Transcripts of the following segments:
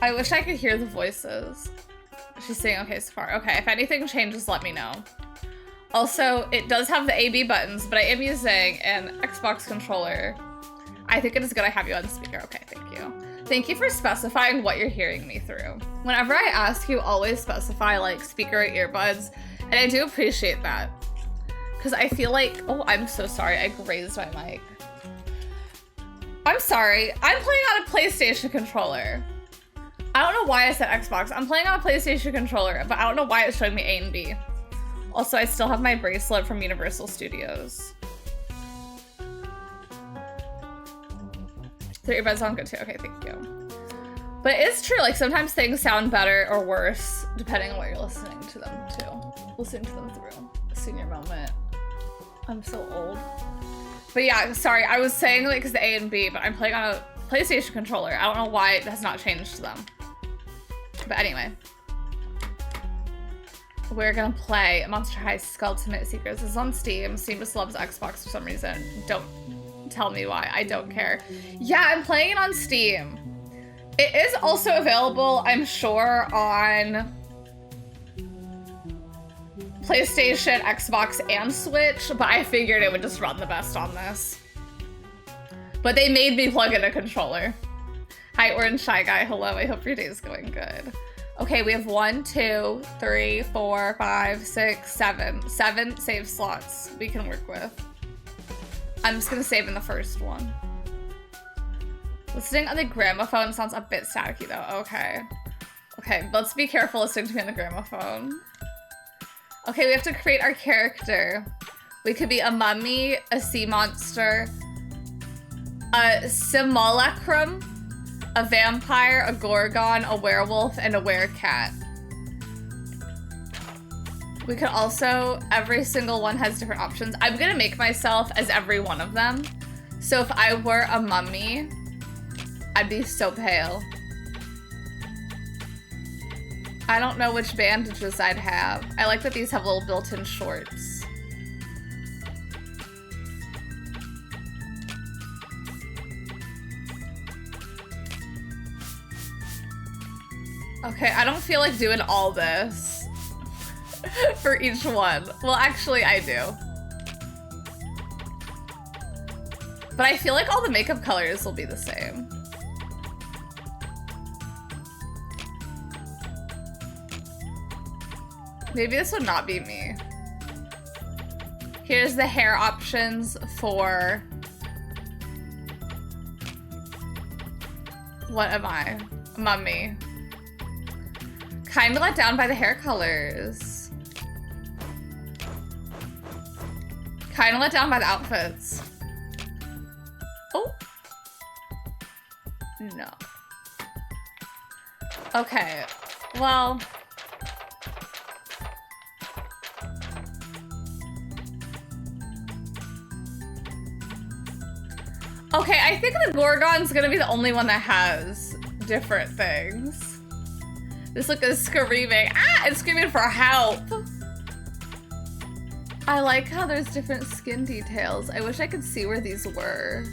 I wish I could hear the voices. She's saying okay so far. Okay, if anything changes, let me know. Also, it does have the A/B buttons, but I am using an Xbox controller. I think it is good I have you on speaker. Okay, thank you. Thank you for specifying what you're hearing me through. Whenever I ask, you always specify like speaker or earbuds, and I do appreciate that. Because I feel like, oh, I'm so sorry, I grazed my mic. I'm sorry, I'm playing on a PlayStation controller. I don't know why I said Xbox. I'm playing on a PlayStation controller, but I don't know why it's showing me A and B. Also, I still have my bracelet from Universal Studios. The earbuds sound good too. Okay, thank you. But it's true, like sometimes things sound better or worse depending on what you're listening to them to. Listening to them through. Senior moment. I'm so old. But yeah, sorry, I was saying like because the A and B, but I'm playing on a PlayStation controller. I don't know why it has not changed to them. But anyway. We're gonna play Monster High Skulltimate Secrets. This is on Steam. Steam just loves Xbox for some reason. Don't tell me why, I don't care. Yeah, I'm playing it on Steam. It is also available, I'm sure, on PlayStation, Xbox, and Switch, but I figured it would just run the best on this. But they made me plug in a controller. Hi, Orange Shy Guy. Hello, I hope your day is going good. Okay, we have 1, 2, 3, 4, 5, 6, 7. 7 save slots we can work with. I'm just gonna save in the first one. Listening on the gramophone sounds a bit staticky though. Okay. Okay, let's be careful listening to me on the gramophone. Okay, we have to create our character. We could be a mummy, a sea monster, a simulacrum, a vampire, a gorgon, a werewolf, and a werecat. We could also, every single one has different options. I'm gonna make myself as every one of them. So if I were a mummy, I'd be so pale. I don't know which bandages I'd have. I like that these have little built-in shorts. Okay, I don't feel like doing all this for each one. Well, actually, I do. But I feel like all the makeup colors will be the same. Maybe this would not be me. Here's the hair options for... What am I? Mummy. Kind of let down by the hair colors. Kind of let down by the outfits. Oh. No. Okay. Well. Okay, I think the Gorgon's gonna be the only one that has different things. This look is screaming. Ah! It's screaming for help. I like how there's different skin details. I wish I could see where these were.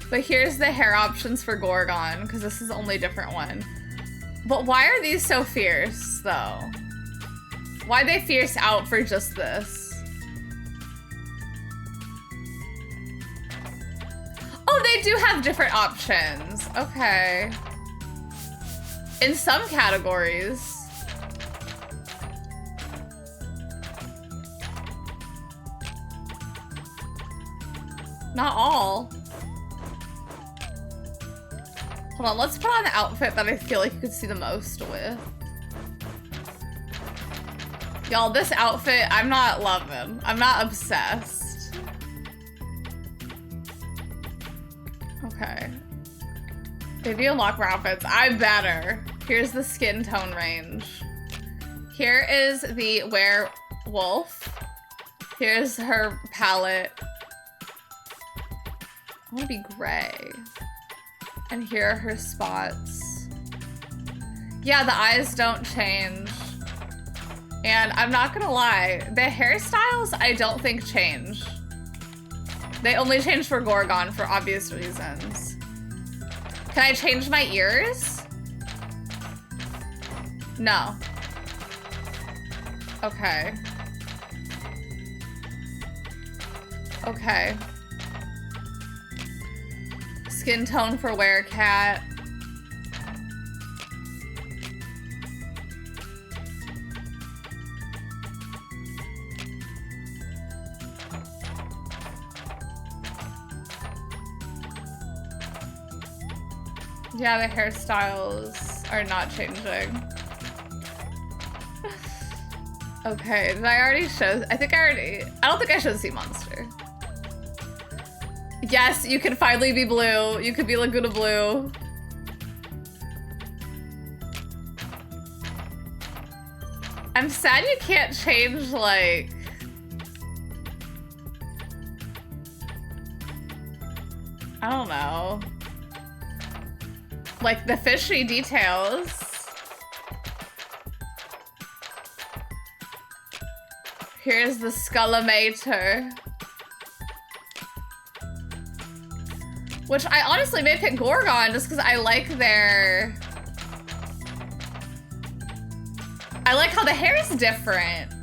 But here's the hair options for Gorgon, because this is the only different one. But why are these so fierce, though? Why they fierce out for just this? Oh, they do have different options. Okay. In some categories. Not all. Hold on, let's put on the outfit that I feel like you could see the most with. Y'all, this outfit, I'm not loving. I'm not obsessed. Okay. If you unlock more outfits, I'm better. Here's the skin tone range. Here is the werewolf. Here's her palette. I want to be gray. And here are her spots. Yeah, the eyes don't change. And I'm not gonna lie, the hairstyles I don't think change. They only changed for Gorgon for obvious reasons. Can I change my ears? No. Okay. Okay. Skin tone for Werecat. Yeah, the hairstyles are not changing. Okay, did I already show? I don't think I showed Sea Monster. Yes, you can finally be blue. You could be Laguna Blue. I'm sad you can't change, like... I don't know. Like the fishy details. Here's the Skulltimate. Which I honestly may pick Gorgon just because I like their... I like how the hair is different.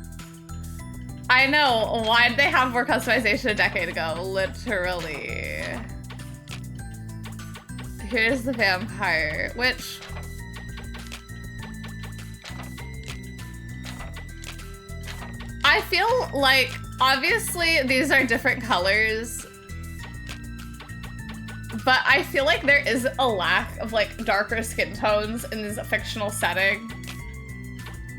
I know, why did they have more customization a decade ago? Literally. Here's the vampire, which... I feel like, obviously, these are different colors, but I feel like there is a lack of, like, darker skin tones in this fictional setting.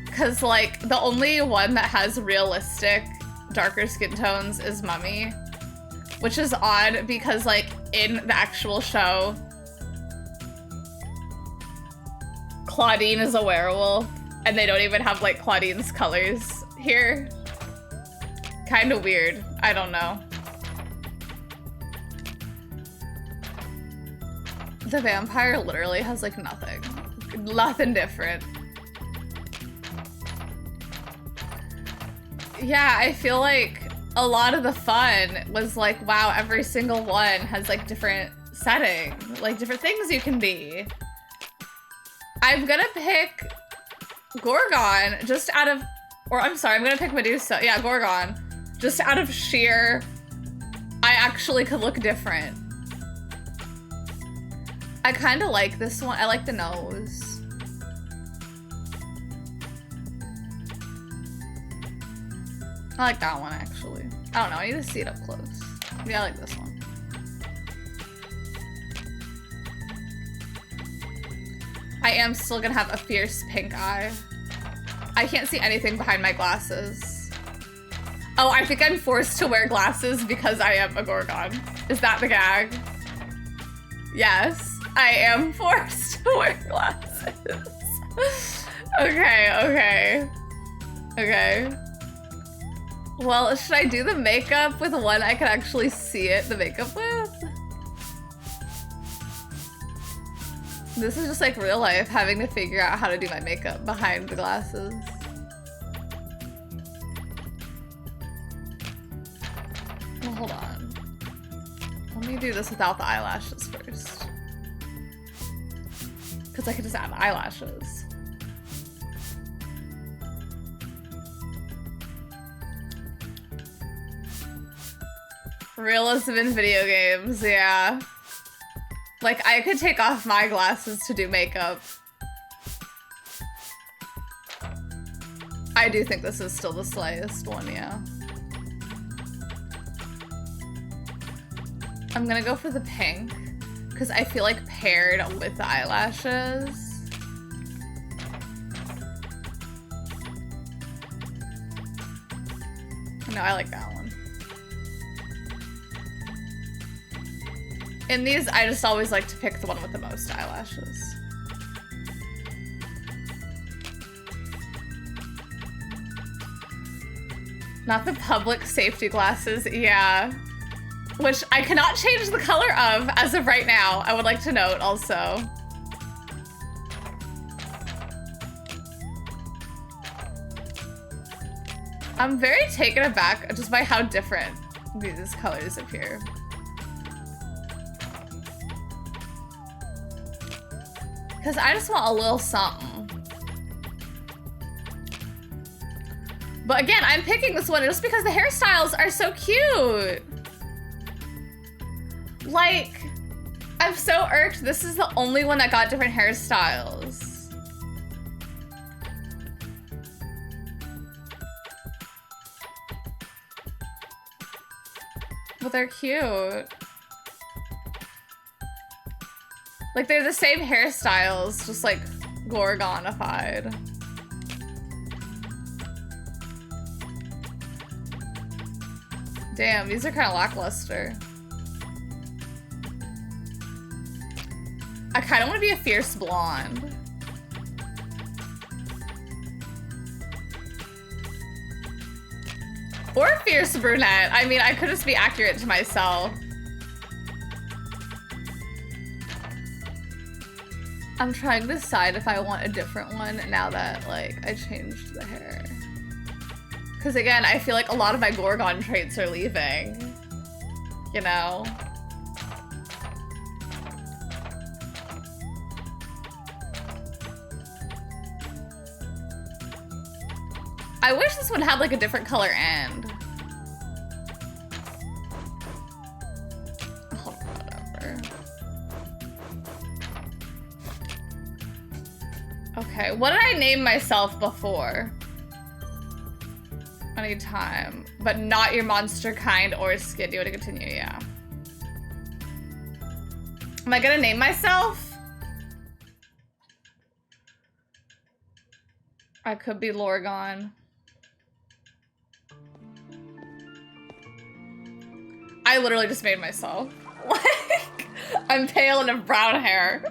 Because, like, the only one that has realistic darker skin tones is Mummy, which is odd because, like, in the actual show, Claudine is a werewolf, and they don't even have, like, Claudine's colors here. Kind of weird. I don't know. The vampire literally has, like, nothing. Nothing different. Yeah, I feel like a lot of the fun was like, wow, every single one has, like, different settings, like, different things you can be. I'm gonna pick Gorgon just out of, or I'm sorry, I'm gonna pick Medusa. Yeah, Gorgon. Just out of sheer, I actually could look different. I kind of like this one. I like the nose. I like that one, actually. I don't know, I need to see it up close. Yeah, I like this one. I am still gonna have a fierce pink eye. I can't see anything behind my glasses. Oh, I think I'm forced to wear glasses because I am a Gorgon. Is that the gag? Yes, I am forced to wear glasses. Okay. Well, should I do the makeup with one I can actually see it, the makeup with? This is just like real life, having to figure out how to do my makeup behind the glasses. Well, hold on. Let me do this without the eyelashes first. Because I could just add eyelashes. Realism in video games, yeah. Like, I could take off my glasses to do makeup. I do think this is still the slightest one, yeah. I'm gonna go for the pink, because I feel like paired with the eyelashes. No, I like that one. In these, I just always like to pick the one with the most eyelashes. Not the public safety glasses, yeah. Which I cannot change the color of as of right now, I would like to note also. I'm very taken aback just by how different these colors appear. Because I just want a little something. But again, I'm picking this one just because the hairstyles are so cute. Like, I'm so irked. This is the only one that got different hairstyles. But they're cute. Like, they're the same hairstyles, just like Gorgonified. Damn, these are kind of lackluster. I kind of want to be a fierce blonde. Or a fierce brunette. I mean, I could just be accurate to myself. I'm trying to decide if I want a different one now that, like, I changed the hair. Because again, I feel like a lot of my Gorgon traits are leaving. You know? I wish this one had like a different color end. Oh, whatever. Okay, what did I name myself before? Anytime, but not your monster kind or skin. Do you want to continue? Yeah. Am I gonna name myself? I could be Lorgon. I literally just made myself. Like, I'm pale and have brown hair.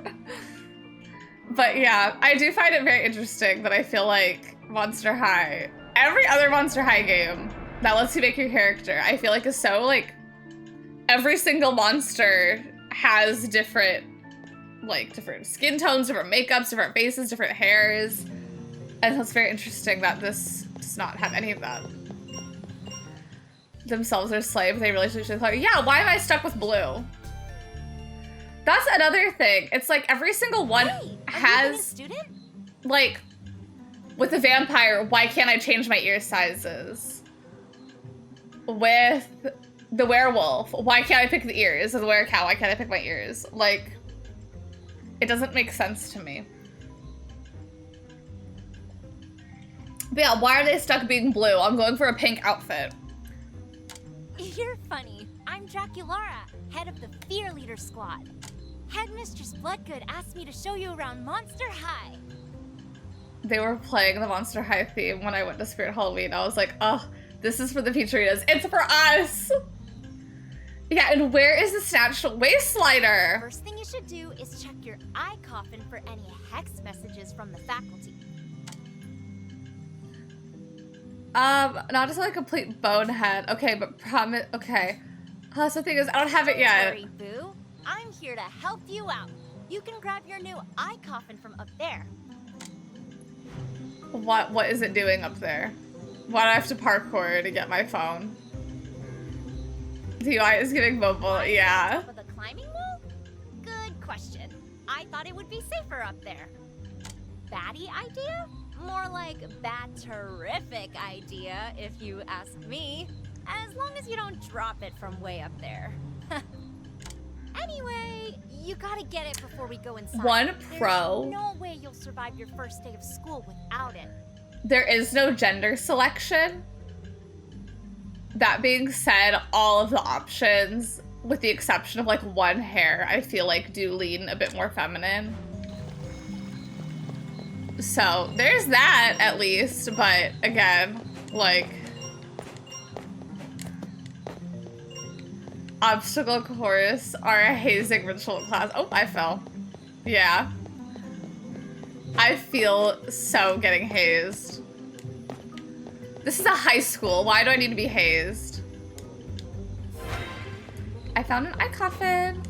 But yeah, I do find it very interesting that I feel like Monster High, every other Monster High game that lets you make your character, I feel like is so like, every single monster has different, like different skin tones, different makeups, different faces, different hairs. And so it's very interesting that this does not have any of that. Themselves are slave, they really should color. Yeah, why am I stuck with blue? That's another thing. It's like every single one has, like, with the vampire, why can't I change my ear sizes? With the werewolf, why can't I pick the ears? Or the werecow, why can't I pick my ears? Like, it doesn't make sense to me. But yeah, why are they stuck being blue? I'm going for a pink outfit. You're funny. I'm Draculara, head of the Fear Leader Squad. Headmistress Bloodgood asked me to show you around Monster High. They were playing the Monster High theme when I went to Spirit Halloween. I was like, oh, this is for the Pizzeritas. It's for us! Yeah, and where is the Snatched Waist Slider? First thing you should do is check your eye coffin for any hex messages from the faculty. Not just like a complete bonehead. Okay, but promise. Okay. That's the thing is, I don't have it yet. Don't worry, Boo. I'm here to help you out. You can grab your new eye coffin from up there. What is it doing up there? Why do I have to parkour to get my phone? The UI is getting mobile. Yeah. For the climbing wall? Good question. I thought it would be safer up there. Baddie idea? More like bad terrific idea, if you ask me. As long as you don't drop it from way up there. Anyway, you gotta get it before we go inside. One pro. There's no way you'll survive your first day of school without it. There is no gender selection. That being said, all of the options, with the exception of like one hair, I feel like do lean a bit more feminine. So there's that at least, but again, like, obstacle course are a hazing ritual class. Oh, I fell. Yeah. I feel so getting hazed. This is a high school. Why do I need to be hazed? I found an eye coffin.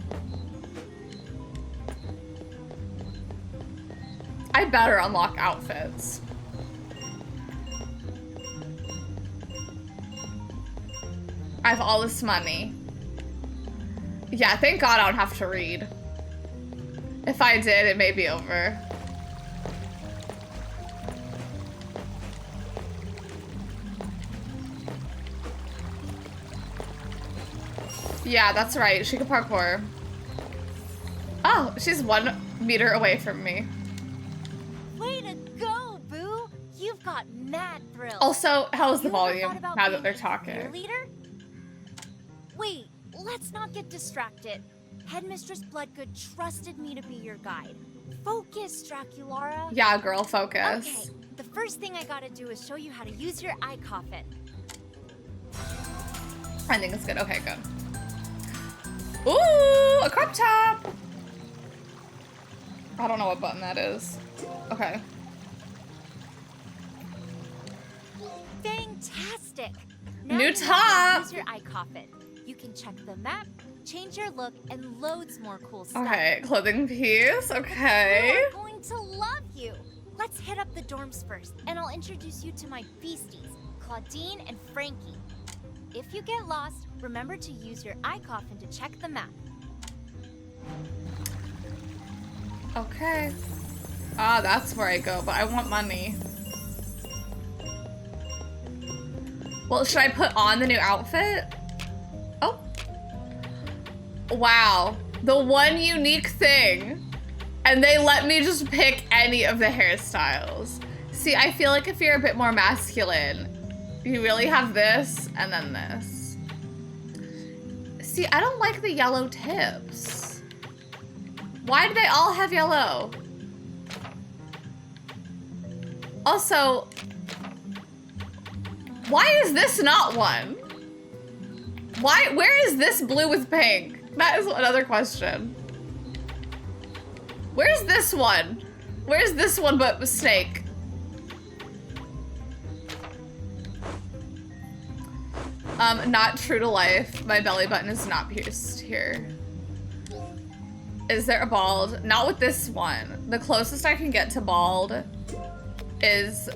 I better unlock outfits. I have all this money. Yeah, thank God I don't have to read. If I did, it may be over. Yeah, that's right. She could parkour. Oh, she's 1 meter away from me. Way to go, Boo! You've got mad thrills. Also, how's the You ever volume thought about now that being they're a talking? cheerleader? Wait, let's not get distracted. Headmistress Bloodgood trusted me to be your guide. Focus, Draculara. Yeah, girl, focus. Okay, the first thing I gotta do is show you how to use your eye coffin. I think it's good. Okay, good. Ooh, a crop top! I don't know what button that is. Okay. Fantastic! Now New you know how top! to use your eye coffin. You can check the map, change your look, and loads more cool stuff. Okay, clothing piece. Okay. We're going to love you. Let's hit up the dorms first, and I'll introduce you to my beasties, Claudine and Frankie. If you get lost, remember to use your eye coffin to check the map. Okay. Ah, that's where I go, but I want money. Well, should I put on the new outfit? Oh. Wow. The one unique thing. And they let me just pick any of the hairstyles. See, I feel like if you're a bit more masculine, you really have this and then this. See, I don't like the yellow tips. Why do they all have yellow? Also, why is this not one? Where is this blue with pink? That is another question. Where's this one? Where's this one but snake? Not true to life. My belly button is not pierced here. Is there a bald? Not with this one. The closest I can get to bald is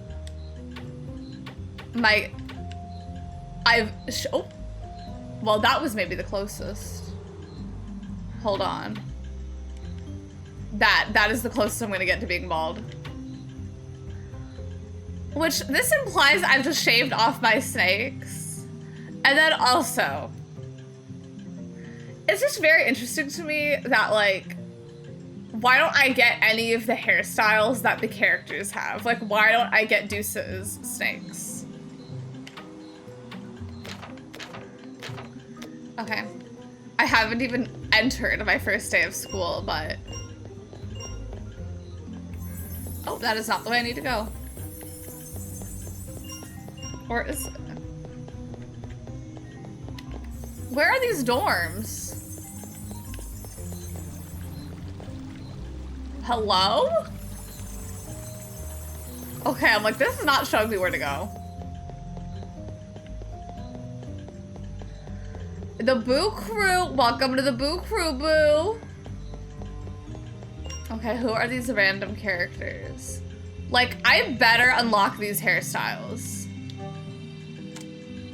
my... Oh. Well, that was maybe the closest. Hold on. That is the closest I'm gonna get to being bald. Which, this implies I've just shaved off my snakes. And then also, it's just very interesting to me that, like, why don't I get any of the hairstyles that the characters have? Like, why don't I get Deuce's snakes? Okay. I haven't even entered my first day of school, but... Oh, that is not the way I need to go. Or is... Where are these dorms? Hello? Okay, I'm like, this is not showing me where to go. The Boo Crew. Welcome to the Boo Crew, Boo. Okay, who are these random characters? Like, I better unlock these hairstyles.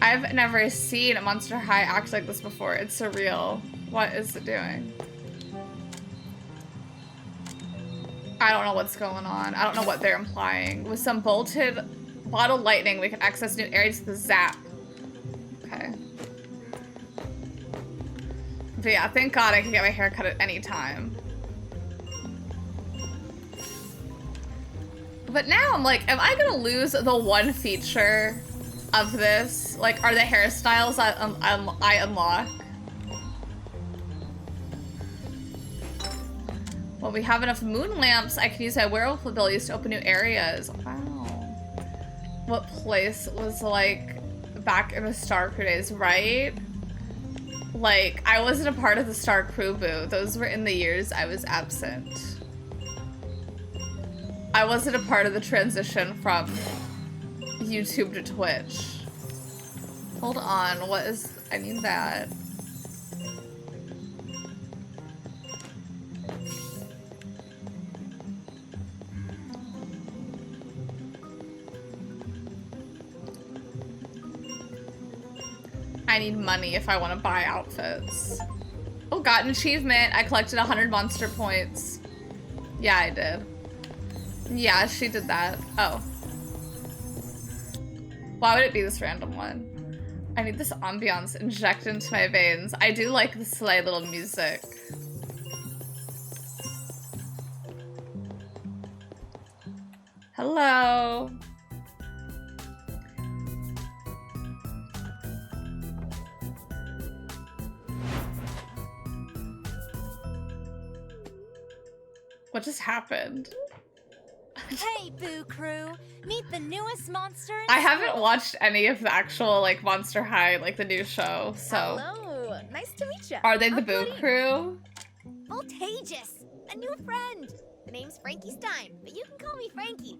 I've never seen a Monster High act like this before. It's surreal. What is it doing? I don't know what's going on. I don't know what they're implying. With some bolted bottle lightning, we can access new areas with the zap. Okay. But yeah, thank God I can get my hair cut at any time. But now I'm like, am I gonna lose the one feature of this? Like, are the hairstyles I unlock? Well, we have enough moon lamps. I can use my werewolf abilities to open new areas. Wow. What place was like back in the Star Crew days, right? Like, I wasn't a part of the Star Crew, Boo. Those were in the years I was absent. I wasn't a part of the transition from YouTube to Twitch. Hold on, what is... I need that. I need money if I want to buy outfits. Oh, got an achievement. I collected 100 monster points. Yeah, I did. Yeah, she did that. Oh. Why would it be this random one? I need this ambiance injected into my veins. I do like the sleigh little music. Hello. What just happened? Hey, Boo Crew! Meet the newest monster in I haven't school. watched any of the actual, like, Monster High, like, the new show, so... Hello! Nice to meet you. Are they the I'm Boo Claudine. Crew? Voltageous! A new friend! The name's Frankie Stein, but you can call me Frankie.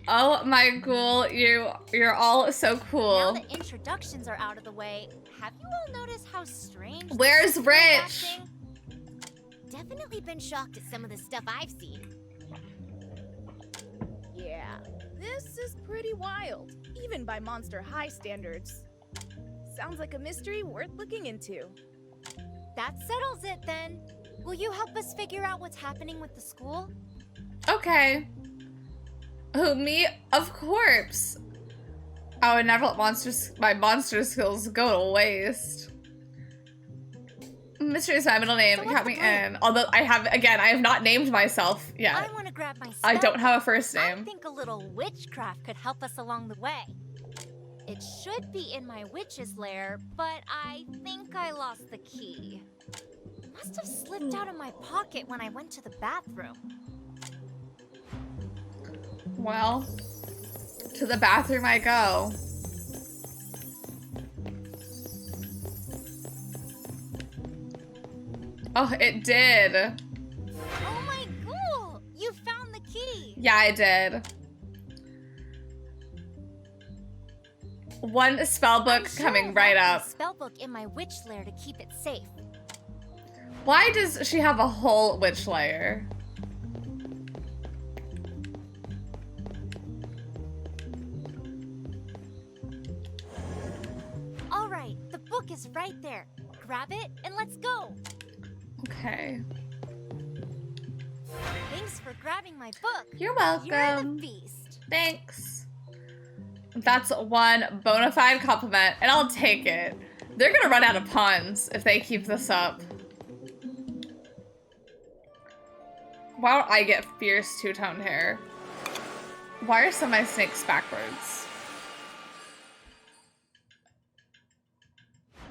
Oh my ghoul, you're all so Now cool. that introductions are out of the way, have you all noticed how strange... Where's the Rich? acting? Definitely been shocked at some of the stuff I've seen. Yeah, this is pretty wild, even by Monster High standards. Sounds like a mystery worth looking into. That settles it then. Will you help us figure out what's happening with the school? Okay. Who, me? Of course. I would never let my monster skills go to waste. Mystery is my middle name. So what's Count the me plan? in. Although I have not named myself yet. I want to grab my I spell don't have a book. first I name. think a little witchcraft could help us along the way. It should be in my witch's lair, but I think I lost the key. Must have slipped out of my pocket when I went to the bathroom. Well, to the bathroom I go. Oh, it did. Oh my ghoul! You found the key! Yeah, I did. One spell book I'm sure coming I'll right lock up. my spellbook in my witch lair to keep it safe. Why does she have a whole witch layer? All right, the book is right there. Grab it and let's go. Okay. Thanks for grabbing my book. You're You're the welcome. beast. Thanks. That's one bona fide compliment, and I'll take it. They're gonna run out of puns if they keep this up. Why don't I get fierce two-toned hair? Why are some of my snakes backwards?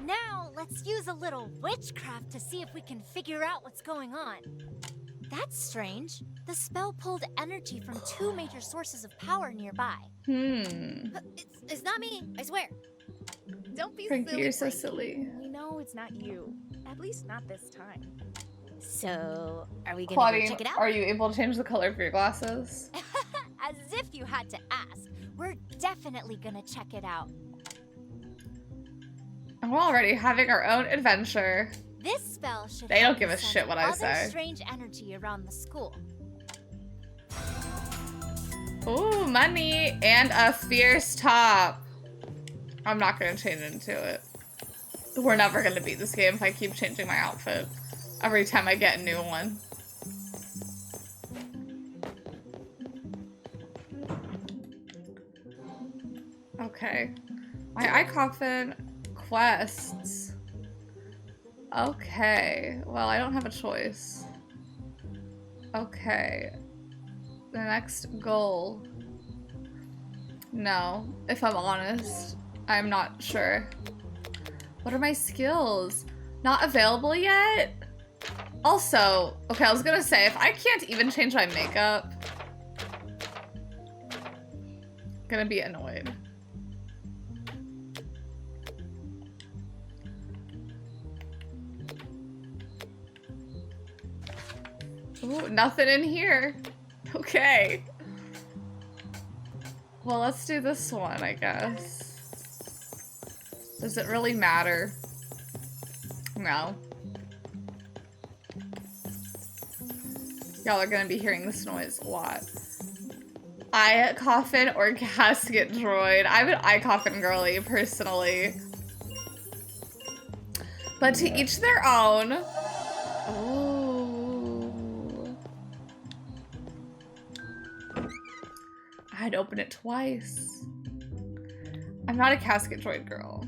Now, let's use a little witchcraft to see if we can figure out what's going on. That's strange. The spell pulled energy from two major sources of power nearby. It's not me, I swear. Don't be Frankie, silly, you're so Frankie. silly. We know it's not you. At least not this time. So, are we gonna go Claudine, check it out? are you able to change the color of your glasses? As if you had to ask. We're definitely gonna check it out. And we're already having our own adventure. This spell should They don't help give a us sense shit what I other say. strange energy around the school. Ooh, money and a fierce top. I'm not gonna change into it. We're never gonna beat this game if I keep changing my outfit every time I get a new one. Okay. My eye coffin quests. Okay. Well, I don't have a choice. Okay. The next goal. No, if I'm honest, I'm not sure. What are my skills? Not available yet? Also, okay, I was gonna say, if I can't even change my makeup, I'm gonna be annoyed. Ooh, nothing in here. Okay. Well, let's do this one, I guess. Does it really matter? No. Y'all are gonna be hearing this noise a lot. Eye coffin or casket droid? I'm an eye coffin girly, personally. But to each their own. Oh. I'd open it twice. I'm not a casket droid girl.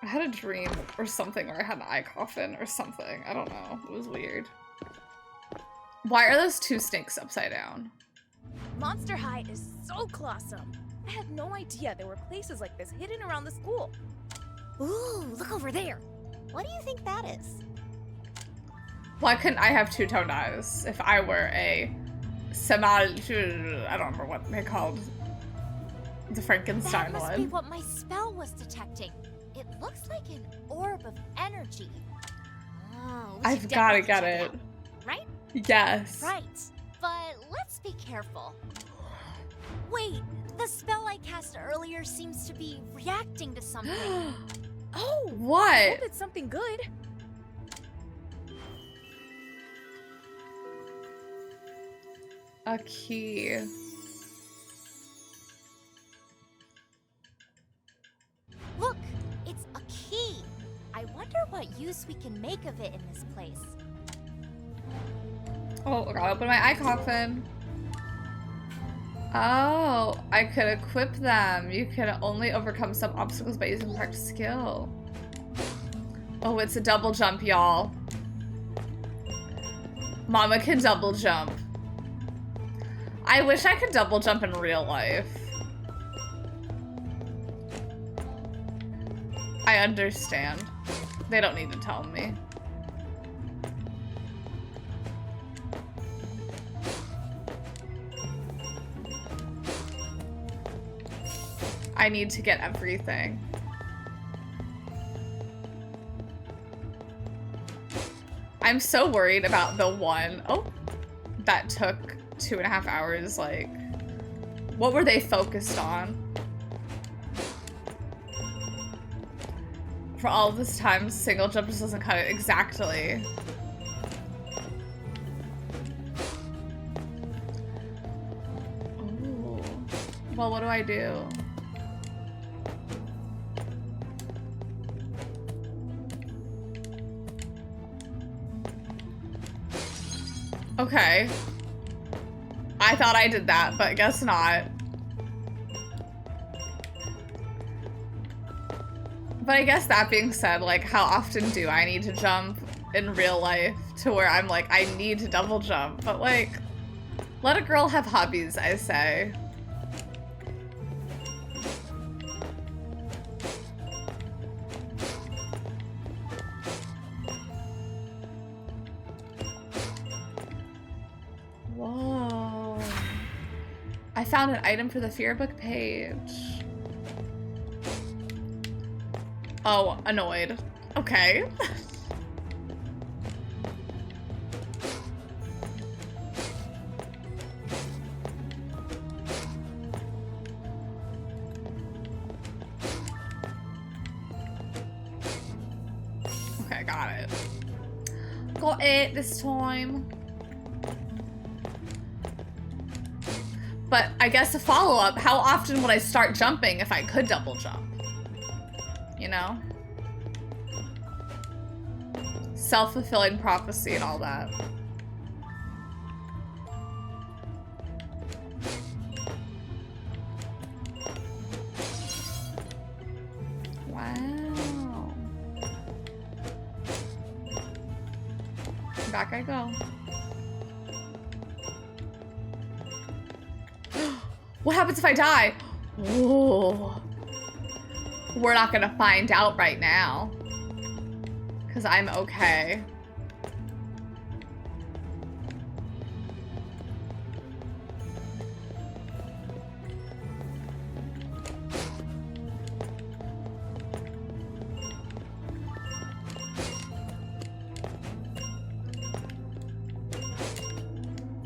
I had a dream or something where I had an eye coffin or something. I don't know. It was weird. Why are those two snakes upside down? Monster High is so awesome. I had no idea there were places like this hidden around the school. Ooh, look over there. What do you think that is? Why couldn't I have two-toned eyes if I were a I don't remember what they called the Frankenstein That must one. be what my spell was detecting. It looks like an orb of energy. Oh, we I've should gotta definitely get check it. out, right? Yes. Right. But let's be careful. Wait, the spell I cast earlier seems to be reacting to something. Oh, I What? hope it's something good. A key. Look, it's a key. I wonder what use we can make of it in this place. Oh, I gotta open my eye coffin. Oh, I could equip them. You can only overcome some obstacles by using practice skill. Oh, it's a double jump, y'all. Mama can double jump. I wish I could double jump in real life. I understand. They don't need to tell me. I need to get everything. I'm so worried about the one. Oh, that took 2.5 hours. Like, what were they focused on? For all this time, single jump just doesn't cut it exactly. Ooh. Well, what do I do? Okay. I thought I did that, but guess not. But I guess that being said, like, how often do I need to jump in real life to where I'm like, I need to double jump? But like, let a girl have hobbies, I say. Whoa. I found an item for the fear book page. Oh, annoyed. Okay. Okay, got it. Got it this time. But I guess a follow-up, how often would I start jumping if I could double jump? You know? Self-fulfilling prophecy and all that. Wow. Back I go. What happens if I die? Ooh. We're not gonna find out right now. Because I'm okay.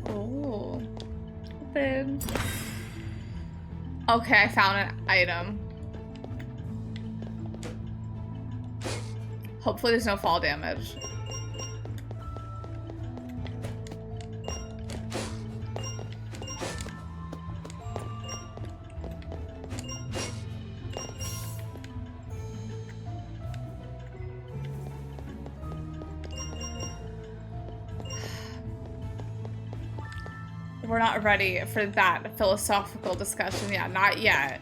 Oh. Open. Okay, I found an item. Hopefully there's no fall damage. We're not ready for that philosophical discussion yet. Not yet.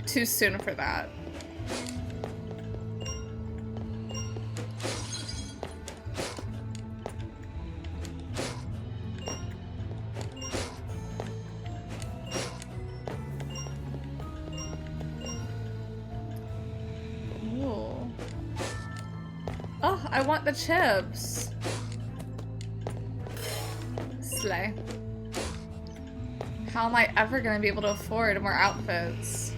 Too soon for that. Ooh. Oh, I want the chips. Slay. How am I ever gonna be able to afford more outfits?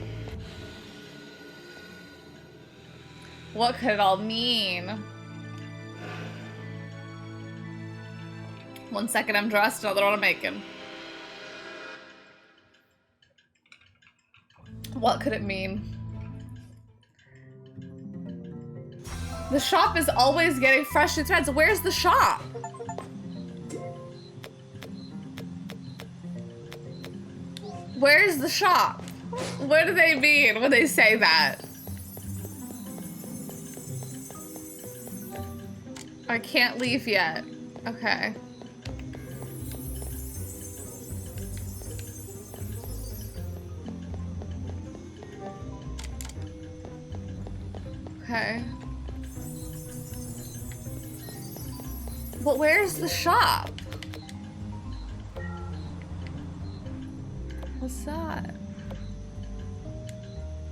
What could it all mean? 1 second I'm dressed, another one I'm making. What could it mean? The shop is always getting fresh new threads. Where's the shop? Where's the shop? What do they mean when they say that? I can't leave yet. Okay. Okay. But where's the shop? What's that?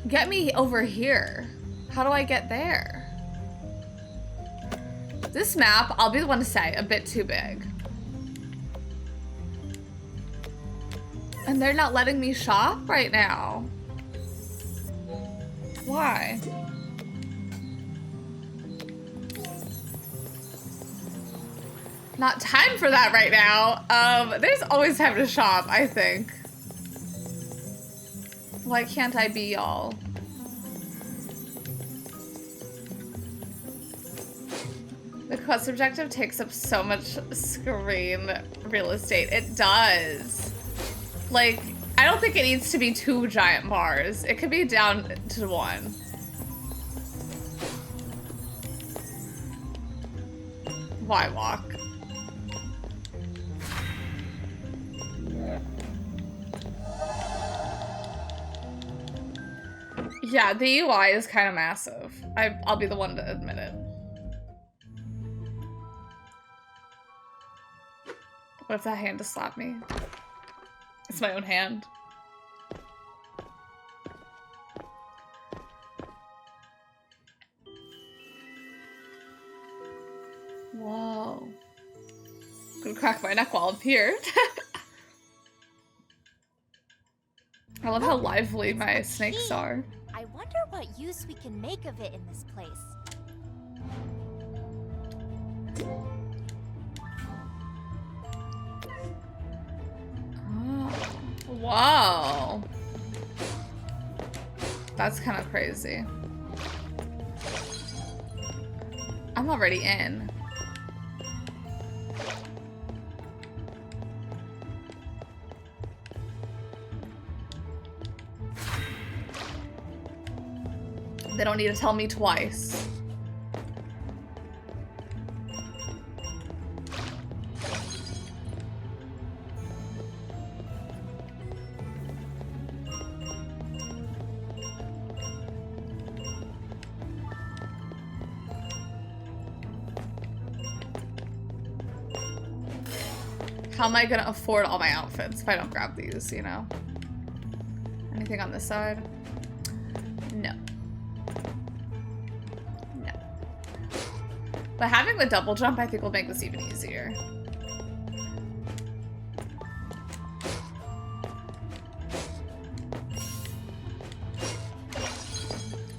Get me over here. How do I get there? This map, I'll be the one to say, a bit too big. And they're not letting me shop right now. Why? Not time for that right now. There's always time to shop, I think. Why can't I be y'all? The quest objective takes up so much screen real estate. It does. Like, I don't think it needs to be 2 giant bars. It could be down to 1. Why walk? Yeah, the UI is kind of massive. I'll be the one to admit it. What if that hand just slapped me? It's my own hand. Whoa. Gonna crack my neck while I'm here. I love how lively my snakes are. I wonder what use we can make of it in this place. Oh. Wow. That's kind of crazy. I'm already in. They don't need to tell me twice. How am I gonna afford all my outfits if I don't grab these, you know? Anything on this side? No. No. But having the double jump, I think, will make this even easier.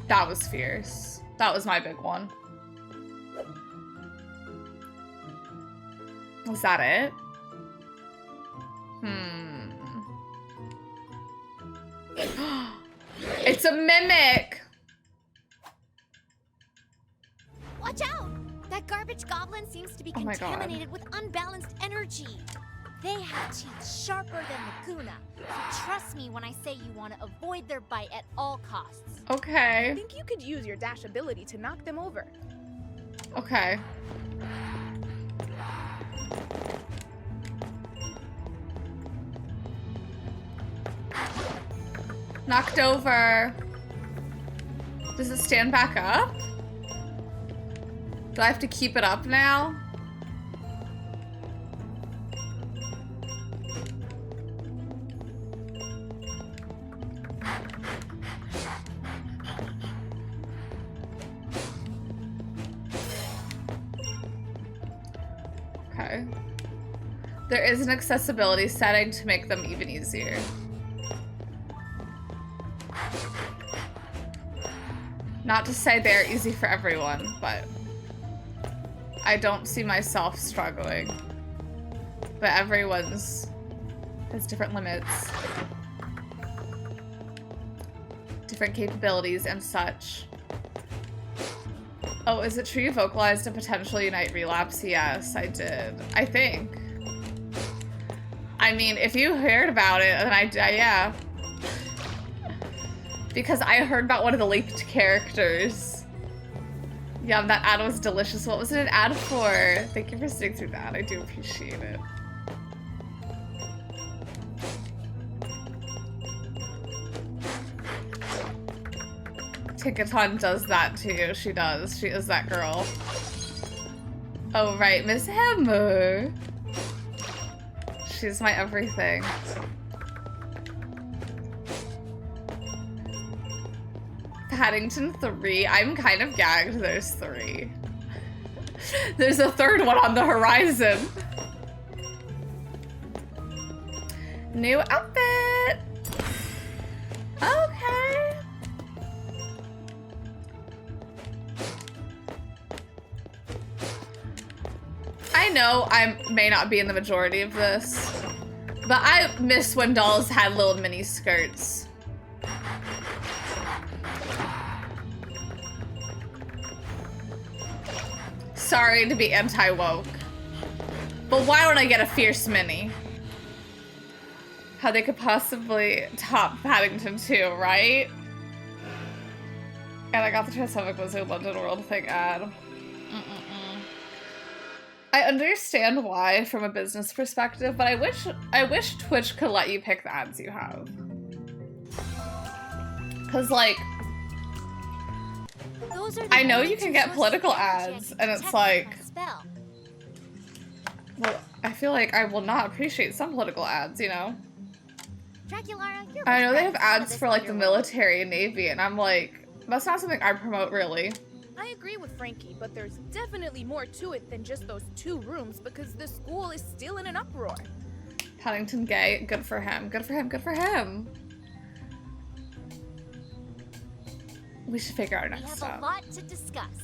That was fierce. That was my big one. Was that it? It's a mimic! Watch out! That garbage goblin seems to be contaminated with unbalanced energy. They have teeth sharper than Laguna, so trust me when I say you want to avoid their bite at all costs. Okay. I think you could use your dash ability to knock them over. Okay. Knocked over. Does it stand back up? Do I have to keep it up now? Okay. There is an accessibility setting to make them even easier. Not to say they're easy for everyone, but I don't see myself struggling. But everyone's has different limits, different capabilities and such. Oh, is it true you vocalized a potential Unite relapse? Yes, I did. I think. I mean, if you heard about it, then yeah. Because I heard about one of the leaked characters. Yeah, that ad was delicious. What was it an ad for? Thank you for sitting through that. I do appreciate it. Tinkaton does that too. She does. She is that girl. Oh, right. Miss Hammer. She's my everything. Paddington 3. I'm kind of gagged there's 3. There's a 3rd one on the horizon. New outfit. Okay. I know I may not be in the majority of this, but I miss when dolls had little mini skirts. Sorry to be anti-woke, but why don't I get a fierce mini? How they could possibly top Paddington 2, right? And I got the Transphobic Wizard London World thing ad. I understand why from a business perspective, but I wish Twitch could let you pick the ads you have. Cause like, I know you can get political ads, and it's like, well, I feel like I will not appreciate some political ads, you know? I know they have ads for like the military and Navy, and I'm like, that's not something I promote really. I agree with Frankie, but there's definitely more to it than just those 2 rooms because the school is still in an uproar. Paddington gay, good for him, good for him, good for him. We should figure out our next step. We have a lot to discuss.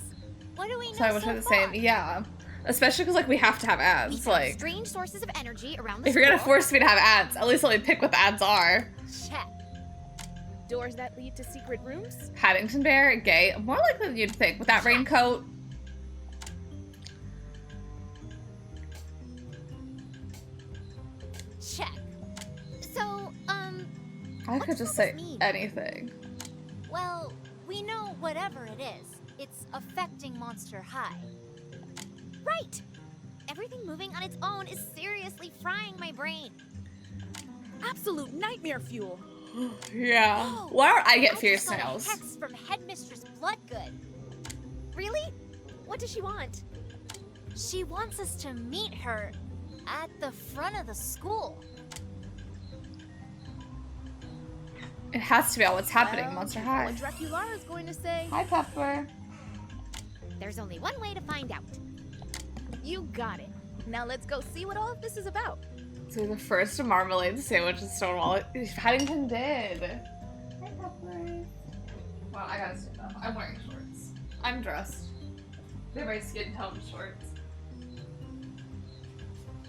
What do we know so I wish I was saying, yeah. Especially because like we have to have ads. Like strange sources of energy around the if you're gonna force me to have ads, at least let me pick what the ads are. Check. Doors that lead to secret rooms? Paddington Bear, gay. More likely than you'd think with that raincoat. Check. So, I could just say anything. Well, we know whatever it is, it's affecting Monster High. Right! Everything moving on its own is seriously frying my brain. Absolute nightmare fuel. Yeah. Why don't I get fierce nails? I just got a text from Headmistress Bloodgood. Really? What does she want? She wants us to meet her at the front of the school. It has to be all what's happening in Monster High. What Draculaura's going to say? Hi, Pepper. There's only one way to find out. You got it. Now let's go see what all of this is about. So the first marmalade sandwich in Stonewall. Paddington did. Hi, Pepper. Well, I gotta stand up. I'm wearing shorts. I'm dressed. They're my skin tone shorts.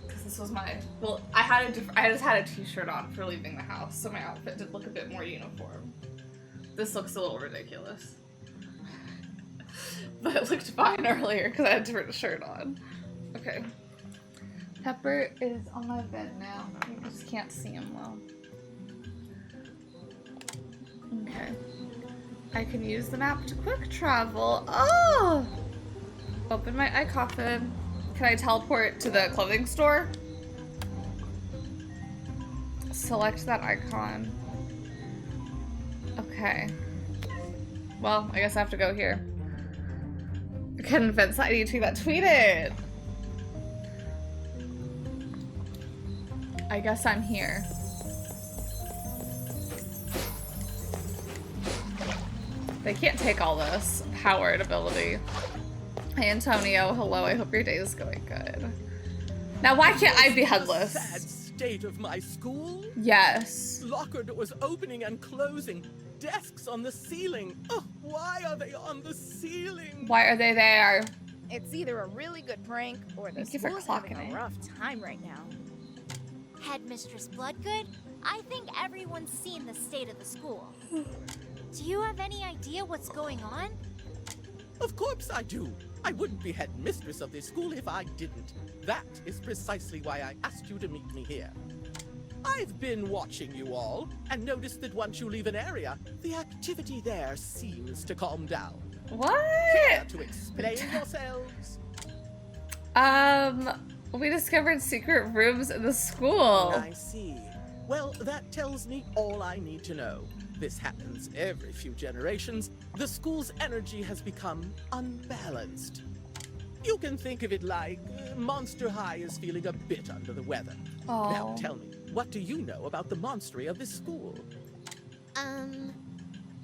Because this was my, well, I just had a t-shirt on for leaving the house, so my outfit did look a bit more uniform. This looks a little ridiculous. But it looked fine earlier because I had a different shirt on. Okay. Pepper is on my bed now. You just can't see him well. Okay. I can use the map to quick travel. Oh! Open my iCoffin. Can I teleport to the clothing store? Select that icon. Okay. Well, I guess I have to go here. Convince ID2 that tweeted. I guess I'm here. They can't take all this powered ability. Hey Antonio, hello, I hope your day is going good. Now why can't I be headless? Sad state of my school? Yes. Locker doors opening and closing. Desks on the ceiling. Oh, why are they on the ceiling? Why are they there? It's either a really good prank or the Thank you for school's having clocking a it. rough time right now. Headmistress Bloodgood, I think everyone's seen the state of the school. Do you have any idea what's going on? Of course I do. I wouldn't be headmistress of this school if I didn't. That is precisely why I asked you to meet me here. I've been watching you all, and noticed that once you leave an area, the activity there seems to calm down. What? Care to explain yourselves? We discovered secret rooms in the school. I see. Well, that tells me all I need to know. This happens every few generations. The school's energy has become unbalanced. You can think of it like Monster High is feeling a bit under the weather. Oh. Now tell me, what do you know about the monstery of this school?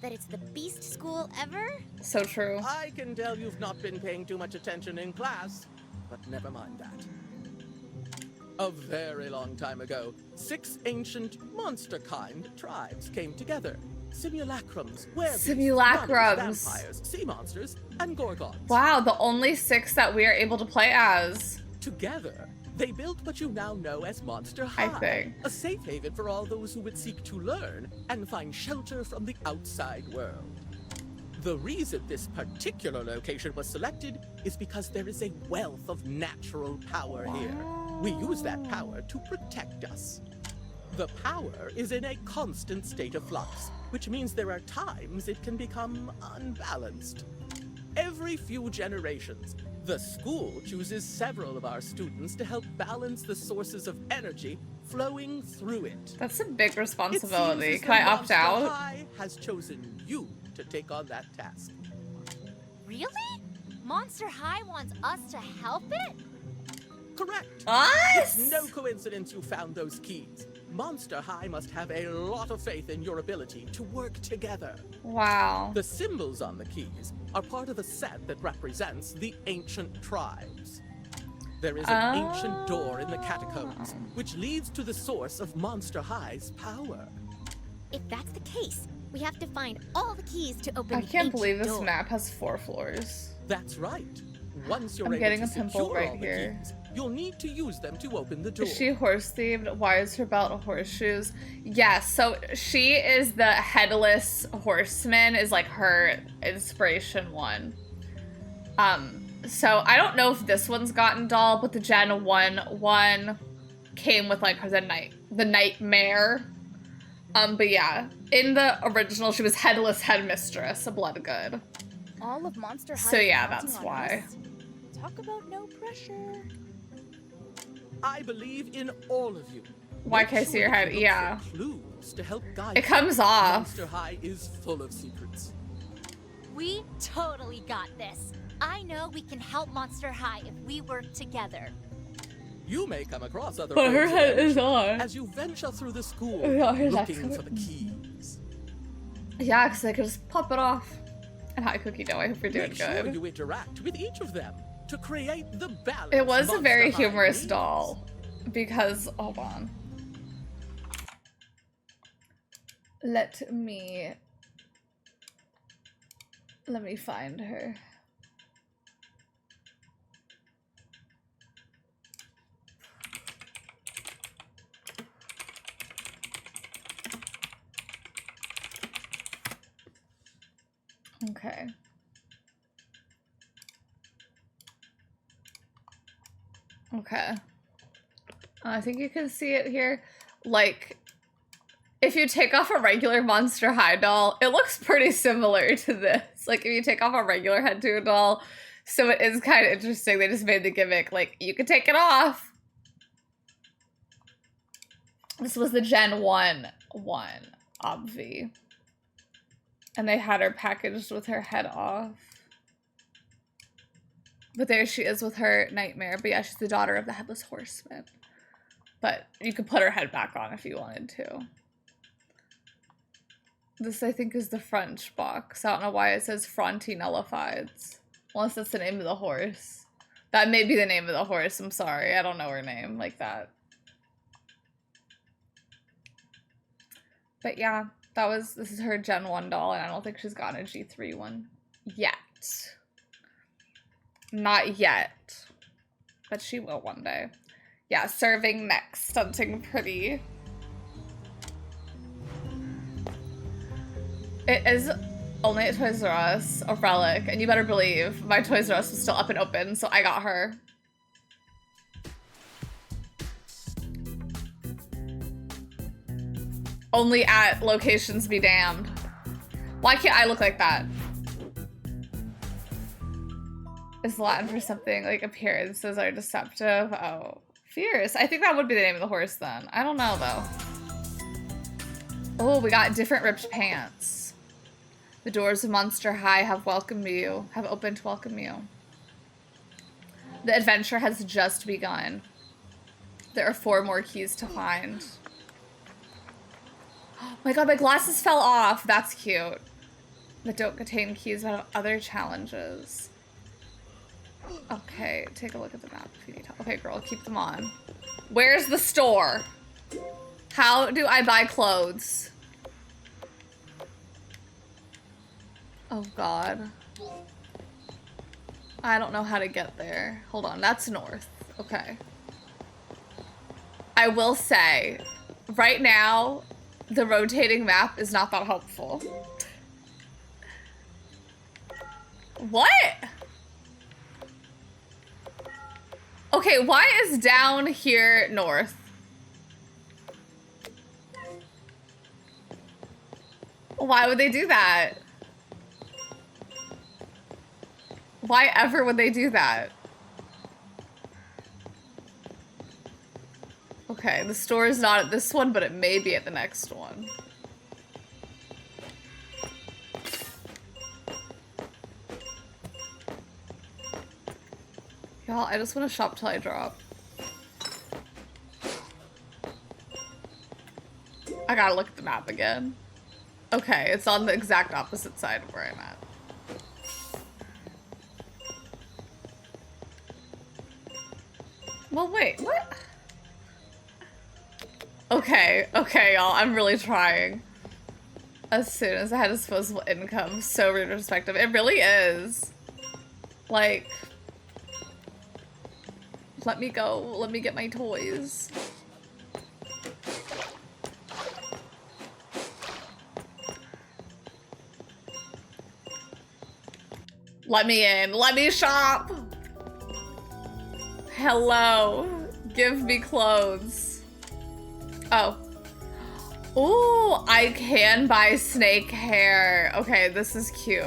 That it's the best school ever? So true. I can tell you've not been paying too much attention in class, but never mind that. A very long time ago, 6 ancient monster-kind tribes came together. Simulacrums, werewolves, Simulacrums. runners, vampires, sea monsters, and gorgons. Wow, the only 6 that we are able to play as. Together, they built what you now know as Monster High, I think. a safe haven for all those who would seek to learn and find shelter from the outside world. The reason this particular location was selected is because there is a wealth of natural power here. We use that power to protect us. The power is in a constant state of flux, which means there are times it can become unbalanced. Every few generations, the school chooses several of our students to help balance the sources of energy flowing through it. That's a big It responsibility. seems as Can I though opt Monster out? High has chosen you to take on that task. Really? Monster High wants us to help it? Correct. Us? It's no coincidence you found those keys. Monster High must have a lot of faith in your ability to work together. Wow. The symbols on the keys are part of a set that represents the ancient tribes. There is an ancient door in the catacombs, which leads to the source of Monster High's power. If that's the case, we have to find all the keys to open I the can't ancient believe this door. map has 4 floors. That's right. Once you're I'm able getting to a pimple secure right all the here. keys, you'll need to use them to open the door. Is she horse themed? Why is her belt horseshoes? Yes, so she is the headless horseman, is like her inspiration one. So I don't know if this one's gotten doll, but the Gen 1 one came with like her the nightmare. But yeah, in the original she was headless headmistress, a Bloodgood. All of Monster High. So is yeah, counting that's on why. us. Talk about no pressure. I believe in all of you. Why Make can I see your sure head? you look Yeah. for clues to help guide It you. comes off. Monster High is full of secrets. We totally got this. I know we can help Monster High if we work together. You may come across other But her ways of head is energy on. as you venture through the school Yeah, her head's looking on. for the keys. Yeah, because I could just pop it off. And hi, Cookie Dough. I hope you're doing Make sure good. you interact with each of them to create the balance. It was a Monster very High humorous needs. doll. Because, hold on. Let me find her. Okay. Okay. I think you can see it here. Like, if you take off a regular Monster High doll, it looks pretty similar to this. Like, if you take off a regular head to a doll, so it is kind of interesting. They just made the gimmick, like, you could take it off. This was the Gen 1 one, obvi. And they had her packaged with her head off. But there she is with her nightmare. But yeah, she's the daughter of the Headless Horseman. But you could put her head back on if you wanted to. This, I think, is the French box. I don't know why it says Fronti Nullifieds. Unless that's the name of the horse. That may be the name of the horse. I'm sorry. I don't know her name like that. But yeah, this is her Gen 1 doll, and I don't think she's gotten a G3 one yet. Not yet. But she will one day. Yeah, serving next. Stunting pretty. It is only at Toys R Us, a relic, and you better believe my Toys R Us was still up and open, so I got her. Only at locations be damned. Why can't I look like that? Is Latin for something like appearances are deceptive? Oh, fierce. I think that would be the name of the horse then. I don't know though. Oh, we got different ripped pants. The doors of Monster High have opened to welcome you. The adventure has just begun. There are 4 more keys to find. Oh my god, my glasses fell off. That's cute. That don't contain keys but have other challenges. Okay, take a look at the map if you need help. Okay, girl, keep them on. Where's the store? How do I buy clothes? Oh god. I don't know how to get there. Hold on, that's north. Okay. I will say, right now, the rotating map is not that helpful. What? Okay, why is down here north? Why would they do that? Why ever would they do that? Okay, the store is not at this one, but it may be at the next one. Y'all, I just want to shop till I drop. I gotta look at the map again. Okay, it's on the exact opposite side of where I'm at. Well, wait, what? Okay, y'all, I'm really trying. As soon as I had disposable income, so retrospective. It really is. Like, let me go, let me get my toys. Let me in, let me shop! Hello, give me clothes. Oh. Ooh, I can buy snake hair. Okay, this is cute.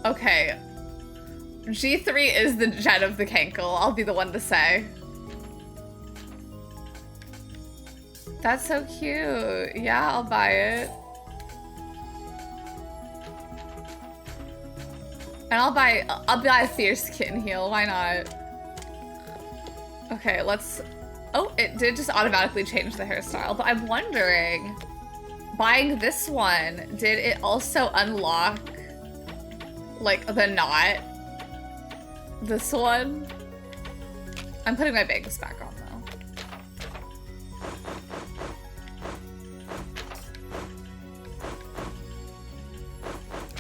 Okay. G3 is the gen of the Kankle, I'll be the one to say. That's so cute. Yeah, I'll buy it. And I'll buy a fierce kitten heel, why not? Okay, let's... Oh, it did just automatically change the hairstyle, but I'm wondering, buying this one, did it also unlock, like, the knot? This one? I'm putting my bangs back on, though.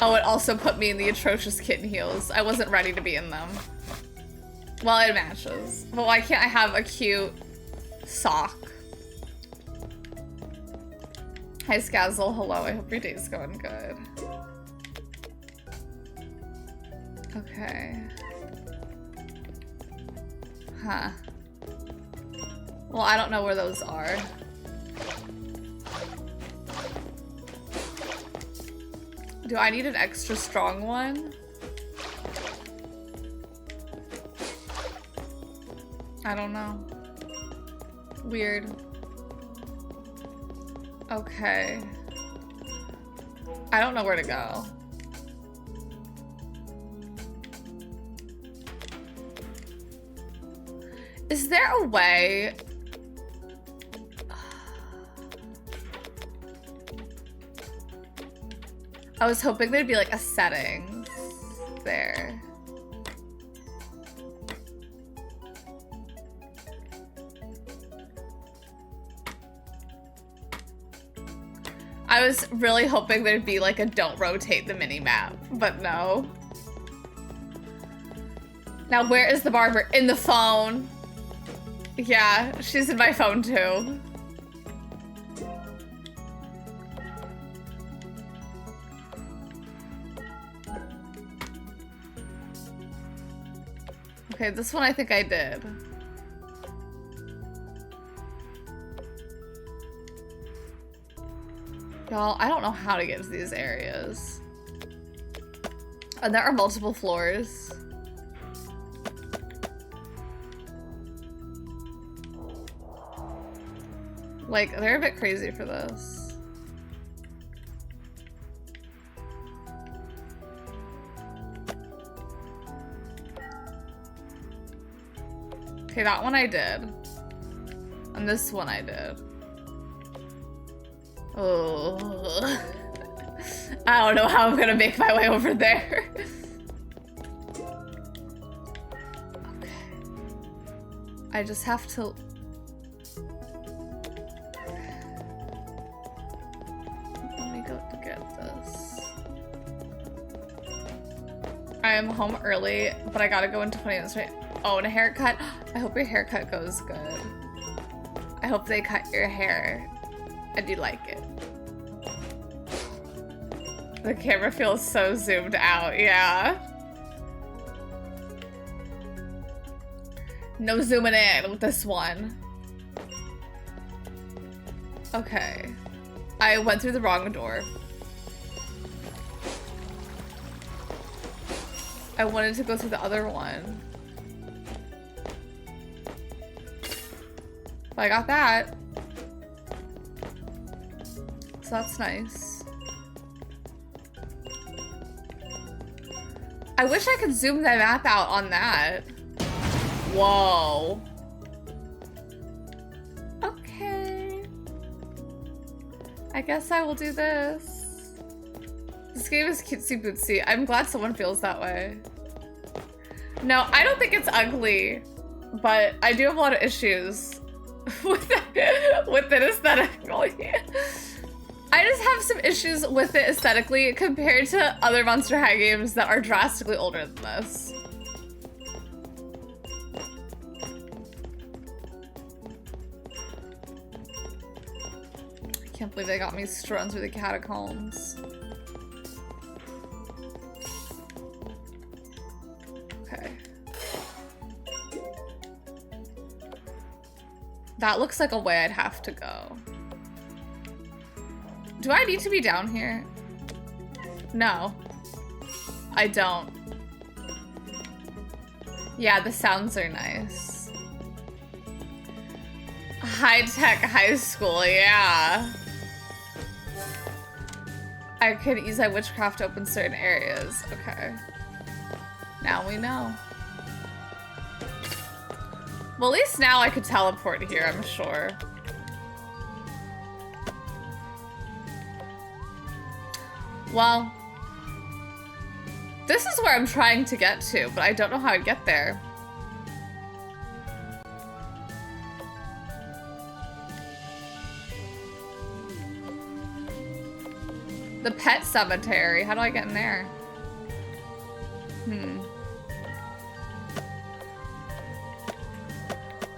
Oh, it also put me in the atrocious kitten heels. I wasn't ready to be in them. Well, it matches. But why can't I have a cute sock? Hi, Skazzle. Hello. I hope your day's going good. Okay. Huh. Well, I don't know where those are. Do I need an extra strong one? I don't know. Weird. Okay. I don't know where to go. Is there a way? I was hoping there'd be like a settings there. I was really hoping there'd be like a don't rotate the mini map, but no. Now where is the barber? In the phone. Yeah, she's in my phone too. Okay, this one I think I did. Y'all, I don't know how to get to these areas. And there are multiple floors. Like, they're a bit crazy for this. Okay, that one I did. And this one I did. Oh. I don't know how I'm gonna make my way over there. Okay. I just have to... Let me go to get this. I am home early, but I gotta go in 20 minutes. Right? Oh, and a haircut. I hope your haircut goes good. I hope they cut your hair and you like it. The camera feels so zoomed out, yeah. No zooming in with this one. Okay. I went through the wrong door. I wanted to go through the other one. But I got that. So that's nice. I wish I could zoom the map out on that. Whoa. Okay. I guess I will do this. This game is cutesy bootsy. I'm glad someone feels that way. No, I don't think it's ugly, but I do have a lot of issues with it aesthetically. I just have some issues with it aesthetically compared to other Monster High games that are drastically older than this. I can't believe they got me strung through the catacombs. Okay. That looks like a way I'd have to go. Do I need to be down here? No. I don't. Yeah, the sounds are nice. High-tech high school, yeah. I could use my witchcraft to open certain areas. Okay. Now we know. Well, at least now I could teleport here, I'm sure. Well, this is where I'm trying to get to, but I don't know how I'd get there. The pet cemetery. How do I get in there?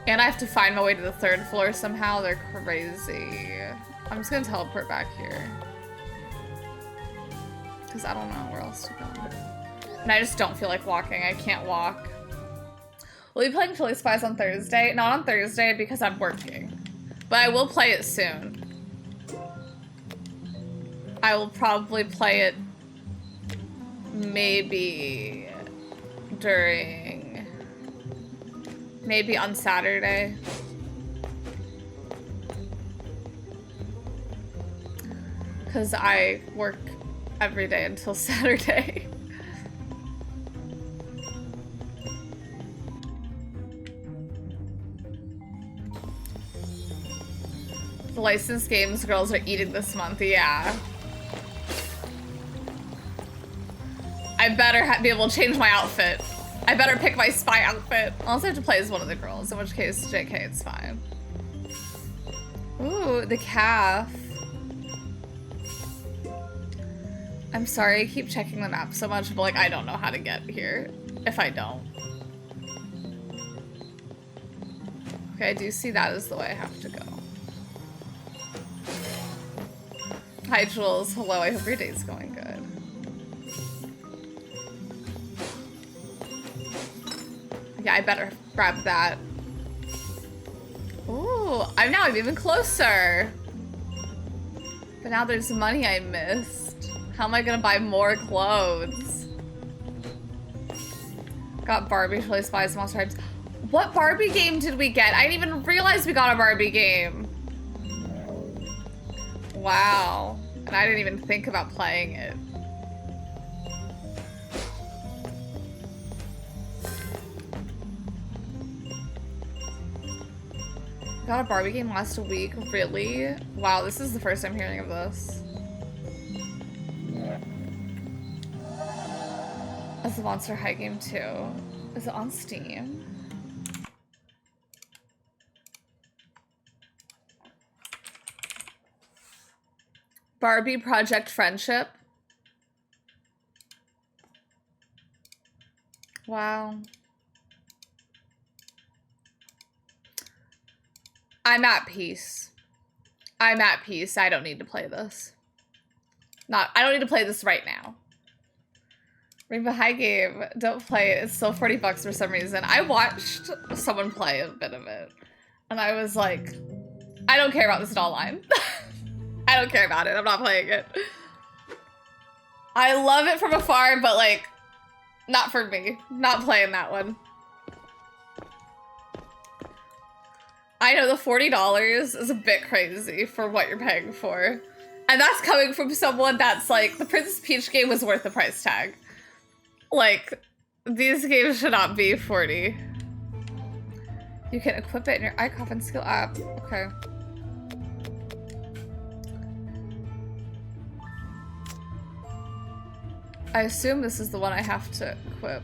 And I have to find my way to the 3rd floor somehow. They're crazy. I'm just gonna teleport back here. Because I don't know where else to go. And I just don't feel like walking. I can't walk. We'll be playing Philly Spies on Thursday. Not on Thursday because I'm working. But I will play it soon. I will probably play it maybe during... Maybe on Saturday. Because I work every day until Saturday. The licensed games girls are eating this month, yeah. I better be able to change my outfit. I better pick my spy outfit. I'll also have to play as one of the girls, in which case, JK, it's fine. Ooh, the calf. I'm sorry, I keep checking the map so much, but like, I don't know how to get here if I don't. Okay, I do see that as the way I have to go. Hi, Jules. Hello, I hope your day's going good. Yeah, I better grab that. Ooh, I'm even closer. But now there's money I missed. How am I gonna buy more clothes? Got Barbie, Totally Spies, Monster Hypes. What Barbie game did we get? I didn't even realize we got a Barbie game. Wow. And I didn't even think about playing it. Got a Barbie game last week? Really? Wow, this is the first time hearing of this. That's the Monster High game too. Is it on Steam? Barbie Project Friendship. Wow. I'm at peace. I'm at peace. I don't need to play this. I don't need to play this right now. Rainbow High game. Don't play it. It's still 40 bucks for some reason. I watched someone play a bit of it. And I was like, I don't care about this doll line. I don't care about it. I'm not playing it. I love it from afar, but like, not for me. Not playing that one. I know the $40 is a bit crazy for what you're paying for. And that's coming from someone that's like, the Princess Peach game was worth the price tag. Like, these games should not be 40. You can equip it in your eye coffin skill app. Okay. I assume this is the one I have to equip.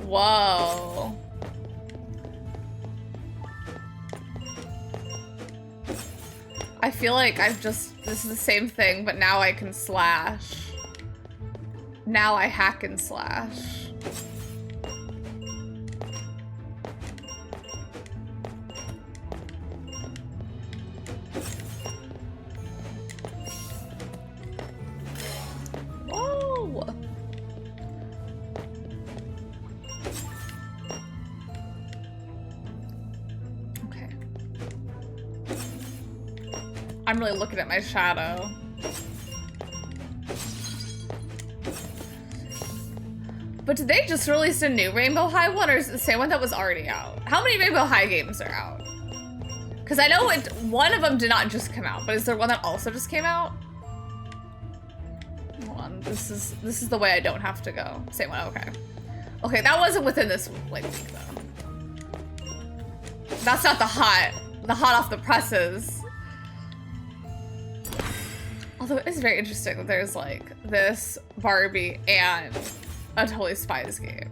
Whoa. I feel like this is the same thing, but now I can slash. Now I hack and slash. Whoa. Okay. I'm really looking at my shadow. But did they just release a new Rainbow High one, or is it the same one that was already out? How many Rainbow High games are out? Because I know one of them did not just come out, but is there one that also just came out? Hold on, this is the way I don't have to go. Same one, okay. Okay, that wasn't within this like week though. That's not the hot off the presses. Although it is very interesting that there's like this Barbie and a Totally Spies game.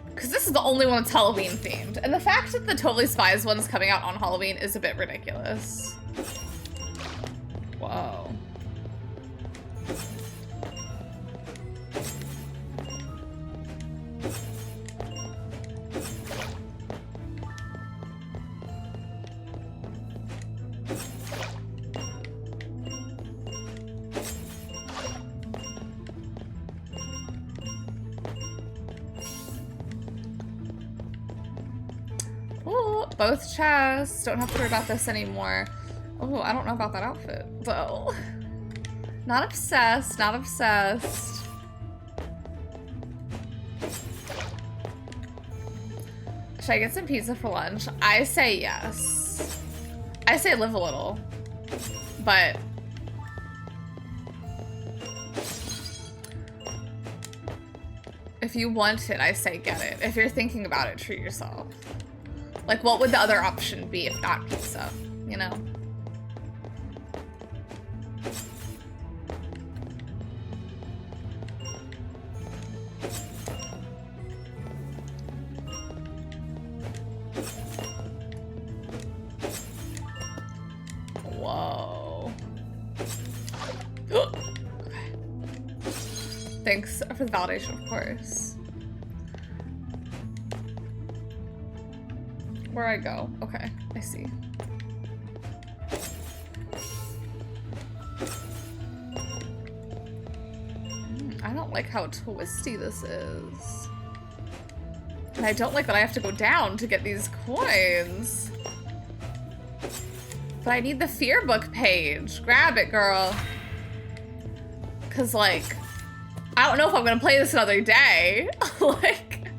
Because this is the only one that's Halloween themed. And the fact that the Totally Spies one's coming out on Halloween is a bit ridiculous. Whoa. Both chests. Don't have to worry about this anymore. Oh, I don't know about that outfit, though. Not obsessed, not obsessed. Should I get some pizza for lunch? I say yes. I say live a little. But if you want it, I say get it. If you're thinking about it, treat yourself. Like, what would the other option be if not pizza? You know? Whoa. Okay. Thanks for the validation, of course. Where I go? Okay, I see. I don't like how twisty this is. And I don't like that I have to go down to get these coins. But I need the fear book page. Grab it, girl. Cause like, I don't know if I'm gonna play this another day. Like,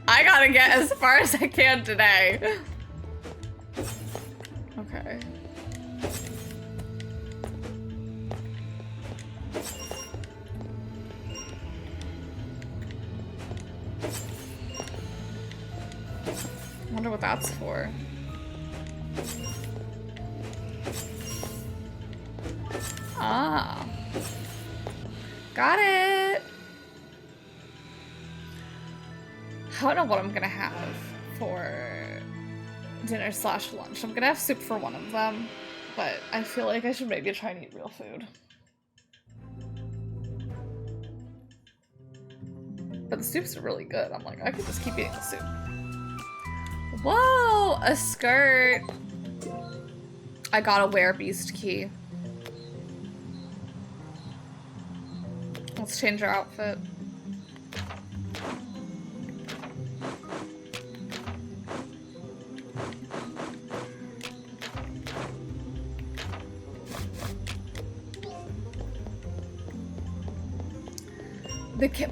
I gotta get as far as I can today. Okay. I wonder what that's for. Ah. Got it. I don't know what I'm gonna have for dinner / lunch. I'm gonna have soup for one of them, but I feel like I should maybe try and eat real food. But the soups are really good. I'm like, I could just keep eating the soup. Whoa, a skirt. I got a werebeast key. Let's change our outfit.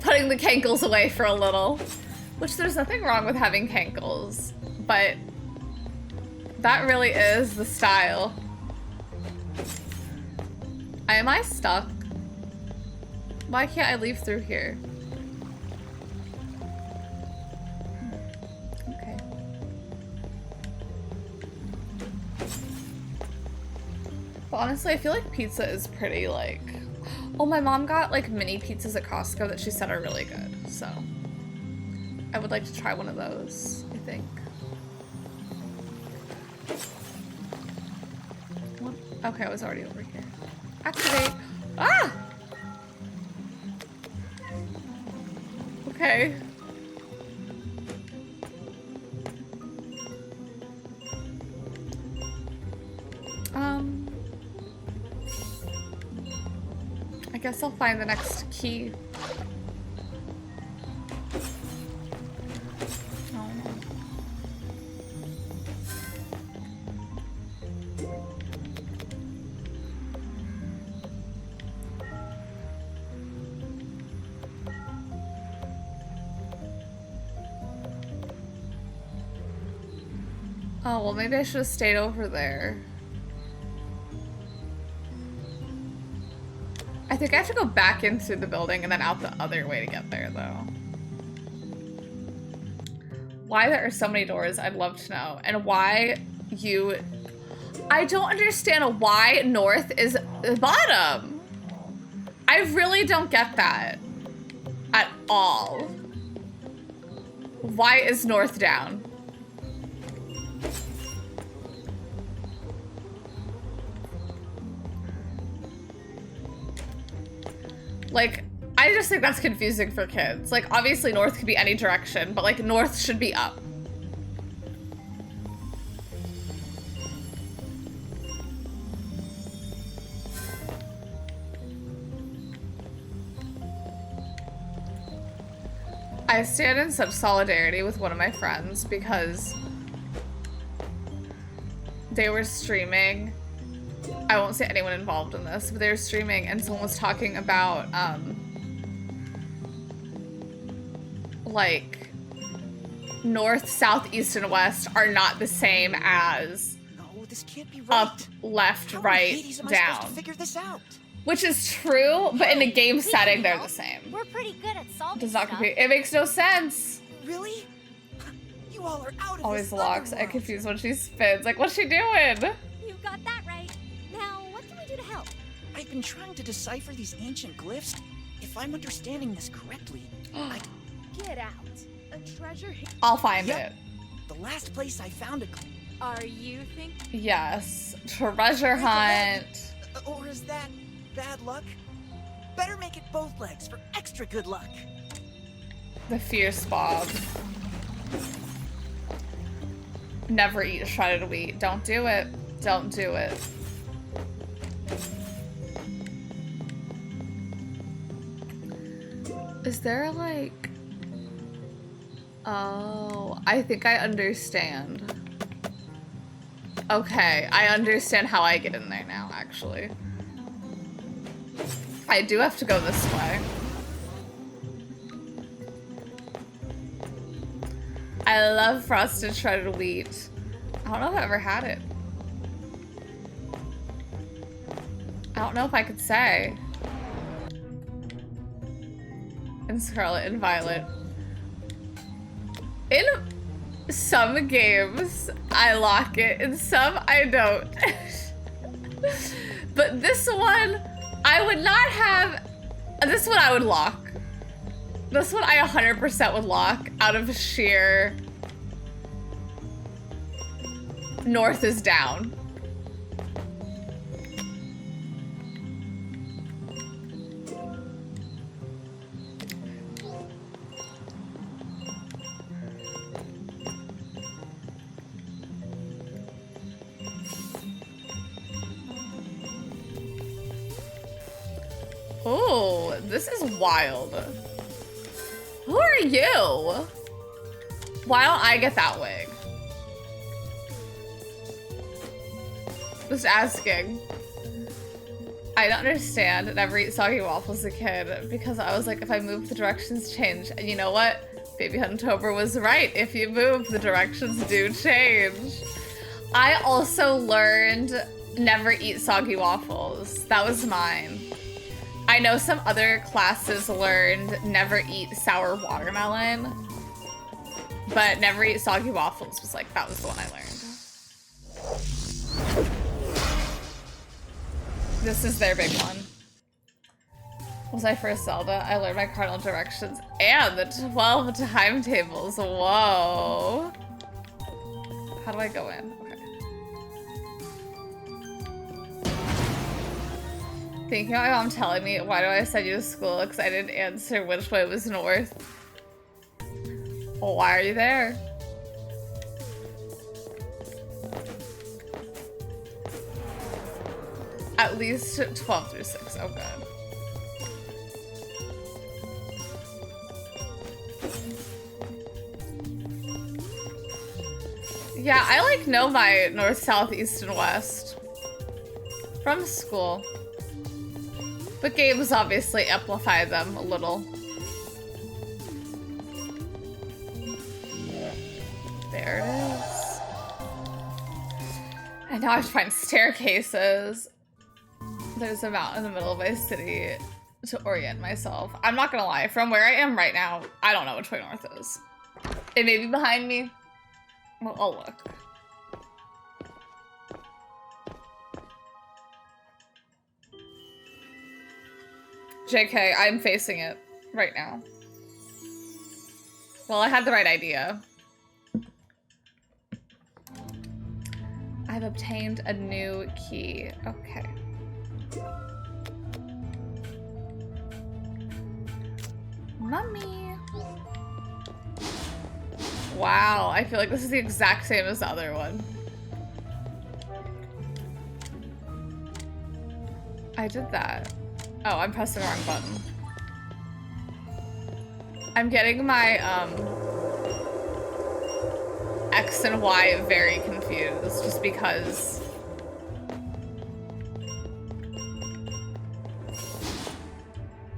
Putting the cankles away for a little. Which there's nothing wrong with having cankles, but that really is the style. Am I stuck? Why can't I leave through here? Okay. But honestly, I feel like pizza is pretty like... Oh, my mom got like mini pizzas at Costco that she said are really good, so I would like to try one of those, I think. What? Okay, I was already over here. Activate. Ah! Okay. I guess I'll find the next key. Oh no. Oh, well, maybe I should have stayed over there. I think I have to go back into the building and then out the other way to get there, though. Why there are so many doors, I'd love to know. And why you... I don't understand why north is the bottom. I really don't get that. At all. Why is north down? Like, I just think that's confusing for kids. Like, obviously north could be any direction, but like north should be up. I stand in such solidarity with one of my friends because they were streaming. I won't say anyone involved in this, but they were streaming and someone was talking about, like, north, south, east, and west are not the same as No, this can't be right. up, left, How in right, Hades am I supposed to down. figure this out? Which is true, but in a game We setting, can they're help. the same. We're pretty good at solving Does not stuff. compute. It makes no sense. Really? You all are out of Always this locks. other I world. confused when she spins. Like, what's she doing? You got that right. Now, what can we do to help? I've been trying to decipher these ancient glyphs. If I'm understanding this correctly, Get out. A treasure hidden. I'll find Yep. it. the last place I found a Are you thinking? Yes. Treasure hunt. or is that bad luck? Better make it both legs for extra good luck. The fierce Bob. Never eat shredded wheat. Don't do it. Don't do it. Is there like... Oh, I think I understand. Okay, I understand how I get in there now, actually. I do have to go this way. I love frosted shredded wheat. I don't know if I ever had it. I don't know if I could say. And Scarlet and Violet. In some games, I lock it. In some, I don't. But this one, I would not have... This one I would lock. This one I 100% would lock out of sheer... North is down. Oh, this is wild. Who are you? Why don't I get that wig? Just asking. I don't understand. Never eat soggy waffles as a kid because I was like, if I move, the directions change. And you know what? Baby Huntober was right. If you move, the directions do change. I also learned never eat soggy waffles. That was mine. I know some other classes learned never eat sour watermelon, but never eat soggy waffles was like, that was the one I learned. This is their big one. Was I first Zelda? I learned my cardinal directions and the 12 timetables. Whoa. How do I go in? Okay. Thinking about my mom telling me, why do I send you to school? Because I didn't answer which way was north. Well, why are you there? At least 12 through 6. Oh, good. Yeah, I like know my north, south, east, and west from school. But games obviously amplify them a little. There it is. And now I have to find staircases. There's a mountain in the middle of my city to orient myself. I'm not gonna lie, from where I am right now, I don't know which way north is. It may be behind me. Well, I'll look. JK, I'm facing it right now. Well, I had the right idea. I've obtained a new key. Okay. Mummy. Wow, I feel like this is the exact same as the other one. I did that. Oh, I'm pressing the wrong button. I'm getting my, X and Y very confused, just because...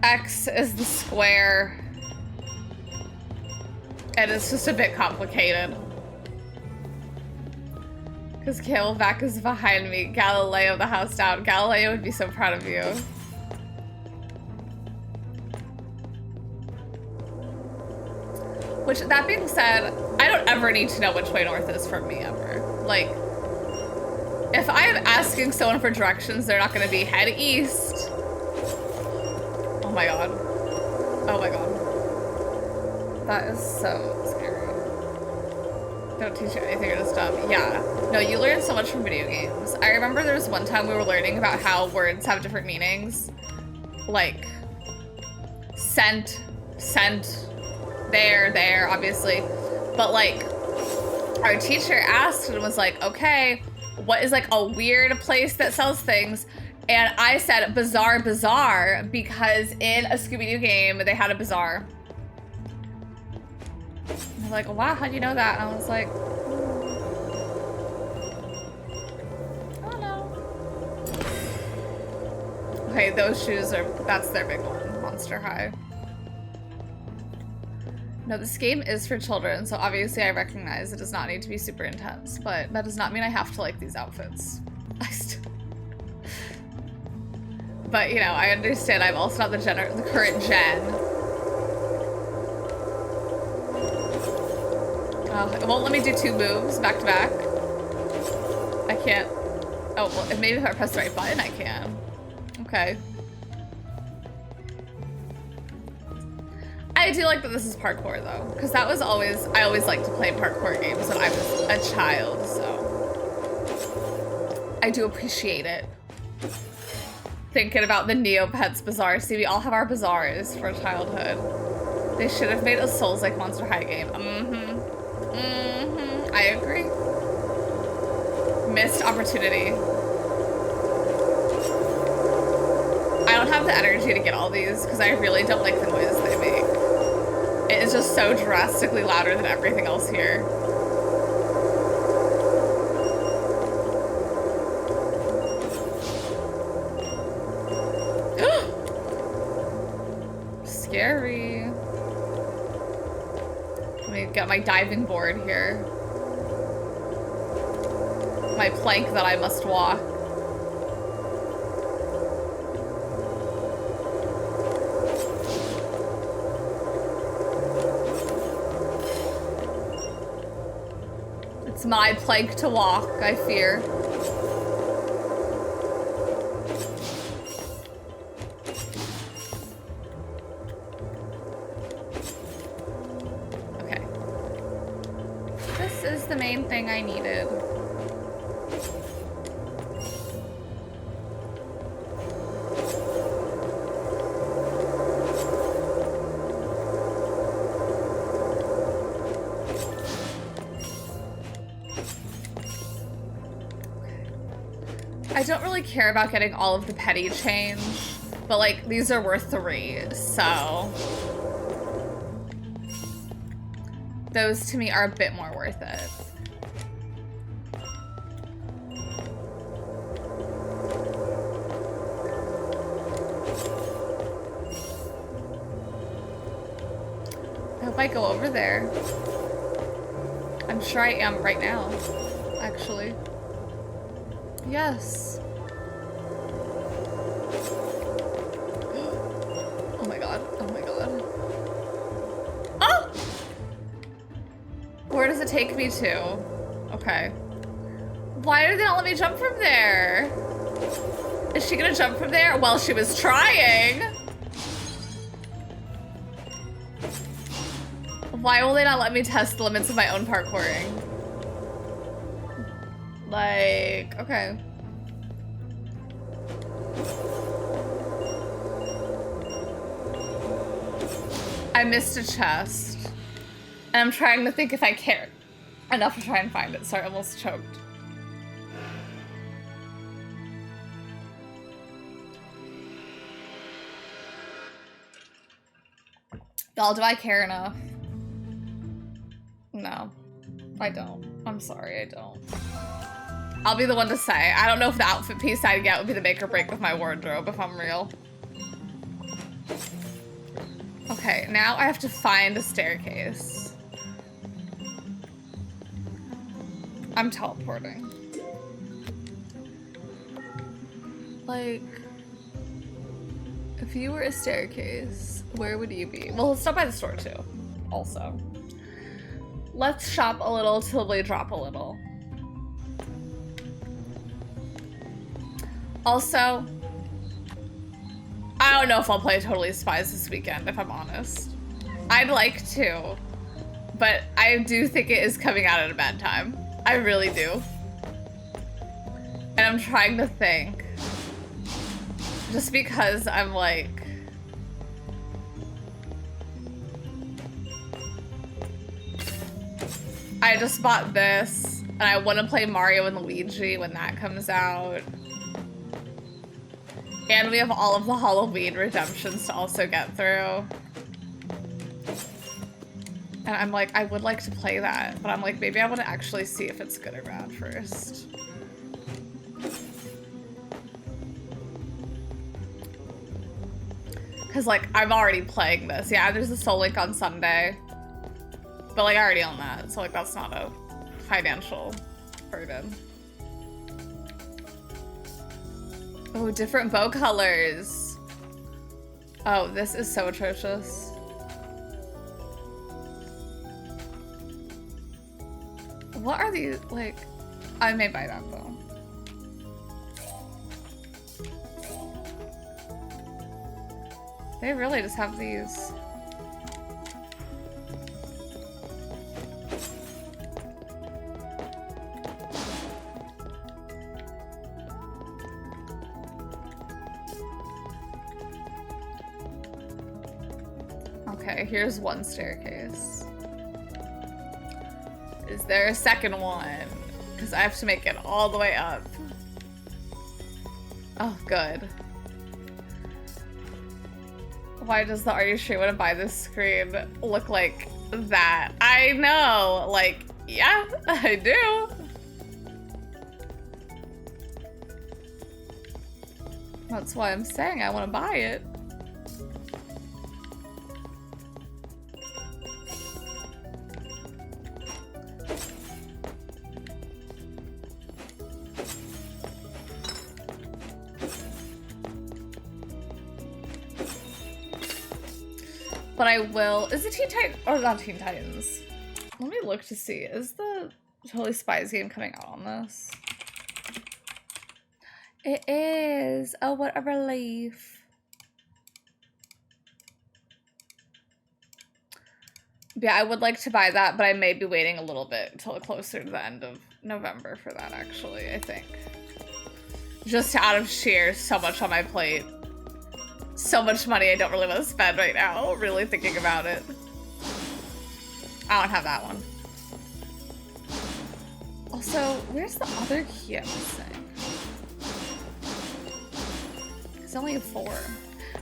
X is the square, And it's just a bit complicated. Because Camelback is behind me. Galileo, the house down. Galileo would be so proud of you. Which, that being said, I don't ever need to know which way north is from me, ever. Like, if I am asking someone for directions, they're not going to be head east. Oh my god. Oh my god. That is so scary. Don't teach you anything, you're just dumb. Yeah. No, you learn so much from video games. I remember there was one time we were learning about how words have different meanings. Like, sent, there, obviously. But like, our teacher asked and was like, okay, what is like a weird place that sells things? And I said bazaar because in a Scooby-Doo game, they had a bazaar. And they're like, wow, how'd you know that? And I was like, I don't know. Okay, those shoes are, that's their big one, Monster High. No, this game is for children, so obviously I recognize it does not need to be super intense, but that does not mean I have to like these outfits. But, you know, I understand I'm also not the current gen. It won't let me do 2 moves back to back. I can't. Oh, well, maybe if I press the right button, I can. Okay. I do like that this is parkour though, because that was always, I always liked to play parkour games when I was a child, so. I do appreciate it. Thinking about the Neopets Bazaar. See, we all have our bazaars for childhood. They should have made a Souls-like Monster High game. I agree. Missed opportunity. I don't have the energy to get all these because I really don't like the noises they make. It is just so drastically louder than everything else here. Scary. Let me get my diving board here. My plank that I must walk. It's my plank to walk, I fear. Okay. This is the main thing I needed. I don't really care about getting all of the petty change, but like these are worth 3, so those to me are a bit more worth it. I hope I go over there. I'm sure I am right now, actually. Yes. Oh my god. Oh my god. Oh! Where does it take me to? Okay. Why did they not let me jump from there? Is she gonna jump from there? Well, she was trying. Why will they not let me test the limits of my own parkouring? Like, okay. I missed a chest. And I'm trying to think if I care enough to try and find it. Sorry, I almost choked. Y'all, do I care enough? No, I don't. I'm sorry, I don't. I'll be the one to say. I don't know if the outfit piece I'd get would be the make or break with my wardrobe, if I'm real. Okay, now I have to find a staircase. I'm teleporting. Like, if you were a staircase, where would you be? Well, let's stop by the store too, also. Let's shop a little till we drop a little. Also, I don't know if I'll play Totally Spies this weekend, if I'm honest. I'd like to, but I do think it is coming out at a bad time. I really do. And I'm trying to think. Just because I'm like... I just bought this, and I want to play Mario and Luigi when that comes out. And we have all of the Halloween redemptions to also get through. And I'm like, I would like to play that, but I'm like, maybe I want to actually see if it's good or bad first. Cause like, I'm already playing this. Yeah, there's a Soul Link on Sunday. But like, I already own that, so like, that's not a financial burden. Oh, different bow colors. Oh, this is so atrocious. What are these, like, I may buy that though. They really just have these. Okay, here's one staircase. Is there a second one? Because I have to make it all the way up. Oh, good. Why does the Are You Sure You Want to Buy This screen look like that? I know, like, yeah, I do. That's why I'm saying I want to buy it. But I will. Is it Teen Titans? Or not Teen Titans? Let me look to see. Is the Totally Spies game coming out on this? It is. Oh, what a relief. Yeah, I would like to buy that, but I may be waiting a little bit until closer to the end of November for that, actually, I think. Just out of sheer so much on my plate. So much money I don't really want to spend right now, really thinking about it. I don't have that one. Also, where's the other key I'm missing? It's only a 4.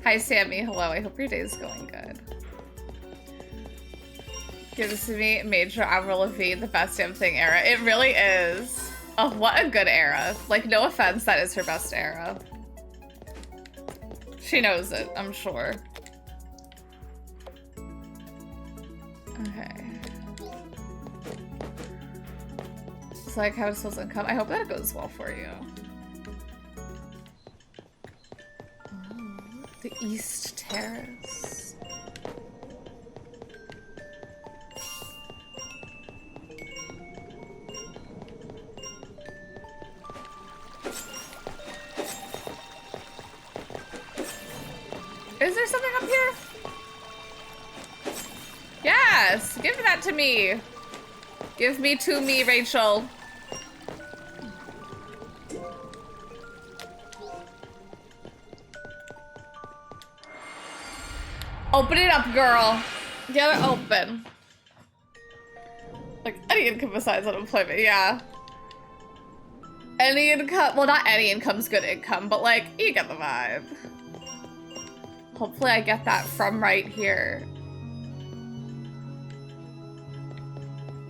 Hi, Sammy. Hello. I hope your day is going good. Gives me Major Avril Lavigne, the best damn thing era. It really is. Oh, what a good era. Like, no offense, that is her best era. She knows it, I'm sure. Okay. It's like how it's supposed to come. I hope that goes well for you. Oh, the East Terrace. Is there something up here? Yes! Give that to me! Give me to me, Rachel. Open it up, girl. Get it open. Like, any income besides unemployment, yeah. Any income, well, not any income's good income, but like, you get the vibe. Hopefully I get that from right here.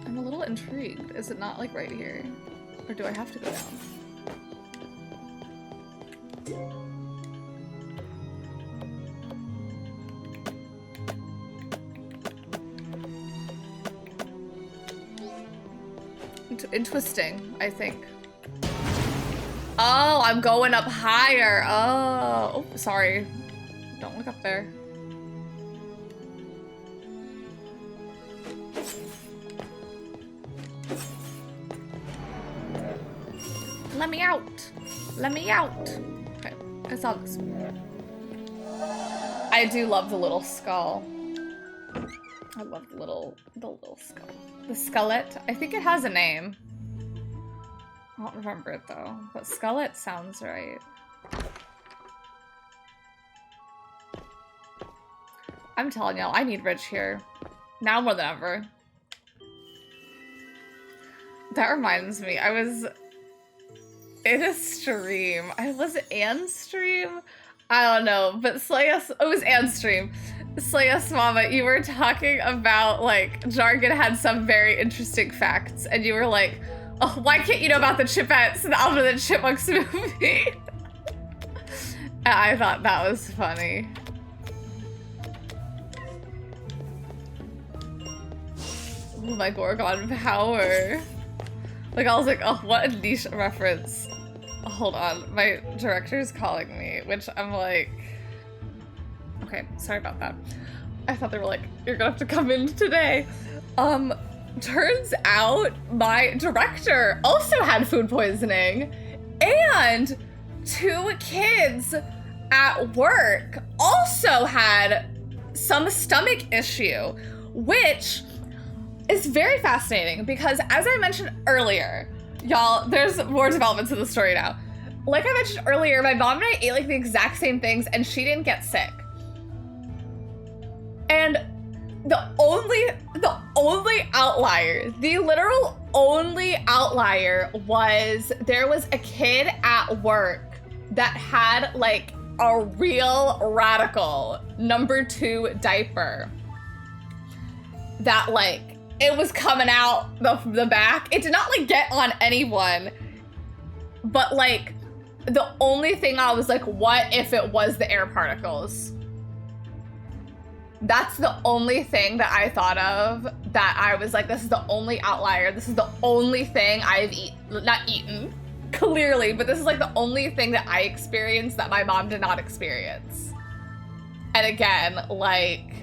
I'm a little intrigued. Is it not like right here? Or do I have to go down? interesting, I think. Oh, I'm going up higher. Oh, sorry. Don't look up there. Let me out. Let me out. Okay, I saw this. I do love the little skull. I love the little skull. The skullet. I think it has a name. I don't remember it though, but skullet sounds right. I'm telling y'all, I need Rich here. Now more than ever. That reminds me, I was in a stream. Was it Anne's stream? I don't know, but it was Anne's stream. Slayus Mama, you were talking about, like, Jargon had some very interesting facts, and you were like, oh, why can't you know about the Chipettes in the Alvin and the Chipmunks movie? And I thought that was funny. Oh, my Gorgon power. Like, I was like, oh, what a niche reference. Hold on, my director's calling me, which I'm like, okay, sorry about that. I thought they were like, you're gonna have to come in today. Turns out my director also had food poisoning, and 2 kids at work also had some stomach issue, which is very fascinating because, as I mentioned earlier, y'all, there's more developments in the story now. Like I mentioned earlier, my mom and I ate like the exact same things and she didn't get sick. And the only outlier, the literal only outlier was there was a kid at work that had like a real radical #2 diaper that like, it was coming out the back. It did not like get on anyone, but like the only thing I was like, what if it was the air particles? That's the only thing that I thought of that I was like, this is the only outlier. This is the only thing I've not eaten, clearly, but this is like the only thing that I experienced that my mom did not experience. And again, like,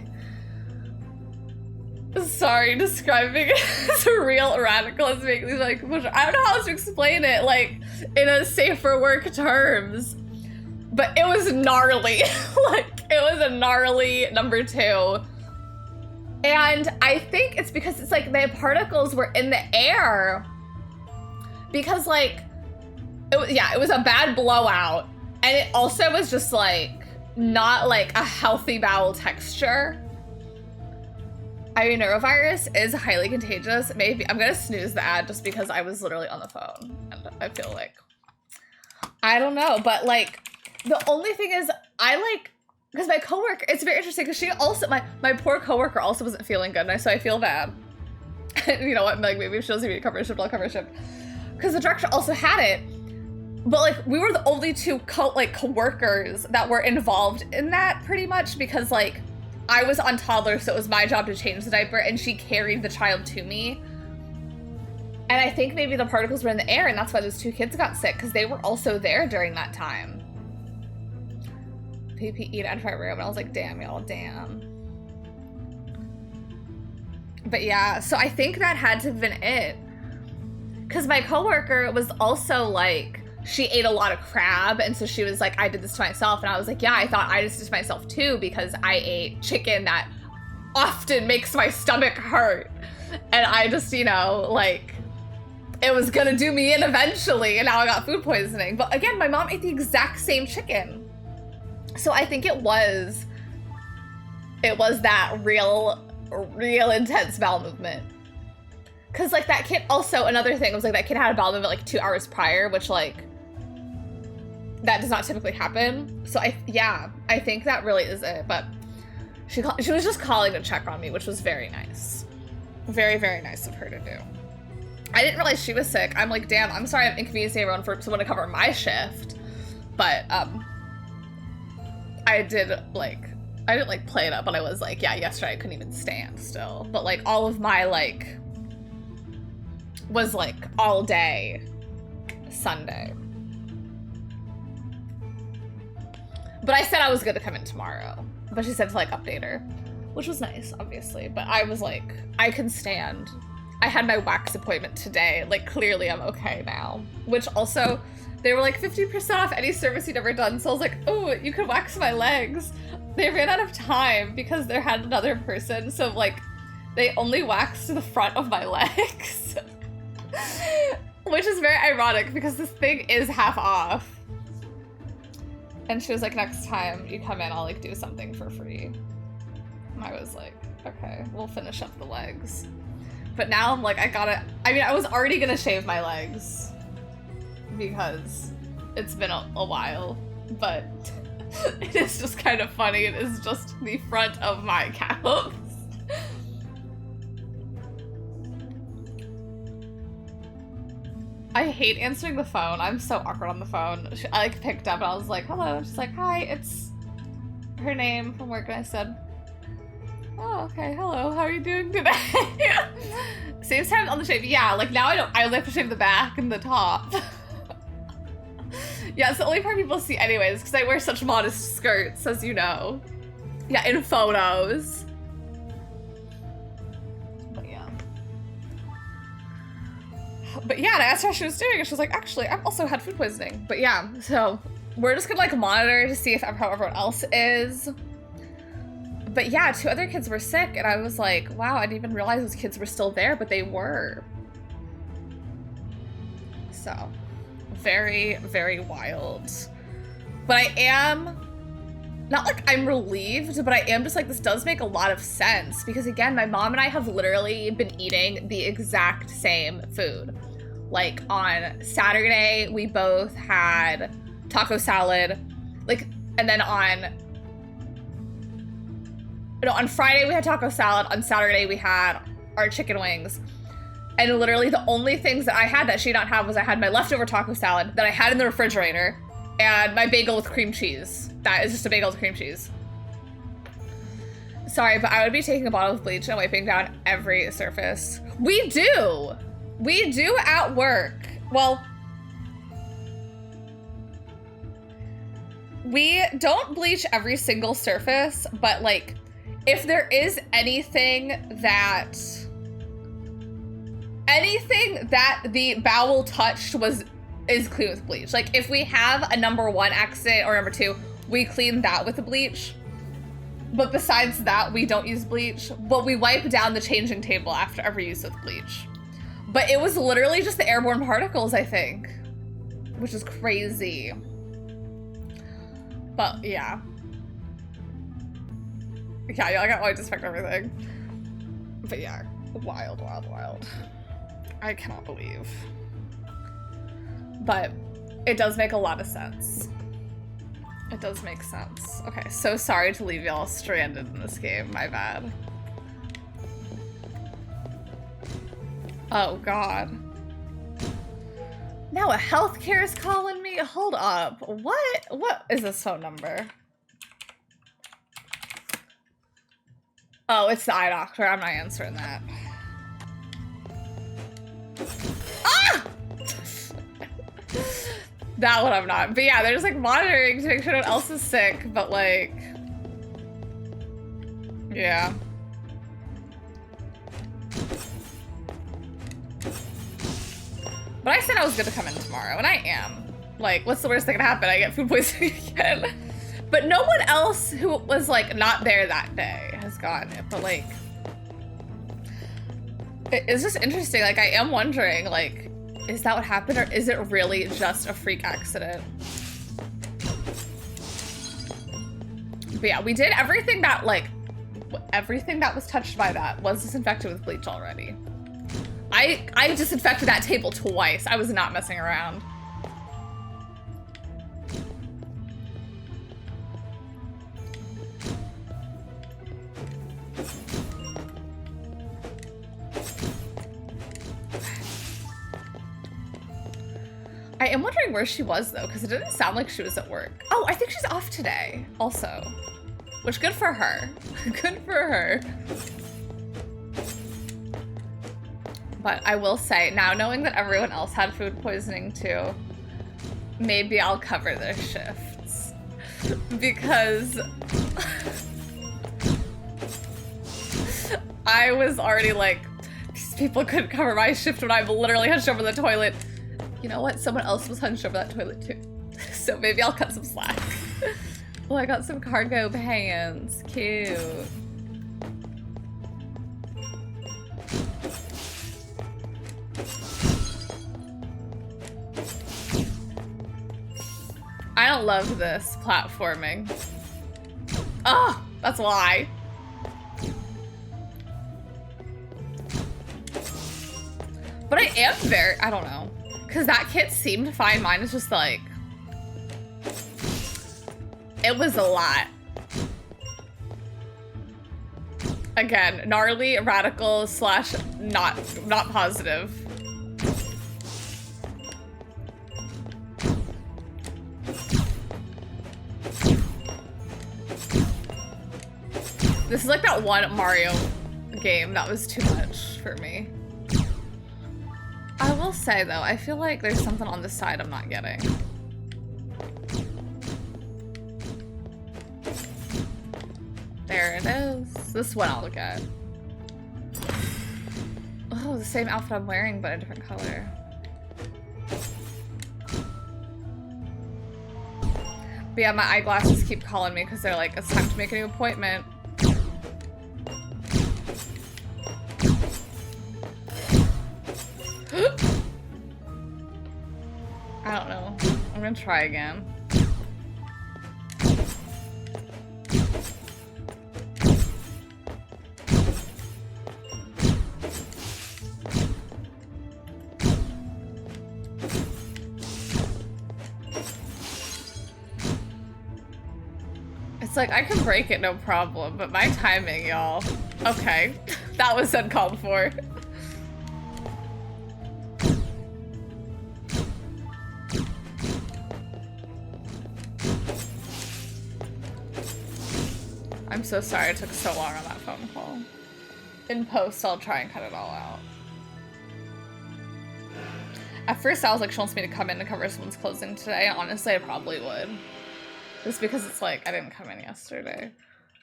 sorry, describing it as a real radical is making me like, I don't know how else to explain it, like, in a safer work terms. But it was gnarly. Like, it was a gnarly #2. And I think it's because it's like the particles were in the air. Because like, it was a bad blowout. And it also was just like, not like a healthy bowel texture. I mean, norovirus is highly contagious. Maybe I'm gonna snooze the ad just because I was literally on the phone. And I feel like, I don't know, but like, the only thing is, I like, because my coworker, it's very interesting because she also, my poor coworker also wasn't feeling good, and so I feel bad. You know what, like maybe if she doesn't need to cover a shift, I'll cover a shift. Because the director also had it, but like we were the only 2 coworkers that were involved in that pretty much because like I was on toddler, so it was my job to change the diaper, and she carried the child to me. And I think maybe the particles were in the air, and that's why those 2 kids got sick, because they were also there during that time. PPE and room, and I was like, damn, y'all, damn. But yeah, so I think that had to have been it. Because my coworker was also like, she ate a lot of crab, and so she was like, I did this to myself, and I was like, yeah, I thought I did this to myself too, because I ate chicken that often makes my stomach hurt. And I just, you know, like, it was gonna do me in eventually, and now I got food poisoning. But again, my mom ate the exact same chicken. So I think it was that real intense bowel movement. Cause like that kid, also another thing was like that kid had a bowel movement like 2 hours prior, which like, that does not typically happen. So I think that really is it. But she was just calling to check on me, which was very nice. Very, very nice of her to do. I didn't realize she was sick. I'm like, damn, I'm sorry I'm inconveniencing everyone for someone to cover my shift. But I didn't like play it up, but I was like, yeah, yesterday I couldn't even stand still. But like all of my like, was like all day Sunday. But I said I was gonna come in tomorrow. But she said to like update her, which was nice, obviously. But I was like, I can stand. I had my wax appointment today. Like, clearly I'm okay now. Which also, they were like 50% off any service you'd ever done. So I was like, oh, you could wax my legs. They ran out of time because there had another person. So like, they only waxed the front of my legs. Which is very ironic because this thing is half off. And she was like, next time you come in, I'll like do something for free. And I was like, okay, we'll finish up the legs. But now I'm like, I mean, I was already gonna shave my legs because it's been a while, but it is just kind of funny. It is just the front of my calves. I hate answering the phone. I'm so awkward on the phone. I like picked up and I was like, hello. She's like, hi, it's her name from work. And I said, oh, okay, hello. How are you doing today? Saves time on the shave. Yeah, like now I only have to shave the back and the top. Yeah, it's the only part people see anyways, because I wear such modest skirts, as you know. Yeah, in photos. But yeah, and I asked her how she was doing, and she was like, actually, I've also had food poisoning. But yeah, so we're just gonna like monitor to see if how everyone else is. But yeah, 2 other kids were sick, and I was like, wow, I didn't even realize those kids were still there, but they were. So, very, very wild. But I am, not like I'm relieved, but I am just like, this does make a lot of sense. Because again, my mom and I have literally been eating the exact same food. Like on Saturday, we both had taco salad, like, and then on Friday we had taco salad, on Saturday we had our chicken wings. And literally the only things that I had that she did not have was I had my leftover taco salad that I had in the refrigerator and my bagel with cream cheese. That is just a bagel with cream cheese. Sorry, but I would be taking a bottle of bleach and wiping down every surface. We do! We do at work. Well, we don't bleach every single surface, but like, if there is anything that the bowel touched is clean with bleach. Like if we have a number 1 accident or number 2, we clean that with the bleach. But besides that, we don't use bleach, but we wipe down the changing table after every use with bleach. But it was literally just the airborne particles, I think, which is crazy. But yeah. Yeah, I got white disinfect everything. But yeah, wild, wild, wild. I cannot believe. But it does make a lot of sense. It does make sense. Okay, so sorry to leave y'all stranded in this game, my bad. Oh God. Now a healthcare is calling me? Hold up, what? What is this phone number? Oh, it's the eye doctor, I'm not answering that. Ah! That one I'm not. But yeah, they're just like monitoring to make sure no one else is sick, but like, yeah. But I said I was gonna come in tomorrow, and I am. Like, what's the worst that can happen? I get food poisoning again. But no one else who was like not there that day has gotten it, but like, it's just interesting. Like, I am wondering, like, is that what happened, or is it really just a freak accident? But yeah, we did everything that, like, everything that was touched by that was disinfected with bleach already. I disinfected that table twice. I was not messing around. I am wondering where she was though, because it didn't sound like she was at work. Oh, I think she's off today also, which good for her. Good for her. But I will say, now knowing that everyone else had food poisoning too, maybe I'll cover their shifts. Because I was already like, these people couldn't cover my shift when I'm literally hunched over the toilet. You know what? Someone else was hunched over that toilet too. So maybe I'll cut some slack. Oh, I got some cargo pants. Cute. I don't love this platforming. Oh, that's why. But I am very, I don't know. Because that kit seemed fine. Mine is just like, it was a lot. Again, gnarly, radical, slash not positive. This is like that one Mario game that was too much for me. I will say though, I feel like there's something on this side I'm not getting. There it is. This one I'll get. Oh, the same outfit I'm wearing, but a different color. But yeah, my eyeglasses keep calling me because they're like, it's time to make a new appointment. I don't know. I'm gonna try again. It's like, I can break it, no problem, but my timing, y'all. Okay, that was uncalled for. I'm so sorry it took so long on that phone call. In post, I'll try and cut it all out. At first, I was like, she wants me to come in to cover someone's closing today. Honestly, I probably would. Just because it's like, I didn't come in yesterday.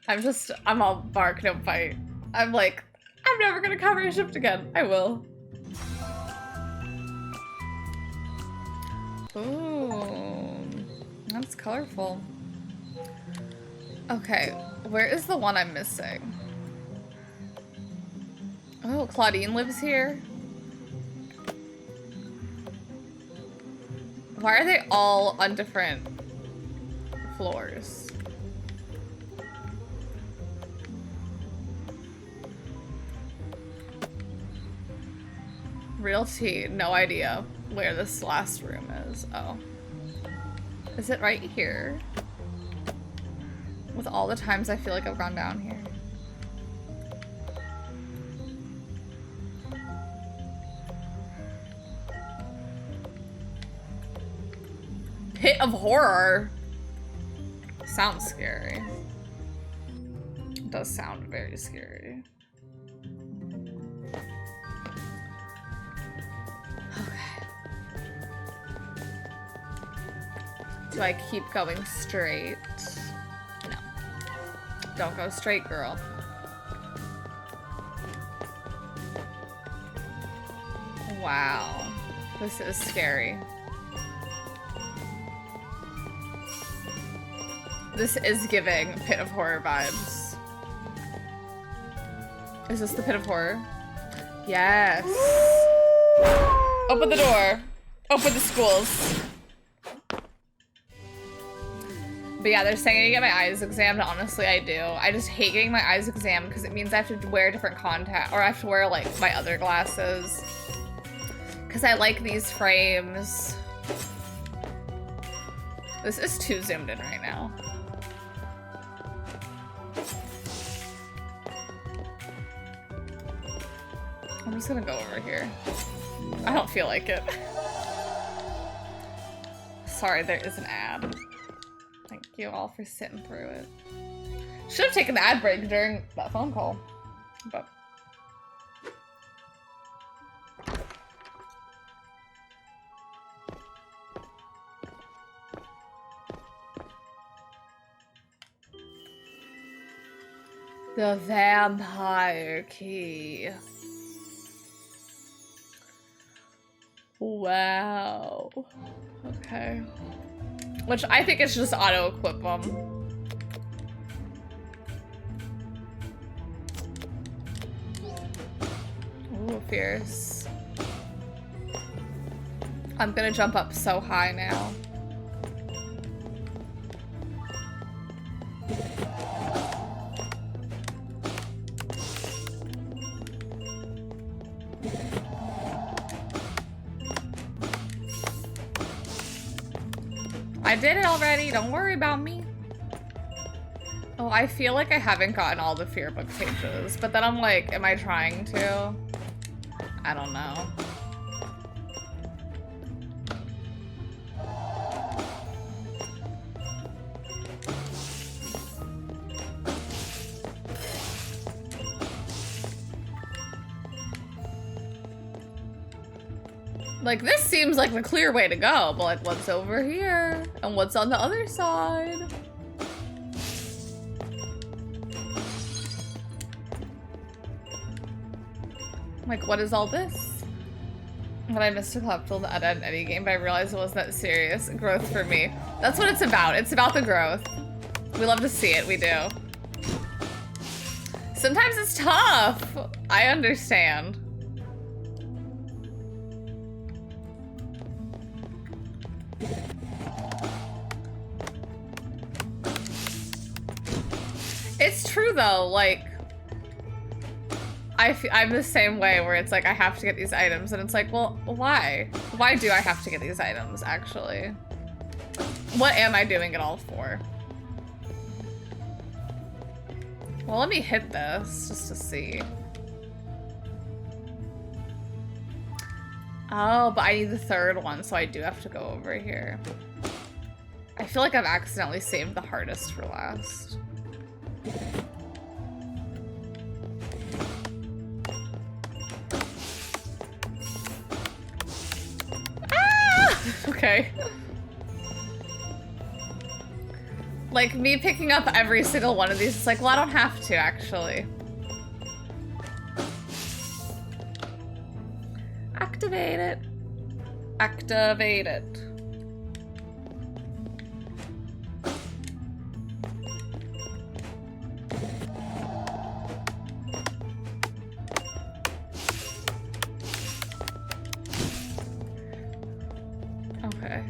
I'm all bark, no bite. I'm like, I'm never gonna cover a shift again. I will. Ooh, that's colorful. Okay, where is the one I'm missing? Oh, Claudine lives here. Why are they all on different floors? Real tea, no idea where this last room is. Oh. Is it right here? With all the times I feel like I've gone down here. Pit of horror. Sounds scary. It does sound very scary. Okay. Do I keep going straight? No. Don't go straight, girl. Wow. This is scary. This is giving Pit of Horror vibes. Is this the Pit of Horror? Yes. Open the door. Open the schools. But yeah, they're saying I get my eyes examined. Honestly, I do. I just hate getting my eyes examined because it means I have to wear different contact, or I have to wear like my other glasses. Because I like these frames. This is too zoomed in right now. I'm just gonna go over here. I don't feel like it. Sorry, there is an ad. Thank you all for sitting through it. Should have taken the ad break during that phone call, but The vampire key. Wow. Okay. Which I think is just auto-equip them. Ooh, fierce. I'm gonna jump up so high now. I did it already, don't worry about me. Oh, I feel like I haven't gotten all the fear book pages, but then I'm like, am I trying to? I don't know. Like, this seems like the clear way to go, but like, what's over here? And what's on the other side? Like, what is all this? When I missed a collectible to add in any game, but I realized it wasn't that serious. Growth for me. That's what it's about. It's about the growth. We love to see it, we do. Sometimes it's tough. I understand. It's true though, like, I'm the same way where it's like I have to get these items and it's like, well, why? Why do I have to get these items, actually? What am I doing it all for? Well, let me hit this just to see. Oh, but I need the third one, so I do have to go over here. I feel like I've accidentally saved the hardest for last. Ah! Okay. Like, me picking up every single one of these, it's like, well, I don't have to, actually. Activate it. Activate it. Okay.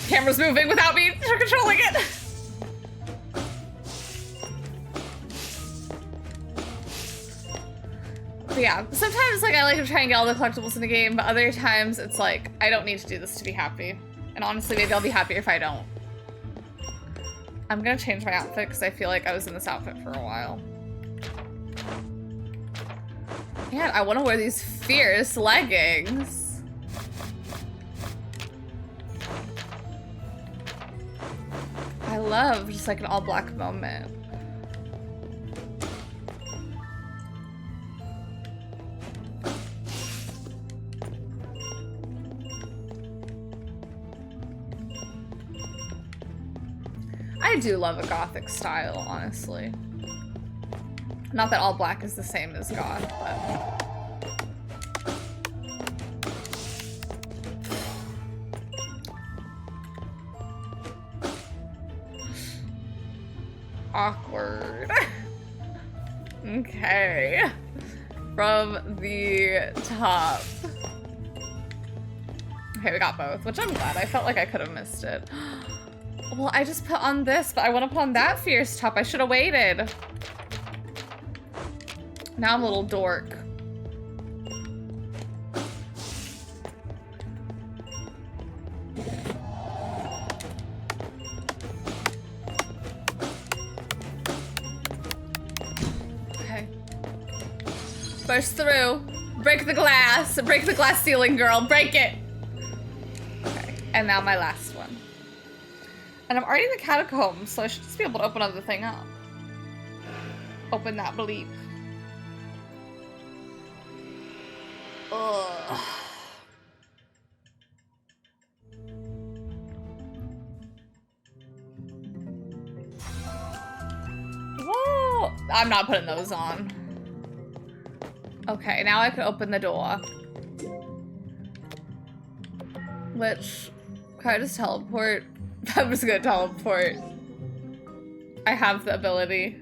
Camera's moving without me controlling it. But yeah, sometimes like I like to try and get all the collectibles in the game, but other times it's like, I don't need to do this to be happy. And honestly, maybe I'll be happier if I don't. I'm gonna change my outfit because I feel like I was in this outfit for a while. Man, I want to wear these fierce leggings. I love just like an all black moment. I do love a gothic style, honestly. Not that all black is the same as goth, but... Awkward. Okay. From the top. Okay, we got both, which I'm glad. I felt like I could have missed it. Well, I just put on this, but I want to put on that fierce top. I should have waited. Now I'm a little dork. Okay. Burst through. Break the glass. Break the glass ceiling, girl. Break it. Okay. And now my last one. And I'm already in the catacombs, so I should just be able to open the thing up. Open that bleep. Ugh. I'm not putting those on. Okay, now I can open the door. Which, can I just teleport? I'm just gonna teleport. I have the ability.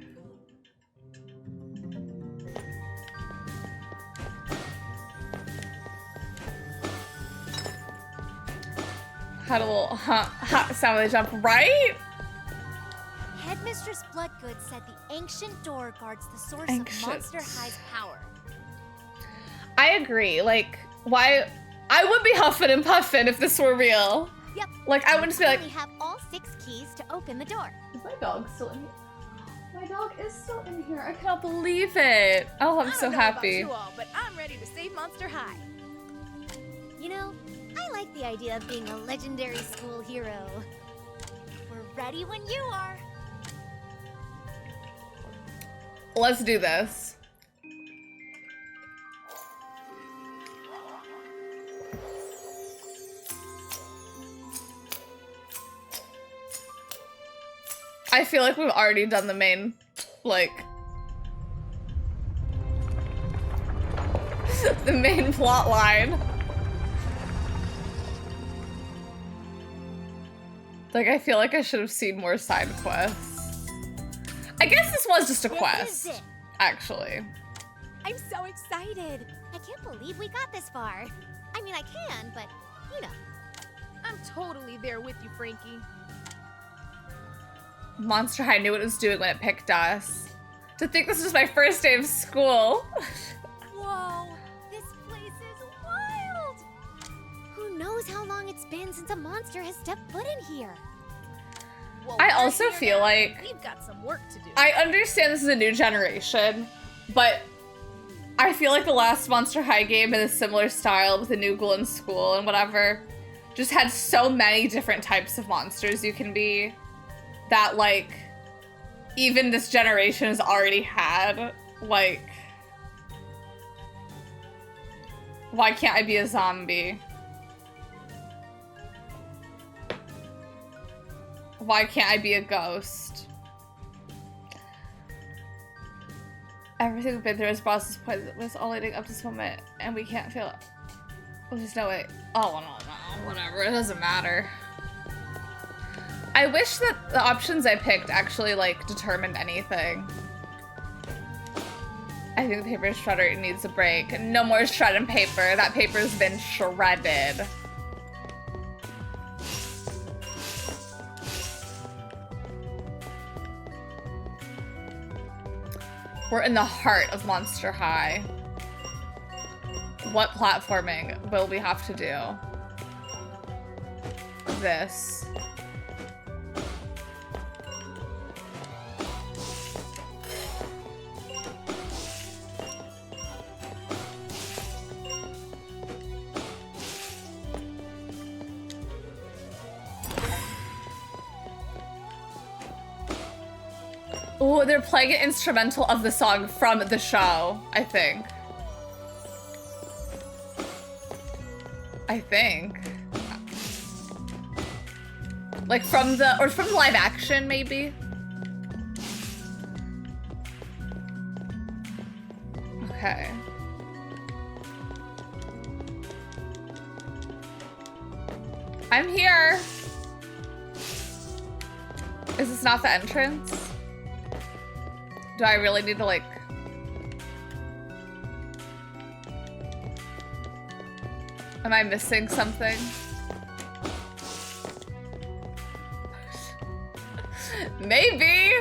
Had a little sound of the jump, right? Headmistress Bloodgood said the ancient door guards the source of Monster High's power. I agree. Like, why? I would be huffing and puffing if this were real. Yep. Like, I would just be like, We have all 6 keys to open the door. is my dog still in here? My dog is still in here. I cannot believe it. Oh, I'm so happy. I don't know about you all, but I'm ready to save Monster High. You know, I like the idea of being a legendary school hero. We're ready when you are. Let's do this. I feel like we've already done the main, like, the main plot line. Like, I feel like I should have seen more side quests. I guess this was just a quest, actually. I'm so excited. I can't believe we got this far. I mean, I can, but, you know. I'm totally there with you, Frankie. Monster High knew what it was doing when it picked us. To think this was my first day of school. Whoa, this place is wild. Who knows how long it's been since a monster has stepped foot in here? Well, I we're also here feel now. like we've got some work to do. I understand this is a new generation, but I feel like the last Monster High game in a similar style with a new ghoul in school and whatever just had so many different types of monsters you can be that, like, even this generation has already had. Like, why can't I be a zombie? Why can't I be a ghost? Everything we've been through has brought us to this point was all leading up to this moment, and we can't feel it. There's no way. Oh, no, whatever. It doesn't matter. I wish that the options I picked actually, like, determined anything. I think the paper shredder needs a break. No more shredding paper. That paper's been shredded. We're in the heart of Monster High. What platforming will we have to do? This. Oh, they're playing an instrumental of the song from the show, I think. Like from the, or from live action, maybe? Okay. I'm here. Is this not the entrance? Do I really need to, like... Am I missing something? Maybe!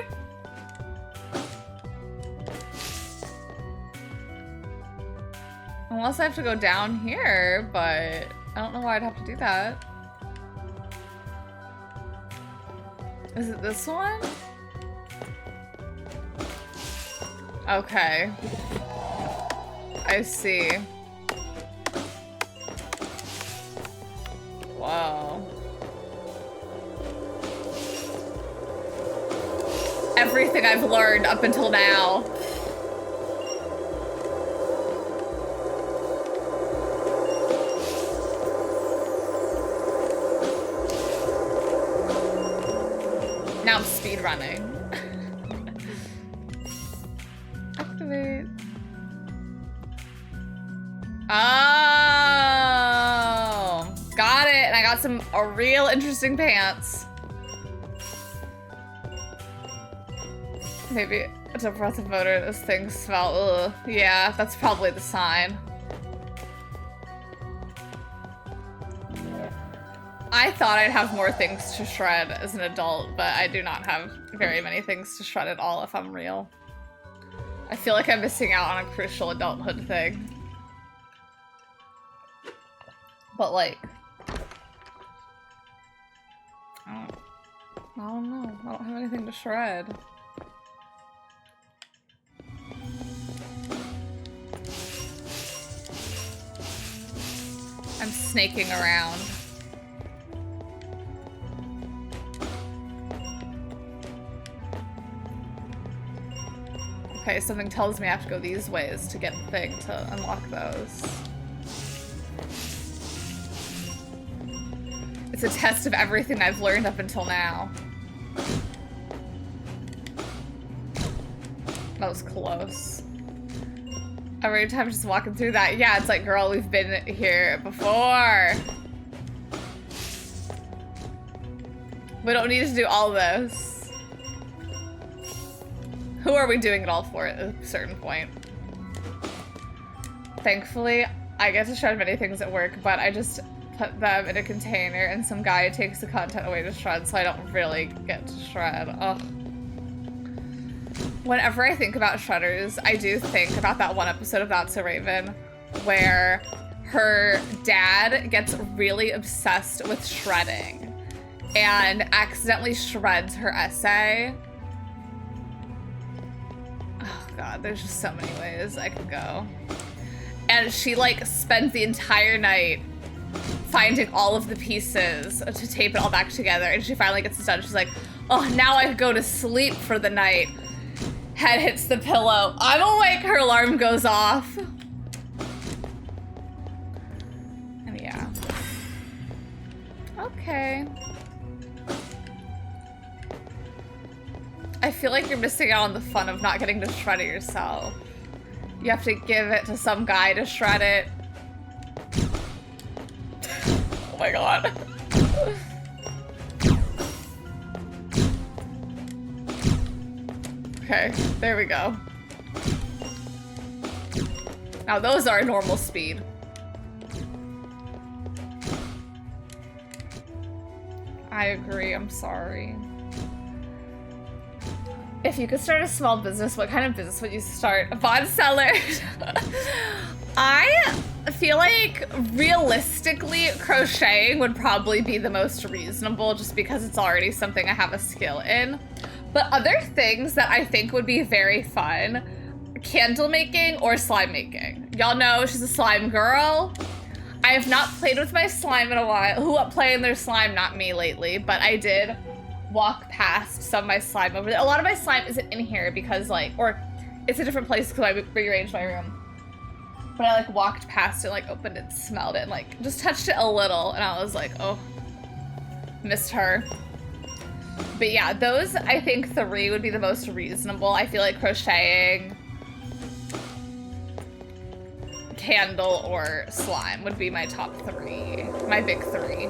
Unless I have to go down here, but I don't know why I'd have to do that. Is it this one? Okay. I see. Wow. Everything I've learned up until now. Now I'm speedrunning. I got some real interesting pants. Maybe it's a breath of odor. This thing smell. Ugh. Yeah, that's probably the sign. I thought I'd have more things to shred as an adult, but I do not have very many things to shred at all, if I'm real. I feel like I'm missing out on a crucial adulthood thing. But like, I don't know. I don't have anything to shred. I'm snaking around. Okay, something tells me I have to go these ways to get the thing to unlock those. It's a test of everything I've learned up until now. That was close. Every time just walking through that, yeah, it's like, girl, we've been here before. We don't need to do all this. Who are we doing it all for at a certain point? Thankfully, I get to shred many things at work, but I just put them in a container and some guy takes the content away to shred, so I don't really get to shred. Ugh. Whenever I think about shredders, I do think about that one episode of That's So Raven where her dad gets really obsessed with shredding and accidentally shreds her essay. Oh god, there's just so many ways I could go. And she like spends the entire night finding all of the pieces to tape it all back together, and she finally gets it done. She's like, oh, now I could go to sleep for the night. Head hits the pillow. I'm awake, her alarm goes off. And yeah. Okay. I feel like you're missing out on the fun of not getting to shred it yourself. You have to give it to some guy to shred it. Oh my god. Okay, there we go. Now those are normal speed. I agree, I'm sorry. If you could start a small business, what kind of business would you start? A bond seller? I feel like realistically crocheting would probably be the most reasonable just because it's already something I have a skill in. But other things that I think would be very fun, candle making or slime making. Y'all know she's a slime girl. I have not played with my slime in a while. Who up playing their slime? Not me lately, but I did walk past some of my slime over there. A lot of my slime isn't in here because like, or it's a different place because I rearranged my room. But I like walked past it, like opened it, smelled it, and like just touched it a little, and I was like, oh, missed her. But yeah, those, I think 3 would be the most reasonable. I feel like crocheting, candle, or slime would be my top 3. My big 3.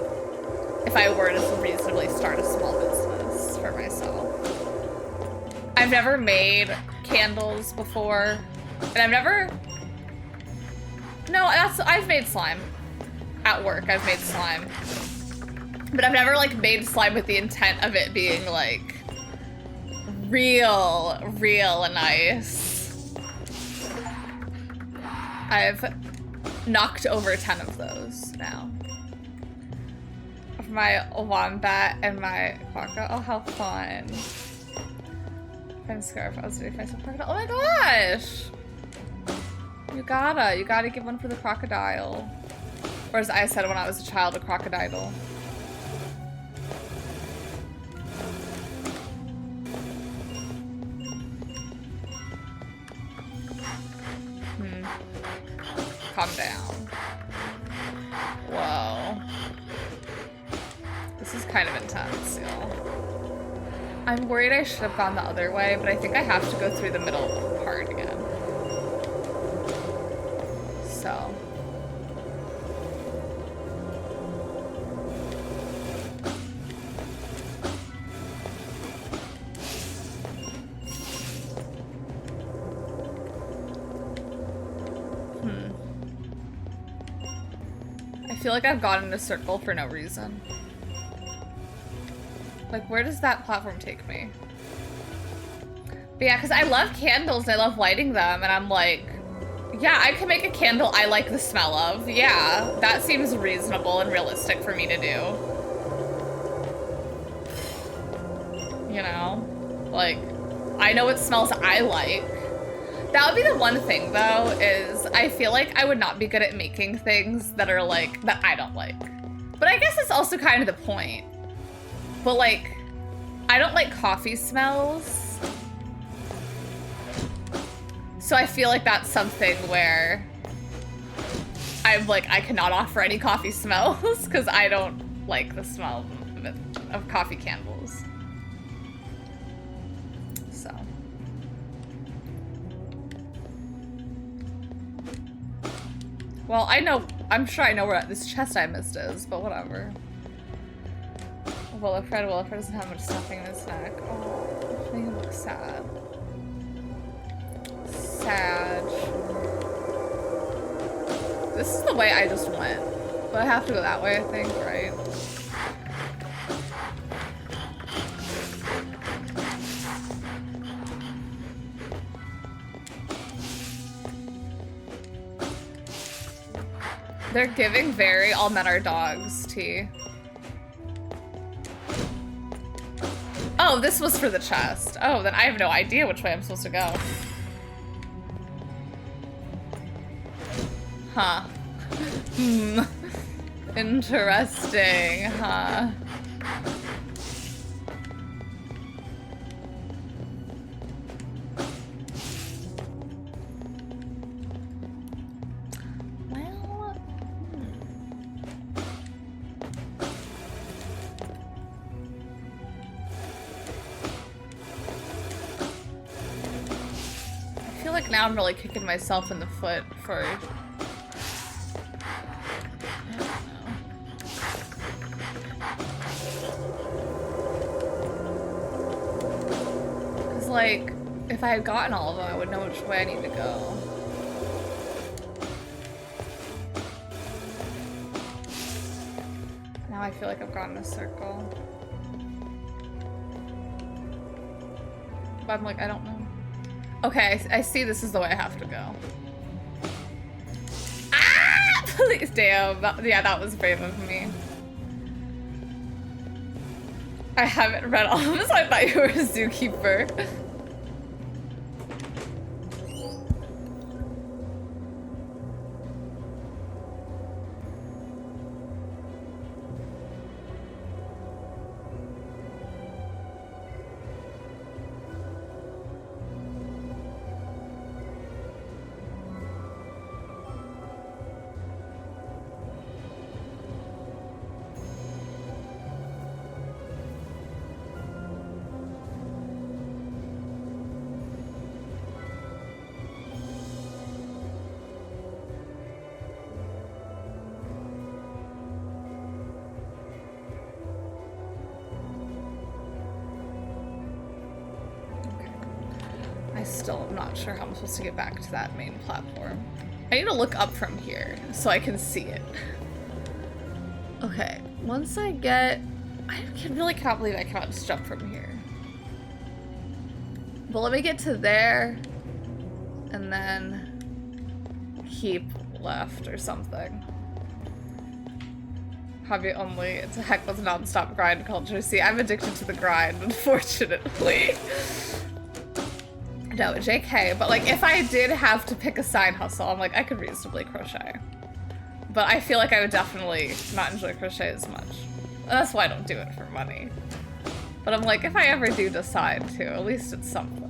If I were to reasonably start a small business for myself. I've never made candles before. And I've never... No, I've made slime. At work, I've made slime. But I've never like made slime with the intent of it being like real nice. I've knocked over 10 of those now. Of my wombat and my quokka. Oh, how fun. And scarf. I was doing myself crocodile. Oh my gosh! You gotta give one for the crocodile. Or as I said when I was a child, a crocodile. Calm down. Whoa. This is kind of intense, y'all. I'm worried I should have gone the other way, but I think I have to go through the middle part again. So. feel like I've gone in a circle for no reason. Like, where does that platform take me? But yeah, because I love candles and I love lighting them, and I'm like, yeah, I can make a candle I like the smell of. Yeah, that seems reasonable and realistic for me to do. You know? Like, I know what smells I like. That would be the one thing, though, is I feel like I would not be good at making things that are, like, that I don't like. But I guess it's also kind of the point. But, like, I don't like coffee smells. So I feel like that's something where I'm like, I cannot offer any coffee smells because I don't like the smell of coffee candles. So. Well, I'm sure I know where this chest I missed is, but whatever. Willifred doesn't have much stuffing in his neck. Oh, I think he looks sad. Sad. This is the way I just went. But I have to go that way, I think, right? They're giving very all men are dogs tea. Oh, this was for the chest. Oh, then I have no idea which way I'm supposed to go. Huh. Interesting, huh? Well, I feel like now I'm really kicking myself in the foot for like, if I had gotten all of them, I would know which way I need to go. Now I feel like I've gone in a circle. But I'm like, I don't know. Okay, I see this is the way I have to go. Ah! Please, damn. Yeah, that was brave of me. I haven't read all of this. I thought you were a zookeeper. I'm not sure how I'm supposed to get back to that main platform. I need to look up from here so I can see it. Okay, once I get... I really can't believe I cannot just jump from here. But let me get to there and then keep left or something. Hobby only. It's a heck with non-stop grind culture. See, I'm addicted to the grind, unfortunately. No, JK, but like if I did have to pick a side hustle, I'm like, I could reasonably crochet. But I feel like I would definitely not enjoy crochet as much. And that's why I don't do it for money. But I'm like, if I ever do decide to, at least it's something.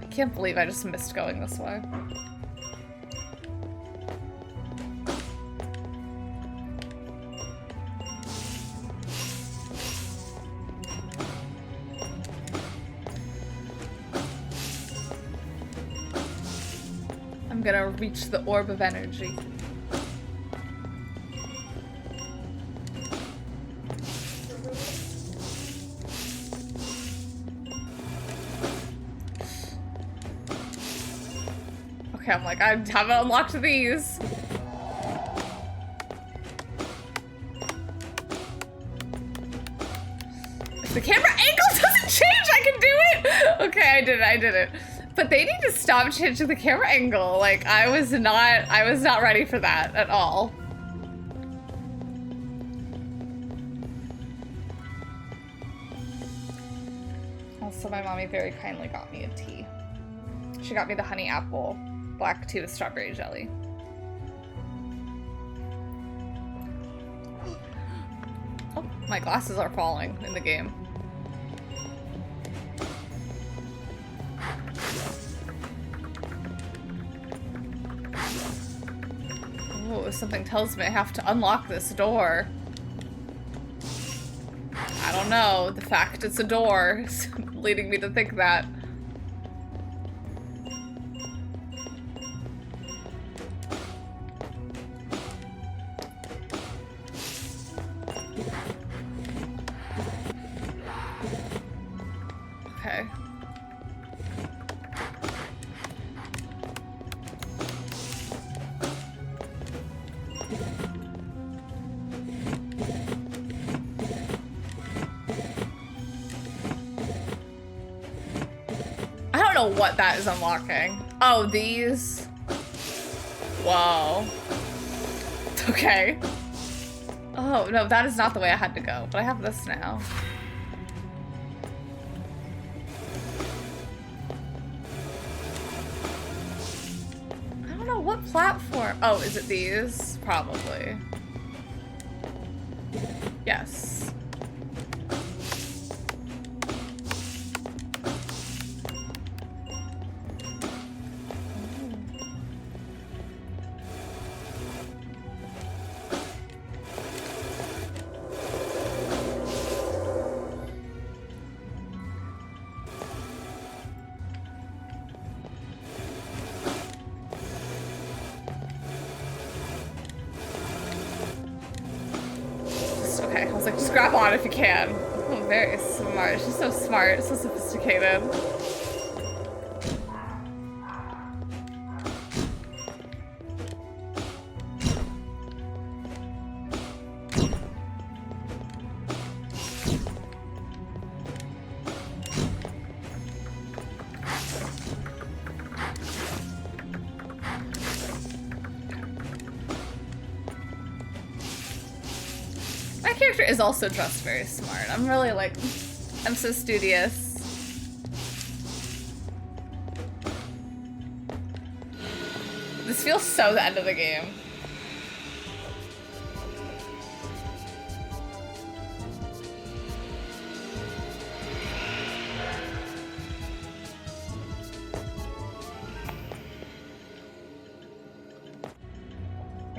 I can't believe I just missed going this way. I'm gonna reach the orb of energy. I'm like, I haven't unlocked these. If the camera angle doesn't change, I can do it! Okay, I did it. But they need to stop changing the camera angle. Like, I was not ready for that at all. Also, my mommy very kindly got me a tea. She got me the honey apple black tea with strawberry jelly. Oh, my glasses are falling in the game. Oh, something tells me I have to unlock this door. I don't know. The fact it's a door is leading me to think that. Okay. I don't know what that is unlocking. Oh, these. Whoa. Okay. Oh, no, that is not the way I had to go, but I have this now. I don't know what platform. Oh, is it these? Probably. Yes. Okay, I was like, just grab on if you can. Oh, very smart. She's so smart, so sophisticated. My character is also just very smart. I'm really like, I'm so studious. This feels so the end of the game.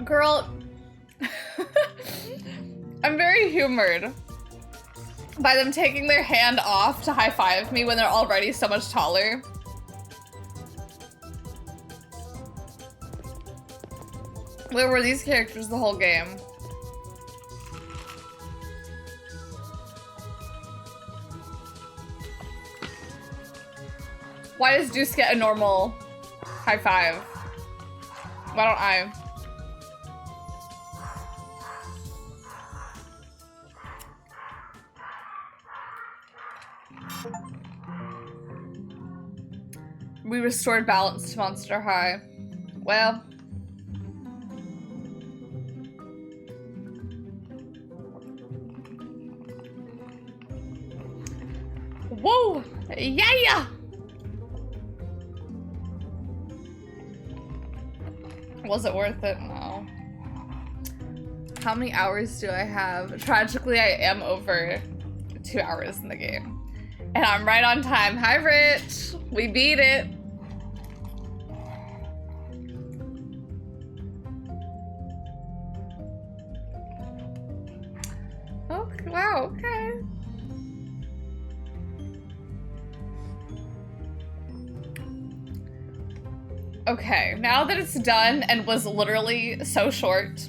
Girl, I'm very humored by them taking their hand off to high-five me when they're already so much taller. Where were these characters the whole game? Why does Deuce get a normal high-five? Why don't I? We restored balance to Monster High. Well. Whoa! Yeah! Was it worth it? No. How many hours do I have? Tragically, I am over 2 hours in the game. And I'm right on time. Hi, Rich! We beat it! Oh, wow, okay. Okay, now that it's done and was literally so short,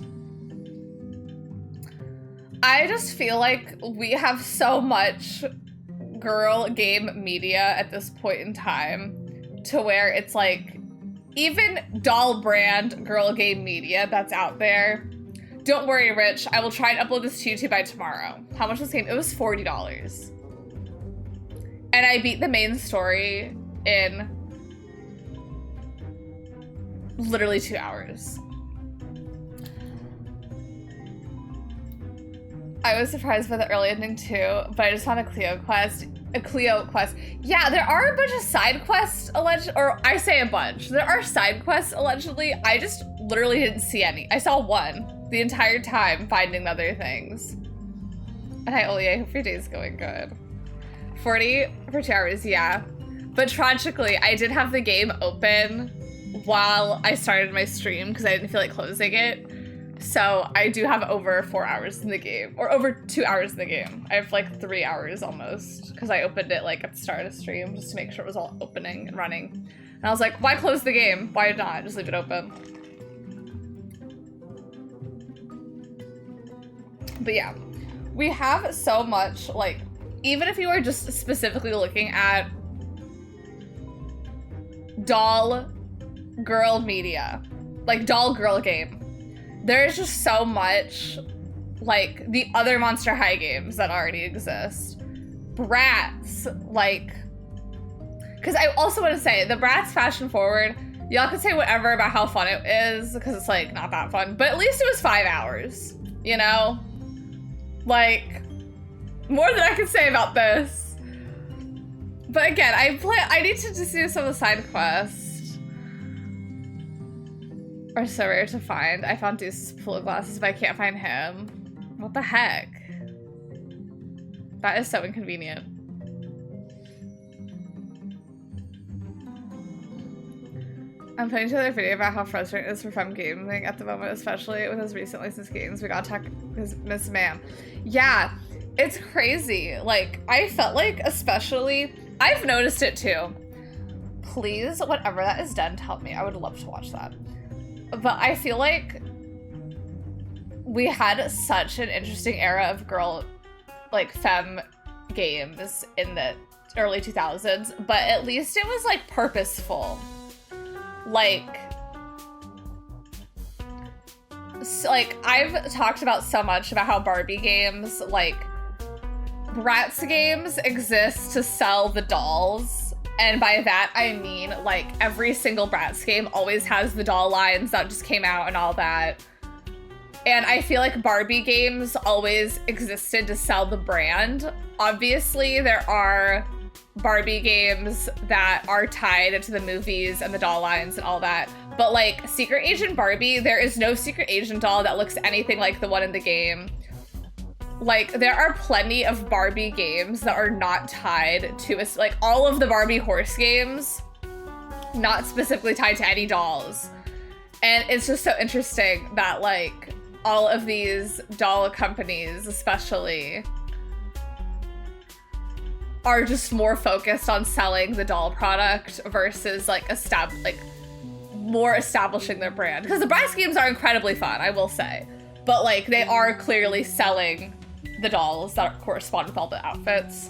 I just feel like we have so much girl game media at this point in time to where it's like even doll brand girl game media that's out there, don't worry, Rich. I will try and upload this to YouTube by tomorrow. How much was this game? It was $40. And I beat the main story in literally 2 hours. I was surprised by the early ending too, but I just found a Cleo quest. Yeah, there are a bunch of side quests or I say a bunch. There are side quests allegedly. I just literally didn't see any. I saw one the entire time finding the other things. And I hope your day's going good. 40 for 2 hours, yeah. But tragically, I did have the game open while I started my stream because I didn't feel like closing it. So I do have over 4 hours in the game, or over 2 hours in the game. I have like 3 hours almost because I opened it like at the start of the stream just to make sure it was all opening and running. And I was like, why close the game? Why not? Just leave it open. But yeah, we have so much, like, even if you are just specifically looking at doll girl media, like doll girl game, there's just so much, like, the other Monster High games that already exist. Bratz, like, because I also want to say, the Bratz fashion forward, y'all could say whatever about how fun it is, because it's, like, not that fun, but at least it was 5 hours, you know? Like, more than I can say about this. But again, I need to just do some of the side quests. Are so rare to find. I found Deuce's pool of glasses, but I can't find him. What the heck? That is so inconvenient. I'm putting together a video about how frustrating it is for fun gaming at the moment, especially with his recent licensed games. We gotta talk with Miss Ma'am. Yeah, it's crazy. Like, I felt like, especially, I've noticed it too. Please, whatever that is done, tell me. I would love to watch that. But I feel like we had such an interesting era of girl, like, femme games in the early 2000s, but at least it was, like, purposeful. Like, I've talked about so much about how Barbie games, like, Bratz games exist to sell the dolls. And by that, I mean, like, every single Bratz game always has the doll lines that just came out and all that. And I feel like Barbie games always existed to sell the brand. Obviously, there are Barbie games that are tied to the movies and the doll lines and all that. But, like, Secret Agent Barbie, there is no Secret Agent doll that looks anything like the one in the game. Like, there are plenty of Barbie games that are not tied to, like, all of the Barbie horse games, not specifically tied to any dolls. And it's just so interesting that, like, all of these doll companies, especially, are just more focused on selling the doll product versus, like, more establishing their brand. Because the Bratz games are incredibly fun, I will say. But, like, they are clearly selling the dolls that correspond with all the outfits.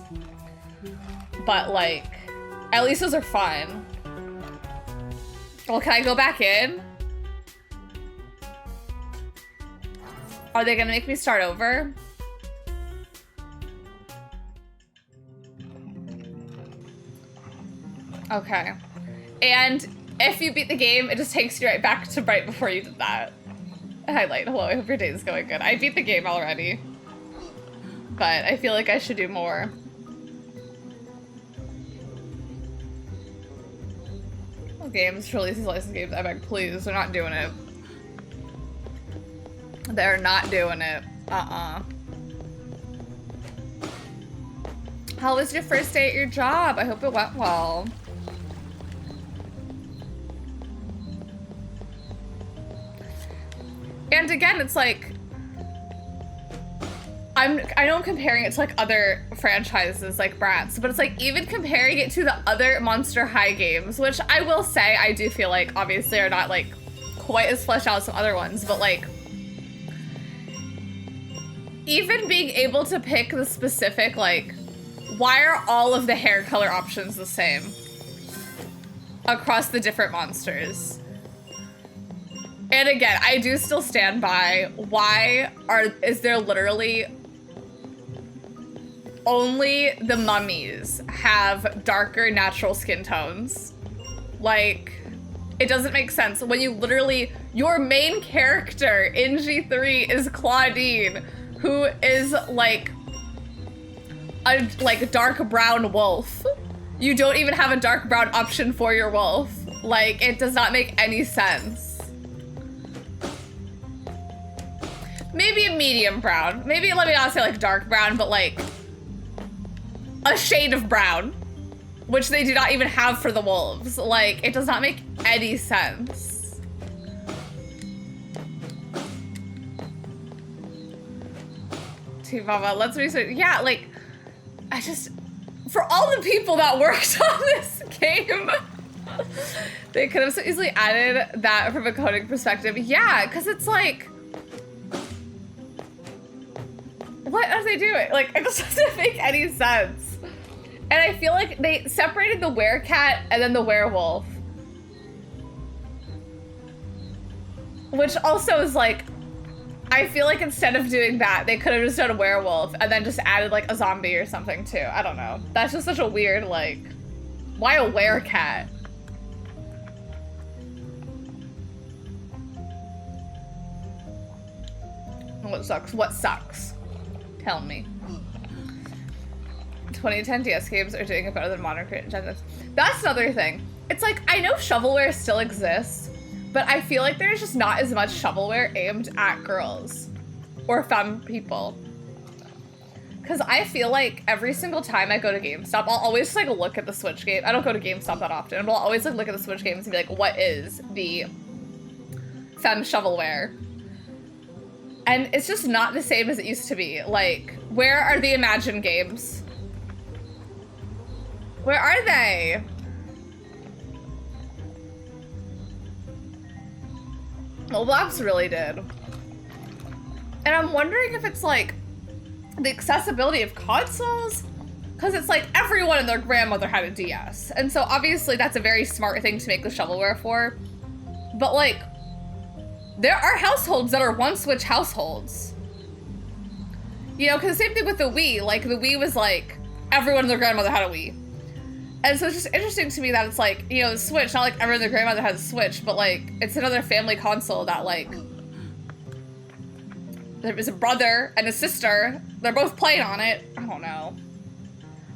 But, like, at least those are fun. Well, can I go back in? Are they gonna make me start over? Okay. And if you beat the game, it just takes you right back to right before you did that. Highlight, hello, I hope your day is going good. I beat the game already, but I feel like I should do more. Games release these licensed games. I beg, please. They're not doing it. They're not doing it. How was your first day at your job? I hope it went well. And again, it's like, I know I'm comparing it to, like, other franchises like Bratz, but it's like, even comparing it to the other Monster High games, which I will say I do feel like obviously are not, like, quite as fleshed out as some other ones, but, like, even being able to pick the specific, like, why are all of the hair color options the same? across the different monsters. And again, I do still stand by, is there literally only the mummies have darker natural skin tones? Like, it doesn't make sense when you literally, your main character in G3 is Claudine, who is like a dark brown wolf. You don't even have a dark brown option for your wolf. Like, it does not make any sense. Maybe a medium brown. Maybe, let me not say like dark brown, but like a shade of brown, which they do not even have for the wolves. Like, it does not make any sense. Team Mama, let's research. Yeah, like, I just, for all the people that worked on this game, they could have so easily added that from a coding perspective. Yeah, because it's like, what are they doing? Like, it just doesn't make any sense. And I feel like they separated the werecat and then the werewolf. Which also is like, I feel like instead of doing that, they could have just done a werewolf and then just added like a zombie or something too. I don't know. That's just such a weird, like, why a werecat? What sucks? What sucks? Tell me. 2010 DS games are doing it better than modern genres. That's another thing. It's like, I know shovelware still exists, but I feel like there's just not as much shovelware aimed at girls or femme people. Because I feel like every single time I go to GameStop, I'll always just like look at the Switch game. I don't go to GameStop that often, but I'll always like look at the Switch games and be like, what is the femme shovelware? And it's just not the same as it used to be. Like, where are the Imagine games? Where are they? Roblox really did. And I'm wondering if it's like the accessibility of consoles, because it's like everyone and their grandmother had a DS. And so obviously that's a very smart thing to make the shovelware for. But like, there are households that are one Switch households. You know, because the same thing with the Wii. Like, the Wii was like, everyone and their grandmother had a Wii. And so it's just interesting to me that it's like, you know, the Switch, not like everyone and their grandmother has a Switch, but like, it's another family console that like, there was a brother and a sister, they're both playing on it. I don't know.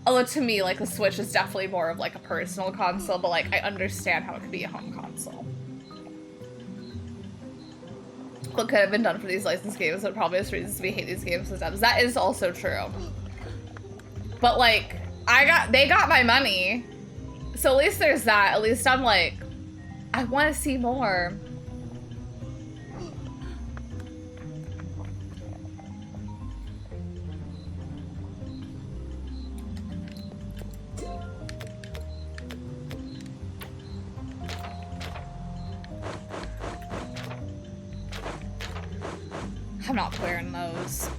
Although to me, like, the Switch is definitely more of like a personal console, but like, I understand how it could be a home console. What could have been done for these licensed games, but probably there's reasons we hate these games sometimes. That is also true. But like, they got my money. So at least there's that. At least I'm like, I want to see more. I'm not wearing those.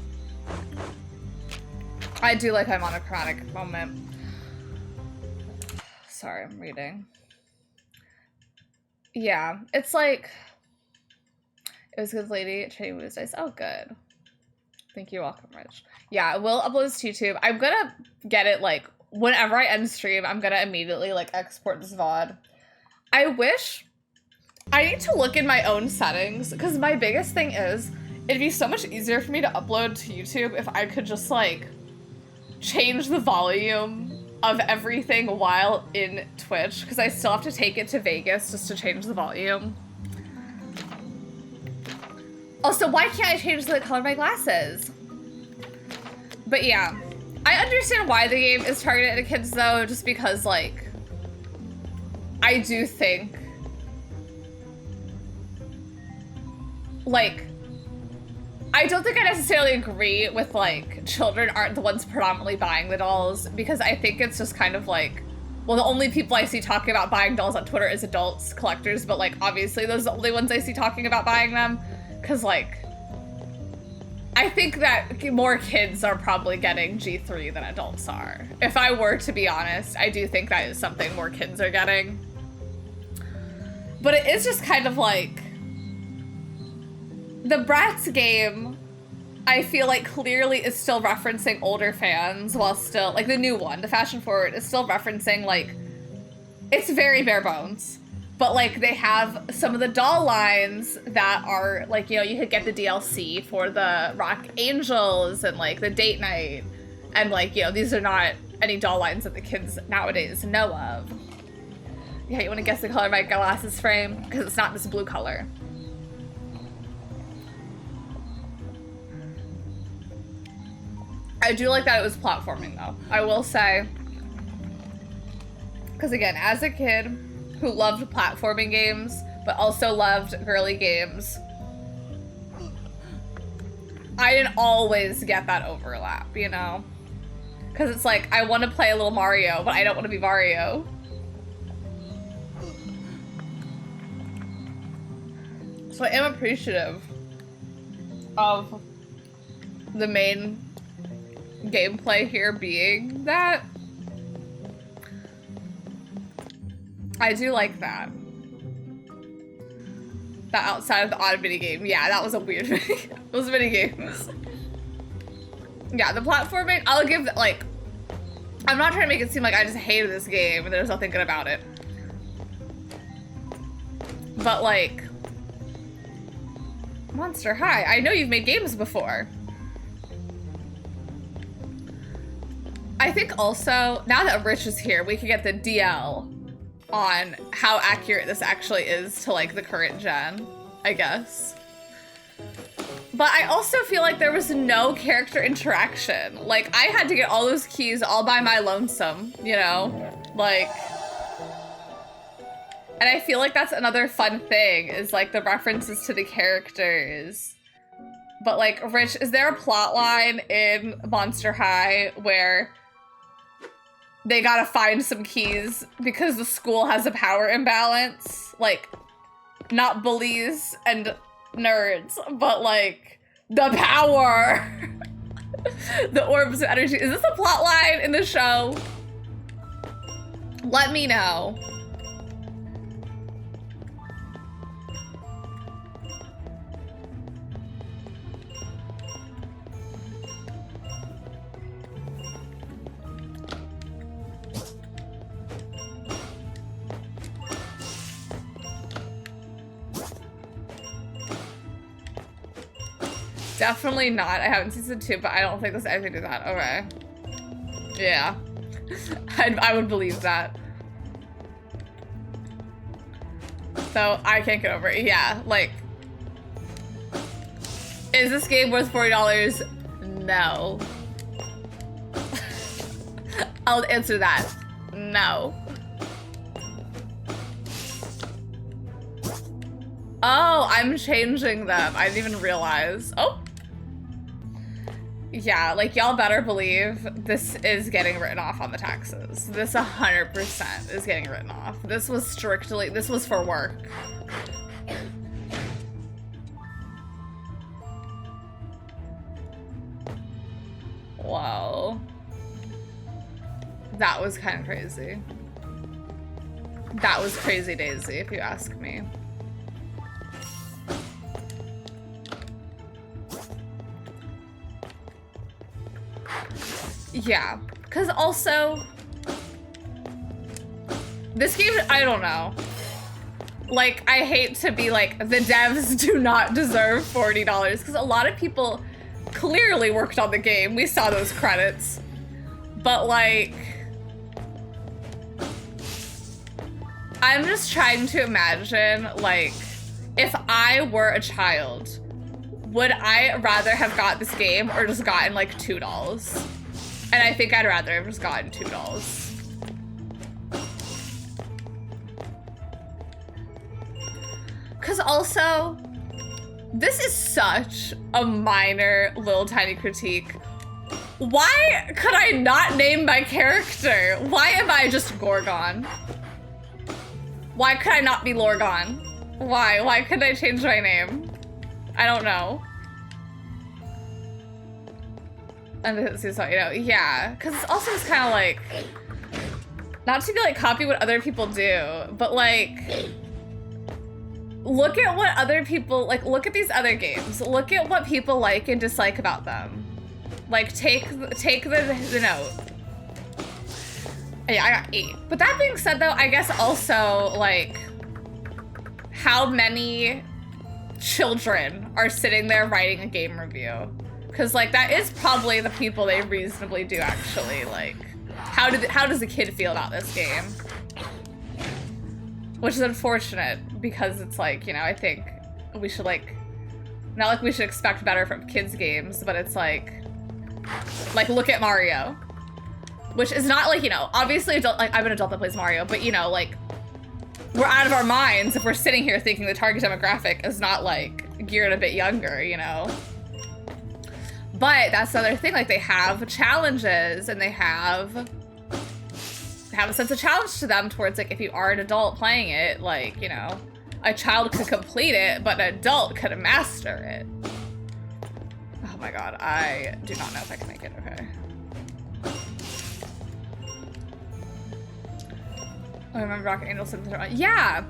I do like my monochromatic moment. Sorry, I'm reading. Yeah, it's like, it was good lady trading with dice. Oh, good. Thank you, welcome, Rich. Yeah, we'll upload this to YouTube. I'm gonna get it like, whenever I end stream, I'm gonna immediately like export this VOD. I wish, I need to look in my own settings, because my biggest thing is, it'd be so much easier for me to upload to YouTube if I could just like change the volume of everything while in Twitch, because I still have to take it to Vegas just to change the volume. Also, why can't I change the color of my glasses? But yeah, I understand why the game is targeted at kids though, just because like, I do think like, I don't think I necessarily agree with like children aren't the ones predominantly buying the dolls, because I think it's just kind of like, well, the only people I see talking about buying dolls on Twitter is adults, collectors, but like obviously those are the only ones I see talking about buying them, because like, I think that more kids are probably getting G3 than adults are. If I were to be honest, I do think that is something more kids are getting. But it is just kind of like... The Bratz game, I feel like clearly is still referencing older fans while still... Like the new one, the Fashion Forward, is still referencing like... It's very bare bones. But like they have some of the doll lines that are like, you know, you could get the DLC for the Rock Angels and like the date night. And like, you know, these are not any doll lines that the kids nowadays know of. Yeah, you want to guess the color of my glasses frame? Because it's not this blue color. I do like that it was platforming though. I will say. Because again, as a kid who loved platforming games, but also loved girly games, I didn't always get that overlap, you know? Because it's like, I want to play a little Mario, but I don't want to be Mario. So I am appreciative of the main gameplay here being that. I do like that. That outside of the odd minigame. Yeah, that was a weird minigame. Those minigames. Yeah, the platforming, I'll give that, like, I'm not trying to make it seem like I just hated this game and there's nothing good about it. But like, Monster High, I know you've made games before. I think also, now that Rich is here, we could get the DL on how accurate this actually is to like the current gen, I guess. But I also feel like there was no character interaction. Like I had to get all those keys all by my lonesome, you know? Like, and I feel like that's another fun thing is like the references to the characters. But like, Rich, is there a plot line in Monster High where they gotta find some keys because the school has a power imbalance? Like, not bullies and nerds, but like, the power! The orbs of energy. Is this a plot line in the show? Let me know. Definitely not. I haven't seen season 2, but I don't think there's anything to that. Okay. Yeah. I would believe that. So I can't get over it. Yeah, like, is this game worth $40? No. I'll answer that. No. Oh, I'm changing them. I didn't even realize. Oh. Yeah, like y'all better believe this is getting written off on the taxes. This 100% is getting written off. This was strictly, this was for work. Wow. That was kind of crazy. That was crazy daisy, if you ask me. Yeah, because also, this game, I don't know. Like, I hate to be like, the devs do not deserve $40, because a lot of people clearly worked on the game. We saw those credits. But like, I'm just trying to imagine, like, if I were a child, would I rather have got this game or just gotten like $2? And I think I'd rather have just gotten $2. Cause also, this is such a minor little tiny critique. Why could I not name my character? Why am I just Gorgon? Why could I not be Lorgon? Why? Why couldn't I change my name? I don't know. And this is, you know, yeah. Cause it's also just kind of like, not to be like copy what other people do, but like, look at what other people, like, look at these other games. Look at what people like and dislike about them. Like, take the note. Yeah, I got 8. But that being said, though, I guess also, like, how many children are sitting there writing a game review? Because, like, that is probably the people they reasonably do actually, like, how does the kid feel about this game? Which is unfortunate, because it's like, you know, I think we should, like, not like we should expect better from kids' games, but it's like, look at Mario. Which is not, like, you know, obviously adult, like, I'm an adult that plays Mario, but, you know, like, we're out of our minds if we're sitting here thinking the target demographic is not, like, geared a bit younger, you know? But that's the other thing, like, they have challenges, and they have a sense of challenge to them towards, like, if you are an adult playing it, like, you know, a child could complete it, but an adult could master it. Oh my god, I do not know if I can make it, okay. I remember Rocket Angel said, yeah,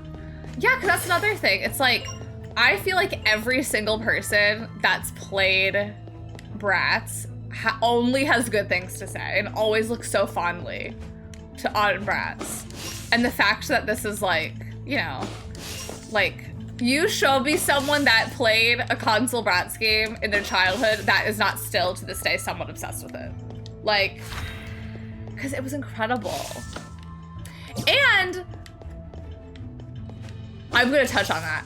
because that's another thing. It's like, I feel like every single person that's played Bratz only has good things to say and always looks so fondly on Bratz. And the fact that this is like, you know, like, you show me someone that played a console Bratz game in their childhood that is not still to this day somewhat obsessed with it. Like, because it was incredible. And I'm gonna touch on that.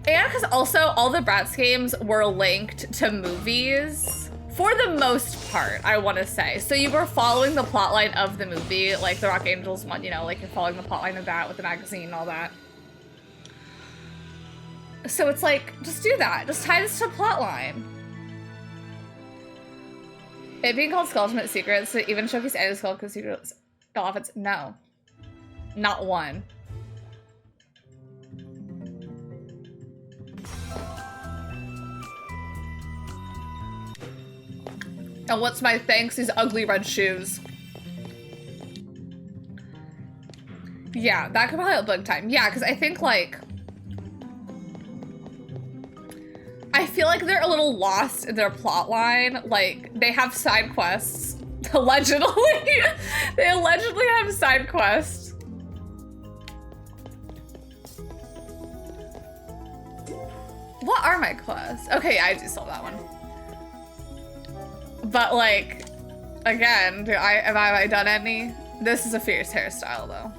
And because also all the Bratz games were linked to movies for the most part, I want to say. So you were following the plotline of the movie, like the Rock Angels one, you know, like you're following the plotline of that with the magazine and all that. So it's like, just do that. Just tie this to a plotline. It being called Skulltimate Secrets, so even Shoki's and Skulltimate Secrets, Dolphins, no. Not one. And what's my thanks? These ugly red shoes. Yeah, that could probably help big time. Yeah, because I think, like, I feel like they're a little lost in their plot line. Like, they have side quests. Allegedly. They allegedly have side quests. What are my quests? Okay, yeah, I do still have that one. But, like, again, have I done any? This is a fierce hairstyle, though.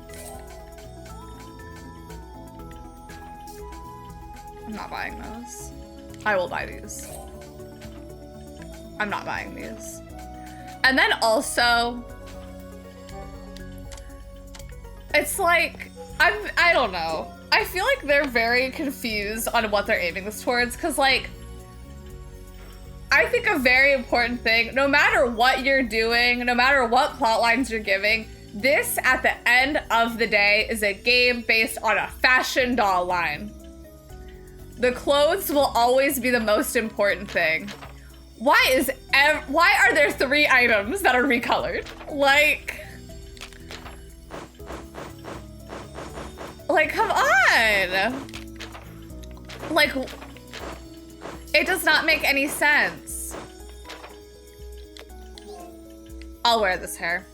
I'm not buying those. I will buy these. I'm not buying these. And then also, it's like, I don't know. I feel like they're very confused on what they're aiming this towards, because, like, I think a very important thing, no matter what you're doing, no matter what plot lines you're giving, this, at the end of the day, is a game based on a fashion doll line. The clothes will always be the most important thing. Why are there 3 items that are recolored? Like, come on! Like, it does not make any sense. I'll wear this hair.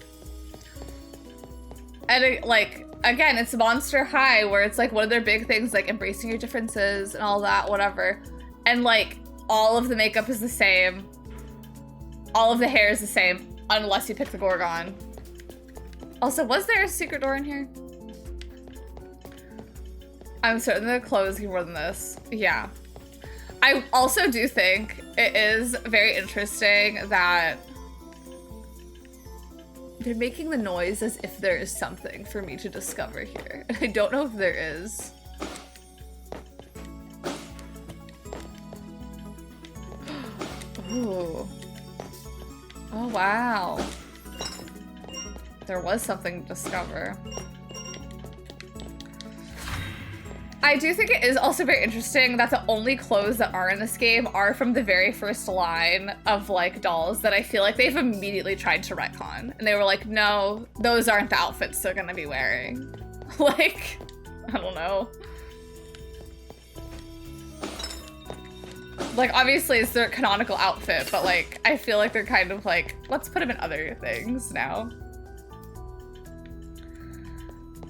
And it, like, again, it's Monster High, where it's like one of their big things, like embracing your differences and all that, whatever. And like, all of the makeup is the same. All of the hair is the same, unless you pick the Gorgon. Also, was there a secret door in here? I'm certain the clothes are more than this. Yeah. I also do think it is very interesting that they're making the noise as if there is something for me to discover here. I don't know if there is. Ooh. Oh, wow. There was something to discover. I do think it is also very interesting that the only clothes that are in this game are from the very first line of, like, dolls that I feel like they've immediately tried to retcon. And they were like, no, those aren't the outfits they're gonna be wearing. Like, I don't know. Like, obviously it's their canonical outfit, but like, I feel like they're kind of like, let's put him in other things now.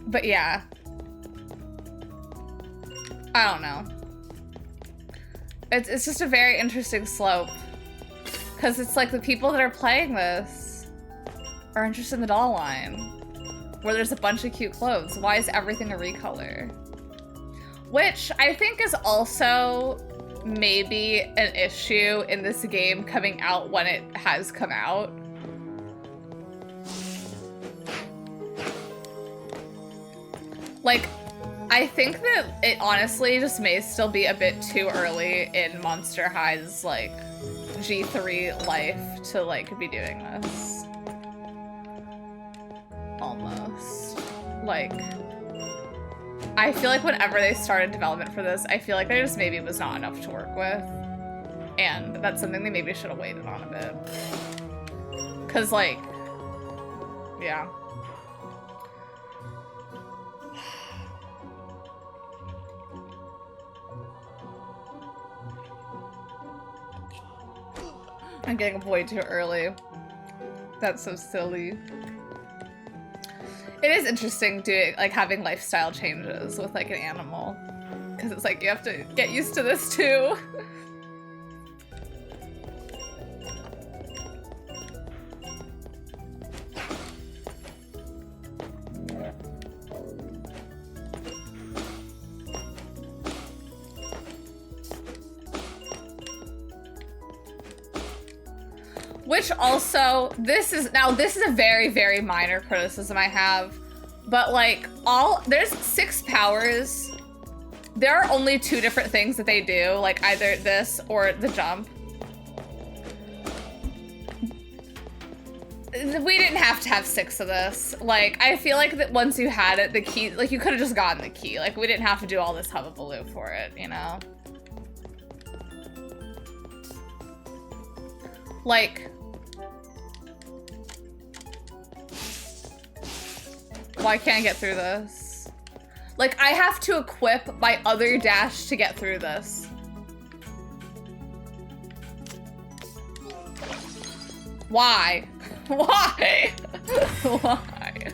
But yeah. I don't know. It's just a very interesting slope. Because it's like the people that are playing this are interested in the doll line. Where there's a bunch of cute clothes. Why is everything a recolor? Which I think is also maybe an issue in this game coming out when it has come out. Like, I think that it honestly just may still be a bit too early in Monster High's like G3 life to like be doing this. Almost. Like, I feel like whenever they started development for this, I feel like there just maybe was not enough to work with. And that's something they maybe should have waited on a bit. Cause like, yeah. I'm getting a boy too early. That's so silly. It is interesting doing like having lifestyle changes with like an animal, because it's like you have to get used to this too. Which also, this is a very, very minor criticism I have, but like there's 6 powers. There are only 2 different things that they do, like either this or the jump. We didn't have to have 6 of this. Like, I feel like that once you had it, the key, like you could have just gotten the key. Like we didn't have to do all this hubbubaloo for it, you know? Like, why can't I get through this? Like, I have to equip my other dash to get through this. Why? Why? Why?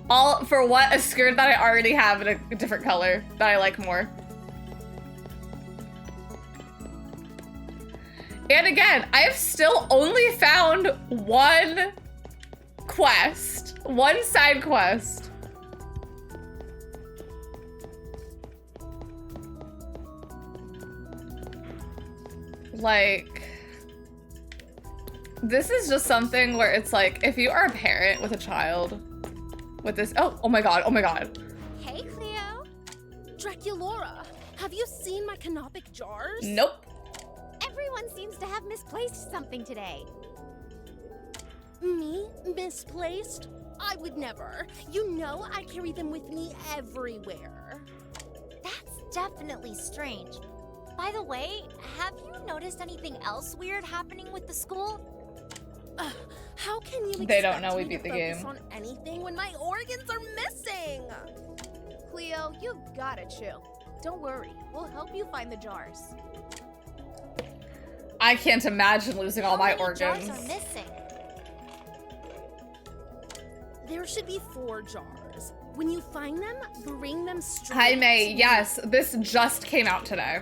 All for what? A skirt that I already have in a different color that I like more. And again, I have still only found one quest, one side quest. Like, this is just something where it's like, if you are a parent with a child with this, oh my god, oh my god. Hey, Cleo. Draculaura, have you seen my canopic jars? Nope. Everyone seems to have misplaced something today. Me? Misplaced? I would never. You know I carry them with me everywhere. That's definitely strange. By the way, have you noticed anything else weird happening with the school? How can you They don't expect know we me beat to the focus game. on anything when my organs are missing? Cleo, you gotta chill. Don't worry, we'll help you find the jars. I can't imagine losing all my How many jars organs. are missing? There should be 4 jars. When you find them, bring them straight Hi May, to me. yes, this just came out today.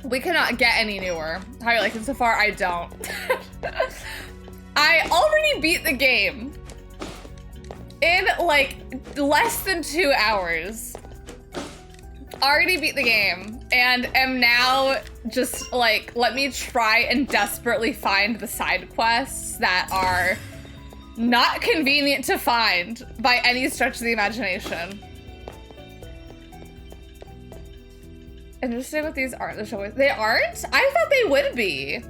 We cannot get any newer. How are you liking so far? I don't. I already beat the game in like less than 2 hours. Already beat the game and am now just like, let me try and desperately find the side quests that are not convenient to find by any stretch of the imagination. Interesting what these aren't the show. They aren't? I thought they would be.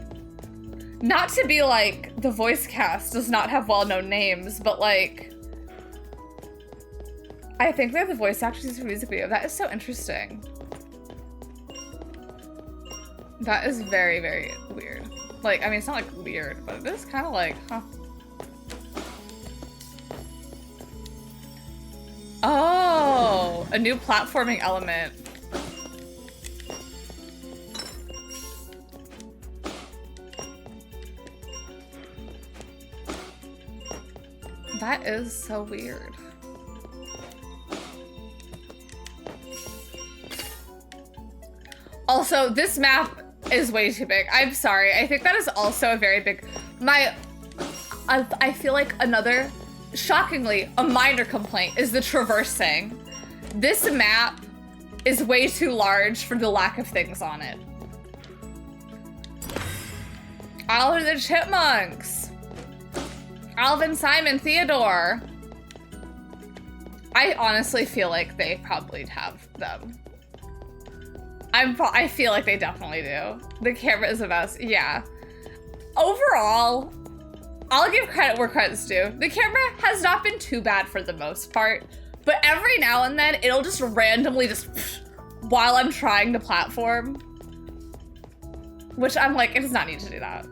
Not to be like, the voice cast does not have well-known names, but like, I think they have the voice actors for the music video. That is so interesting. That is very, very weird. Like, I mean, it's not like weird, but it is kind of like, huh. a new platforming element. That is so weird. Also, this map is way too big. I'm sorry. I think that is also a very big... I feel like another, shockingly, a minor complaint is the traversing. This map is way too large for the lack of things on it. Oliver the Chipmunks. Alvin, Simon, Theodore. I honestly feel like they probably have them. I feel like they definitely do. The camera is the best. Yeah. Overall, I'll give credit where credit's due. The camera has not been too bad for the most part, but every now and then it'll just randomly while I'm trying to platform, which I'm like, it does not need to do that.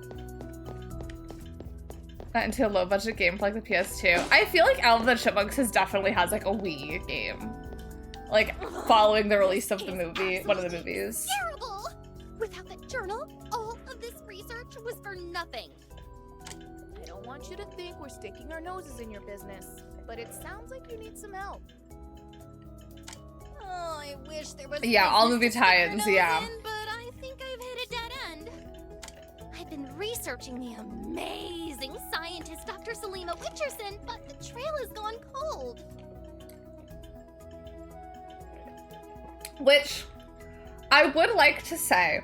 Not into a low budget game for like the PS2. I feel like Alvin the Chipmunks definitely has like a Wii game. Like following the release of the movie, one of the movies. Terrible! Without that journal, all of this research was for nothing. I don't want you to think we're sticking our noses in your business, but it sounds like you need some help. Oh, I wish there was. Yeah, all movie business to stick our tie-ins, nose yeah. in, but I think I've hit a dead end. I've been researching the amazing scientist Dr. Selima Witcherson, but the trail has gone cold. Which I would like to say,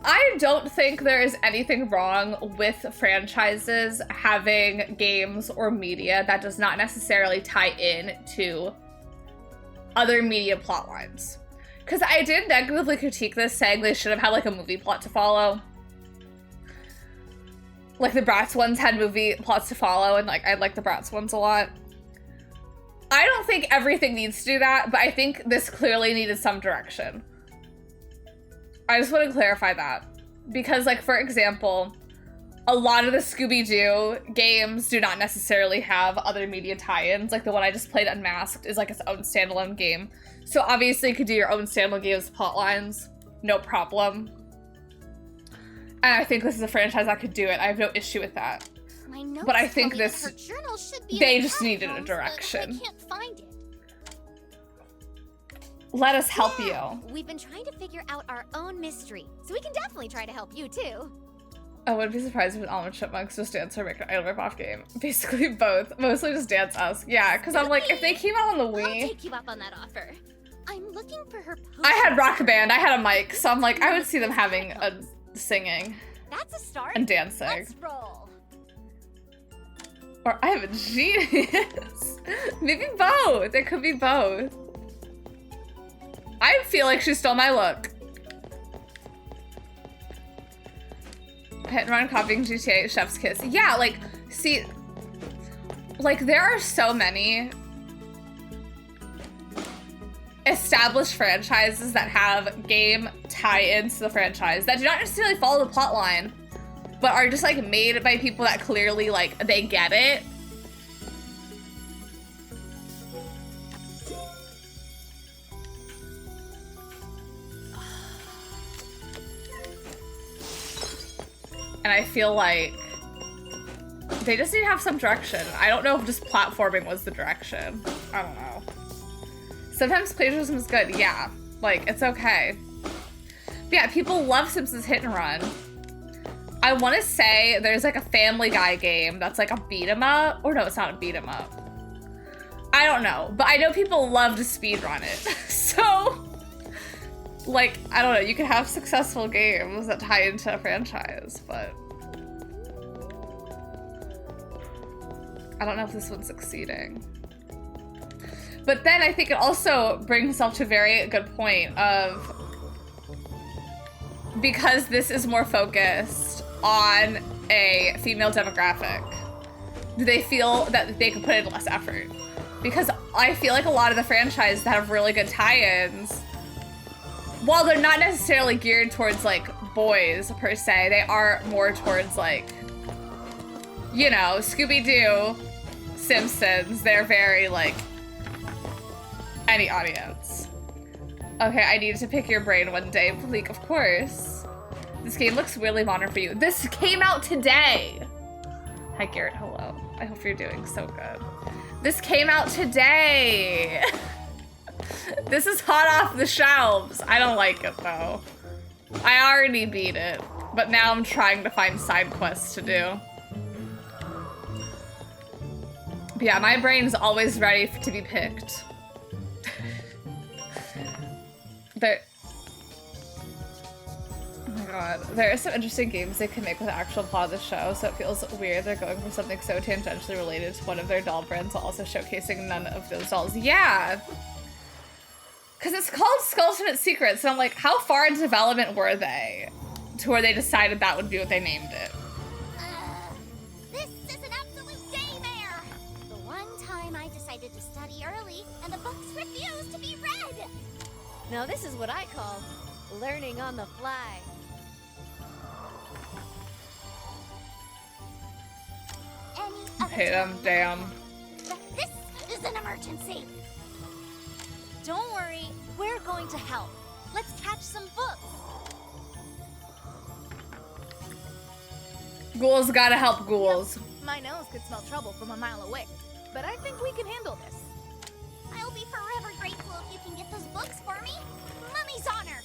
I don't think there is anything wrong with franchises having games or media that does not necessarily tie in to other media plot lines. Because I did negatively critique this, saying they should have had like a movie plot to follow. Like the Bratz ones had movie plots to follow, and like I like the Bratz ones a lot. I don't think everything needs to do that, but I think this clearly needed some direction. I just want to clarify that. Because, like, for example, a lot of the Scooby-Doo games do not necessarily have other media tie-ins. Like, the one I just played, Unmasked, is like its own standalone game. So obviously you could do your own standalone games plot lines, no problem. And I think this is a franchise that could do it. I have no issue with that. My notes But I think tell me that this- her journal should be they in the just needed a platforms, direction. but I can't find it. Let us help Yeah, you. We've been trying to figure out our own mystery, so we can definitely try to help you too. I wouldn't be surprised if an Almond Chipmunks just dance or make an idol rip-off game. Basically both. Mostly just dance us. Yeah, because I'm like, if they came out on the I'll Wii... take you up on that offer. I'm looking for her poster. I had Rock Band, I had a mic, so I'm like, I would see them having a singing That's a start. and dancing. Let's roll. Or I have a genius. Maybe both. It could be both. I feel like she stole my look. Hit and run copying GTA Chef's Kiss. Yeah, like, see, like there are so many established franchises that have game tie-ins to the franchise that do not necessarily follow the plot line, but are just like made by people that clearly like they get it. And I feel like they just need to have some direction. I don't know if just platforming was the direction. I don't know. Sometimes plagiarism is good. Yeah, like it's okay. But yeah, people love Simpsons Hit and Run. I want to say there's like a Family Guy game that's like a beat 'em up. Or no, it's not a beat 'em up. I don't know, but I know people love to speedrun it. So, like, I don't know, you can have successful games that tie into a franchise, but I don't know if this one's succeeding. But then I think it also brings itself to a very good point of, because this is more focused on a female demographic, do they feel that they can put in less effort? Because I feel like a lot of the franchises that have really good tie-ins, while they're not necessarily geared towards like boys per se, they are more towards like, you know, Scooby-Doo, Simpsons, they're very like any audience. Okay, I need to pick your brain one day, Bleak, of course. This game looks really modern for you. This came out today! Hi, Garrett, hello. I hope you're doing so good. This came out today! This is hot off the shelves. I don't like it, though. I already beat it, but now I'm trying to find side quests to do. But yeah, my brain's always ready to be picked. Oh my god. There are some interesting games they can make with the actual plot of the show, so it feels weird they're going for something so tangentially related to one of their doll brands while also showcasing none of those dolls. Yeah! Because it's called Skulltimate Secrets, and I'm like, how far in development were they? To where they decided that would be what they named it. This is an absolute daymare! The one time I decided to study early, and the books refused to be read! Now this is what I call learning on the fly. Any other Hate them, time, damn. This is an emergency! Don't worry, we're going to help. Let's catch some books. Ghouls gotta help ghouls. My nose could smell trouble from a mile away, but I think we can handle this. I'll be forever grateful if you can get those books for me. Mummy's honor!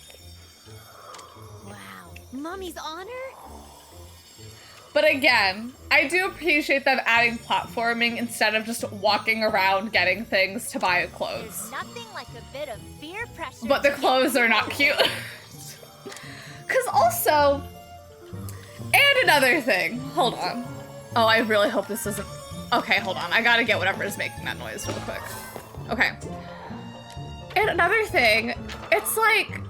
Wow, Mummy's honor? But again, I do appreciate them adding platforming instead of just walking around getting things to buy There's clothes. nothing like a bit of peer pressure. But the to get clothes are not cute. Cause also, and another thing, hold on. Oh, I really hope this isn't, okay, hold on. I gotta get whatever is making that noise real quick. Okay. And another thing, it's like,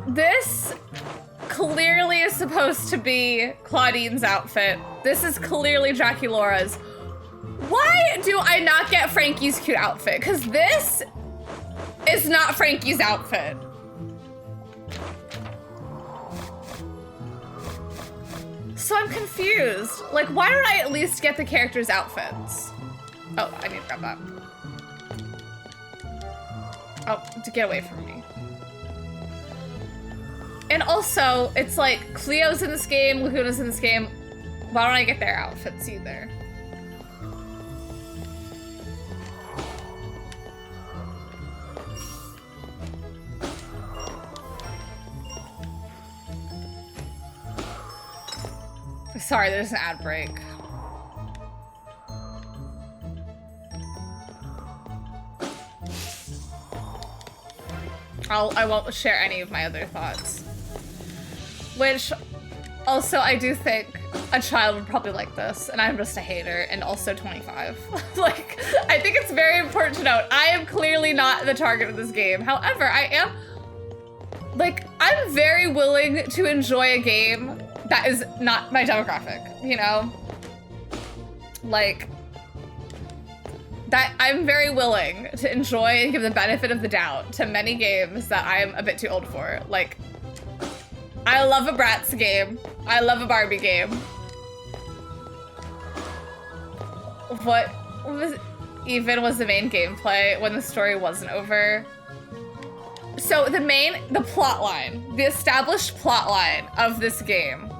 this clearly is supposed to be Claudine's outfit. This is clearly Draculaura's. Why do I not get Frankie's cute outfit? Because this is not Frankie's outfit. So I'm confused. Like, why don't I at least get the characters' outfits? Oh, I need to grab that. Oh, to get away from me. And also, it's like, Cleo's in this game, Laguna's in this game. Why don't I get their outfits either? Sorry, there's an ad break. I won't share any of my other thoughts. Which, also, I do think a child would probably like this, and I'm just a hater, and also 25. Like, I think it's very important to note, I am clearly not the target of this game. However, I am, like, I'm very willing to enjoy a game that is not my demographic, you know? Like, that I'm very willing to enjoy and give the benefit of the doubt to many games that I am a bit too old for. Like, I love a Bratz game. I love a Barbie game. What was the main gameplay when the story wasn't over? So the plot line, the established plot line of this game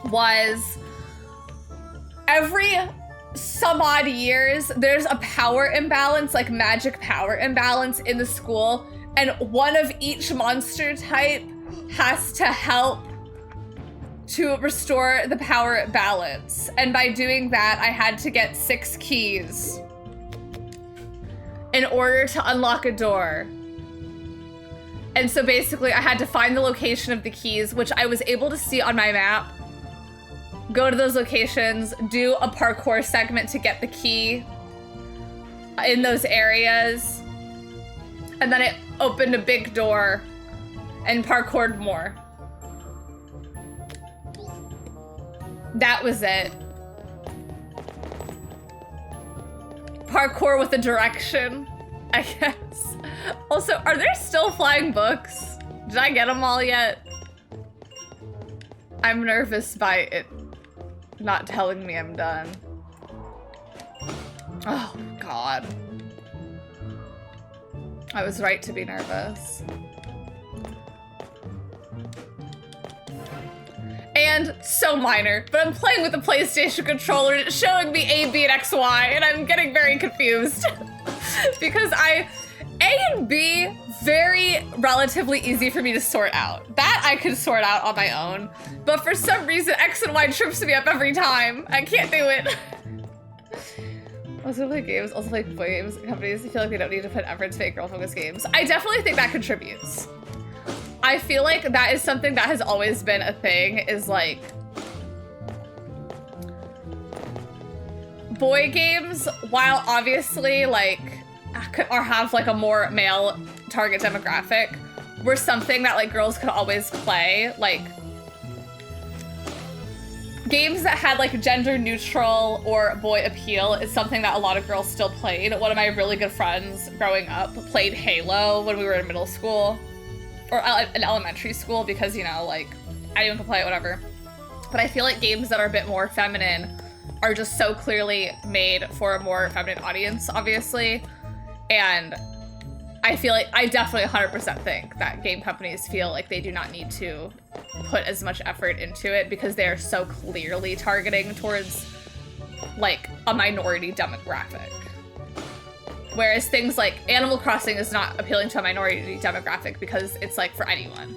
was every some odd years, there's a power imbalance, like magic power imbalance in the school, and one of each monster type has to help to restore the power balance. And by doing that, I had to get 6 keys in order to unlock a door. And so basically I had to find the location of the keys, which I was able to see on my map, go to those locations, do a parkour segment to get the key in those areas, and then it opened a big door and parkoured more. That was it. Parkour with a direction, I guess. Also, are there still flying books? Did I get them all yet? I'm nervous by it not telling me I'm done. Oh, God. I was right to be nervous. And so minor, but I'm playing with the PlayStation controller and it's showing me A, B, and X, Y, and I'm getting very confused. Because A and B, very relatively easy for me to sort out. That I could sort out on my own, but for some reason, X and Y trips me up every time. I can't do it. Also play games, also play boy games. Companies feel like they don't need to put effort to make girl-focused games. I definitely think that contributes. I feel like that is something that has always been a thing, is like boy games, while obviously like or have like a more male target demographic, were something that like girls could always play. Like games that had like gender neutral or boy appeal is something that a lot of girls still played. One of my really good friends growing up played Halo when we were in middle school or in elementary school because, you know, like anyone can play it, whatever. But I feel like games that are a bit more feminine are just so clearly made for a more feminine audience, obviously. And I feel like I definitely 100% think that game companies feel like they do not need to put as much effort into it because they are so clearly targeting towards like a minority demographic. Whereas things like Animal Crossing is not appealing to a minority demographic because it's like for anyone.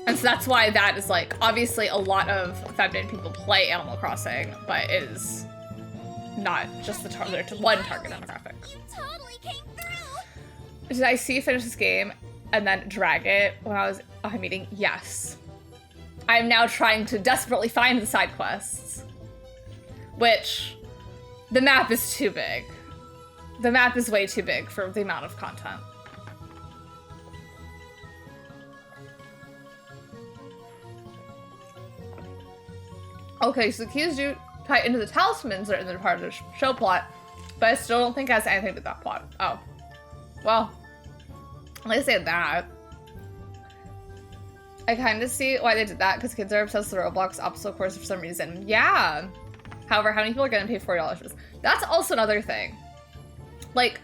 And so that's why that is like, obviously a lot of feminine people play Animal Crossing, but it is not just the one target demographic. Totally came through. Did I see you finish this game and then drag it when I was on a meeting? Yes. I'm now trying to desperately find the side quests, which the map is too big. The map is way too big for the amount of content. Okay, so the keys do tie into the talismans that are in the part of the show plot, but I still don't think it has anything to do with that plot. Oh. Well, at least they had that. I kind of see why they did that, because kids are obsessed with Roblox obstacle course for some reason. Yeah. However, how many people are going to pay $40 for this? That's also another thing. Like,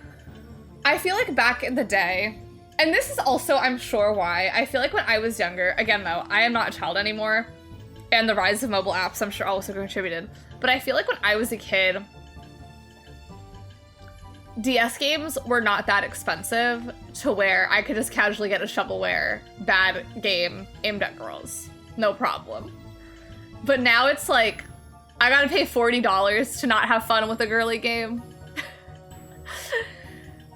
I feel like back in the day, and this is also, I'm sure why, I feel like when I was younger, again though, I am not a child anymore, and the rise of mobile apps I'm sure also contributed, but I feel like when I was a kid, DS games were not that expensive to where I could just casually get a shovelware bad game aimed at girls. No problem. But now it's like, I gotta pay $40 to not have fun with a girly game.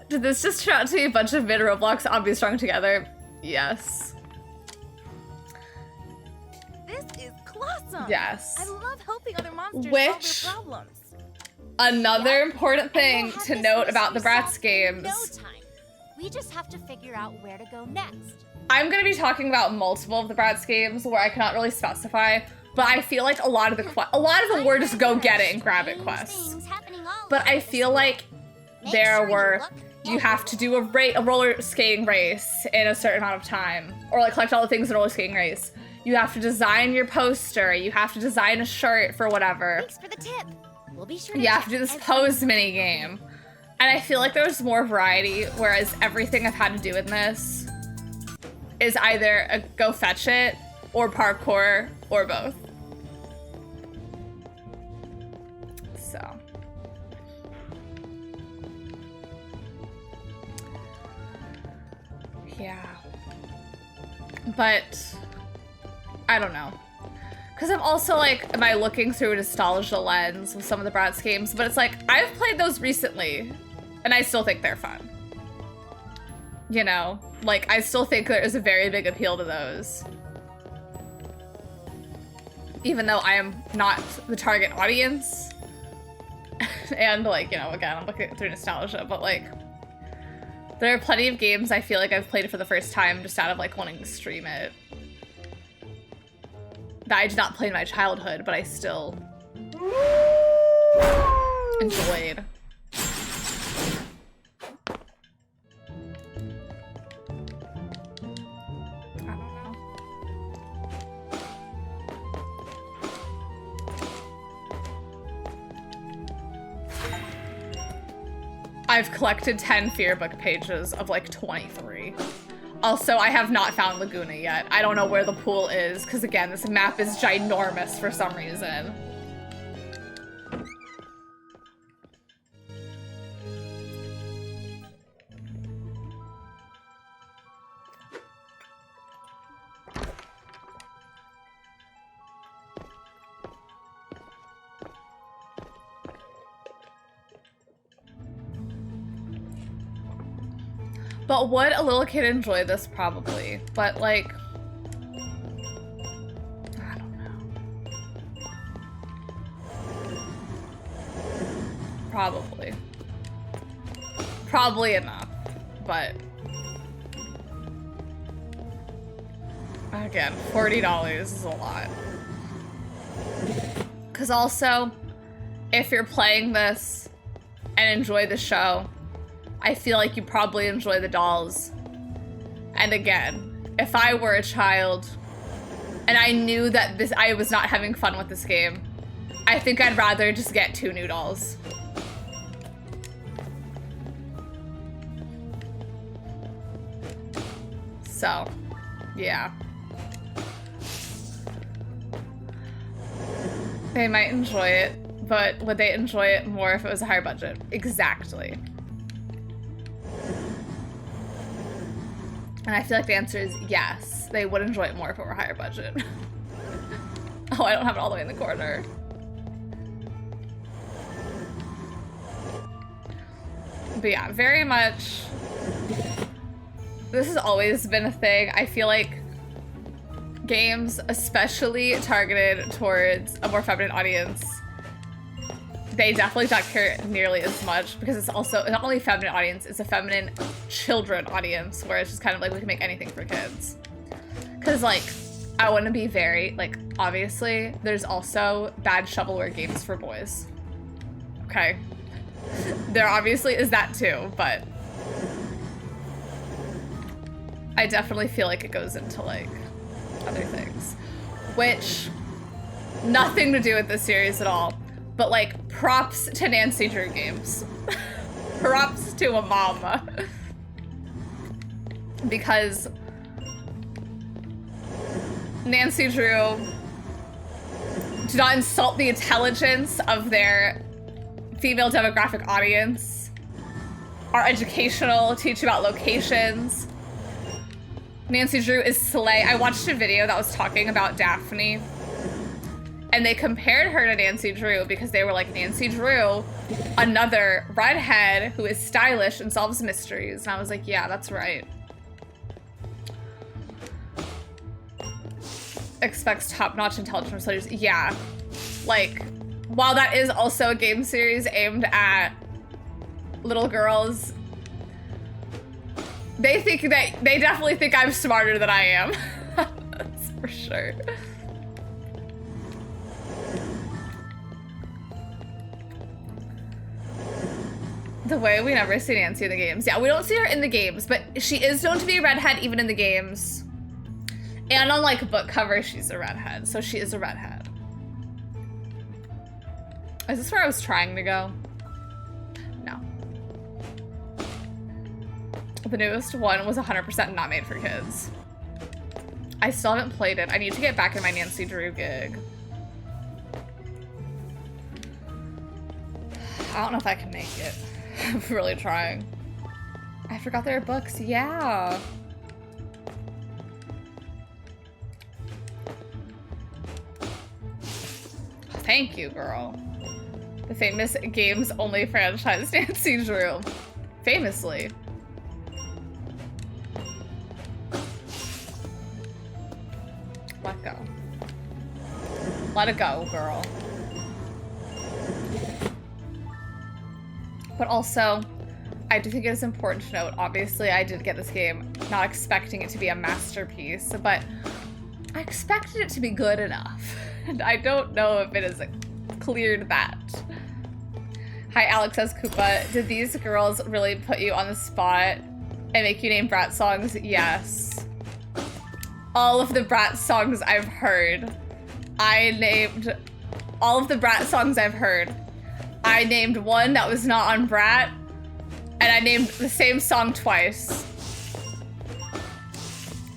Did this just turn out to be a bunch of mid-Roblox obvious strung together? Yes. This is awesome. Yes. I love helping other monsters Which- solve their problems. Another important thing We'll have to this note about the mystery Bratz solved in games. No time. We just have to figure out where to go next. I'm gonna be talking about multiple of the Bratz games where I cannot really specify, but I feel like a lot of them were just go get it and grab it quests. But I feel like there were, you have to do a roller skating race in a certain amount of time, or like collect all the things in a roller skating race. You have to design your poster, you have to design a shirt for whatever. Thanks for the tip. We'll be sure to You have to check do this every- pose mini game. And I feel like there's more variety, whereas everything I've had to do in this is either a go fetch it, or parkour, or both. So. Yeah. But, I don't know. Because I'm also like, am I looking through a nostalgia lens with some of the Bratz games? But it's like, I've played those recently, and I still think they're fun. You know? Like, I still think there is a very big appeal to those. Even though I am not the target audience. And like, you know, again, I'm looking through nostalgia, but like, there are plenty of games I feel like I've played for the first time just out of like wanting to stream it. That I did not play in my childhood, but I still enjoyed. I don't know. I've collected 10 fear book pages of like 23. Also, I have not found Laguna yet. I don't know where the pool is, because again, this map is ginormous for some reason. But would a little kid enjoy this? Probably. But like, I don't know. Probably. Probably enough, but again, $40 is a lot. Because also, if you're playing this and enjoy the show, I feel like you probably enjoy the dolls. And again, if I were a child and I knew that I was not having fun with this game, I think I'd rather just get 2 new dolls. So, yeah. They might enjoy it, but would they enjoy it more if it was a higher budget? Exactly. And I feel like the answer is yes. They would enjoy it more if it were higher budget. Oh, I don't have it all the way in the corner. But yeah, very much. This has always been a thing. I feel like games, especially targeted towards a more feminine audience, they definitely don't care nearly as much because it's also not only a feminine audience, it's a feminine children audience where it's just kind of like we can make anything for kids. Because like, I want to be very, like, obviously there's also bad shovelware games for boys. Okay. There obviously is that too, but I definitely feel like it goes into like other things, which nothing to do with this series at all. But like, props to Nancy Drew games. Props to a mama. Because Nancy Drew do not insult the intelligence of their female demographic audience, are educational, teach about locations. Nancy Drew is slay. I watched a video that was talking about Daphne, and they compared her to Nancy Drew because they were like, Nancy Drew, another redhead who is stylish and solves mysteries. And I was like, yeah, that's right. Expects top-notch intelligence studies. Yeah. Like, while that is also a game series aimed at little girls, they definitely think I'm smarter than I am. That's for sure. The way we never see Nancy in the games. Yeah, we don't see her in the games, but she is known to be a redhead even in the games. And on like book covers, she's a redhead, so she is a redhead. Is this where I was trying to go? No. The newest one was 100% not made for kids. I still haven't played it. I need to get back in my Nancy Drew gig. I don't know if I can make it. I'm really trying. I forgot there are books. Yeah. Thank you, girl. The famous games only franchise Nancy Drew. Famously. Let go. Let it go, girl. But also, I do think it is important to note, obviously I did get this game not expecting it to be a masterpiece, but I expected it to be good enough. And I don't know if it has cleared that. Hi, Alex says, Koopa, did these girls really put you on the spot and make you name Brat songs? Yes. All of the Brat songs I've heard. I named all of the Brat songs I've heard. I named one that was not on Brat, And I named the same song twice.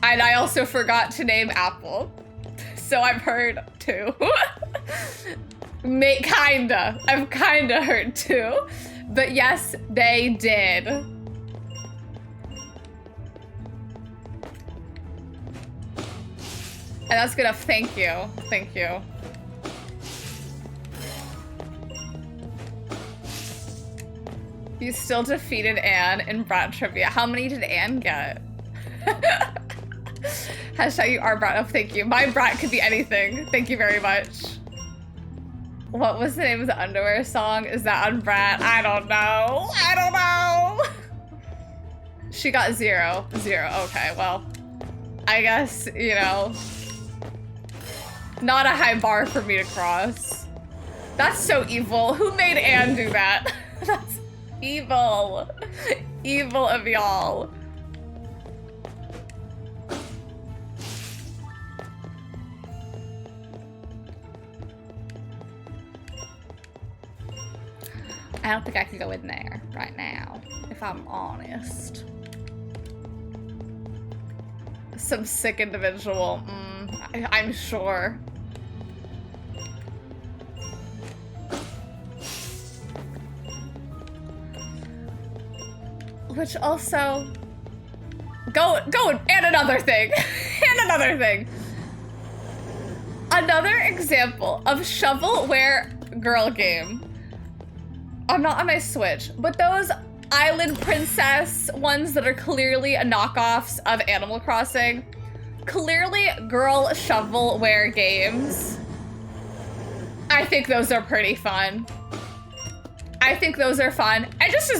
And I also forgot to name Apple. So I've heard two. Kinda. I've kinda heard two. But yes, they did. And that's good enough. Thank you. Thank you. You still defeated Anne in Brat Trivia. How many did Anne get? Hashtag you are Brat. Oh, thank you. My Brat could be anything. Thank you very much. What was the name of the underwear song? Is that on Brat? I don't know. I don't know. She got 0. 0. Okay, well, I guess, you know, not a high bar for me to cross. That's so evil. Who made Anne do that? That's evil. Evil of y'all. I don't think I can go in there right now, if I'm honest. Some sick individual, I'm sure. Which also, go, and another thing, and another thing. Another example of shovelware girl game. I'm not on my Switch, but those Island Princess ones that are clearly knockoffs of Animal Crossing, clearly girl shovelware games. I think those are pretty fun. I think those are fun, and just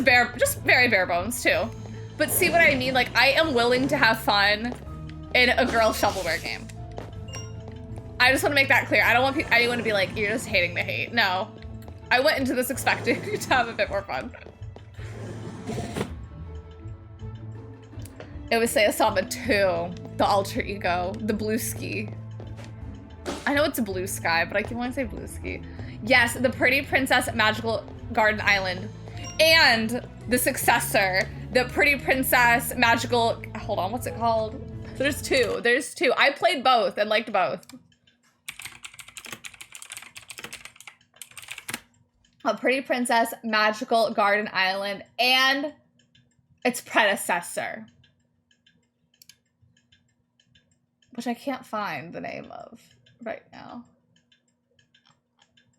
very bare bones too. But see what I mean? Like, I am willing to have fun in a girl shovelware game. I just want to make that clear. I don't want anyone to be like, you're just hating the hate. No. I went into this expecting to have a bit more fun. It was Sayasama 2, the alter ego, the blue ski. I know it's a blue sky, but I keep wanting to say blue ski. Yes, the Pretty Princess Magical Garden Island. And the successor, the Pretty Princess Magical, hold on, what's it called? There's two. I played both and liked both. A Pretty Princess Magical Garden Island and its predecessor, which I can't find the name of right now.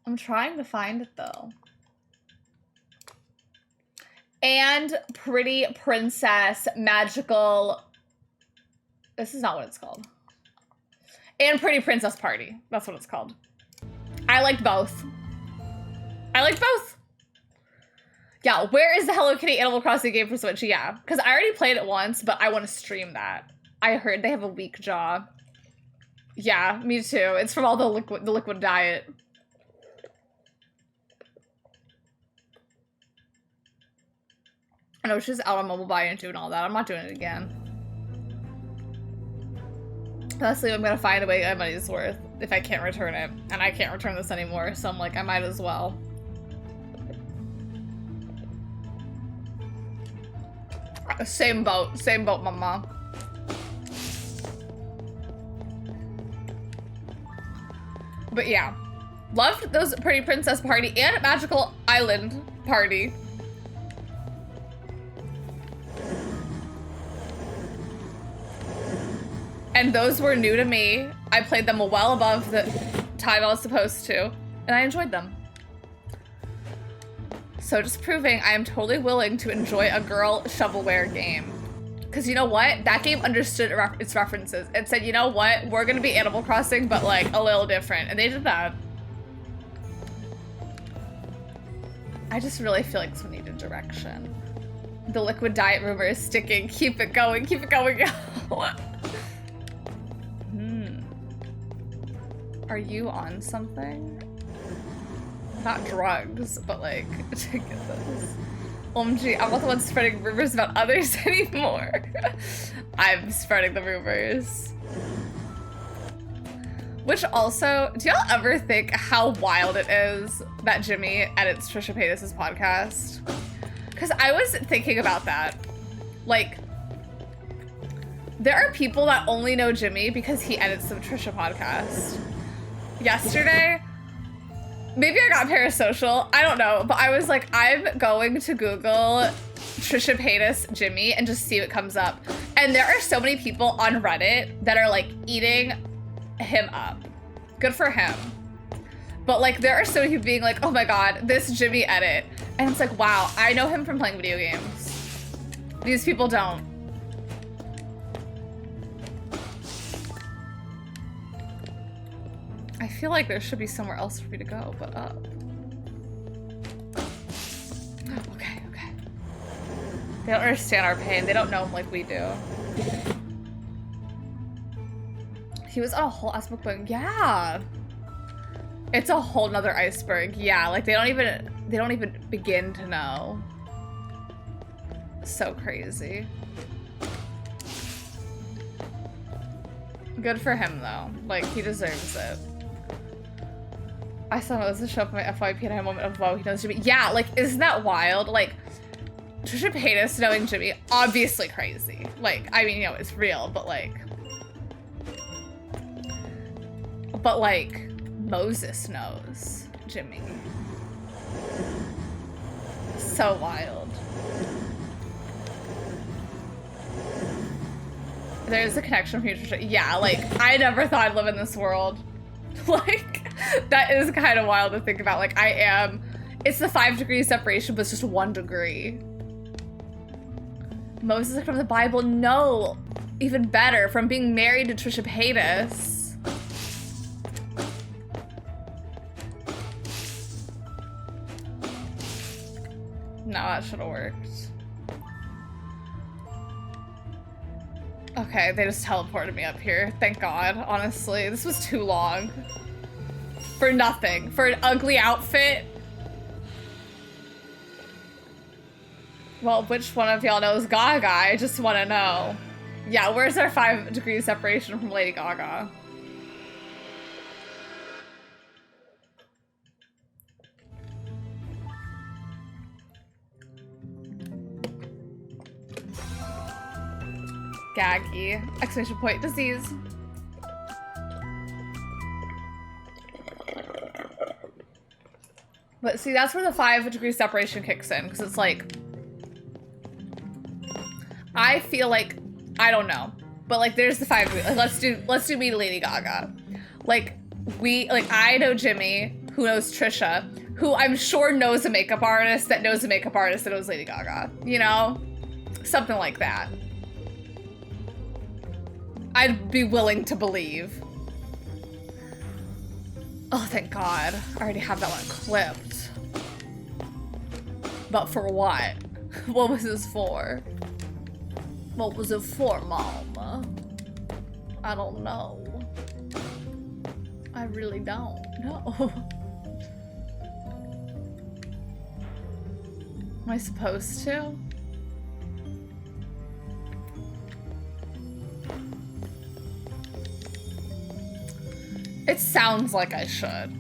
I'm trying to find it though. And Pretty Princess Magical, this is not what it's called. And Pretty Princess Party, that's what it's called. I liked both. Yeah, where is the Hello Kitty Animal Crossing game for Switch? Yeah, because I already played it once, but I want to stream that. I heard they have a weak jaw. Yeah, me too. It's from all the liquid diet. I know she's out on mobile buy and doing all that. I'm not doing it again. Honestly, I'm gonna find a way to get my money's worth if I can't return it. And I can't return this anymore, so I'm like, I might as well. Same boat, mama. But yeah, loved those Pretty Princess Party and Magical Island Party. And those were new to me. I played them well above the time I was supposed to, and I enjoyed them. So just proving I am totally willing to enjoy a girl shovelware game. Because you know what? That game understood its references. It said, you know what? We're gonna be Animal Crossing, but like a little different. And they did that. I just really feel like we need a direction. The liquid diet rumor is sticking. Keep it going, y'all. Are you on something? Not drugs, but like, to get this. OMG, I'm not the one spreading rumors about others anymore. I'm spreading the rumors. Which also, do y'all ever think how wild it is that Jimmy edits Trisha Paytas' podcast? Because I was thinking about that. Like, there are people that only know Jimmy because he edits the Trisha podcast. Yesterday, maybe I got parasocial, I don't know, but I was like, I'm going to Google Trisha Paytas Jimmy and just see what comes up. And there are so many people on Reddit that are like eating him up. Good for him. But like, there are so many people being like, oh my God, this Jimmy edit. And it's like, wow, I know him from playing video games. These people don't. I feel like there should be somewhere else for me to go, but up. Okay, okay. They don't understand our pain. They don't know him like we do. He was on a whole ass mukbang. Yeah. It's a whole nother iceberg. Yeah, like they don't even begin to know. So crazy. Good for him though. Like he deserves it. I saw it was a show up on my FYP and I had a moment of whoa, he knows Jimmy. Yeah, like isn't that wild? Like Trisha Paytas knowing Jimmy, obviously crazy. Like, I mean, you know, it's real, but like Moses knows Jimmy. So wild. There's a connection from Trisha. Yeah, like I never thought I'd live in this world. Like that is kind of wild to think about. Like it's the 5 degrees separation, but it's just 1 degree. Moses from the Bible, no, even better, from being married to Trisha Paytas. No, that should have worked. Okay, they just teleported me up here. Thank God, honestly. This was too long. For nothing. For an ugly outfit. Well, which one of y'all knows Gaga? I just want to know. Yeah, where's our 5 degrees separation from Lady Gaga? Gaggy. Exclamation point. Disease. But see, that's where the 5 degree separation kicks in, because it's like, I feel like, I don't know, but like there's the 5 degree, like let's do me to Lady Gaga. Like I know Jimmy, who knows Trisha, who I'm sure knows a makeup artist that knows a makeup artist that knows Lady Gaga, you know? Something like that. I'd be willing to believe. Oh, thank God. I already have that one clipped. But for what? What was this for? What was it for, Mama? I don't know. I really don't know. Am I supposed to? It sounds like I should.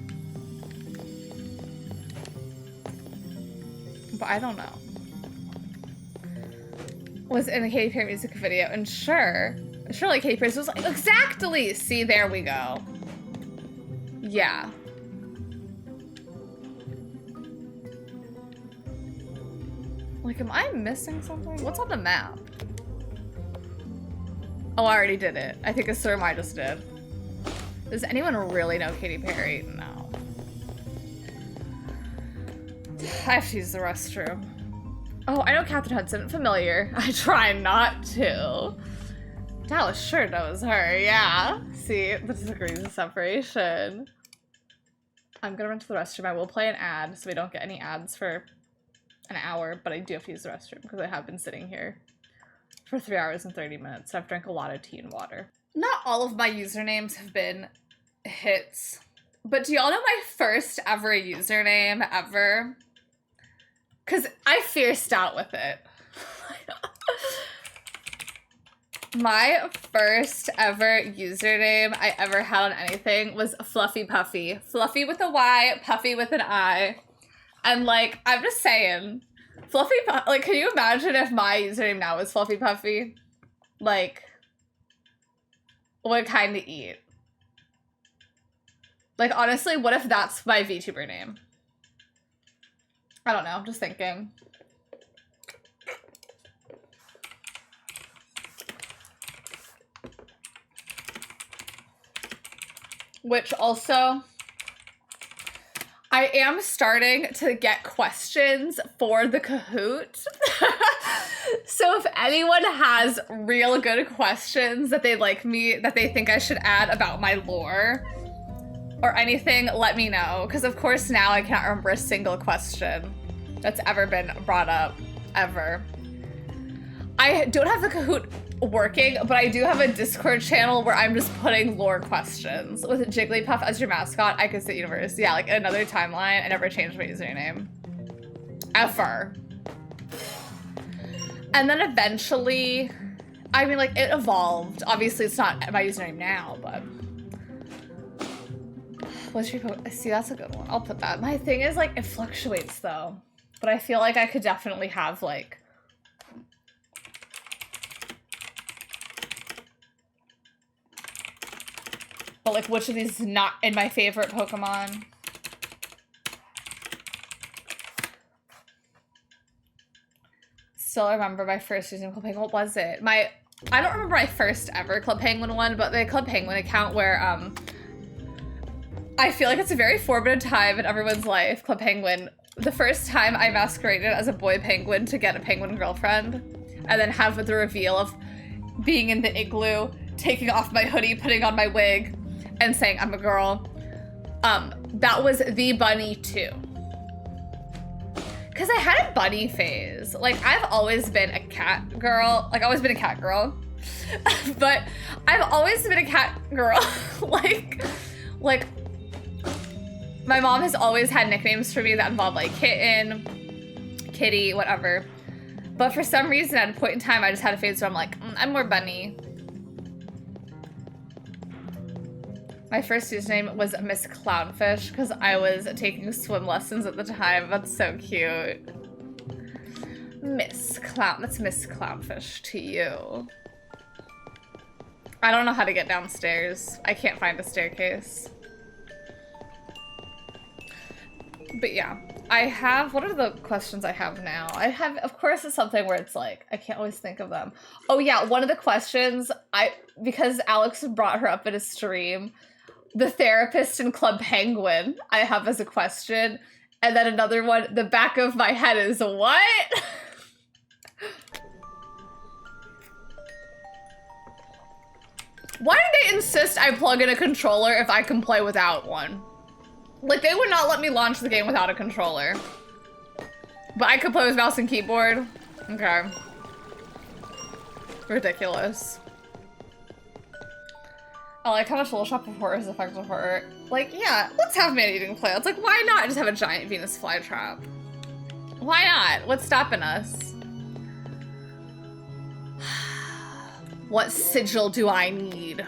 But I don't know. Was in the Katy Perry music video, and sure, like Katy Perry was like, exactly! See, there we go. Yeah. Like, am I missing something? What's on the map? Oh, I already did it. I think a Sir I just did. Does anyone really know Katy Perry? No. I have to use the restroom. Oh, I know Catherine Hudson. Familiar. I try not to. Dallas sure knows her. Yeah. See, the degrees of separation. I'm gonna run to the restroom. I will play an ad so we don't get any ads for an hour, but I do have to use the restroom because I have been sitting here for 3 hours and 30 minutes. So I've drank a lot of tea and water. Not all of my usernames have been hits, but do y'all know my first ever username ever? Because I fierced out with it. My first ever username I ever had on anything was Fluffy Puffy. Fluffy with a Y, Puffy with an I. And like, I'm just saying, Fluffy like, can you imagine if my username now is Fluffy Puffy? Like, what kind to eat? Like, honestly, what if that's my VTuber name? I don't know, I'm just thinking. Which also, I am starting to get questions for the Kahoot. So if anyone has real good questions that they like me, that they think I should add about my lore or anything, let me know. Because of course now I can't remember a single question that's ever been brought up, ever. I don't have the Kahoot working, but I do have a Discord channel where I'm just putting lore questions. With Jigglypuff as your mascot, I could say universe. Yeah, like another timeline. I never changed my username. Ever. And then eventually, I mean, like, it evolved. Obviously, it's not my username now, but... What's your code? See, that's a good one. I'll put that. My thing is, like, it fluctuates, though. But I feel like I could definitely have, like... But, like, which of these is not in my favorite Pokemon? Still remember my first using Club Penguin. What was it? I don't remember my first ever Club Penguin one, but the Club Penguin account where, I feel like it's a very formative time in everyone's life, Club Penguin. The first time I masqueraded as a boy penguin to get a penguin girlfriend, and then have the reveal of being in the igloo, taking off my hoodie, putting on my wig, and saying I'm a girl. That was the bunny too. Cause I had a bunny phase. Like, I've always been a cat girl. Like, always been a cat girl. But I've always been a cat girl. like, my mom has always had nicknames for me that involve like kitten, kitty, whatever. But for some reason, at a point in time, I just had a phase where I'm like, I'm more bunny. My first username was Miss Clownfish because I was taking swim lessons at the time. That's so cute. That's Miss Clownfish to you. I don't know how to get downstairs. I can't find a staircase. But yeah, I have, what are the questions I have now? I have, of course, it's something where it's like, I can't always think of them. Oh yeah, one of the questions, because Alex brought her up in a stream, the therapist in Club Penguin, I have as a question. And then another one, the back of my head is what? Why did they insist I plug in a controller if I can play without one? Like, they would not let me launch the game without a controller. But I could play with mouse and keyboard? Okay. Ridiculous. I like how much Little Shop of Horror is effective horror. Like, yeah, let's have man-eating plants. Like, why not just have a giant Venus flytrap? Why not? What's stopping us? What sigil do I need?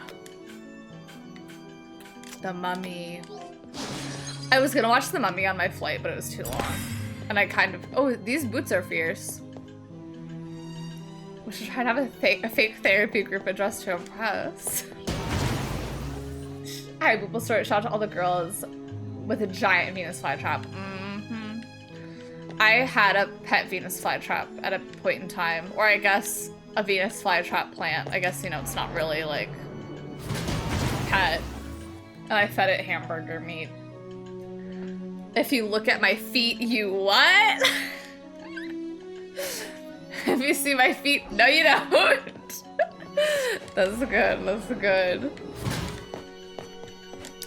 The Mummy. I was gonna watch The Mummy on my flight, but it was too long. And I kind of, oh, these boots are fierce. We should try to have a fake therapy group addressed to impress. Alright, Boople Story, shout out to all the girls with a giant Venus flytrap. I had a pet Venus flytrap at a point in time, or I guess a Venus flytrap plant. I guess, you know, it's not really like pet. And I fed it hamburger meat. If you look at my feet, you what? If you see my feet, no you don't. That's good, that's good.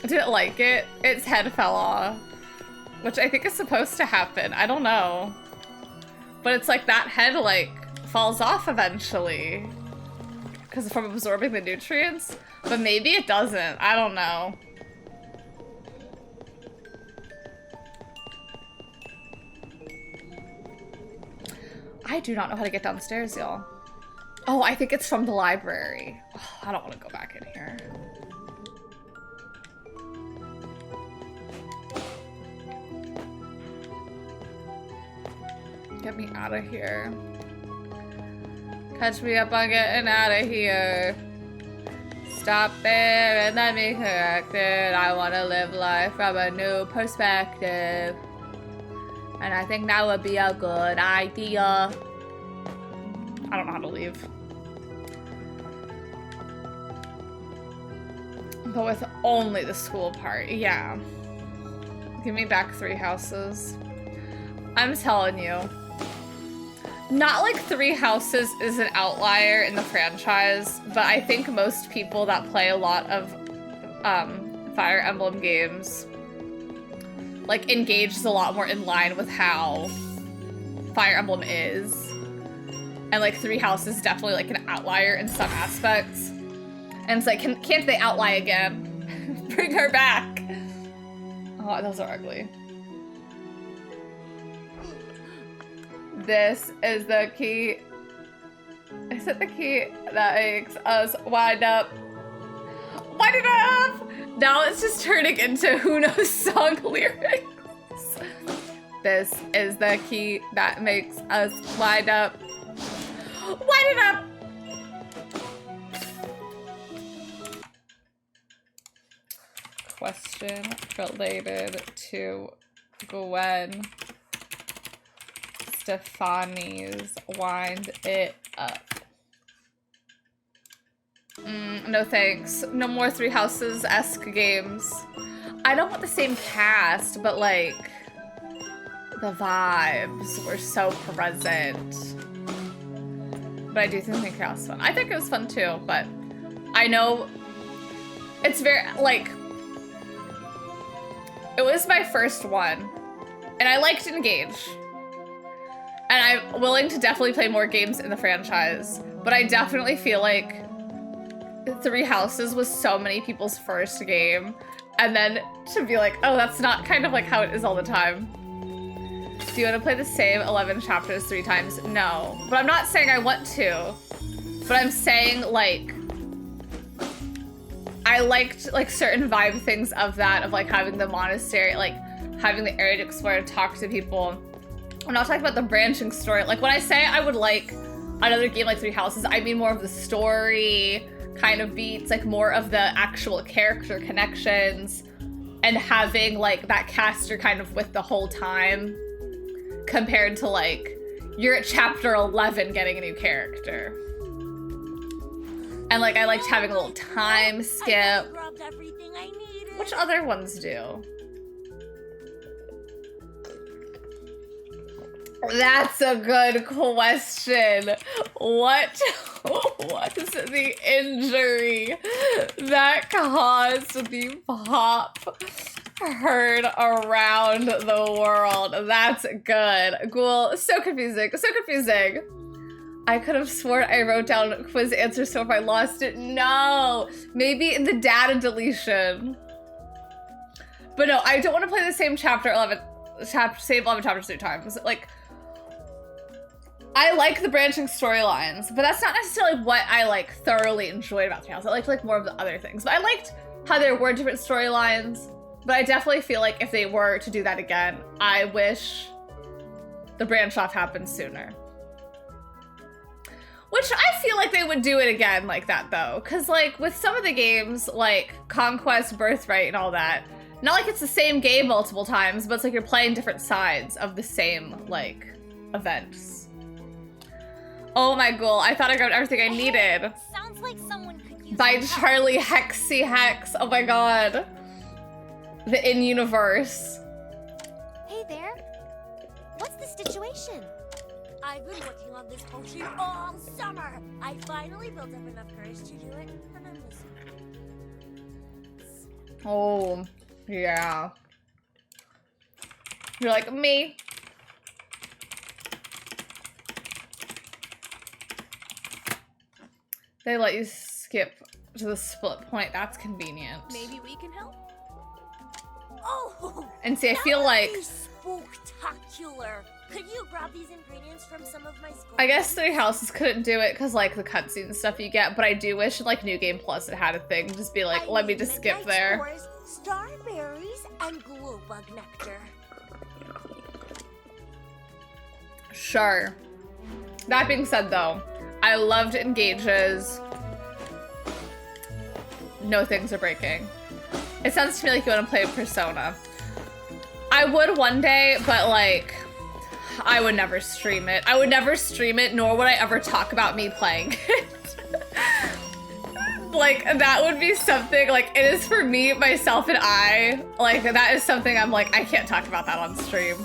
I didn't like it. Its head fell off. Which I think is supposed to happen. I don't know. But it's like that head like falls off eventually. Because from absorbing the nutrients. But maybe it doesn't. I don't know. I do not know how to get downstairs, y'all. Oh, I think it's from the library. Oh, I don't want to go back in here. Get me out of here. Catch me up on getting out of here. Stop there and let me correct it. I want to live life from a new perspective. And I think that would be a good idea. I don't know how to leave. But with only the school part, yeah. Give me back 3 houses. I'm telling you. Not like 3 houses is an outlier in the franchise, but I think most people that play a lot of Fire Emblem games like engages a lot more in line with how Fire Emblem is. And like 3 houses is definitely like an outlier in some aspects. And it's like, can't they outlie again? Bring her back. Oh, those are ugly. This is the key. Is it the key that makes us wind up? Wind it up! Now it's just turning into who knows song lyrics. This is the key that makes us wind up. Wind it up! Question related to Gwen Stefani's Wind It Up. No thanks. No more 3 Houses-esque games. I don't want the same cast, but like the vibes were so present. But I do think it was fun. I think it was fun too, but I know it's very like it was my first one, and I liked Engage. And I'm willing to definitely play more games in the franchise, but I definitely feel like 3 Houses was so many people's first game, and then to be like, oh, that's not kind of like how it is all the time. Do you want to play the same 11 chapters 3 times? No, but I'm not saying I want to, but I'm saying like, I liked like certain vibe things of that, of like having the monastery, like having the area to explore, to talk to people. I'm not talking about the branching story. Like when I say I would like another game like 3 Houses, I mean more of the story kind of beats, like more of the actual character connections and having like that cast you're kind of with the whole time compared to like you're at chapter 11 getting a new character. And like I liked having a little time skip. Which other ones do? That's a good question. What was the injury that caused the pop heard around the world? That's good. Ghoul, so confusing, so confusing. I could have sworn I wrote down quiz answers, so if I lost it, no. Maybe in the data deletion. But no, I don't want to play the same same 11 chapters 3 times. Like, I like the branching storylines, but that's not necessarily what I like thoroughly enjoyed about 3 Houses. I liked like more of the other things, but I liked how there were different storylines. But I definitely feel like if they were to do that again, I wish the branch off happened sooner. Which I feel like they would do it again like that though, because like with some of the games like Conquest, Birthright, and all that, not like it's the same game multiple times, but it's like you're playing different sides of the same like events. Oh my Ghoul, I thought I got everything I needed. Sounds like someone could use By Charlie Hexy Hex. Oh my god. The in-universe. Hey there. What's the situation? I've been working on this potion all summer. I finally built up enough courage to do it, and I'm listening. Oh, yeah. You're like, me. They let you skip to the split point. That's convenient. Maybe we can help? Oh! And see, I feel like Spooktacular. Could you grab these ingredients from some of my school? I guess 3 Houses couldn't do it because like the cutscene and stuff you get, but I do wish like New Game Plus it had a thing. Just be like, let me just skip there. Spores, starberries, and glowbug nectar. Sure. That being said, though, I loved Engage's No Things Are Breaking. It sounds to me like you want to play Persona. I would one day, but like, I would never stream it. I would never stream it, nor would I ever talk about me playing it. Like, that would be something, like, it is for me, myself, and I. Like, that is something I'm like, I can't talk about that on stream.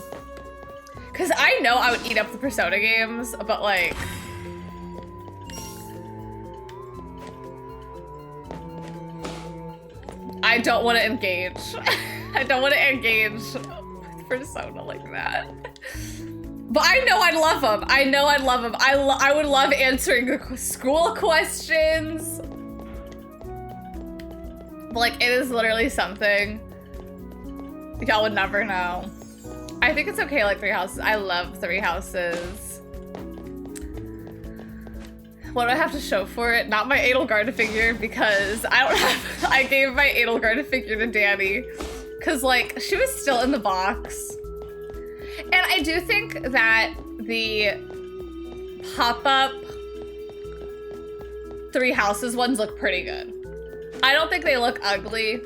Because I know I would eat up the Persona games, but like... I don't want to engage. I don't want to engage with Persona like that. But I know I'd love them. I know I'd love them. I would love answering school questions. But like, it is literally something y'all would never know. I think it's okay, like 3 Houses. I love 3 Houses. What do I have to show for it? Not my Edelgard figure, because I don't have, I gave my Edelgard figure to Danny. Cause like, she was still in the box. And I do think that the pop-up 3 Houses ones look pretty good. I don't think they look ugly.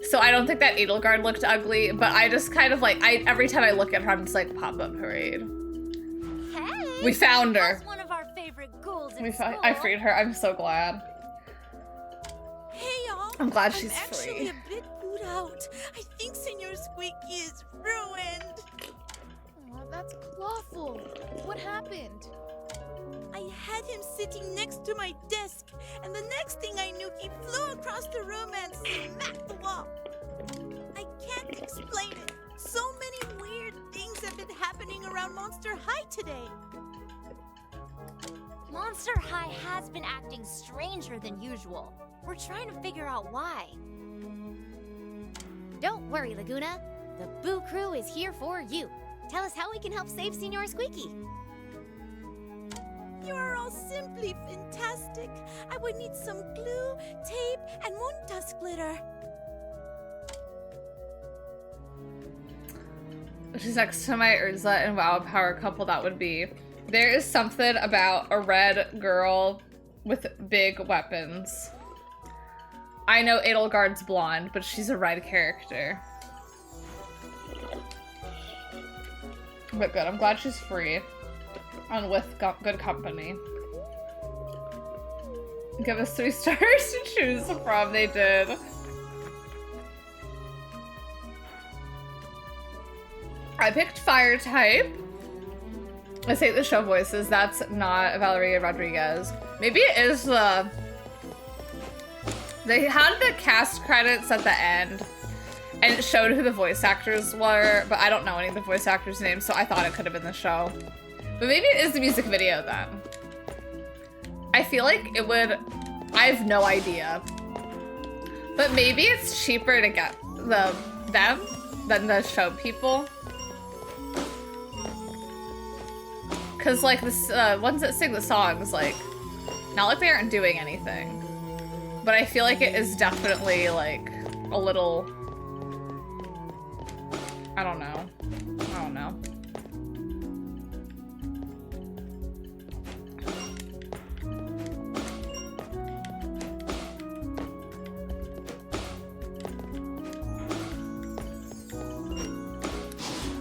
So I don't think that Edelgard looked ugly, but I just kind of like, every time I look at her, I'm just like, pop-up parade. Hey! We found her. That's one of our favorite ghouls in school. I freed her. I'm so glad. Hey y'all! I'm glad she's I'm actually free. a bit booed out. I think Senor Squeaky is ruined. Aw, that's clawful. What happened? I had him sitting next to my desk, and the next thing I knew, he flew across the room and smacked the wall. I can't explain it. So many weird things have been happening around Monster High today. Monster High has been acting stranger than usual. We're trying to figure out why. Don't worry, Laguna. The Boo Crew is here for you. Tell us how we can help save Senor Squeaky. You are all simply fantastic. I would need some glue, tape, and moon dust glitter. She's next to my Urza and WoW power couple, that would be. There is something about a red girl with big weapons. I know Edelgard's blonde, but she's a red character. But good, I'm glad she's free. And with good company. Give us 3 stars to choose from, they did. I picked fire type. I say the show voices, that's not Valeria Rodriguez. Maybe it is the... They had the cast credits at the end, and it showed who the voice actors were, but I don't know any of the voice actors' names, so I thought it could have been the show. But maybe it is the music video then. I feel like it would... I have no idea. But maybe it's cheaper to get them than the show people. Cause like this ones that sing the songs, like, not like they aren't doing anything. But I feel like it is definitely like a little... I don't know. I don't know.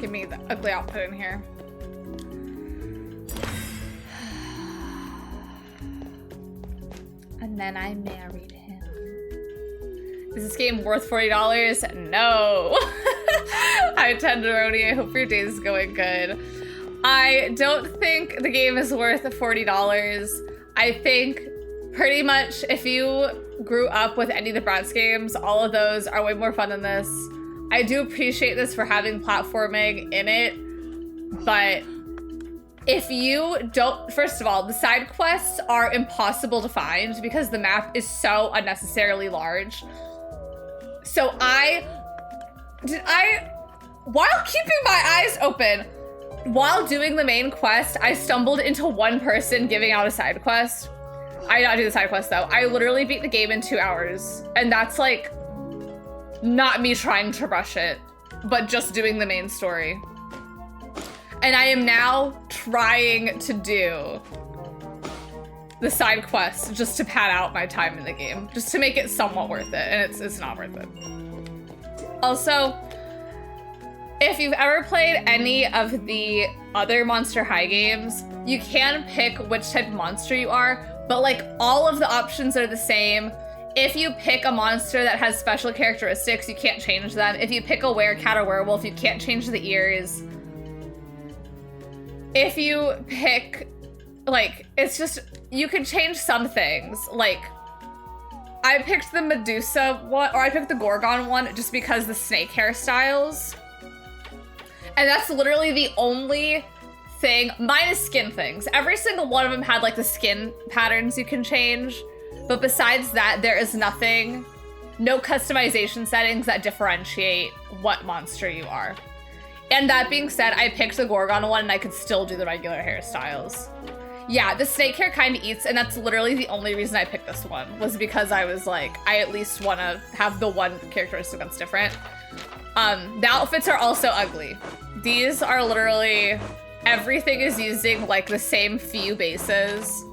Give me the ugly outfit in here. And then I married him. Is this game worth $40? No. Hi, Tenderoni. I hope your day is going good. I don't think the game is worth $40. I think pretty much if you grew up with any of the Bratz games, all of those are way more fun than this. I do appreciate this for having platforming in it, but if you don't, first of all, the side quests are impossible to find because the map is so unnecessarily large. So while keeping my eyes open, while doing the main quest, I stumbled into one person giving out a side quest. I did not do the side quest though. I literally beat the game in 2 hours, and that's like not me trying to rush it, but just doing the main story. And I am now trying to do the side quests just to pad out my time in the game, just to make it somewhat worth it, and it's not worth it. Also, if you've ever played any of the other Monster High games, you can pick which type of monster you are, but like all of the options are the same. If you pick a monster that has special characteristics, you can't change them. If you pick a werecat or werewolf, you can't change the ears. If you pick, like, it's just, you can change some things. Like, I picked the Medusa one, or I picked the Gorgon one just because the snake hairstyles. And that's literally the only thing, minus skin things. Every single one of them had like the skin patterns you can change. But besides that, there is nothing, no customization settings that differentiate what monster you are. And that being said, I picked the Gorgon one and I could still do the regular hairstyles. Yeah, the snake hair kind of eats, and that's literally the only reason I picked this one, was because I was like, I at least want to have the one characteristic that's different. The outfits are also ugly. These are literally, everything is using like the same few bases.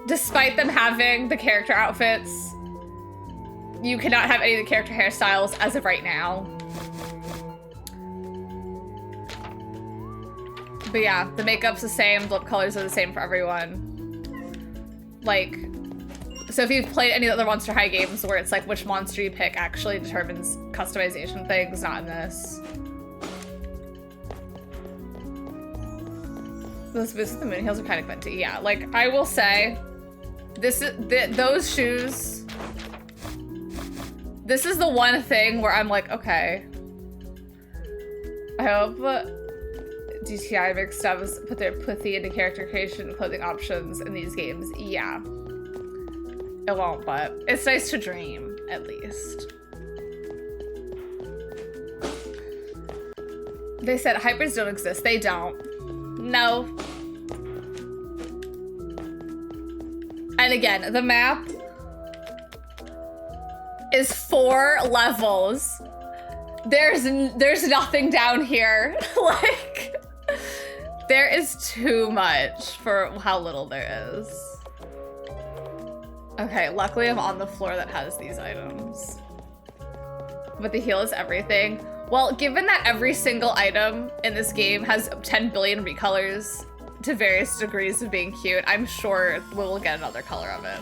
Despite them having the character outfits, you cannot have any of the character hairstyles as of right now. But yeah, the makeup's the same, lip colors are the same for everyone. Like, so if you've played any other Monster High games where it's like which monster you pick actually determines customization things, not in this. Those boots with the moon heels are kind of venti. Yeah, like I will say, this is those shoes. This is the one thing where I'm like, okay. I hope DTI Big Stubbs put their pussy into character creation and clothing options in these games. Yeah. It won't, but it's nice to dream, at least. They said hybrids don't exist. They don't. No. And again, the map is 4 levels. There's nothing down here. Like, there is too much for how little there is. Okay, luckily I'm on the floor that has these items. But the heel is everything. Well, given that every single item in this game has 10 billion recolors to various degrees of being cute, I'm sure we'll get another color of it.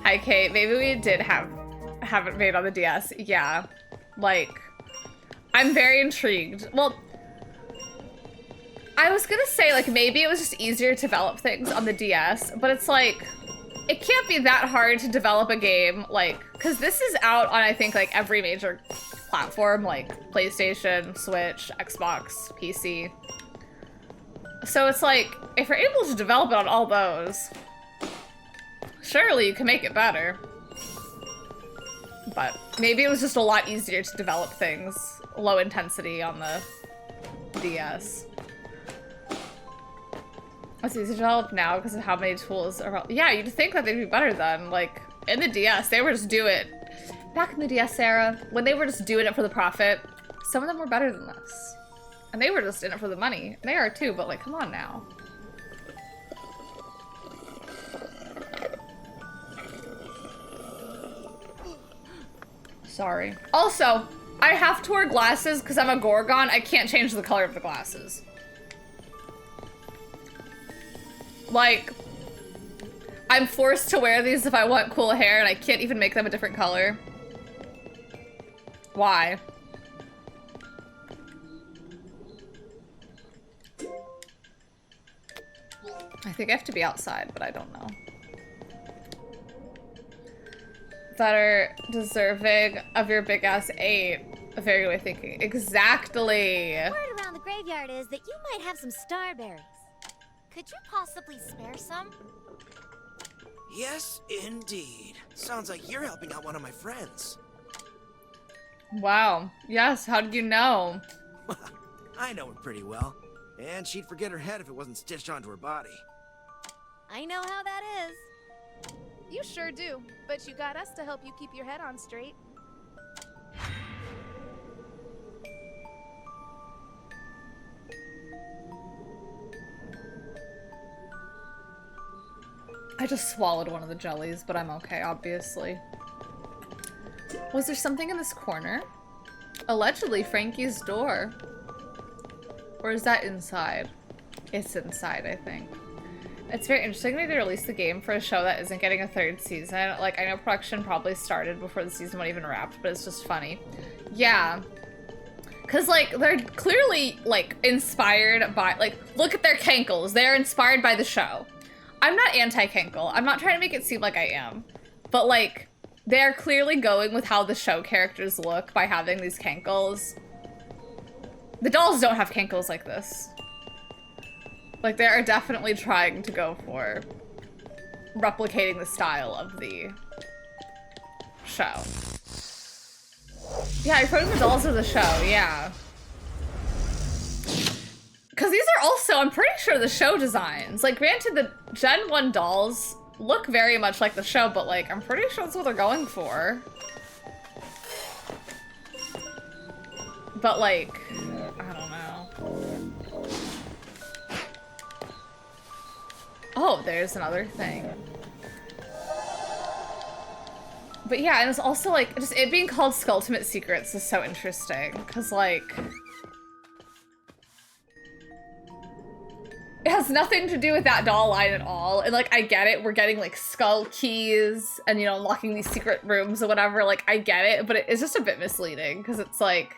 Hi, Kate. Maybe we did have it made on the DS. Yeah. Like, I'm very intrigued. Well, I was gonna say, like, maybe it was just easier to develop things on the DS, but it's like, it can't be that hard to develop a game, like, because this is out on, I think, like, every major platform, like PlayStation, Switch, Xbox, PC. So it's like, if you're able to develop it on all those, surely you can make it better. But maybe it was just a lot easier to develop things low intensity on the DS. It's easy to develop now because of how many tools are. Yeah, you'd think that they'd be better then. Like, in the DS, they were just do it. Back in the DS era, when they were just doing it for the profit, some of them were better than this. And they were just in it for the money. And they are too, but like, come on now. Sorry. Also, I have to wear glasses because I'm a Gorgon. I can't change the color of the glasses. Like, I'm forced to wear these if I want cool hair, and I can't even make them a different color. Why? I think I have to be outside, but I don't know. That are deserving of your big ass 8. A very good way of thinking. Exactly. Word around the graveyard is that you might have some starberries. Could you possibly spare some? Yes, indeed. Sounds like you're helping out one of my friends. Wow. Yes, how did you know? I know her pretty well. And she'd forget her head if it wasn't stitched onto her body. I know how that is. You sure do, but you got us to help you keep your head on straight. I just swallowed one of the jellies, but I'm okay, obviously. Was there something in this corner? Allegedly, Frankie's door. Or is that inside? It's inside, I think. It's very interesting that they released the game for a show that isn't getting a third season. Like, I know production probably started before the season went even wrapped, but it's just funny. Yeah. Cause, like, they're clearly, like, inspired by, like, look at their cankles. They're inspired by the show. I'm not anti-cankle. I'm not trying to make it seem like I am. But, like, they're clearly going with how the show characters look by having these cankles. The dolls don't have cankles like this. Like, they are definitely trying to go for replicating the style of the show. Yeah, you're putting the dolls of the show, yeah. Because these are also, I'm pretty sure, the show designs. Like, granted, the Gen 1 dolls look very much like the show, but, like, I'm pretty sure that's what they're going for. But, like, I don't know. Oh, there's another thing. But yeah, and it's also, like, just it being called Skulltimate Secrets is so interesting. Because, like, it has nothing to do with that doll line at all. And, like, I get it. We're getting, like, skull keys and, you know, unlocking these secret rooms or whatever. Like, I get it. But it's just a bit misleading because it's, like,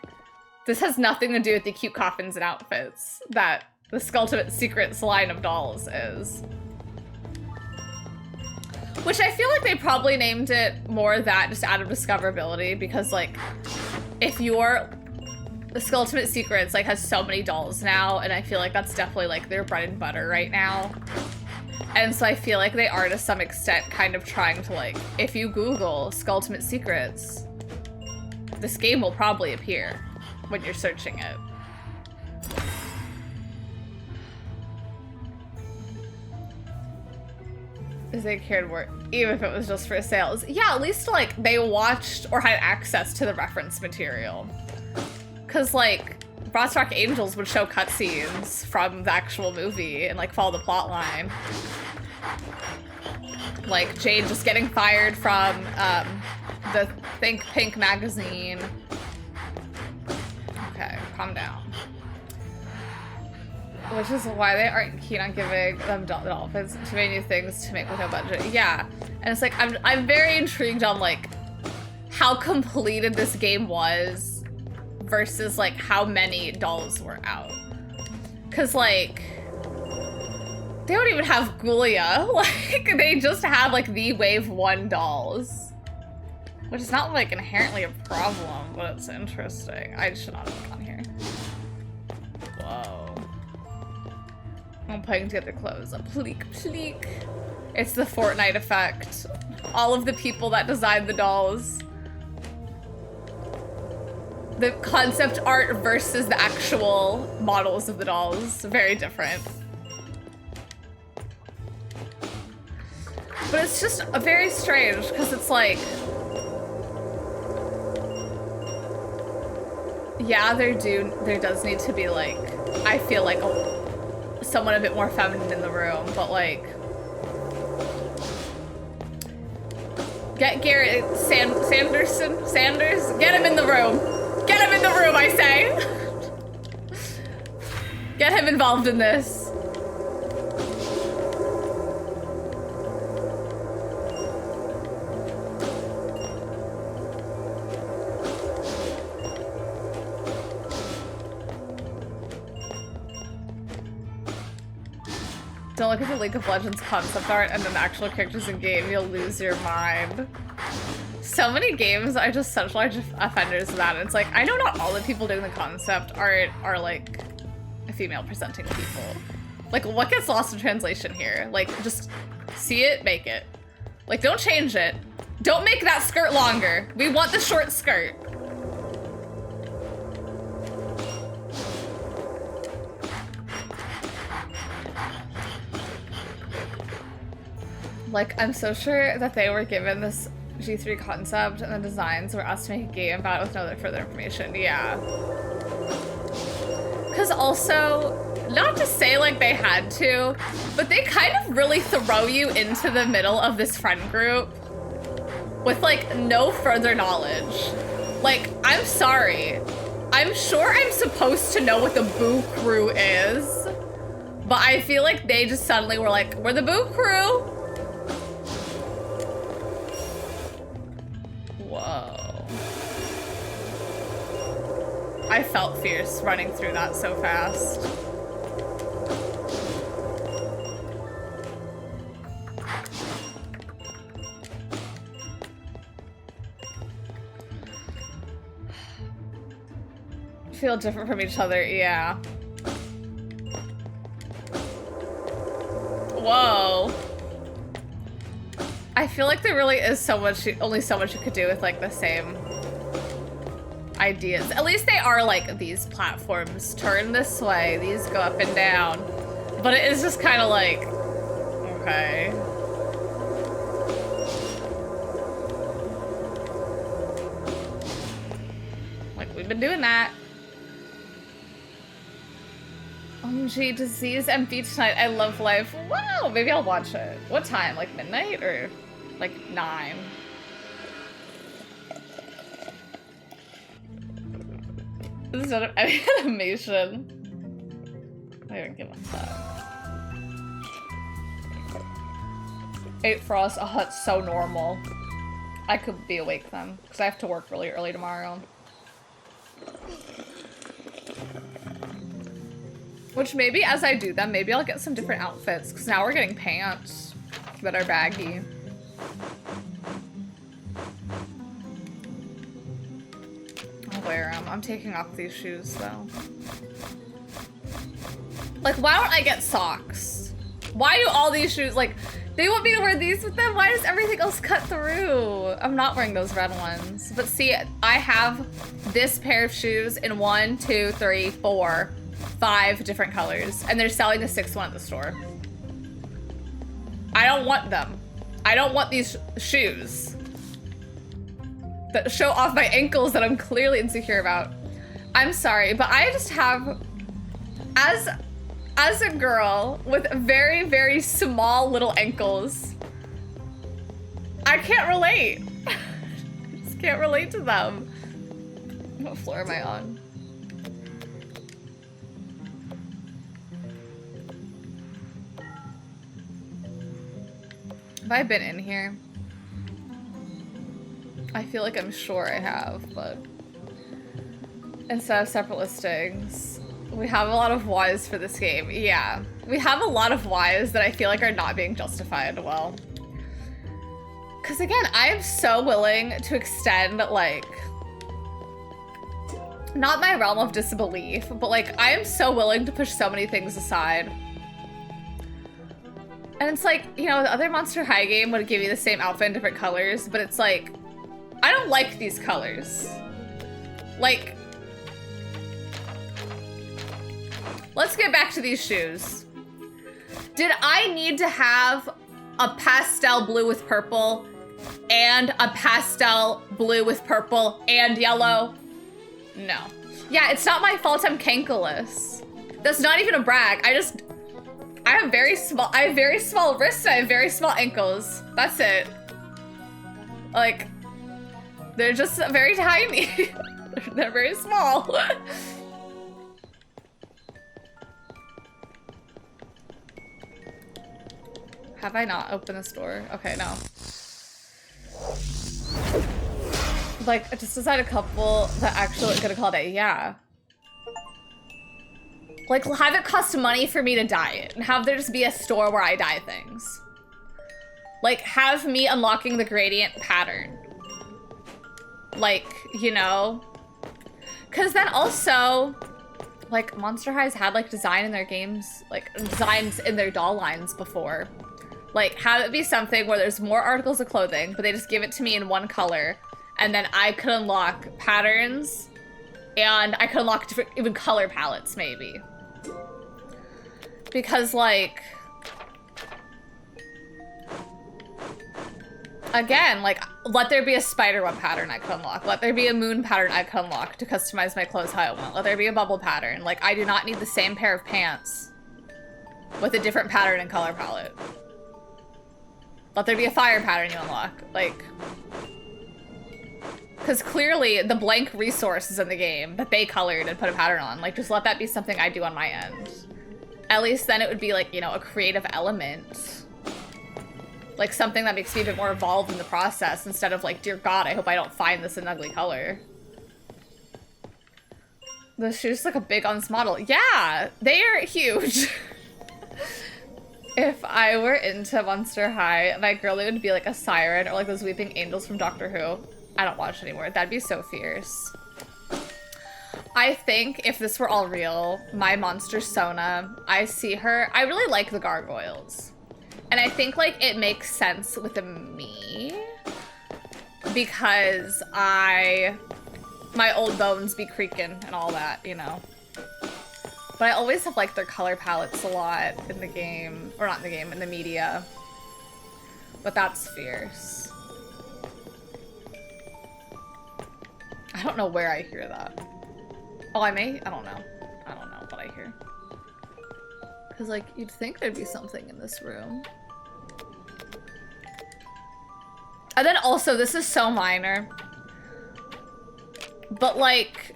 this has nothing to do with the cute coffins and outfits that the Skulltimate Secrets line of dolls is. Which I feel like they probably named it more that just out of discoverability because, like, if you're... The Skulltimate Secrets, like, has so many dolls now, and I feel like that's definitely, like, their bread and butter right now. And so I feel like they are, to some extent, kind of trying to, like, if you Google Skulltimate Secrets, this game will probably appear when you're searching it. Is they cared more, even if it was just for sales. Yeah, at least, like, they watched or had access to the reference material. Because, like, Brass Rock Angels would show cutscenes from the actual movie and, like, follow the plot line. Like, Jade just getting fired from the Think Pink magazine. Okay, calm down. Which is why they aren't keen on giving them dolphins too many new things to make with no budget. Yeah, and it's like, I'm very intrigued on, like, how completed this game was versus, like, how many dolls were out. Cause, like, they don't even have Ghoulia. Like, they just have, like, the Wave 1 dolls. Which is not, like, inherently a problem, but it's interesting. I should not have looked on here. Whoa. I'm putting together clothes. A pleek, pleek. It's the Fortnite effect. All of the people that designed the dolls. The concept art versus the actual models of the dolls. Very different. But it's just very strange because it's like, yeah, there does need to be, like, I feel like someone a bit more feminine in the room, but, like, get Garrett Sanders, get him in the room. Get him in the room, I say. Get him involved in this. Don't look at the League of Legends concept art and then the actual characters in game, you'll lose your mind. So many games are just such large offenders of that. And it's like, I know not all the people doing the concept art are, like, female presenting people. Like, what gets lost in translation here? Like, just see it, make it. Like, don't change it. Don't make that skirt longer. We want the short skirt. Like, I'm so sure that they were given this G3 concept and the designs were asked to make a game about it with no further information. Yeah. Because also, not to say like they had to, but they kind of really throw you into the middle of this friend group with like no further knowledge. Like, I'm sorry. I'm sure I'm supposed to know what the Boo Crew is, but I feel like they just suddenly were like, we're the Boo Crew. Whoa. I felt fierce running through that so fast. Feel different from each other, yeah. Whoa. I feel like there really is so much, only so much you could do with like the same ideas. At least they are like these platforms turn this way, these go up and down. But it is just kind of like, okay. Like, we've been doing that. OMG, Disease MV tonight. I love life. Wow, maybe I'll watch it. What time? Like midnight or like 9? This is not any animation. I don't give a fuck. 8 Frost. Oh, that's so normal. I could be awake then, because I have to work really early tomorrow. Which maybe as I do them, maybe I'll get some different outfits, because now we're getting pants that are baggy. I'll wear them. I'm taking off these shoes though. Like, why don't I get socks? Why do all these shoes, like, they want me to wear these with them? Why does everything else cut through? I'm not wearing those red ones. But see, I have this pair of shoes in 1, 2, 3, 4, 5 different colors, and they're selling the 6th one at the store. I don't want them. I don't want these shoes that show off my ankles that I'm clearly insecure about. I'm sorry, but I just have, as a girl with very, very small little ankles, I can't relate. I just can't relate to them. What floor am I on? Have I been in here? I feel like I'm sure I have, but instead of separate listings, we have a lot of whys for this game. Yeah, we have a lot of whys that I feel like are not being justified well. Because again, I am so willing to extend, like, not my realm of disbelief, but like, I am so willing to push so many things aside. And it's like, you know, the other Monster High game would give you the same outfit in different colors, but it's like, I don't like these colors. Like, let's get back to these shoes. Did I need to have a pastel blue with purple and a pastel blue with purple and yellow? No. Yeah, it's not my fault I'm cankless. That's not even a brag. I have very small wrists, I have very small ankles. That's it. Like, they're just very tiny. They're very small. Have I not opened this door? Okay, no. Like, I just decided a couple that actually gonna call it, yeah. Like, have it cost money for me to dye it, and have there just be a store where I dye things. Like, have me unlocking the gradient pattern. Like, you know? Because then also, like, Monster High's had, like, design in their games, like, designs in their doll lines before. Like, have it be something where there's more articles of clothing, but they just give it to me in one color, and then I could unlock patterns, and I could unlock different, even color palettes, maybe. Because, like, Again, like, let there be a spiderweb pattern I could unlock. Let there be a moon pattern I could unlock to customize my clothes how I want. Let there be a bubble pattern. Like, I do not need the same pair of pants with a different pattern and color palette. Let there be a fire pattern you unlock. Like, because clearly the blank resource is in the game that they colored and put a pattern on. Like, just let that be something I do on my end. At least then it would be like, you know, a creative element. Like something that makes me a bit more involved in the process instead of like, dear God, I hope I don't find this an ugly color. The shoes look a big uns model. Yeah, they are huge. If I were into Monster High, my girlie would be like a siren or like those weeping angels from Doctor Who. I don't watch anymore. That'd be so fierce. I think if this were all real, my monster Sona, I see her. I really like the gargoyles. And I think like it makes sense with me because my old bones be creaking and all that, you know. But I always have liked their color palettes a lot in the game, or not in the game, in the media. But that's fierce. I don't know where I hear that. Oh, I may? I don't know. I don't know what I hear. Because, like, you'd think there'd be something in this room. And then also, this is so minor. But, like,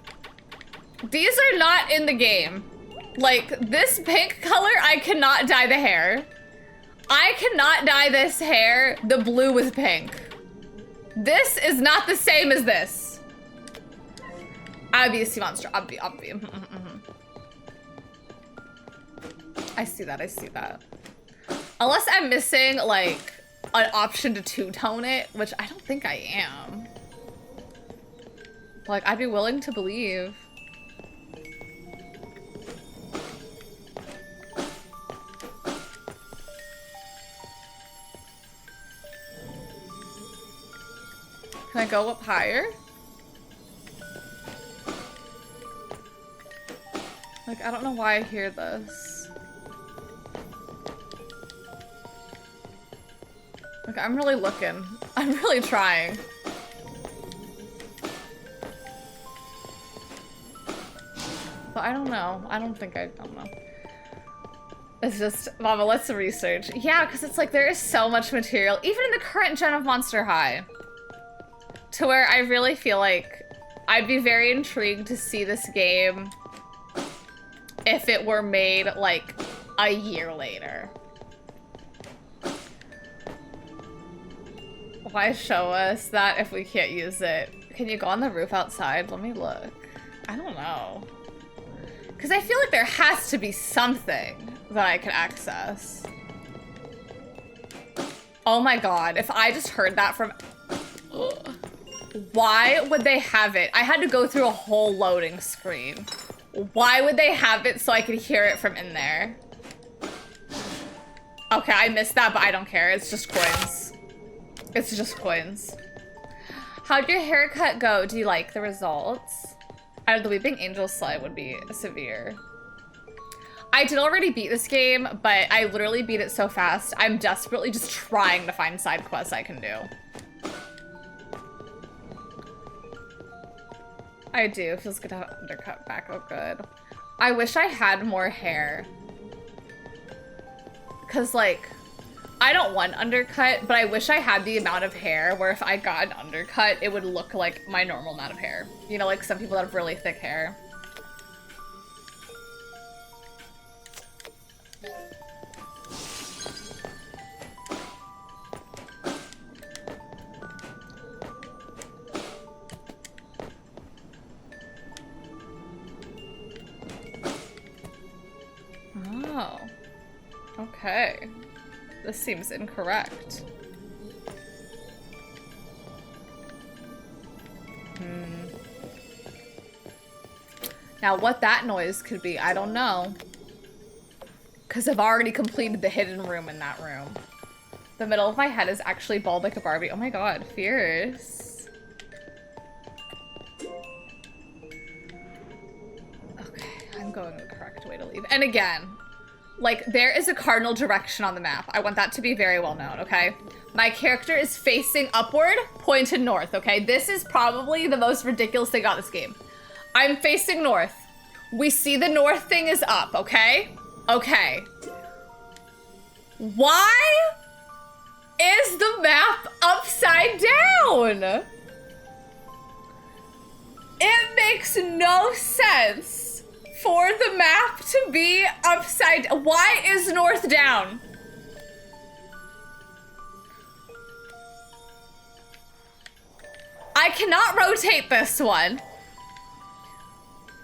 these are not in the game. Like, this pink color, I cannot dye the hair. I cannot dye this hair the blue with pink. This is not the same as this. Obviously, monster. Obvious. I see that. I see that. Unless I'm missing, like, an option to two-tone it, which I don't think I am. Like, I'd be willing to believe. Can I go up higher? Like, I don't know why I hear this. Like, I'm really looking. I'm really trying. But I don't know. I don't know. It's just, Mama, let's research. Yeah, because it's like there is so much material, even in the current gen of Monster High, to where I really feel like I'd be very intrigued to see this game if it were made like a year later. Why show us that if we can't use it? Can you go on the roof outside? Let me look. I don't know. Because I feel like there has to be something that I can access. Oh my God, if I just heard that from... Ugh. Why would they have it? I had to go through a whole loading screen. Why would they have it so I could hear it from in there? Okay, I missed that, but I don't care. It's just coins. It's just coins. How'd your haircut go? Do you like the results? Out of the Weeping Angel slide would be severe. I did already beat this game, but I literally beat it so fast. I'm desperately just trying to find side quests I can do. I do. It feels good to have undercut back. Oh, good. I wish I had more hair. Because, like, I don't want undercut, but I wish I had the amount of hair where if I got an undercut, it would look like my normal amount of hair. You know, like some people that have really thick hair. Oh. Okay. This seems incorrect. Now, what that noise could be, I don't know. Because I've already completed the hidden room in that room. The middle of my head is actually bald like a Barbie. Oh my God, fierce. Okay, I'm going the correct way to leave. And again, like, there is a cardinal direction on the map. I want that to be very well known, okay? My character is facing upward, pointed north, okay? This is probably the most ridiculous thing about this game. I'm facing north. We see the north thing is up, okay? Okay. Why is the map upside down? It makes no sense for the map to be upside down. Why is north down? I cannot rotate this one.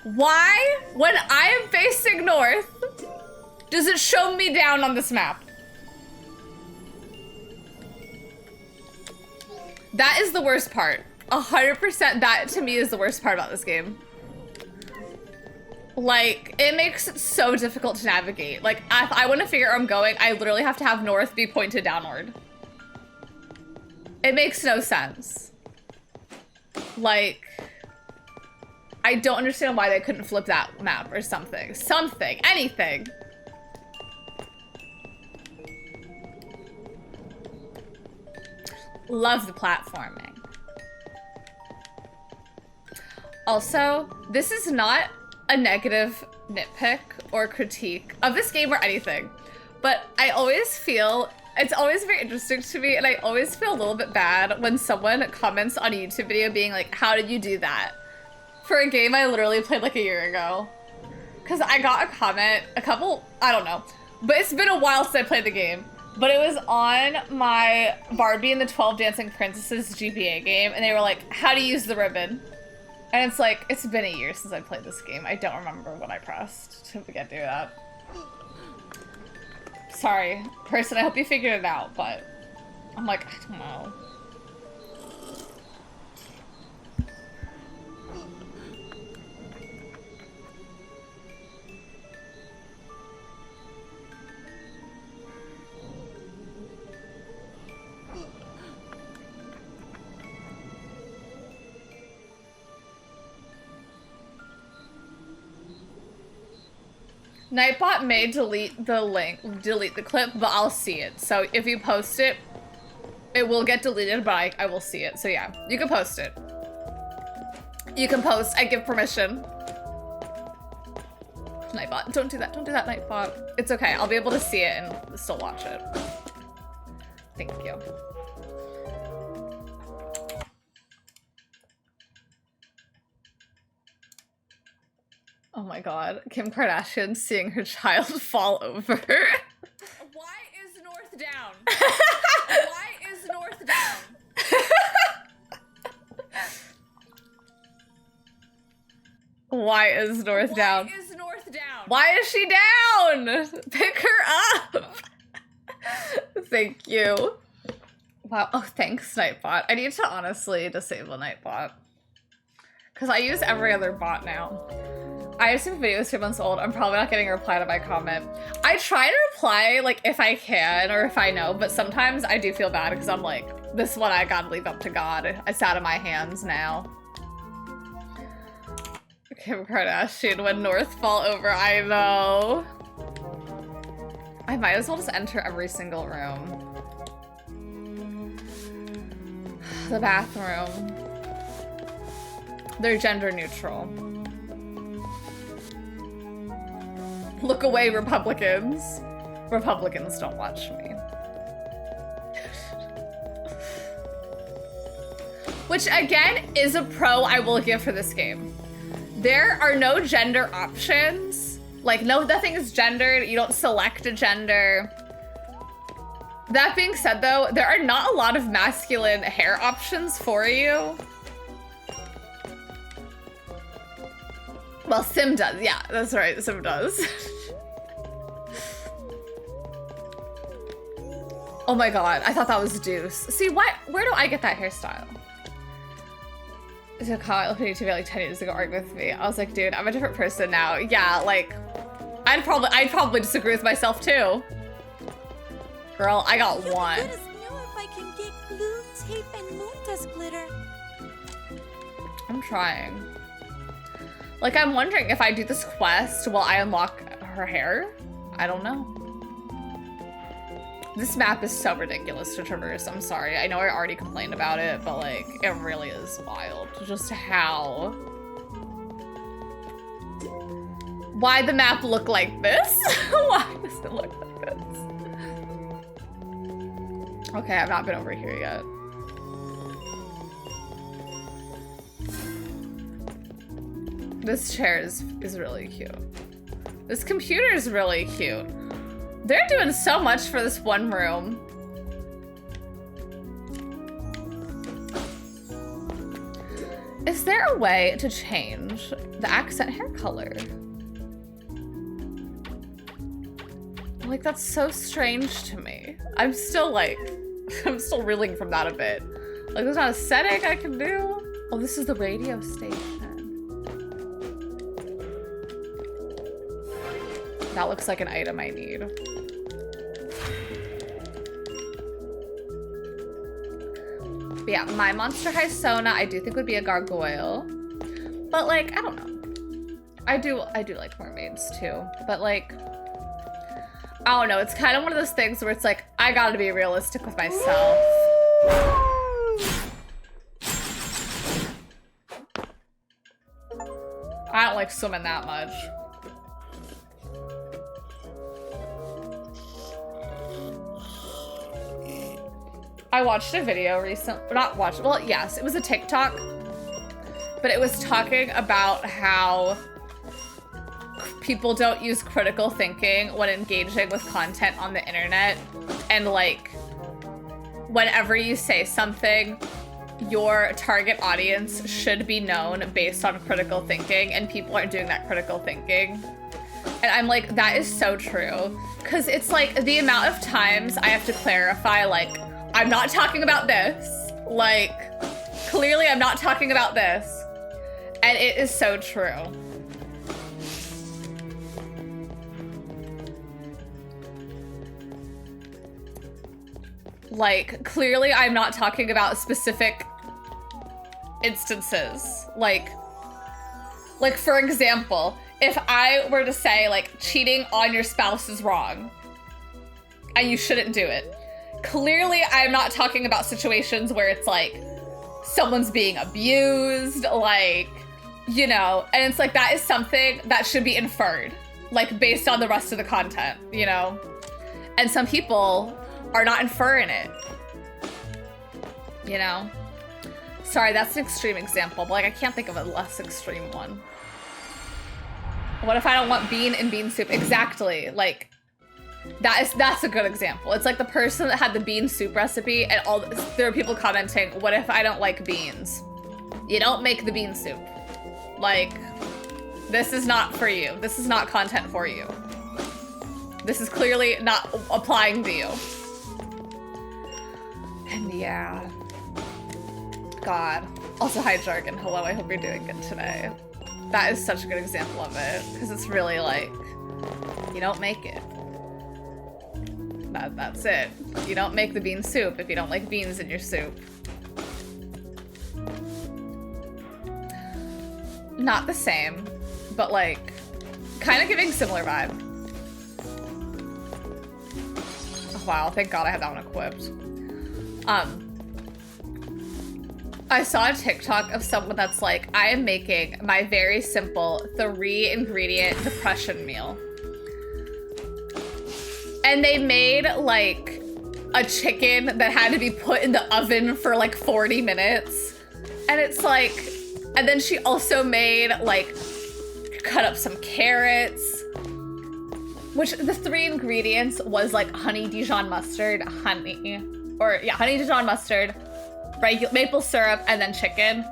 Why, when I am facing north, does it show me down on this map? That is the worst part. 100% that to me is the worst part about this game. Like, it makes it so difficult to navigate. Like, if I want to figure out where I'm going, I literally have to have north be pointed downward. It makes no sense. Like, I don't understand why they couldn't flip that map or something. Something, anything. Love the platforming. Also, this is not a negative nitpick or critique of this game or anything, but I always feel, it's always very interesting to me, and I always feel a little bit bad when someone comments on a YouTube video being like, how did you do that? For a game I literally played like a year ago. Because I got a comment, I don't know, but it's been a while since I played the game. But it was on my Barbie and the 12 Dancing Princesses GBA game, and they were like, how do you use the ribbon? And it's like, it's been a year since I played this game. I don't remember what I pressed to get to do that. Sorry, person, I hope you figured it out, but I'm like, I don't know. Nightbot may delete the clip, but I'll see it. So if you post it, it will get deleted, but I will see it. So yeah, you can post it. You can post, I give permission. Nightbot, don't do that, Nightbot. It's okay, I'll be able to see it and still watch it. Thank you. Oh my god, Kim Kardashian seeing her child fall over. Why is North down? Why is North down? Why is North down? Why is North down? Why is she down? Pick her up. Thank you. Wow, oh thanks Nightbot. I need to honestly disable Nightbot. Because I use every other bot now. I assume video is 2 months old. I'm probably not getting a reply to my comment. I try to reply, like, if I can or if I know, but sometimes I do feel bad because I'm like, this one I gotta leave up to God. It's out of my hands now. Kim Kardashian, when North fall over, I know. I might as well just enter every single room. The bathroom. They're gender neutral. Look away, Republicans. Republicans, don't watch me. Which, again, is a pro I will give for this game. There are no gender options. Like, nothing is gendered. You don't select a gender. That being said, though, there are not a lot of masculine hair options for you. Well, Sim does. Yeah, that's right. Sim does. Oh my god, I thought that was Deuce. See, where do I get that hairstyle? So Kyle looking to me like 10 years ago arguing with me. I was like, dude, I'm a different person now. Yeah, like, I'd probably disagree with myself too. Girl, I got one. Let us know if I can get glue, tape, and moon dust glitter. I'm trying. Like, I'm wondering if I do this quest, will I unlock her hair? I don't know. This map is so ridiculous to traverse. I'm sorry. I know I already complained about it, but like, it really is wild. Just how... Why'd the map look like this? Why does it look like this? Okay, I've not been over here yet. This chair is really cute. This computer is really cute. They're doing so much for this one room. Is there a way to change the accent hair color? Like, that's so strange to me. I'm still reeling from that a bit. Like, there's not a setting I can do. Oh, this is the radio station. That looks like an item I need. But yeah, my Monster High Sona I do think would be a gargoyle. But like, I don't know. I do like mermaids too. But like, I don't know, it's kind of one of those things where it's like, I gotta be realistic with myself. I don't like swimming that much. I watched a video recently, not watched, well, yes, it was a TikTok, but it was talking about how people don't use critical thinking when engaging with content on the internet. And like, whenever you say something, your target audience should be known based on critical thinking, and people aren't doing that critical thinking. And I'm like, that is so true. Because it's like the amount of times I have to clarify, like, I'm not talking about this. Like, clearly I'm not talking about this. And it is so true. Like, clearly I'm not talking about specific instances. Like for example, if I were to say, like, cheating on your spouse is wrong and you shouldn't do it, clearly I'm not talking about situations where it's like someone's being abused, like, you know, and it's like that is something that should be inferred, like, based on the rest of the content, you know? And some people are not inferring it, you know? Sorry, that's an extreme example, but like, I can't think of a less extreme one. What if I don't want bean in bean soup? Exactly, like, that's a good example. It's like the person that had the bean soup recipe, and there are people commenting, what if I don't like beans? You don't make the bean soup. Like, this is not for you. This is not content for you. This is clearly not applying to you. And yeah. God. Also, hi Jargon. Hello, I hope you're doing good today. That is such a good example of it, because it's really like, you don't make it. That's it. You don't make the bean soup if you don't like beans in your soup. Not the same, but like, kind of giving similar vibe. Oh, wow, thank God I had that one equipped. I saw a TikTok of someone that's like, I am making my very simple 3-ingredient depression meal. And they made like a chicken that had to be put in the oven for like 40 minutes. And it's like, and then she also made like, cut up some carrots, which the 3 ingredients was like honey Dijon mustard, honey Dijon mustard, maple syrup, and then chicken.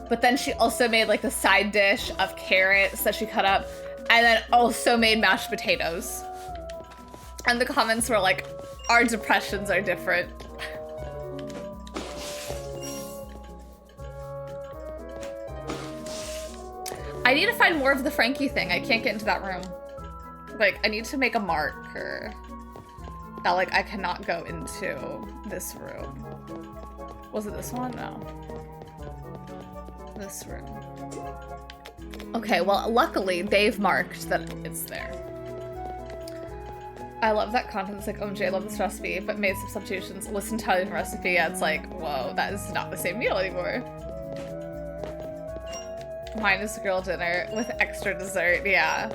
But then she also made like the side dish of carrots that she cut up, and then also made mashed potatoes. And the comments were like, our depressions are different. I need to find more of the Frankie thing. I can't get into that room. Like, I need to make a marker that like I cannot go into this room. Was it this one? No. This room. Okay, well, luckily they've marked that it's there. I love that content's like, OMG, I love this recipe, but made some substitutions. Listen to the recipe, yeah, it's like, whoa, that is not the same meal anymore. Mine is grill dinner with extra dessert, yeah.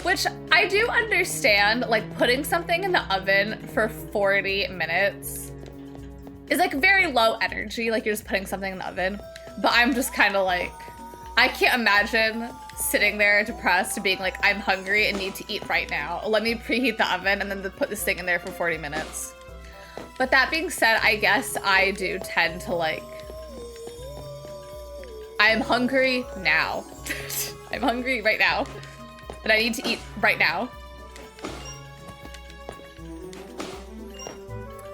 Which I do understand, like putting something in the oven for 40 minutes is like very low energy, like you're just putting something in the oven. But I'm just kind of like, I can't imagine sitting there depressed being like, I'm hungry and need to eat right now. Let me preheat the oven and then put this thing in there for 40 minutes. But that being said, I guess I do tend to like, I'm hungry now. I'm hungry right now. And I need to eat right now.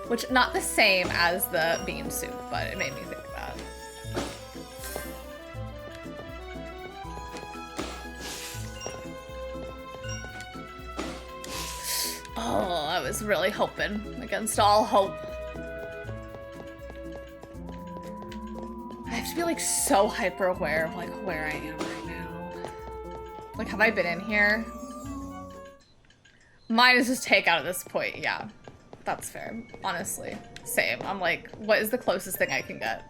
Which, not the same as the bean soup, but it made me think of that. Oh, I was really hoping against all hope. I have to be like so hyper aware of like where I am right now. Like, have I been in here? Mine is just takeout at this point, yeah. That's fair, honestly. Same, I'm like, what is the closest thing I can get?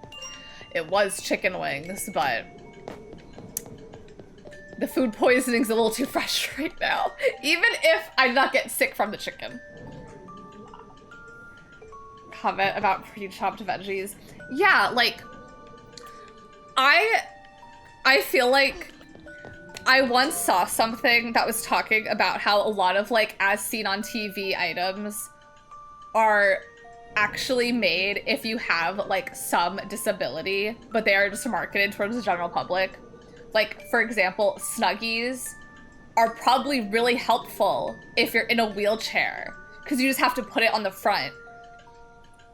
It was chicken wings, but the food poisoning's a little too fresh right now. Even if I did not get sick from the chicken. Comment about pre-chopped veggies. Yeah, like, I feel like I once saw something that was talking about how a lot of like as seen on TV items are actually made if you have like some disability, but they are just marketed towards the general public. Like, for example, Snuggies are probably really helpful if you're in a wheelchair because you just have to put it on the front.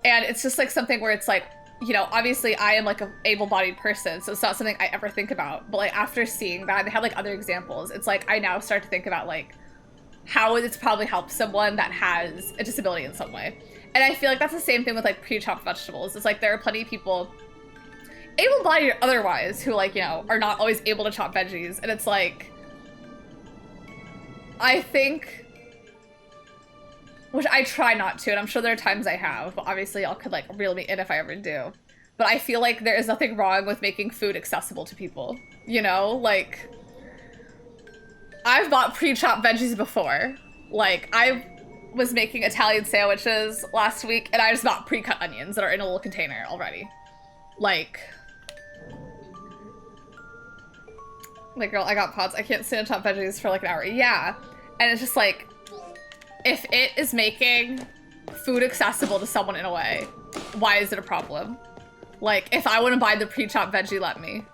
And it's just like something where it's like, you know, obviously I am like an able-bodied person, so it's not something I ever think about. But like after seeing that, they have like other examples. It's like I now start to think about like how it's probably helped someone that has a disability in some way. And I feel like that's the same thing with like pre-chopped vegetables. It's like there are plenty of people, able-bodied or otherwise, who like, you know, are not always able to chop veggies. And it's like, I think, which I try not to, and I'm sure there are times I have, but obviously y'all could like reel me in if I ever do. But I feel like there is nothing wrong with making food accessible to people, you know? Like, I've bought pre-chopped veggies before. Like, I was making Italian sandwiches last week, and I just bought pre-cut onions that are in a little container already. Like, girl, I got pods. I can't sit and chop veggies for like an hour. Yeah, and it's just like, if it is making food accessible to someone in a way, why is it a problem? Like, if I want to buy the pre-chopped veggie, let me.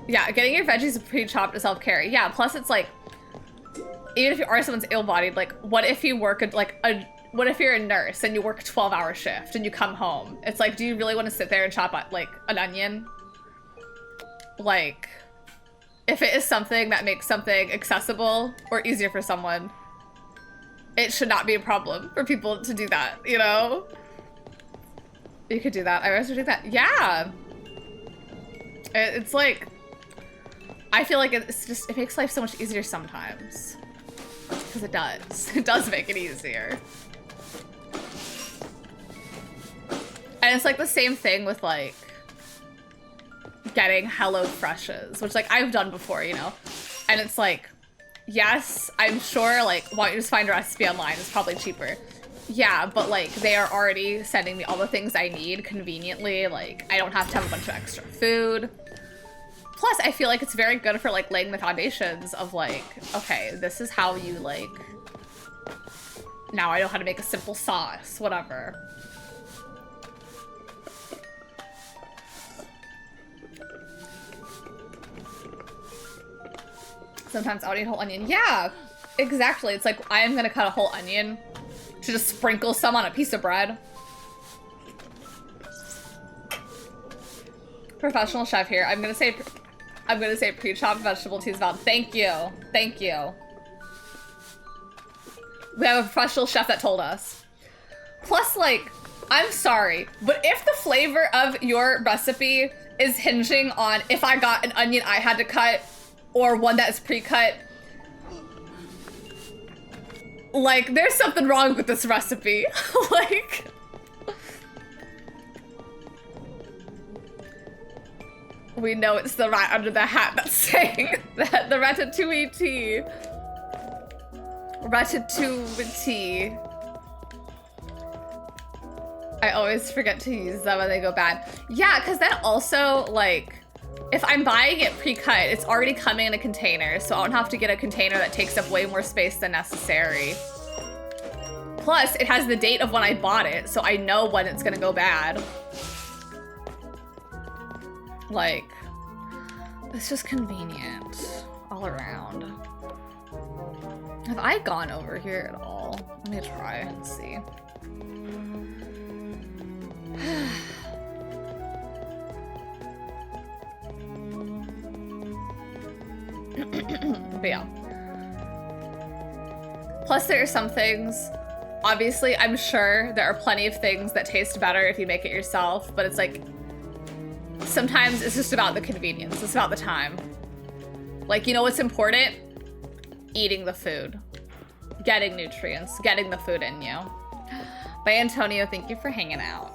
Yeah, getting your veggies pre-chopped is self-care. Yeah, plus it's like, even if you are someone's able-bodied, like, what if you work what if you're a nurse and you work a 12-hour shift and you come home? It's like, do you really want to sit there and chop like an onion? Like, if it is something that makes something accessible or easier for someone, it should not be a problem for people to do that, you know? You could do that. I also do that. Yeah. It's like, I feel like it's just, it makes life so much easier sometimes. Because it does. It does make it easier. And it's like the same thing with like getting HelloFreshes, which like I've done before, you know? And it's like, yes, I'm sure like why don't you just find a recipe online is probably cheaper. Yeah, but like they are already sending me all the things I need conveniently. Like I don't have to have a bunch of extra food. Plus, I feel like it's very good for like laying the foundations of like, okay, this is how you like, now I know how to make a simple sauce, whatever. Sometimes I'll eat a whole onion. Yeah, exactly. It's like, I am gonna cut a whole onion to just sprinkle some on a piece of bread. Professional chef here. I'm gonna say pre-chopped vegetable teas valid. Thank you. Thank you. We have a professional chef that told us. Plus, like, I'm sorry, but if the flavor of your recipe is hinging on if I got an onion I had to cut or one that is pre-cut, Like, there's something wrong with this recipe. Like... We know it's the rat under the hat that's saying that the ratatouille tea. Ratatouille tea. I always forget to use them when they go bad. Yeah, because then also, like, if I'm buying it pre-cut, it's already coming in a container, so I don't have to get a container that takes up way more space than necessary. Plus, it has the date of when I bought it, so I know when it's gonna go bad. Like, it's just convenient all around. Have I gone over here at all? Let me try and see. But yeah. Plus, there are some things, obviously, I'm sure there are plenty of things that taste better if you make it yourself, but it's like, sometimes it's just about the convenience. It's about the time. Like, you know what's important? Eating the food. Getting nutrients. Getting the food in you. Bye, Antonio. Thank you for hanging out.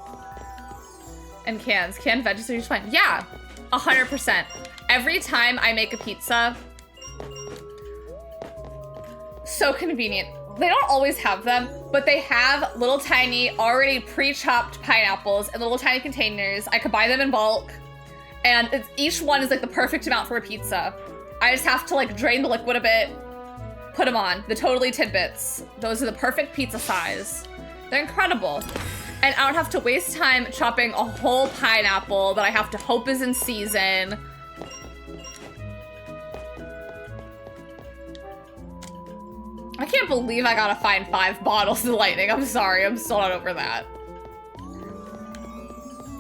And cans. Canned veggies are just fine. Yeah, 100%. Every time I make a pizza, so convenient. They don't always have them, but they have little tiny, already pre-chopped pineapples in little tiny containers. I could buy them in bulk, and each one is like the perfect amount for a pizza. I just have to like drain the liquid a bit, put them on. The Totally Tidbits. Those are the perfect pizza size. They're incredible. And I don't have to waste time chopping a whole pineapple that I have to hope is in season. I can't believe I gotta find 5 bottles of lightning. I'm sorry, I'm still not over that.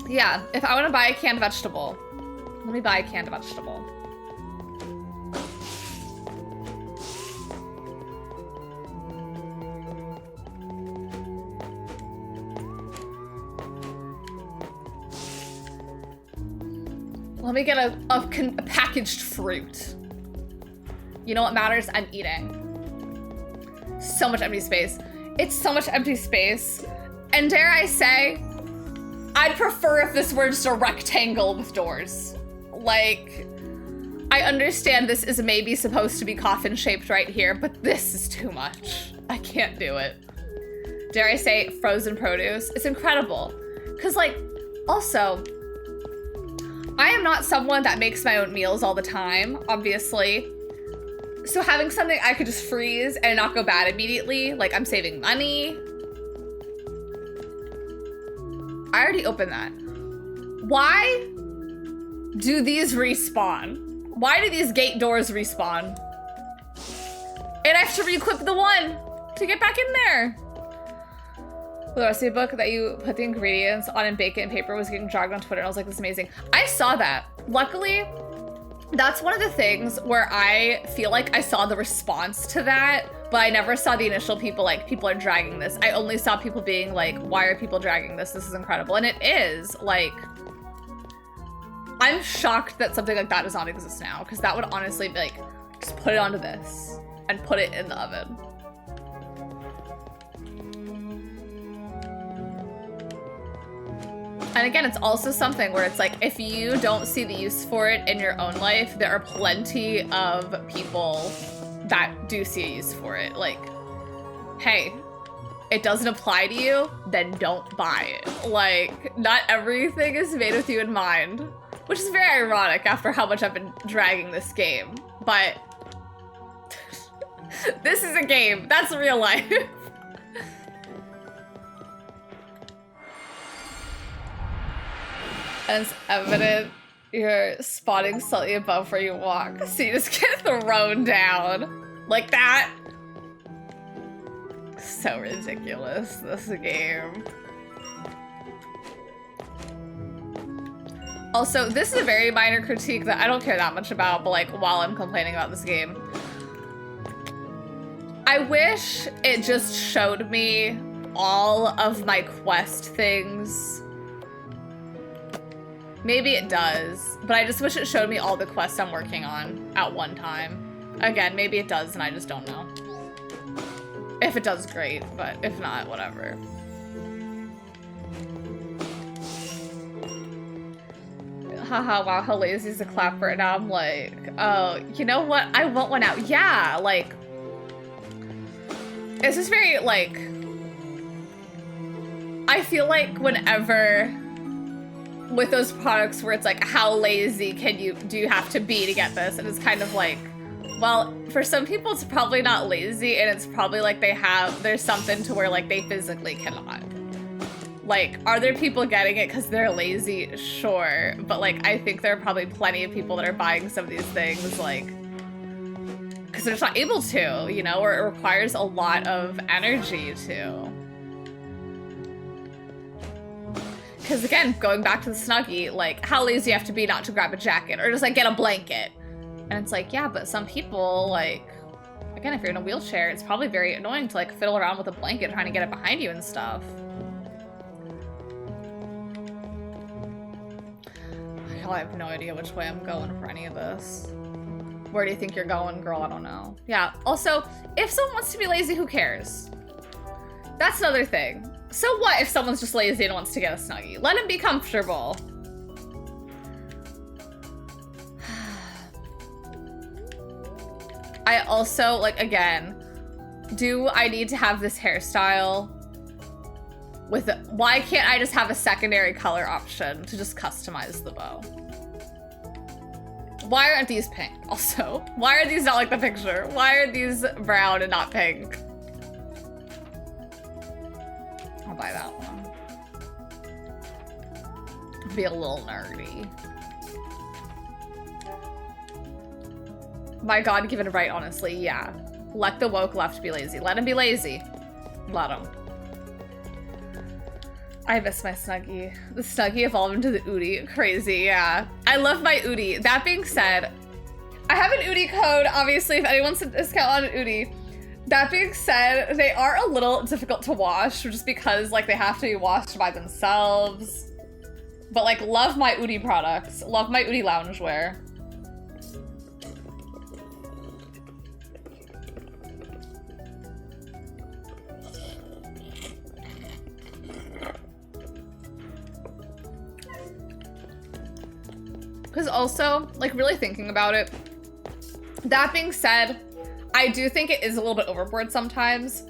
Yeah, if I wanna buy a canned vegetable, let me buy a canned vegetable. Let me get a packaged fruit. You know what matters? I'm eating. So much empty space. It's so much empty space. And dare I say, I'd prefer if this were just a rectangle with doors. Like, I understand this is maybe supposed to be coffin shaped right here, but this is too much. I can't do it. Dare I say, frozen produce? It's incredible. Cause like, also, I am not someone that makes my own meals all the time, obviously. So having something I could just freeze and not go bad immediately, like I'm saving money. I already opened that. Why do these respawn? Why do these gate doors respawn? And I have to re-equip the one to get back in there. The recipe book that you put the ingredients on and bake it in paper was getting dragged on Twitter, and I was like, this is amazing. I saw that. Luckily, that's one of the things where I feel like I saw the response to that, but I never saw the initial people like, people are dragging this. I only saw people being like, why are people dragging this? This is incredible. And it is, like, I'm shocked that something like that does not exist now, because that would honestly be like, just put it onto this and put it in the oven. And again, it's also something where it's like, if you don't see the use for it in your own life, there are plenty of people that do see a use for it. Like, hey, it doesn't apply to you, then don't buy it. Like, not everything is made with you in mind, which is very ironic after how much I've been dragging this game. But this is a game. That's real life. And it's evident you're spotting slightly above where you walk. So you just get thrown down. Like that. So ridiculous, this game. Also, this is a very minor critique that I don't care that much about, but like while I'm complaining about this game, I wish it just showed me all of my quest things. Maybe it does, but I just wish it showed me all the quests I'm working on at one time. Again, maybe it does and I just don't know. If it does, great, but if not, whatever. Haha, wow, how lazy is the clapper? Now I'm like, oh, you know what? I want one out. Yeah, like, it's just very, like, I feel like whenever, with those products where it's like, how lazy do you have to be to get this? And it's kind of like, well, for some people it's probably not lazy, and it's probably like there's something to where like they physically cannot. Like, are there people getting it because they're lazy? Sure. But like, I think there are probably plenty of people that are buying some of these things like, because they're just not able to, you know, or it requires a lot of energy to. Because again, going back to the Snuggie, like, how lazy you have to be not to grab a jacket or just like get a blanket. And it's like, yeah, but some people, like, again, if you're in a wheelchair, it's probably very annoying to like fiddle around with a blanket trying to get it behind you and stuff. I have no idea which way I'm going for any of this. Where do you think you're going, girl? I don't know. Yeah, also, if someone wants to be lazy, who cares? That's another thing. So what if someone's just lazy and wants to get a Snuggie? Let them be comfortable. I also, like, again, do I need to have this hairstyle? Why can't I just have a secondary color option to just customize the bow? Why aren't these pink? Also, why are these not like the picture? Why are these brown and not pink? I'll buy that one. Be a little nerdy. My God, given right, honestly, yeah. Let the woke left be lazy. Let him be lazy. Let him. I miss my Snuggie. The Snuggie evolved into the Udi. Crazy, yeah. I love my Udi. That being said, I have an Udi code, obviously, if anyone wants a discount on an Udi. That being said, they are a little difficult to wash, just because, like, they have to be washed by themselves. But, like, love my Udi products. Love my Udi loungewear. Because also, like, really thinking about it, that being said, I do think it is a little bit overboard sometimes.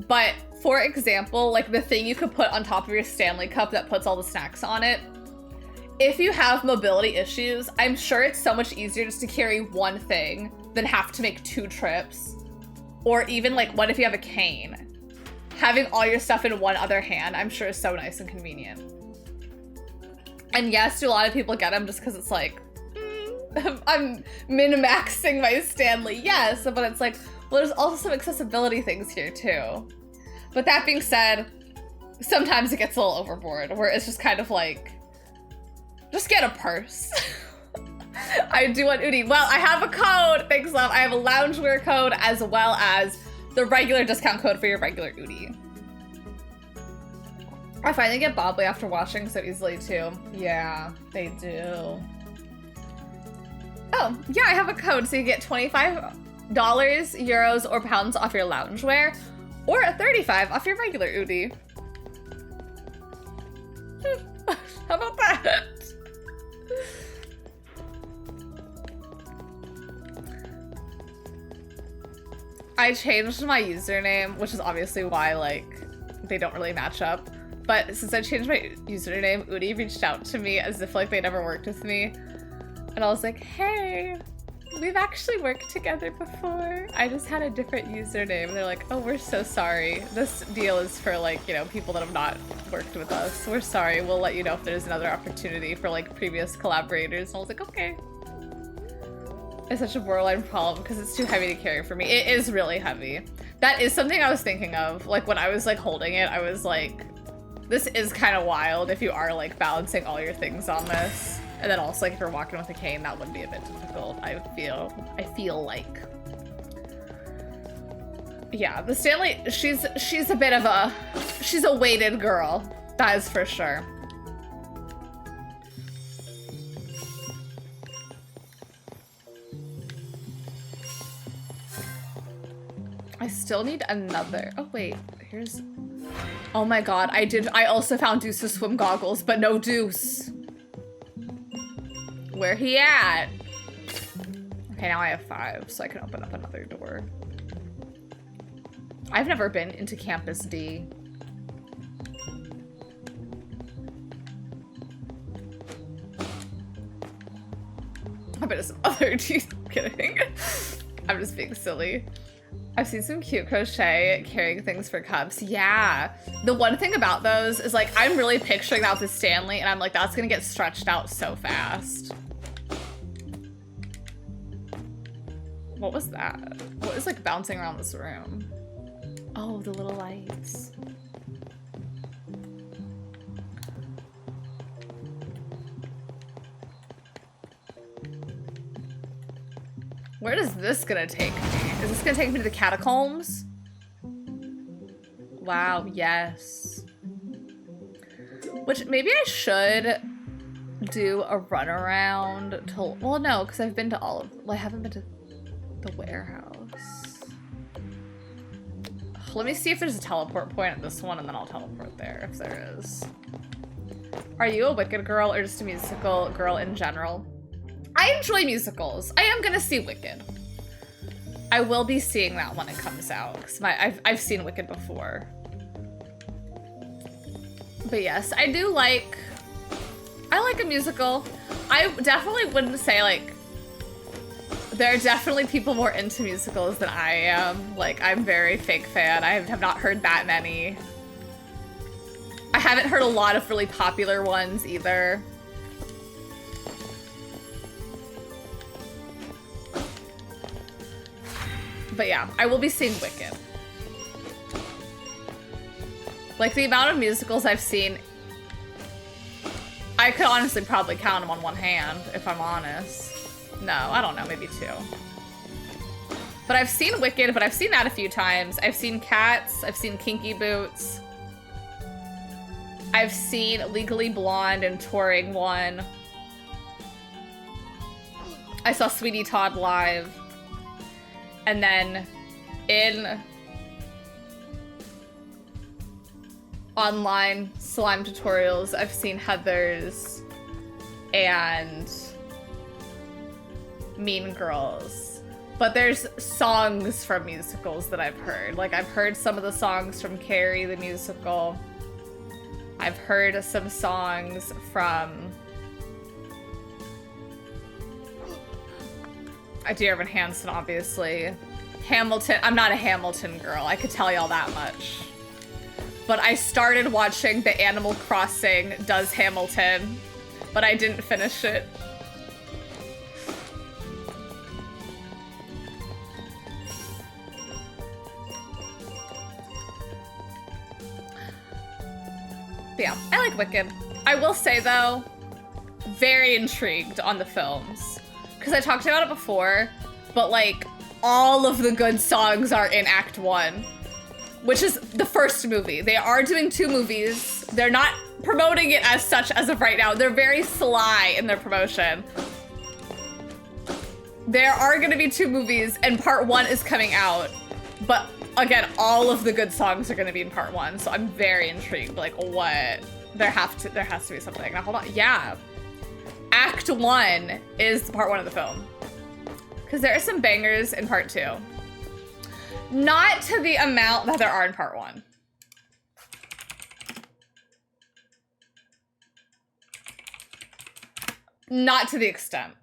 But for example, like the thing you could put on top of your Stanley cup that puts all the snacks on it, if you have mobility issues, I'm sure it's so much easier just to carry one thing than have to make 2 trips. Or even like, what if you have a cane? Having all your stuff in one other hand, I'm sure is so nice and convenient. And yes, do a lot of people get them just because it's like, I'm min-maxing my Stanley. Yes, but it's like, well, there's also some accessibility things here too. But that being said, sometimes it gets a little overboard where it's just kind of like, just get a purse. I do want Udi. Well, I have a code. Thanks, love. I have a loungewear code as well as the regular discount code for your regular Udi. I finally get bobbly after washing so easily too. Yeah, they do. Oh, yeah, I have a code so you get $25, euros, or pounds off your loungewear, or $35 off your regular Udi. How about that? I changed my username, which is obviously why, like, they don't really match up. But since I changed my username, Udi reached out to me as if, like, they never worked with me. And I was like, hey, we've actually worked together before. I just had a different username. And they're like, oh, we're so sorry. This deal is for, like, you know, people that have not worked with us. We're sorry. We'll let you know if there's another opportunity for, like, previous collaborators. And I was like, okay. It's such a borderline problem because it's too heavy to carry for me. It is really heavy. That is something I was thinking of. Like, when I was, like, holding it, I was like, this is kind of wild if you are, like, balancing all your things on this. And then also, like, if you're walking with a cane, that would be a bit difficult, I feel like. Yeah, the Stanley, she's a bit of a, she's a weighted girl. That is for sure. I still need another. Oh, wait. Here's... Oh my god, I also found Deuce's swim goggles, but no Deuce. Where he at? Okay, now I have 5, so I can open up another door. I've never been into Campus D. I bet it's some other D. I'm kidding. I'm just being silly. I've seen some cute crochet carrying things for cups. Yeah. The one thing about those is like, I'm really picturing that with Stanley and I'm like, that's gonna get stretched out so fast. What was that? What is like bouncing around this room? Oh, the little lights. Where is this gonna take me? Is this gonna take me to the catacombs? Wow, yes. Which maybe I should do a run around to, well no, because I've been to all of, well, I haven't been to the warehouse. Let me see if there's a teleport point at this one and then I'll teleport there if there is. Are you a Wicked girl or just a musical girl in general? I enjoy musicals. I am gonna see Wicked. I will be seeing that when it comes out because I've seen Wicked before. But yes, I like a musical. I definitely wouldn't say like, there are definitely people more into musicals than I am. Like, I'm very fake fan. I have not heard that many. I haven't heard a lot of really popular ones either. But yeah, I will be seeing Wicked. Like, the amount of musicals I've seen, I could honestly probably count them on one hand, if I'm honest. No, I don't know, maybe 2. But I've seen Wicked, but I've seen that a few times. I've seen Cats, I've seen Kinky Boots. I've seen Legally Blonde and Touring One. I saw Sweetie Todd live. And then in online slime tutorials, I've seen Heather's and Mean Girls. But there's songs from musicals that I've heard. Like, I've heard some of the songs from Carrie the musical. I've heard some songs from Dear Evan Hansen, obviously. Hamilton. I'm not a Hamilton girl. I could tell y'all that much. But I started watching the Animal Crossing Does Hamilton, but I didn't finish it. But yeah, I like Wicked. I will say though, very intrigued on the films. Because I talked about it before, but like, all of the good songs are in Act 1, which is the first movie. They are doing 2 movies. They're not promoting it as such as of right now. They're very sly in their promotion. There are gonna be 2 movies and part 1 is coming out. But again, all of the good songs are gonna be in part 1. So I'm very intrigued, like what? There has to be something. Now hold on, yeah. Act 1 is part 1 of the film. Because there are some bangers in part 2. Not to the amount that there are in part 1. Not to the extent.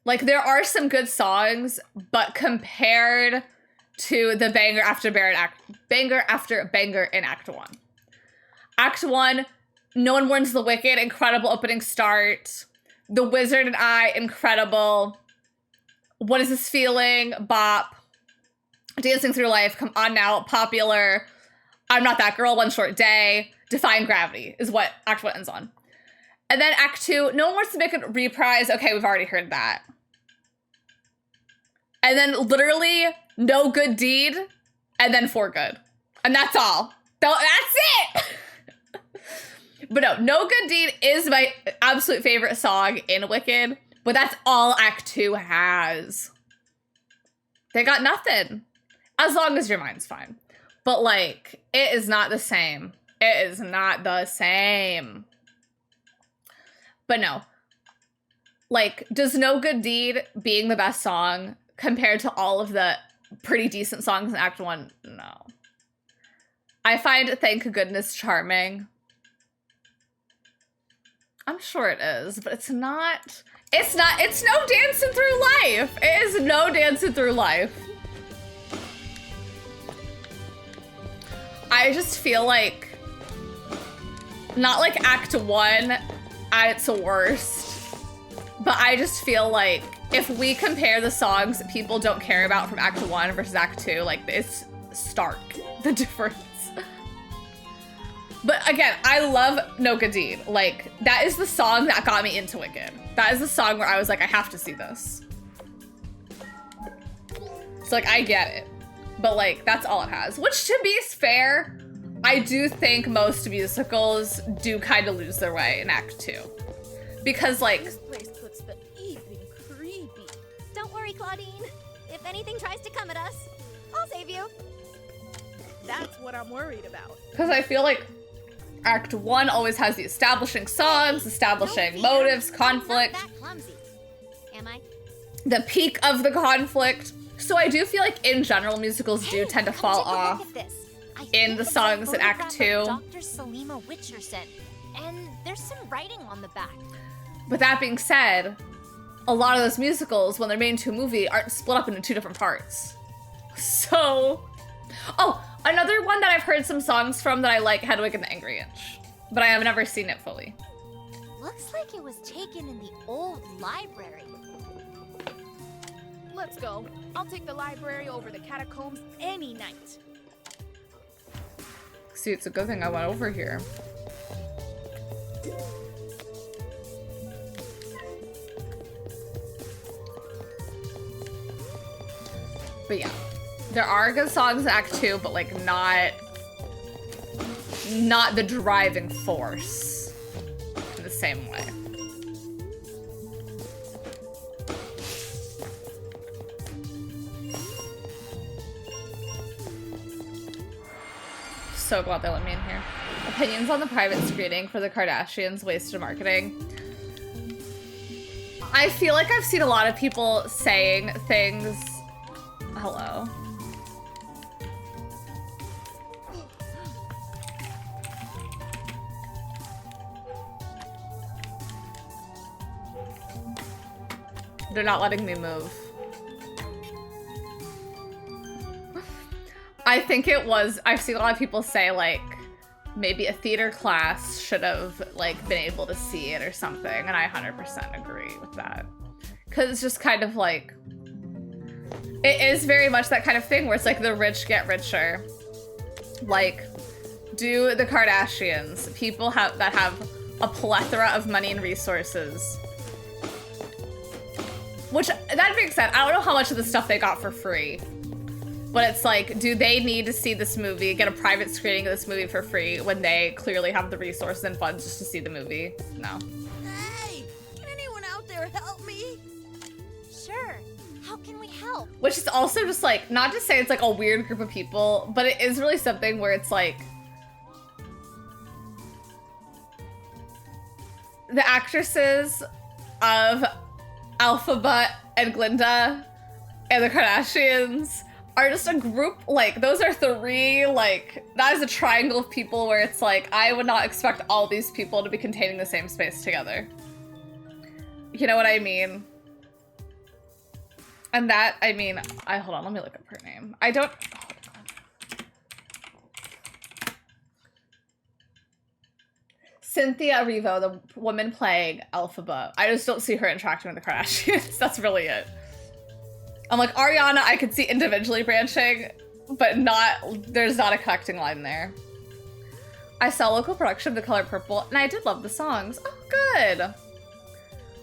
Like, there are some good songs, but compared to the banger after banger in Act 1. Act 1, No One Warns the Wicked, incredible opening start. The Wizard and I, incredible. What Is This Feeling? Bop. Dancing Through Life, Come On Now, popular. I'm Not That Girl, One Short Day. Defying Gravity is what Act 1 ends on. And then Act 2, No One Wants to Make a Reprise. Okay, we've already heard that. And then literally No Good Deed, and then For Good. And that's all. That's it! But no, No Good Deed is my absolute favorite song in Wicked, but that's all Act 2 has. They got nothing. As long as your mind's fine. But, like, it is not the same. It is not the same. But no. Like, does No Good Deed being the best song compared to all of the pretty decent songs in Act 1? No. I find Thank Goodness charming. I'm sure it is, but it's not. It's no dancing through life. It is no dancing through life. I just feel like, not like Act 1 at its worst, but I just feel like if we compare the songs that people don't care about from Act 1 versus Act 2, like, it's stark, the difference. But again, I love No Good Deed. Like, that is the song that got me into Wicked. That is the song where I was like, I have to see this. So, like, I get it. But, like, that's all it has. Which, to be fair, I do think most musicals do kind of lose their way in Act 2. Because, like... This place puts the evening creepy. Don't worry, Claudine. If anything tries to come at us, I'll save you. That's what I'm worried about. Because I feel like Act 1 always has the establishing songs, establishing motives, conflict. I'm not that clumsy. Am I? The peak of the conflict. So I do feel like in general musicals do tend to fall off in the songs in Act 2. Dr. Selima Witcherson, and there's some writing on the back. But that being said, a lot of those musicals, when they're made into a movie, aren't split up into 2 different parts. So, oh, another one that I've heard some songs from that I like, Hedwig and the Angry Inch, but I have never seen it fully. Looks like it was taken in the old library. Let's go. I'll take the library over the catacombs any night. See, it's a good thing I went over here. But yeah, there are good songs in Act 2, but like not the driving force in the same way. So glad they let me in here. Opinions on the private screening for the Kardashians' wasted marketing. I feel like I've seen a lot of people saying things. Hello. They're not letting me move. I think it was, I've seen a lot of people say like, maybe a theater class should have like been able to see it or something, and I 100% agree with that. Cause it's just kind of like, it is very much that kind of thing where it's like the rich get richer. Like, do the Kardashians, people that have a plethora of money and resources. Which, that being said, I don't know how much of the stuff they got for free. But it's like, do they need to see this movie, get a private screening of this movie for free when they clearly have the resources and funds just to see the movie? No. Hey, can anyone out there help me? Sure. How can we help? Which is also just like, not to say it's like a weird group of people, but it is really something where it's like, the actresses of Alphabet and Glinda and the Kardashians are just a group, like, those are 3, like, that is a triangle of people where it's like, I would not expect all these people to be containing the same space together. You know what I mean? And that, I mean, hold on, let me look up her name. I don't, Cynthia Erivo, the woman playing Elphaba. I just don't see her interacting with the Kardashians. That's really it. I'm like, Ariana, I could see individually branching, but there's not a connecting line there. I saw local production of The Color Purple, and I did love the songs. Oh, good.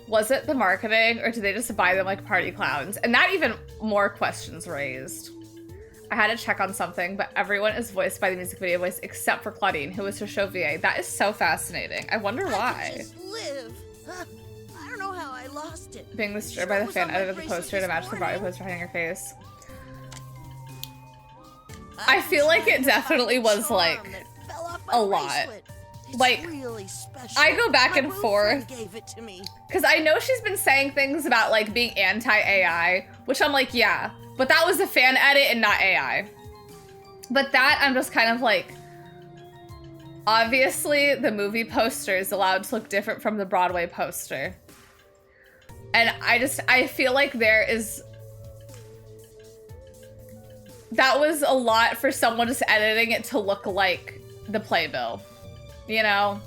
Was it the marketing, or did they just buy them like party clowns? And that even more questions raised. I had to check on something, but everyone is voiced by the music video voice except for Claudine, who is her show VA. That is so fascinating. I wonder why. I could just live. I don't know how I lost it. Being disturbed by the fan edited the poster to match the body poster hanging your face. I feel like it definitely was like a lot. Like, really special. I go back and My forth. boyfriend gave it to me. Because I know she's been saying things about like being anti-AI, which I'm like, yeah, but that was a fan edit and not AI. But that I'm just kind of like, obviously the movie poster is allowed to look different from the Broadway poster. And I feel like that was a lot for someone just editing it to look like the playbill, you know?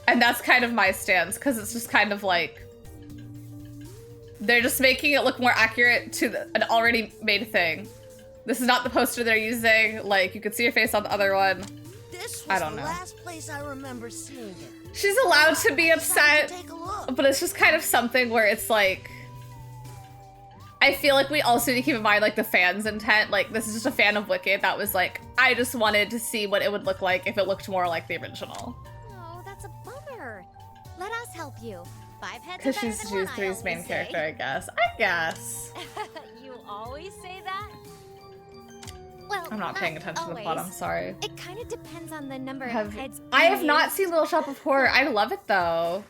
And that's kind of my stance, because it's just kind of like, they're just making it look more accurate to an already made thing. This is not the poster they're using. Like, you could see your face on the other one. This was I don't the know. last place I remember seeing it. She's allowed to be upset, Take a look. but it's just kind of something where it's like, I feel like we also need to keep in mind like the fans' intent. Like, this is just a fan of Wicked that was like, I just wanted to see what it would look like if it looked more like the original. Oh, that's a bummer. Let us help you. 5 heads Because are better she's than one, I Three's main always character, say. I guess. I guess. You always say that? Well, I'm not paying attention to the plot, I'm sorry. It kind of depends on the number of heads. I have you not use. seen Little Shop of Horror. I love it though.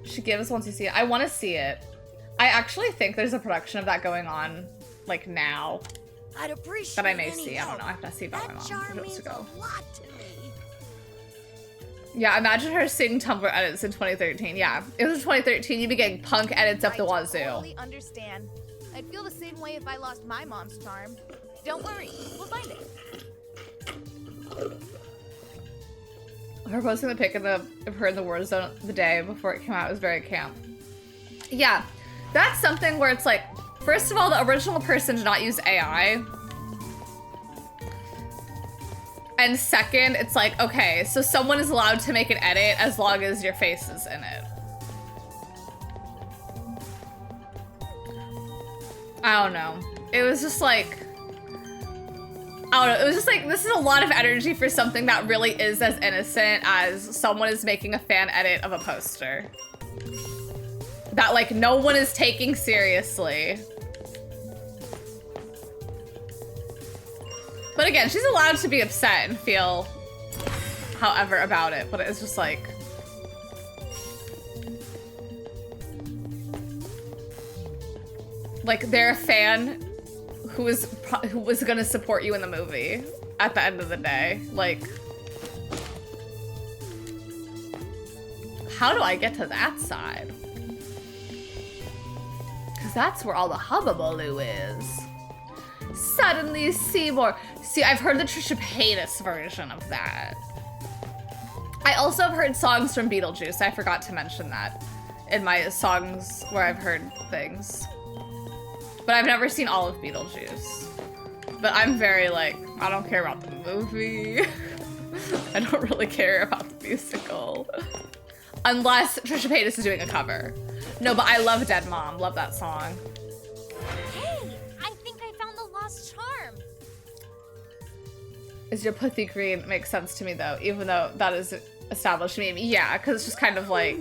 Should give us once you see it. I want to see it. I actually think there's a production of that going on, like now, I'd appreciate that I may any see. I don't help. know. I have to see about my That mom. jar Who wants means to go? a lot to me. Yeah, imagine her seeing Tumblr edits in 2013. Yeah, it was 2013. You'd be getting punk edits up the I wazoo. totally understand. I'd feel the same way if I lost my mom's charm. Don't worry, we'll find it. Her posting the pic of her in the war zone the day before it came out was very camp. Yeah, that's something where it's like, first of all, the original person did not use AI. And second, it's like, okay, so someone is allowed to make an edit as long as your face is in it. I don't know. It was just like, I don't know. It was just like, this is a lot of energy for something that really is as innocent as someone is making a fan edit of a poster. That like no one is taking seriously. But again, she's allowed to be upset and feel however about it, but it's just like, they're a fan who was gonna support you in the movie at the end of the day. Like, how do I get to that side? Because that's where all the hubbubaloo is. Suddenly Seymour. See, I've heard the Trisha Paytas version of that. I also have heard songs from Beetlejuice. I forgot to mention that in my songs where I've heard things. But I've never seen all of Beetlejuice. But I'm very like, I don't care about the movie. I don't really care about the musical. Unless Trisha Paytas is doing a cover. No, but I love Dead Mom. Love that song. Hey, I think I found the lost charm. Is your pussy green? Makes sense to me though, even though that is established meme. Yeah, because it's just kind of like,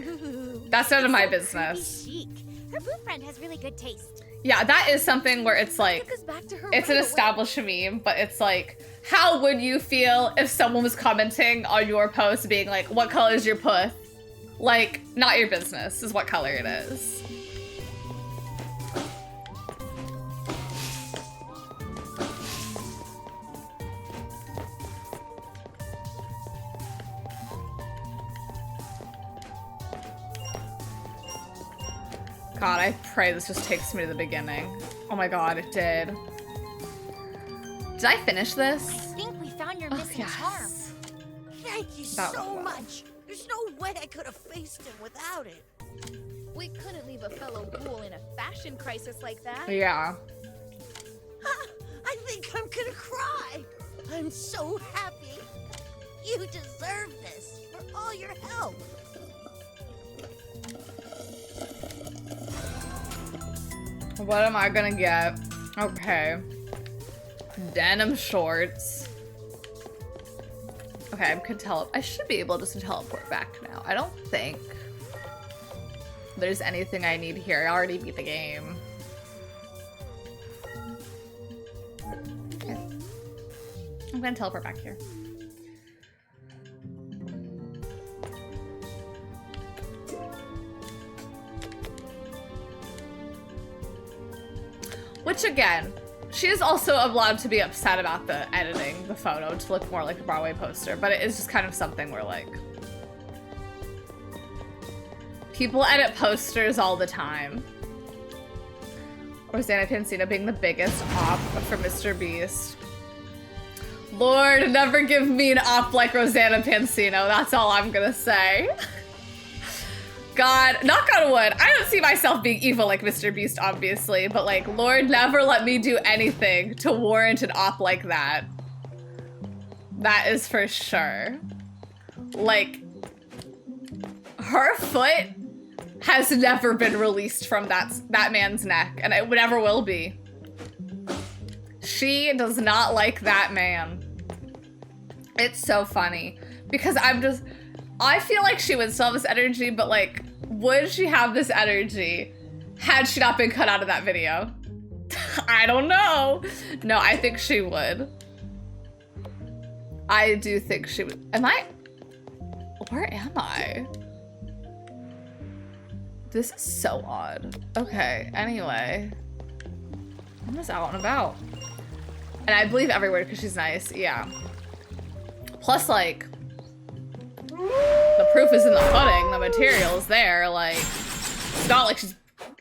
that's none of my business. Chic. Her boyfriend has really good taste. Yeah, that is something where it's like, Took us back to her it's an right away. established meme, but it's like, how would you feel if someone was commenting on your post being like, what color is your puss? Like, not your business is what color it is. God, I pray this just takes me to the beginning. Oh my god, it did. Did I finish I this? think we found your Oh, missing charm. yes. Thank you That so was well. much. There's no way I could have faced him without it. We couldn't leave a fellow ghoul in a fashion crisis like that. Yeah. I think I'm gonna cry. I'm so happy. You deserve this for all your help. What am I gonna get? Okay. Denim shorts. Okay, I should be able just to teleport back now. I don't think there's anything I need here. I already beat the game. gonna teleport back here. Which again, she is also allowed to be upset about the editing the photo to look more like a Broadway poster, but it is just kind of something where like people edit posters all the time. Rosanna Pansino being the biggest op for Mr. Beast. Lord, never give me an op like Rosanna Pansino. That's all I'm gonna say. God, knock on wood. I don't see myself being evil like Mr. Beast, obviously, but like, Lord, never let me do anything to warrant an op like that. That is for sure. Like, her foot has never been released from that man's neck, and it never will be. She does not like that man. It's so funny because I feel like she would still have this energy, but like, would she have this energy had she not been cut out of that video? I don't know. No, I think she would. I do think she would. Where am I? This is so odd. Okay, anyway. I'm just out and about. And I believe every word because she's nice, yeah. Plus, like, the proof is in the pudding, the material is there, like, it's not like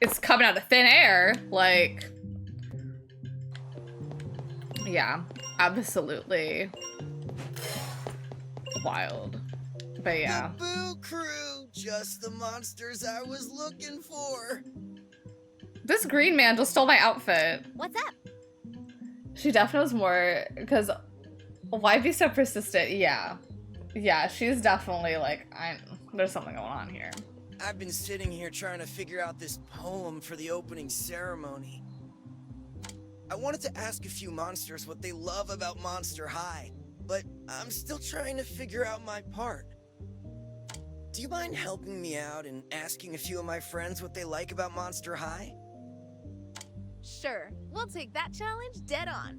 it's coming out of thin air, like, yeah, absolutely wild, but yeah. The Boo Crew, just the monsters I was looking for. This green man just stole my outfit. What's up? She definitely was more, because why be so persistent? Yeah. Yeah, she's definitely like, there's something going on here. I've been sitting here trying to figure out this poem for the opening ceremony. I wanted to ask a few monsters what they love about Monster High, but I'm still trying to figure out my part. Do you mind helping me out and asking a few of my friends what they like about Monster High? Sure, we'll take that challenge dead on.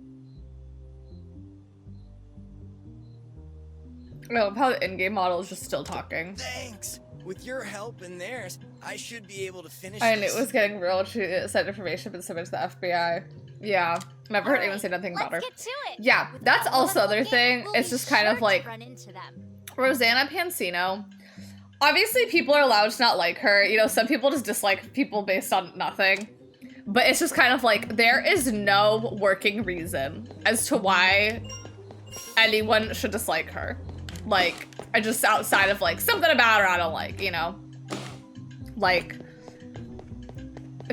No, how the in-game model is just still talking. Thanks! With your help and theirs, I should be able to finish I knew this. it was getting real. She sent information but submitted to the FBI. Yeah, never heard anyone say nothing about her. Let's get to it. Yeah, With that's all of also us other looking, thing. we'll It's be just kind of sure to like run into them. Rosanna Pansino. Obviously, people are allowed to not like her. You know, some people just dislike people based on nothing. But it's just kind of like, there is no working reason as to why anyone should dislike her. Like, I just outside of like, something about her I don't like, you know? Like,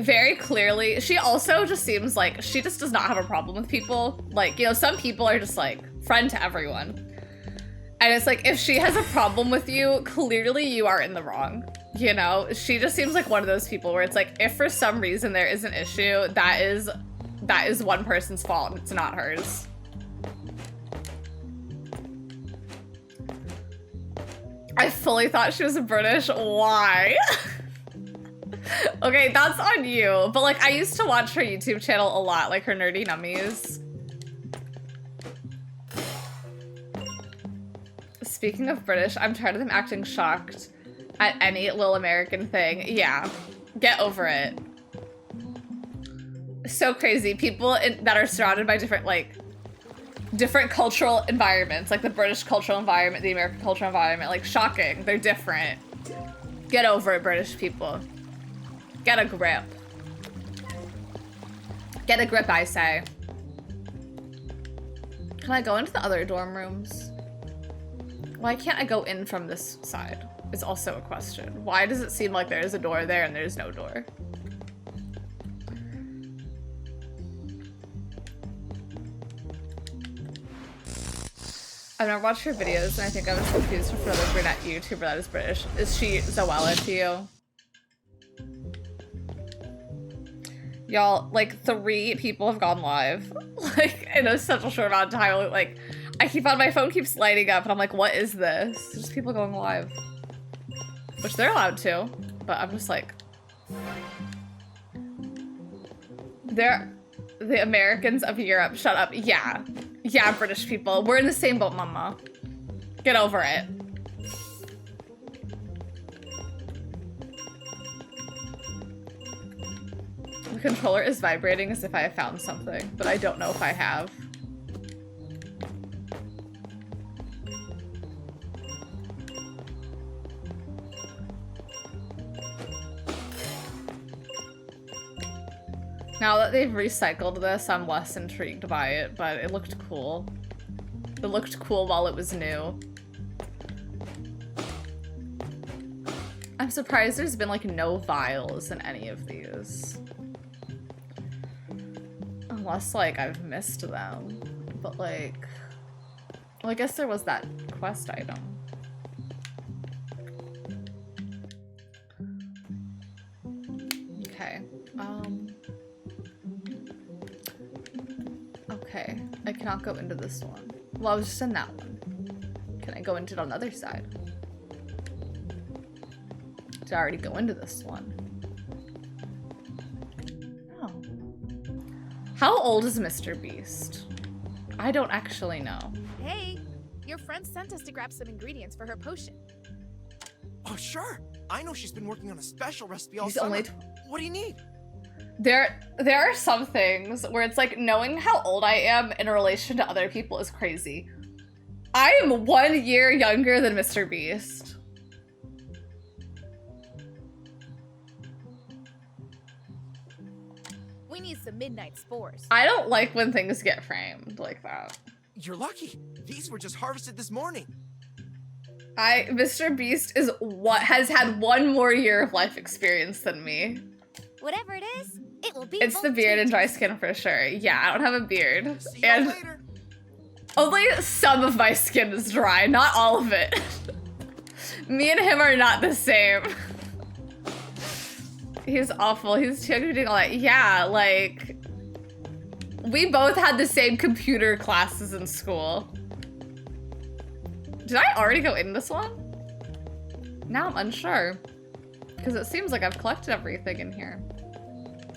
very clearly, she also just seems like she just does not have a problem with people. Like, you know, some people are just like, friend to everyone. And it's like, if she has a problem with you, clearly you are in the wrong. You know, she just seems like one of those people where it's like, if for some reason there is an issue, that is one person's fault and it's not hers. I fully thought she was British. Why? Okay, that's on you. But like, I used to watch her YouTube channel a lot, like her Nerdy Nummies. Speaking of British, I'm tired of them acting shocked at any little American thing. Yeah, get over it. So crazy. People that are surrounded by different, like, different cultural environments, like the British cultural environment, the American cultural environment, like, shocking. They're different. Get over it, British people. Get a grip. Get a grip, I say. Can I go into the other dorm rooms? Why can't I go in from this side? Is also a question. Why does it seem like there's a door there and there's no door? I've never watched her videos and I think I was confused with another brunette YouTuber that is British. Is she Zoella to you? Y'all, like 3 people have gone live. Like in such a short amount of time. Like I keep on, my phone keeps lighting up and I'm like, what is this? Just people going live. Which they're allowed to, but I'm just like, they're the Americans of Europe. Shut up. Yeah. Yeah, British people. We're in the same boat, mama. Get over it. The controller is vibrating as if I have found something, but I don't know if I have. Now that they've recycled this, I'm less intrigued by it, but it looked cool. It looked cool while it was new. I'm surprised there's been like no vials in any of these. Unless like I've missed them. But like, well, I guess there was that quest item. Okay. Okay, I cannot go into this one. Well, I was just in that one. Can I go into it on the other side? Did I already go into this one? No. How old is Mr. Beast? I don't actually know. Hey, your friend sent us to grab some ingredients for her potion. Oh, sure. I know she's been working on a special recipe all He's summer. only What do you need? There are some things where it's like knowing how old I am in relation to other people is crazy. I am 1 year younger than Mr. Beast. We need some midnight spores. I don't like when things get framed like that. You're lucky. These were just harvested this morning. Mr. Beast is what has had 1 more year of life experience than me. Whatever it is, it will be. It's the beard and dry skin for sure. Yeah, I don't have a beard. See you And later. only some of my skin is dry, not all of it. Me and him are not the same. He's awful. He's doing all that. Yeah, like, we both had the same computer classes in school. Did I already go in this one? Now I'm unsure. Because it seems like I've collected everything in here.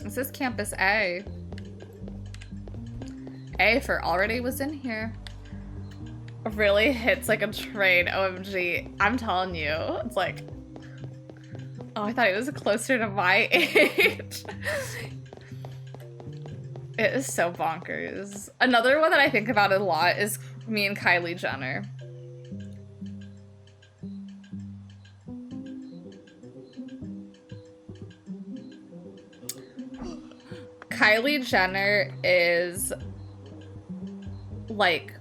This is Campus A. A for already was in here. Really hits like a train, OMG. I'm telling you, it's like, oh, I thought it was closer to my age. It is so bonkers. Another one that I think about a lot is me and Kylie Jenner. Kylie Jenner is like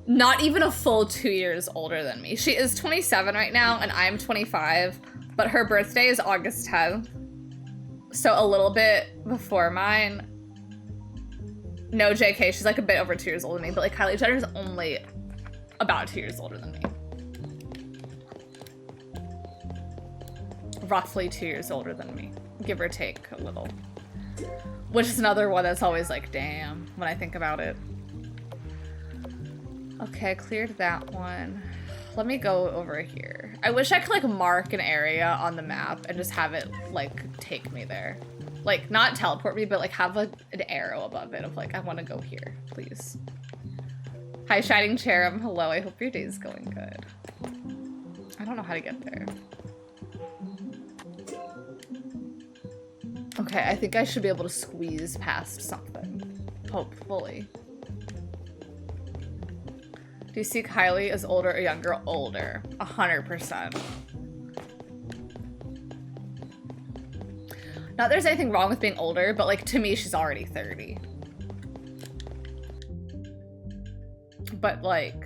not even a full 2 years older than me. She is 27 right now and I'm 25, but her birthday is August 10th. So a little bit before mine. No, JK, she's like a bit over 2 years older than me, but like Kylie Jenner's only about 2 years older than me. Roughly 2 years older than me, give or take a little. Which is another one that's always like, damn, when I think about it. Okay, cleared that one. Let me go over here. I wish I could like mark an area on the map and just have it like take me there. Like not teleport me, but like have an arrow above it of like, I want to go here, please. Hi, Shining Cherub. Hello, I hope your day is going good. I don't know how to get there. Okay, I think I should be able to squeeze past something. Hopefully. Do you see Kylie as older or younger? Older. 100%. Not that there's anything wrong with being older, but like to me, she's already 30. But like,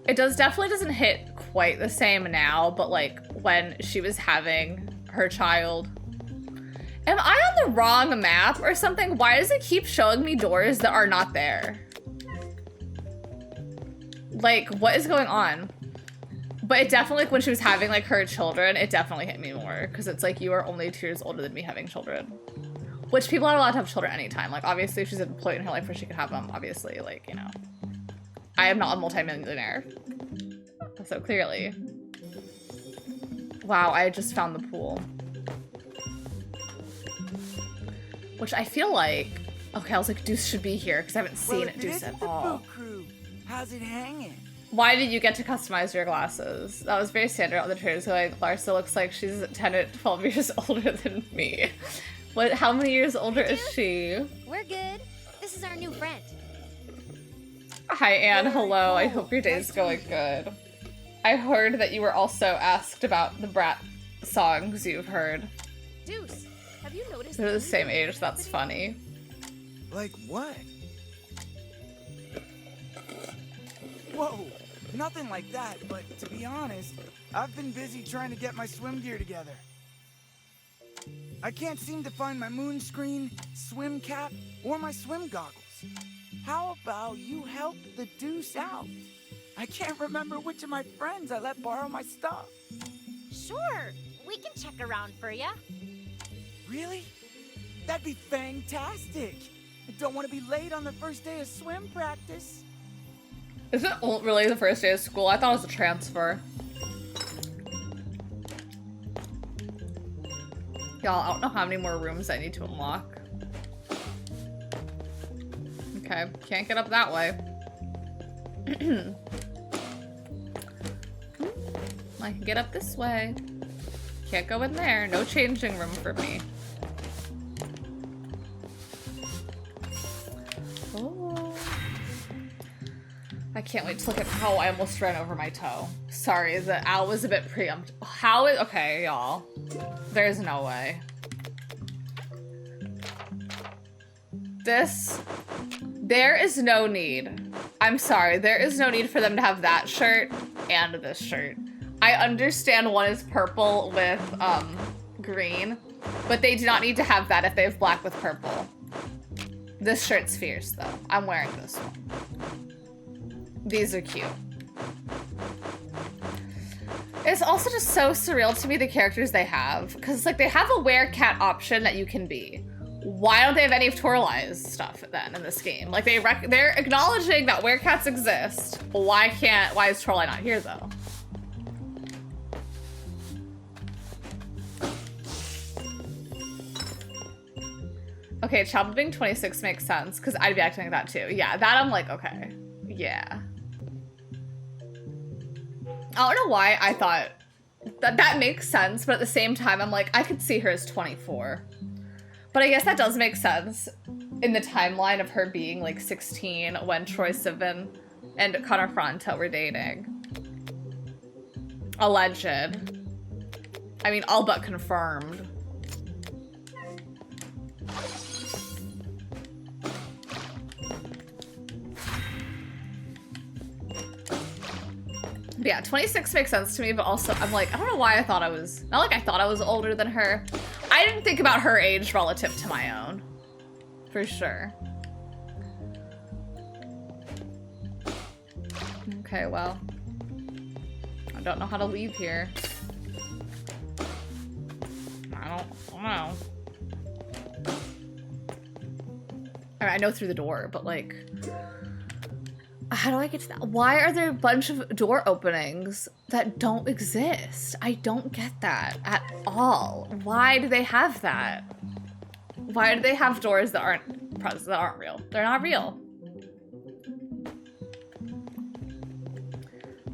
it definitely doesn't hit quite the same now, but like when she was having her child. Am I on the wrong map or something? Why does it keep showing me doors that are not there? Like, what is going on? But it definitely, like, when she was having, like, her children, it definitely hit me more. Because it's like, you are only 2 years older than me having children. Which people are allowed to have children anytime. Like, obviously, if she's at a point in her life where she could have them, obviously, like, you know. I am not a multi-millionaire. So, clearly. Wow, I just found the pool. Which I feel like Okay, I was like, Deuce should be here because I haven't seen Well, if it Deuce isn't at the all. Boo Crew, how's it hanging? Why did you get to customize your glasses? That was very standard on the traders. Like, Larsa looks like she's 10 to 12 years older than me. What? How many years older is she? We're good. This is our new friend. Hi, Anne. Very Hello. I cool. hope your day's Nice to going meet you. good. I heard that you were also asked about the Brat songs you've heard. Deuce, have you noticed? They're the anything same age. That's happening? funny. Like what? Whoa, nothing like that, but to be honest, I've been busy trying to get my swim gear together. I can't seem to find my moon screen, swim cap, or my swim goggles. How about you help the Deuce out? I can't remember which of my friends I let borrow my stuff. Sure, we can check around for ya. Really? That'd be fantastic. I don't want to be late on the first day of swim practice. Is it really the first day of school? I thought it was a transfer. Y'all, I don't know how many more rooms I need to unlock. Okay, can't get up that way. I can get up this way. Can't go in there. No changing room for me. Oh. I can't wait to look at how I almost ran over my toe. Sorry, the owl was a bit preemptive. How is— okay, y'all. There's no way. There is no need. I'm sorry, there is no need for them to have that shirt and this shirt. I understand one is purple with green, but they do not need to have that if they have black with purple. This shirt's fierce though. I'm wearing this one. These are cute. It's also just so surreal to me, the characters they have. Because it's like they have a werecat option that you can be. Why don't they have any of Toralai's stuff then in this game? Like they're acknowledging that werecats exist. Why is Toralai not here though? Okay, Chapel being 26 makes sense because I'd be acting like that too. Yeah, that I'm like, okay. Yeah. I don't know why I thought that makes sense, but at the same time, I'm like, I could see her as 24. But I guess that does make sense in the timeline of her being like 16 when Troye Sivan and Connor Fronto were dating. Alleged. I mean, all but confirmed. But yeah, 26 makes sense to me, but also I'm like, I don't know why I thought I was, not like I thought I was older than her. I didn't think about her age relative to my own, for sure. Okay, well, I don't know how to leave here. I don't know. I mean, I know through the door, but like, how do I get to that? Why are there a bunch of door openings that don't exist? I don't get that at all. Why do they have that? Why do they have doors that aren't present, that aren't real? They're not real.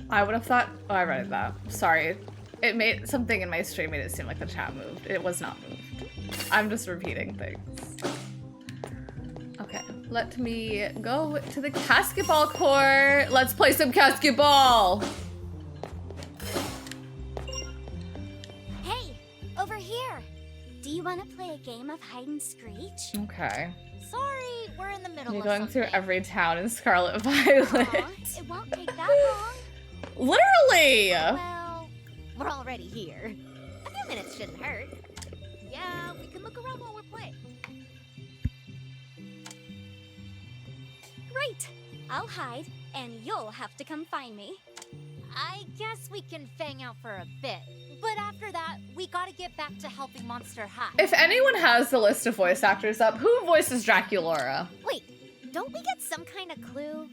I would have thought, oh, I read that. Sorry. It made something in my stream made it seem like the chat moved. It was not moved. I'm just repeating things. Okay, let me go to the basketball court. Let's play some basketball. Hey, over here. Do you want to play a game of hide and screech? Okay. Sorry, we're in the middle You're of going something. through every town in Scarlet Violet. Aw, it won't take that long. Literally! Well, we're already here. A few minutes shouldn't hurt. Yeah, we can look around while we're playing. Great. I'll hide, and you'll have to come find me. I guess we can fang out for a bit. But after that, we gotta get back to helping Monster High. If anyone has the list of voice actors up, who voices Draculaura? Wait, don't we get some kind of clue?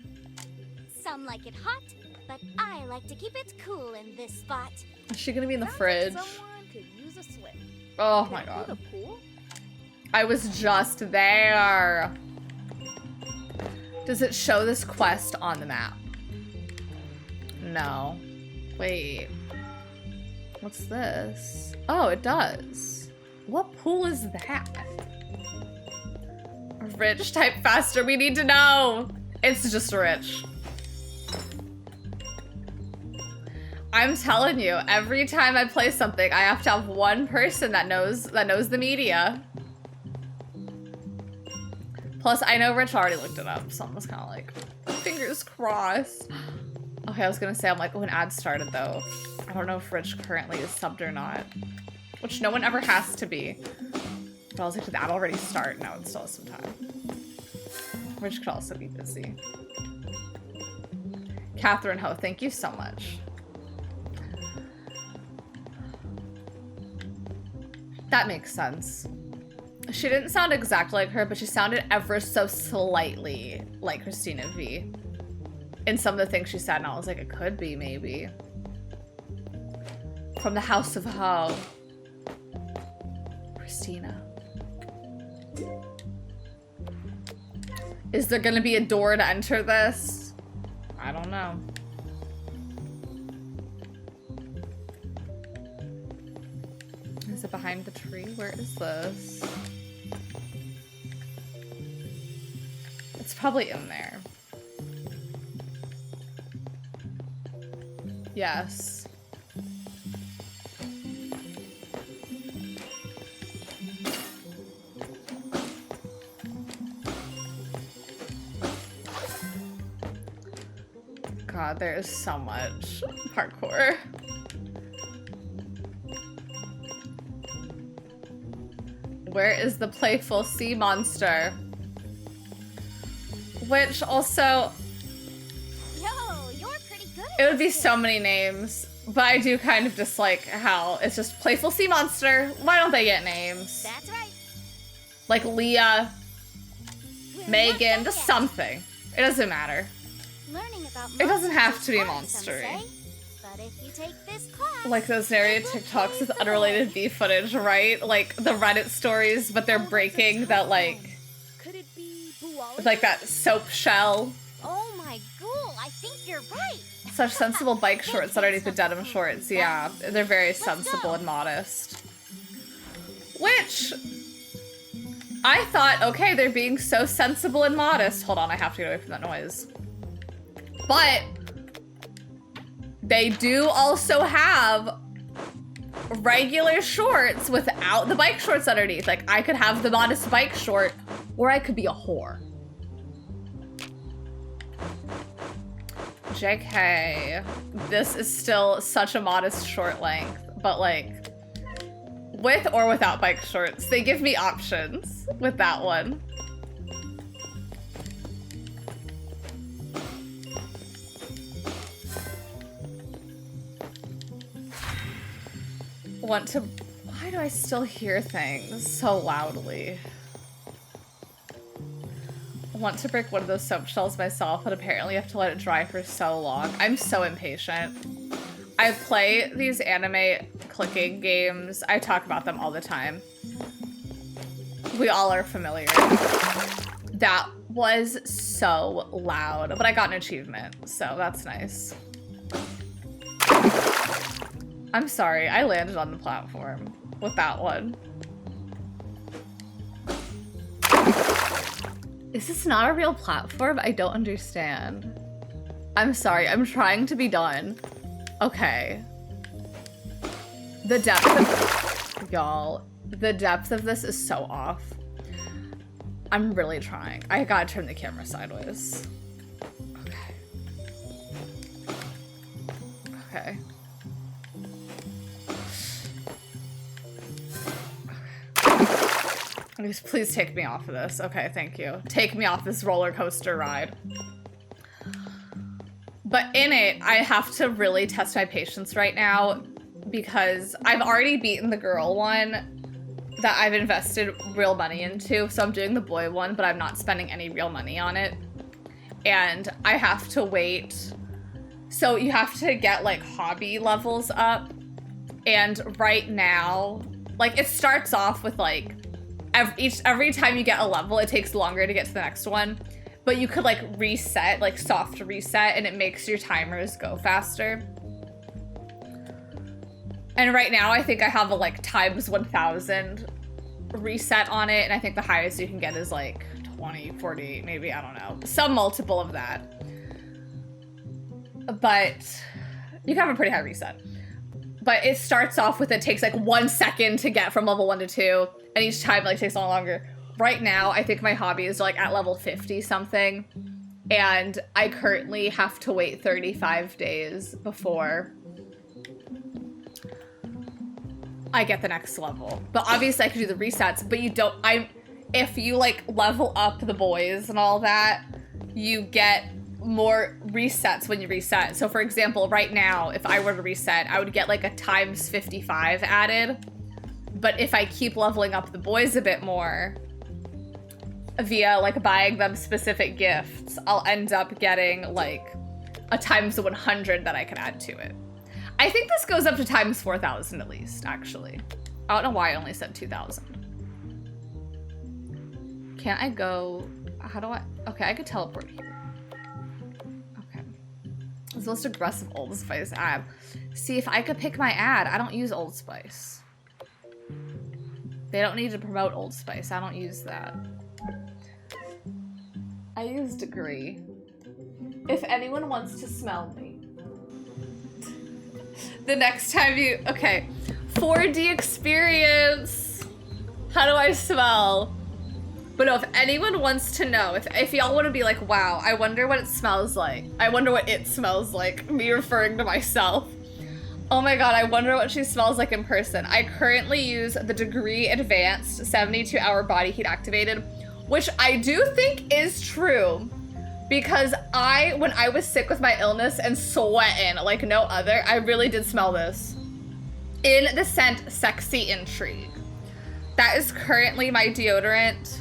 Some like it hot, but I like to keep it cool in this spot. Is she gonna be in the Sounds fridge? Like someone could use a swim. Oh Could my it be god. the pool? I was just there. Does it show this quest on the map? No. Wait. What's this? Oh, it does. What pool is that? Rich, type faster. We need to know. It's just rich. I'm telling you, every time I play something, I have to have one person that knows the media. Plus, I know Rich already looked it up, so I'm just kind of like, fingers crossed. Okay, I was gonna say, I'm like, when ads started though, I don't know if Rich currently is subbed or not, which no one ever has to be. But I was like, did the ad already start? No, it still has some time. Rich could also be busy. Catherine Ho, thank you so much. That makes sense. She didn't sound exactly like her, but she sounded ever so slightly like Christina V. In some of the things she said, and I was like, it could be, maybe. From the House of Ho. Christina. Is there gonna be a door to enter this? I don't know. Is it behind the tree? Where is this? It's probably in there. Yes. God, there is so much parkour. Where is the playful sea monster? Which also... Yo, you're pretty good at It would be this so game. many names, but I do kind of dislike how it's just playful sea monster. Why don't they get names? That's right. Like Leah, We're Megan, not just done yet. something. It doesn't matter. Learning about It doesn't have monsters to be is fun, some monstery. say. But if you take this class, Like those narrated it will TikToks with pave the unrelated way. beef footage, right? Like the Reddit stories, but they're Oh, that's a breaking tough that like, one. Could it be Buology? like that soap shell. Oh my ghoul, I think you're right. Such sensible bike shorts underneath the denim shorts. Yeah, they're very sensible and modest. Which, I thought, okay, they're being so sensible and modest. Hold on, I have to get away from that noise. But they do also have regular shorts without the bike shorts underneath. Like, I could have the modest bike short, or I could be a whore. JK, this is still such a modest short length, but like, with or without bike shorts, they give me options with that one. Why do I still hear things so loudly? I want to break one of those soap shells myself, but apparently you have to let it dry for so long. I'm so impatient. I play these anime clicking games. I talk about them all the time. We all are familiar. That was so loud, but I got an achievement, so that's nice. I'm sorry, I landed on the platform with that one. Is this not a real platform? I don't understand. I'm sorry, I'm trying to be done. Okay. The depth of... Y'all, the depth of this is so off. I'm really trying. I gotta turn the camera sideways. Okay. Okay. Please take me off of this. Okay, thank you. Take me off this roller coaster ride. But in it, I have to really test my patience right now because I've already beaten the girl one that I've invested real money into. So I'm doing the boy one, but I'm not spending any real money on it. And I have to wait. So you have to get like hobby levels up. And right now, like it starts off with like, every time you get a level, it takes longer to get to the next one. but you could like reset, like soft reset, and it makes your timers go faster. And right now I think I have a like times 1000 reset on it, and I think the highest you can get is like 20, 40, maybe, I don't know, some multiple of that. But you can have a pretty high reset. But it starts off with, it takes like 1 second to get from level 1 to 2, and each time like takes a lot longer. Right now, I think my hobby is like at level 50 something, and I currently have to wait 35 days before I get the next level. But obviously I could do the resets, but you don't, if you like level up the boys and all that, you get more resets when you reset. So for example, right now, if I were to reset, I would get like a times 55 added. But if I keep leveling up the boys a bit more, via like buying them specific gifts, I'll end up getting like a times 100 that I can add to it. I think this goes up to times 4,000 at least, actually. I don't know why I only said 2,000. Can't I go, how do I, okay, I could teleport here. Okay. It's the most aggressive Old Spice ad. See, if I could pick my ad, I don't use Old Spice. They don't need to promote Old Spice, I don't use that. I use Degree. If anyone wants to smell me. The next time you, okay. 4D experience. How do I smell? But no, if anyone wants to know, if y'all want to be like, wow, I wonder what it smells like. I wonder what it smells like, me referring to myself. Oh my god, I wonder what she smells like in person. I currently use the Degree Advanced 72-hour body heat activated, which I do think is true, because when I was sick with my illness and sweating like no other, I really did smell this. In the scent Sexy Intrigue. That is currently my deodorant.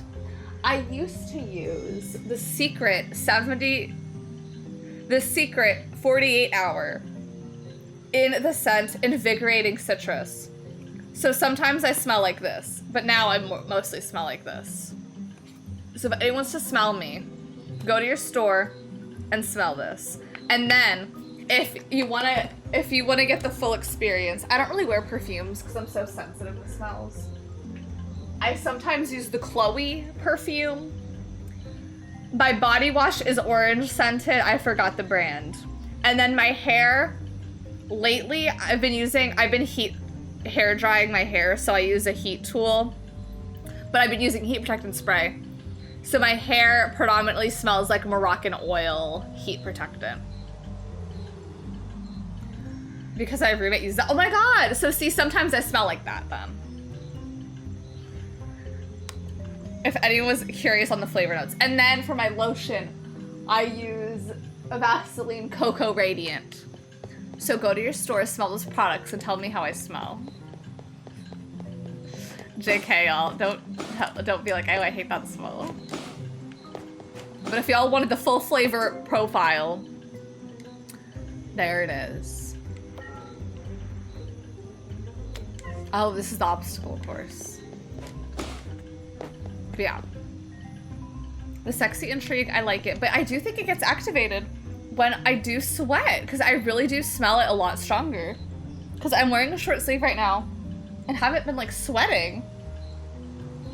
I used to use the Secret 48-hour in the scent Invigorating Citrus. So sometimes I smell like this, but now I mostly smell like this. So if anyone wants to smell me, go to your store and smell this. And then if you wanna get the full experience, I don't really wear perfumes because I'm so sensitive to smells. I sometimes use the Chloe perfume. My body wash is orange scented. I forgot the brand. And then my hair, lately I've been hair drying my hair, so I use a heat tool. But I've been using heat protectant spray. So my hair predominantly smells like Moroccan oil heat protectant. Because I have roommate uses that. Oh my god! So see, sometimes I smell like that then. If anyone was curious on the flavor notes. And then for my lotion, I use a Vaseline Cocoa Radiant. So go to your store, smell those products, and tell me how I smell. JK, y'all, don't be like, oh, I hate that smell. But if y'all wanted the full flavor profile, there it is. Oh, this is the obstacle course. But yeah. The Sexy Intrigue, I like it, but I do think it gets activated when I do sweat, because I really do smell it a lot stronger. Because I'm wearing a short sleeve right now and haven't been like sweating.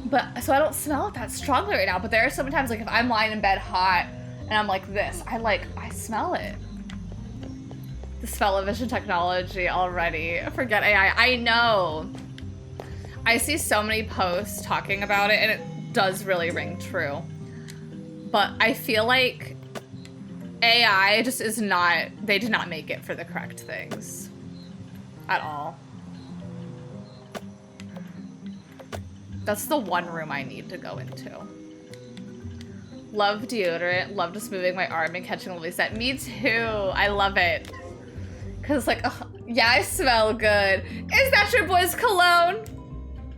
But so I don't smell it that strongly right now, but there are sometimes like if I'm lying in bed hot and I'm like this, I smell it. The smell-o-vision technology already. Forget AI. I know. I see so many posts talking about it and it does really ring true. But I feel like AI just is not, they did not make it for the correct things at all. That's the one room I need to go into. Love deodorant, love just moving my arm and catching a lovely scent. Me too, I love it. Cause like, oh, yeah, I smell good. Is that your boy's cologne?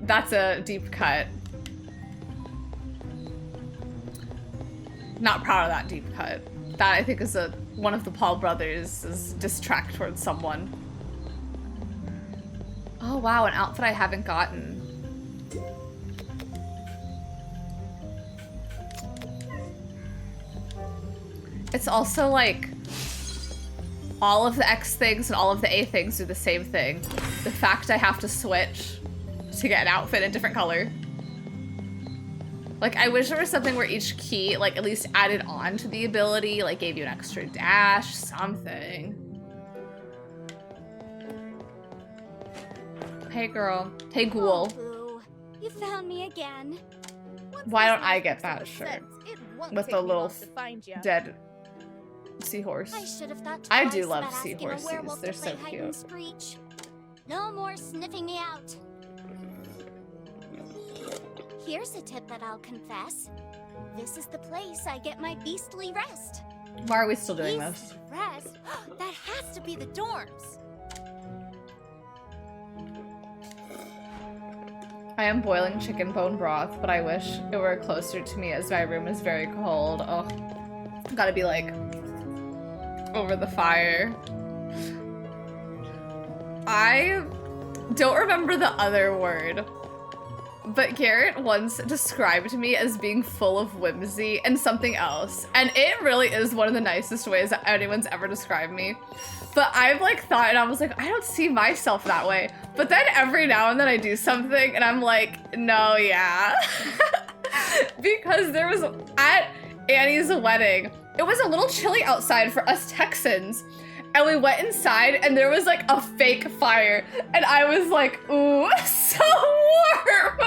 That's a deep cut. Not proud of that deep cut. That I think is one of the Paul brothers' diss track towards someone. Oh wow, an outfit I haven't gotten. It's also like all of the X things and all of the A things do the same thing. The fact I have to switch to get an outfit in a different color. Like, I wish there was something where each key, like, at least added on to the ability, like, gave you an extra dash, something. Hey, girl. Hey, ghoul. Oh, boo. You found me again. Why don't I get that shirt? It won't With take a me little long to find ya. dead seahorse. I should have thought I twice do love about asking a seahorses. werewolf They're to play so hide cute. and screech. No more sniffing me out. Here's a tip that I'll confess. This is the place I get my beastly rest. Why are we still doing this? Beastly rest? That has to be the dorms. I am boiling chicken bone broth, but I wish it were closer to me as my room is very cold. Oh, gotta be like over the fire. I don't remember the other word, but Garrett once described me as being full of whimsy and something else. And it really is one of the nicest ways that anyone's ever described me. But I've like thought, and I was like, I don't see myself that way. But then every now and then I do something and I'm like, no, yeah. Because there was, at Annie's wedding, it was a little chilly outside for us Texans. And we went inside and there was like a fake fire. And I was like, ooh, so warm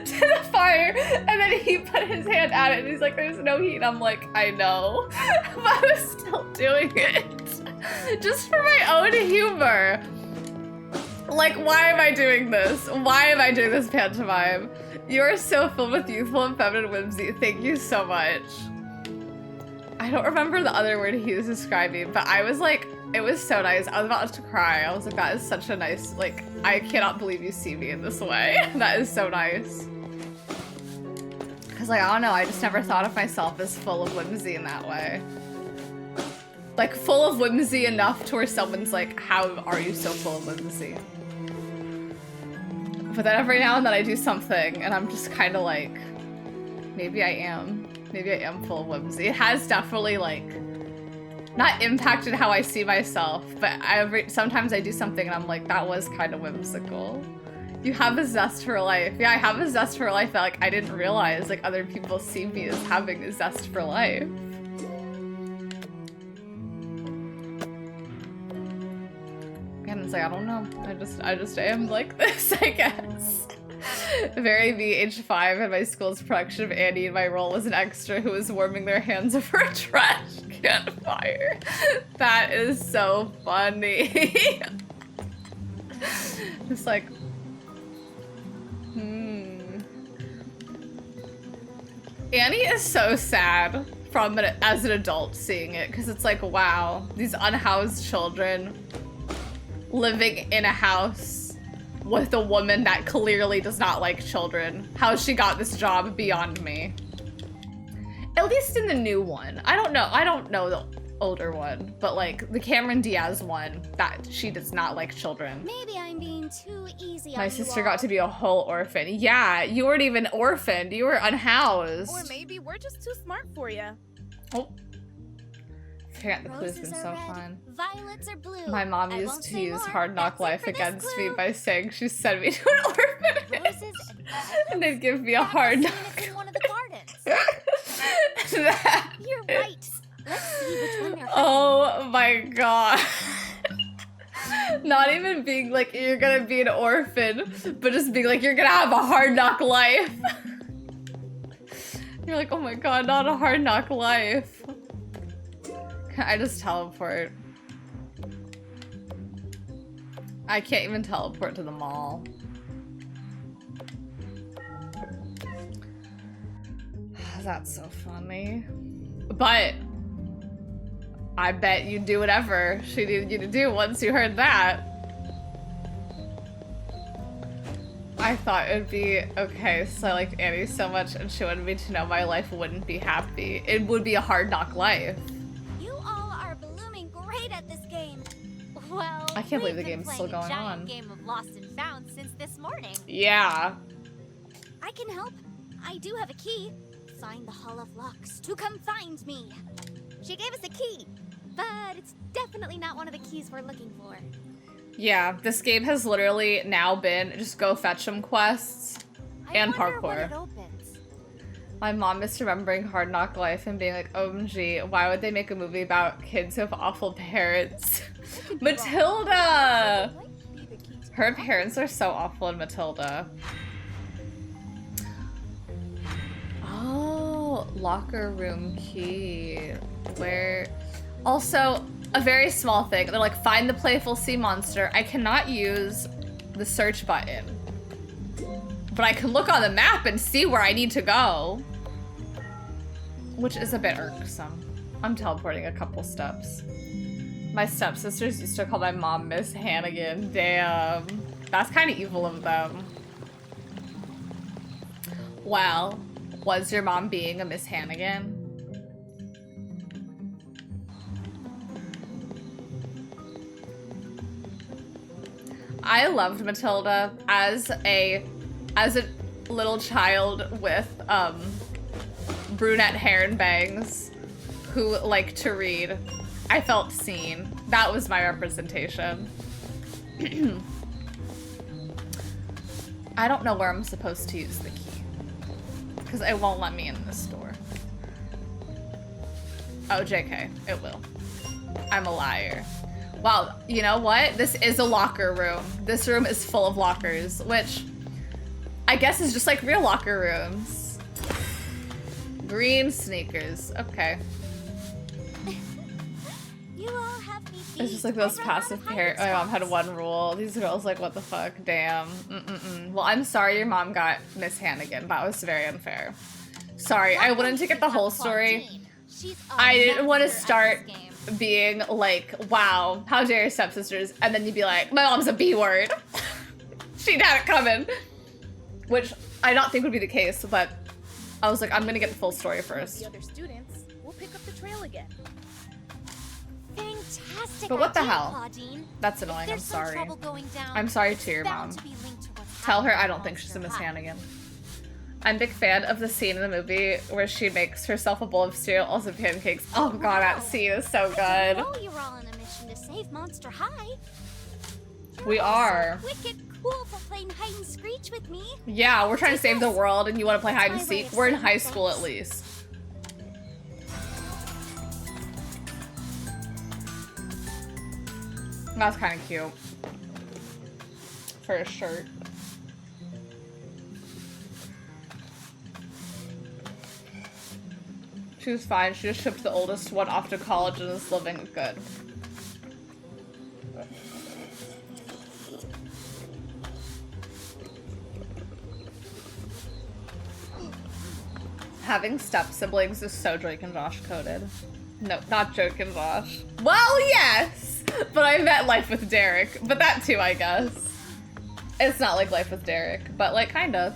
to the fire. And then he put his hand at it and he's like, there's no heat. And I'm like, I know. But I was still doing it. Just for my own humor. Like, why am I doing this? Why am I doing this pantomime? You are so filled with youthful and feminine whimsy. Thank you so much. I don't remember the other word he was describing, but I was like, it was so nice. I was about to cry. I was like, that is such a nice, like, I cannot believe you see me in this way. That is so nice. Because, like, I don't know, I just never thought of myself as full of whimsy in that way. Like, full of whimsy enough to where someone's like, how are you so full of whimsy? But then every now and then I do something and I'm just kind of like, maybe I am. Maybe I am full of whimsy. It has definitely like, not impacted how I see myself, but sometimes I do something and I'm like, that was kind of whimsical. You have a zest for life. Yeah, I have a zest for life that like I didn't realize like other people see me as having a zest for life. And it's like, I don't know. I just am like this, I guess. Very me, age 5, in my school's production of Annie, and my role was an extra who was warming their hands over a trash can fire. That is so funny. Just like, Annie is so sad as an adult seeing it, because it's like, wow, these unhoused children living in a house with a woman that clearly does not like children. How she got this job beyond me. At least in the new one. I don't know the older one, but like the Cameron Diaz one, that she does not like children. Maybe I'm being too easy on My you sister all. got to be a whole orphan. Yeah, you weren't even orphaned, you were unhoused. Or maybe we're just too smart for you. Oh. Forgot the clue's Roses been are so red, fun. violets are blue. My mom I used won't to say use more. Hard Knock That's it Life for this against me clue. by saying she sent me to an orphanage. Roses and violets? And they'd give me a That hard must knock. mean it's in one of the gardens. That You're right. Let's see which one they're Oh my god. Not even being like, you're gonna be an orphan, but just being like, you're gonna have a hard knock life. You're like, oh my god, not a hard knock life. Can I just teleport? I can't even teleport to the mall. That's so funny. But I bet you'd do whatever she needed you to do once you heard that. I thought it'd be, okay, so I liked Annie so much and she wanted me to know my life wouldn't be happy. It would be a hard knock life. You all are blooming great at this game. Well, I can't believe we've the been game's still playing a going giant on. game of Lost and Found since this morning. Yeah. I can help. I do have a key. Find the Hall of Locks to come find me. She gave us a key, but it's definitely not one of the keys we're looking for. Yeah, this game has literally now been just go fetch them quests and I wonder parkour. when it opens. My mom is remembering Hard Knock Life and being like, OMG, why would they make a movie about kids who have awful parents? Matilda! Her parents are so awful in Matilda. Oh, locker room key. Where... Also, a very small thing. They're like, find the playful sea monster. I cannot use the search button. But I can look on the map and see where I need to go. Which is a bit irksome. I'm teleporting a couple steps. My stepsisters used to call my mom Miss Hannigan. Damn. That's kind of evil of them. Well, was your mom being a Miss Hannigan? I loved Matilda as a little child with brunette hair and bangs who liked to read. I felt seen. That was my representation. I don't know where I'm supposed to use the key because it won't let me in this store. Oh, JK, it will. I'm a liar. Wow, you know what? This is a locker room. This room is full of lockers, which I guess is just like real locker rooms. Green sneakers, okay. You all have me beat. It's just like those passive parents. My mom had one rule. These girls like, what the fuck? Damn. Well, I'm sorry your mom got Miss Hannigan. That was very unfair. Sorry, I wanted to get the whole story. I didn't want to start being like, wow, how dare your stepsisters? And then you'd be like, my mom's a B word. She'd have it coming. Which I don't think would be the case, but I was like, I'm gonna get the full story first. The other students will pick up the trail again. Fantastic. But what the idea, hell? Claudine. That's annoying, I'm There's some sorry. trouble going down, I'm sorry to your bound mom. to be linked to what's Tell her happening I don't in think she's a Miss Monster High. Hannigan. I'm a big fan of the scene in the movie where she makes herself a bowl of cereal, also pancakes. Oh god, that scene is so I good. didn't know you were all on a mission to save Monster High. We are. Wicked cool for playing hide and screech with me. Yeah, we're trying to save the world and you want to play hide and That's my way seek. of We're in saying high school thanks. at least. That's kind of cute. For a shirt. She was fine. She just shipped the oldest one off to college and is living good. Having step siblings is so Drake and Josh coded. No, not Drake and Josh. Well, yes! But I meant Life with Derek. But that too, I guess. It's not like Life with Derek, but like kinda.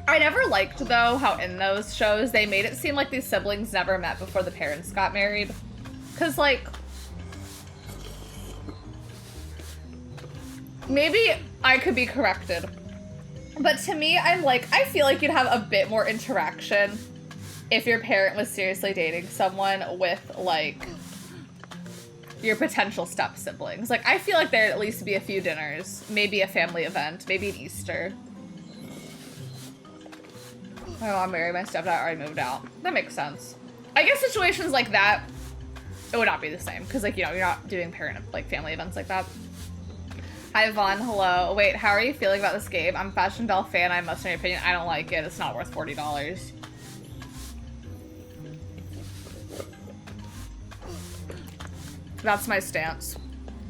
I never liked, though, how in those shows they made it seem like these siblings never met before the parents got married. Cause like, maybe I could be corrected. But to me, I'm like, I feel like you'd have a bit more interaction if your parent was seriously dating someone with, like, your potential step-siblings. Like, I feel like there'd at least be a few dinners, maybe a family event, maybe an Easter. My mom married my stepdad, already moved out. That makes sense. I guess situations like that, it would not be the same, because, like, you know, you're not doing parent, like, family events like that. Hi, Vaughn. Hello. Wait, how are you feeling about this game? I'm a Fashion Doll fan. I must know your opinion. I don't like it. It's not worth $40. That's my stance.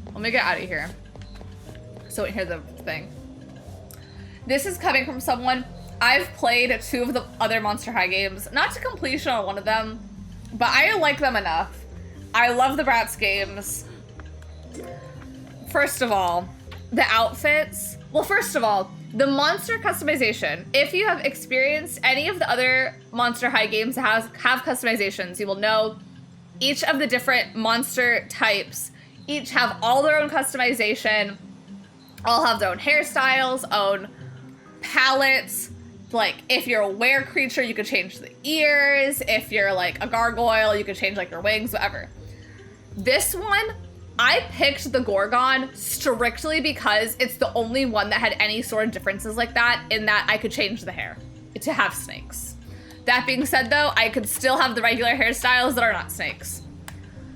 Let me get out of here. So here's the thing. This is coming from someone. I've played 2 of the other Monster High games. Not to completion on one of them, but I like them enough. I love the Bratz games. First of all, the outfits. Well, first of all, the monster customization. If you have experienced any of the other Monster High games that have customizations, you will know each of the different monster types each have all their own customization, all have their own hairstyles, own palettes, like, if you're a were creature, you could change the ears. If you're like a gargoyle, you could change like your wings, whatever. This one, I picked the Gorgon strictly because it's the only one that had any sort of differences like that, in that I could change the hair to have snakes. That being said though, I could still have the regular hairstyles that are not snakes.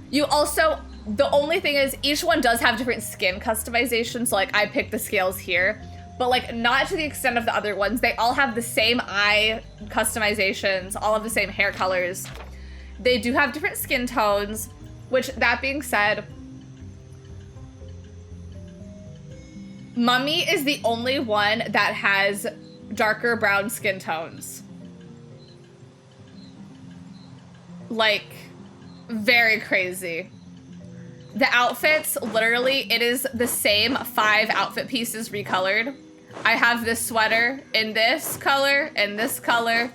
You also, the only thing is each one does have different skin customizations. So like I picked the scales here, but like not to the extent of the other ones. They all have the same eye customizations, all of the same hair colors. They do have different skin tones, which, that being said, Mummy is the only one that has darker brown skin tones. Like, very crazy. The outfits, literally, it is the same 5 outfit pieces recolored. I have this sweater in this color, in this color,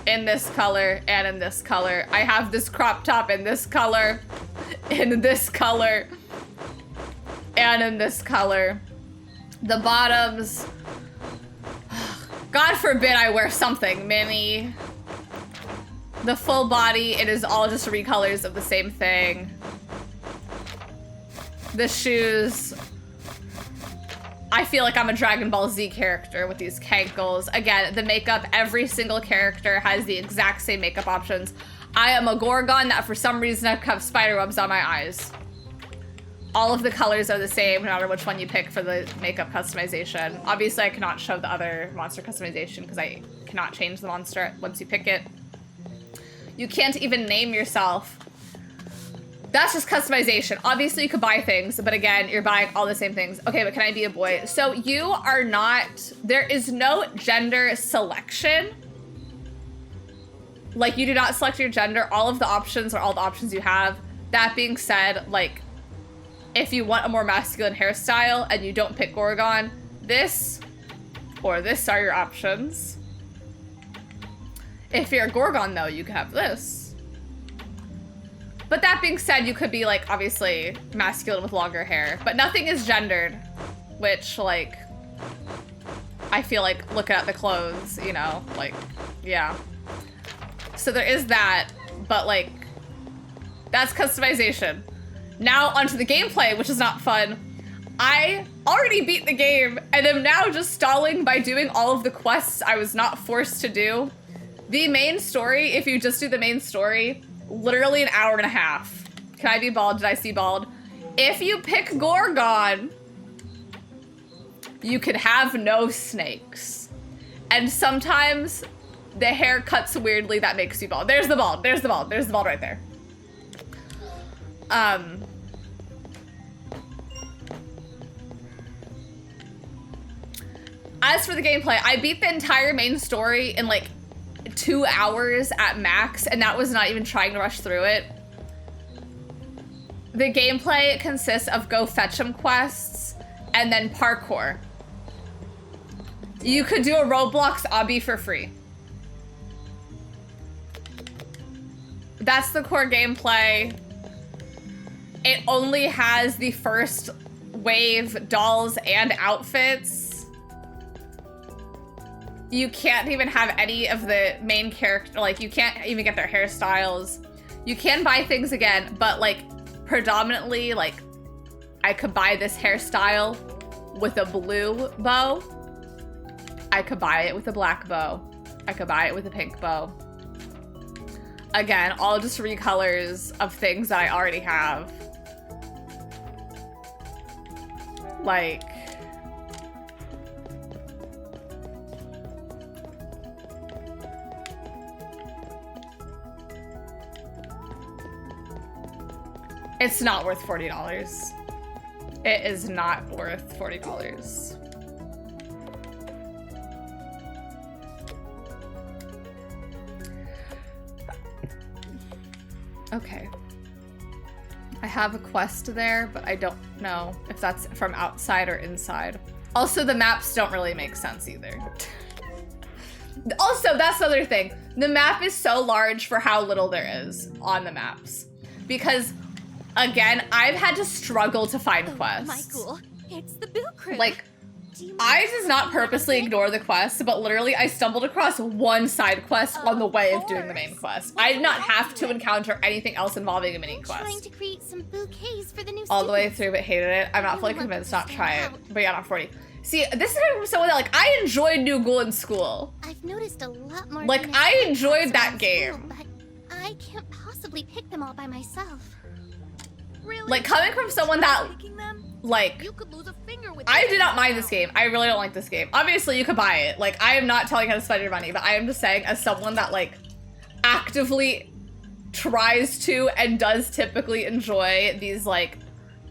in this color, and in this color. I have this crop top in this color, in this color, and in this color. The bottoms, God forbid I wear something mini. The full body, it is all just recolors of the same thing. The shoes, I feel like I'm a Dragon Ball Z character with these cankles. Again, the makeup, every single character has the exact same makeup options. I am a Gorgon that for some reason I have spider webs on my eyes. All of the colors are the same, no matter which one you pick for the makeup customization. Obviously, I cannot show the other monster customization because I cannot change the monster once you pick it. You can't even name yourself. That's just customization. Obviously, you could buy things, but again, you're buying all the same things. Okay, but can I be a boy? So you are not, there is no gender selection. Like, you do not select your gender. All of the options are all the options you have. That being said, like, if you want a more masculine hairstyle and you don't pick Gorgon, this or this are your options. If you're a Gorgon though, you can have this. But that being said, you could be like, obviously, masculine with longer hair, but nothing is gendered, which like, I feel like looking at the clothes, you know, like, yeah. So there is that, but like, that's customization. Now onto the gameplay, which is not fun. I already beat the game and am now just stalling by doing all of the quests I was not forced to do. The main story, if you just do the main story, literally an hour and a half. Can I be bald? Did I see bald? If you pick Gorgon, you can have no snakes. And sometimes the hair cuts weirdly, that makes you bald. There's the bald, there's the bald, there's the bald right there. As for the gameplay, I beat the entire main story in like 2 hours at max, and that was not even trying to rush through it. The gameplay consists of go fetch 'em quests and then parkour. You could do a Roblox obby for free. That's the core gameplay. It only has the first wave dolls and outfits. You can't even have any of the main character, like you can't even get their hairstyles. You can buy things again, but like predominantly, like I could buy this hairstyle with a blue bow. I could buy it with a black bow. I could buy it with a pink bow. Again, all just recolors of things that I already have. Like, it's not worth $40. It is not worth $40. Okay. I have a quest there, but I don't know if that's from outside or inside. Also, the maps don't really make sense either. Also, that's the other thing. The map is so large for how little there is on the maps. Because, again, I've had to struggle to find quests. Michael, it's the Boo Crew. Like, I did not purposely ignore the quest, but literally I stumbled across one side quest on the way of doing the main quest. I did not have to encounter anything else involving a mini I'm trying quest. to create some bouquets for the new All the way students. through, but hated it. I'm not fully Really want convinced, them not to try it. stand out. But yeah, not 40. See, this is coming from someone that, like, I enjoyed New Ghoul in school. I've noticed a lot more. Like, finished I pickups enjoyed that around game. school, but I can't possibly pick them all by myself. Really? Like, coming from someone that, Picking them? like, You could lose a finger with I it did not mind now. this game. I really don't like this game. Obviously, you could buy it. Like, I am not telling you how to spend your money, but I am just saying, as someone that, like, actively tries to and does typically enjoy these, like,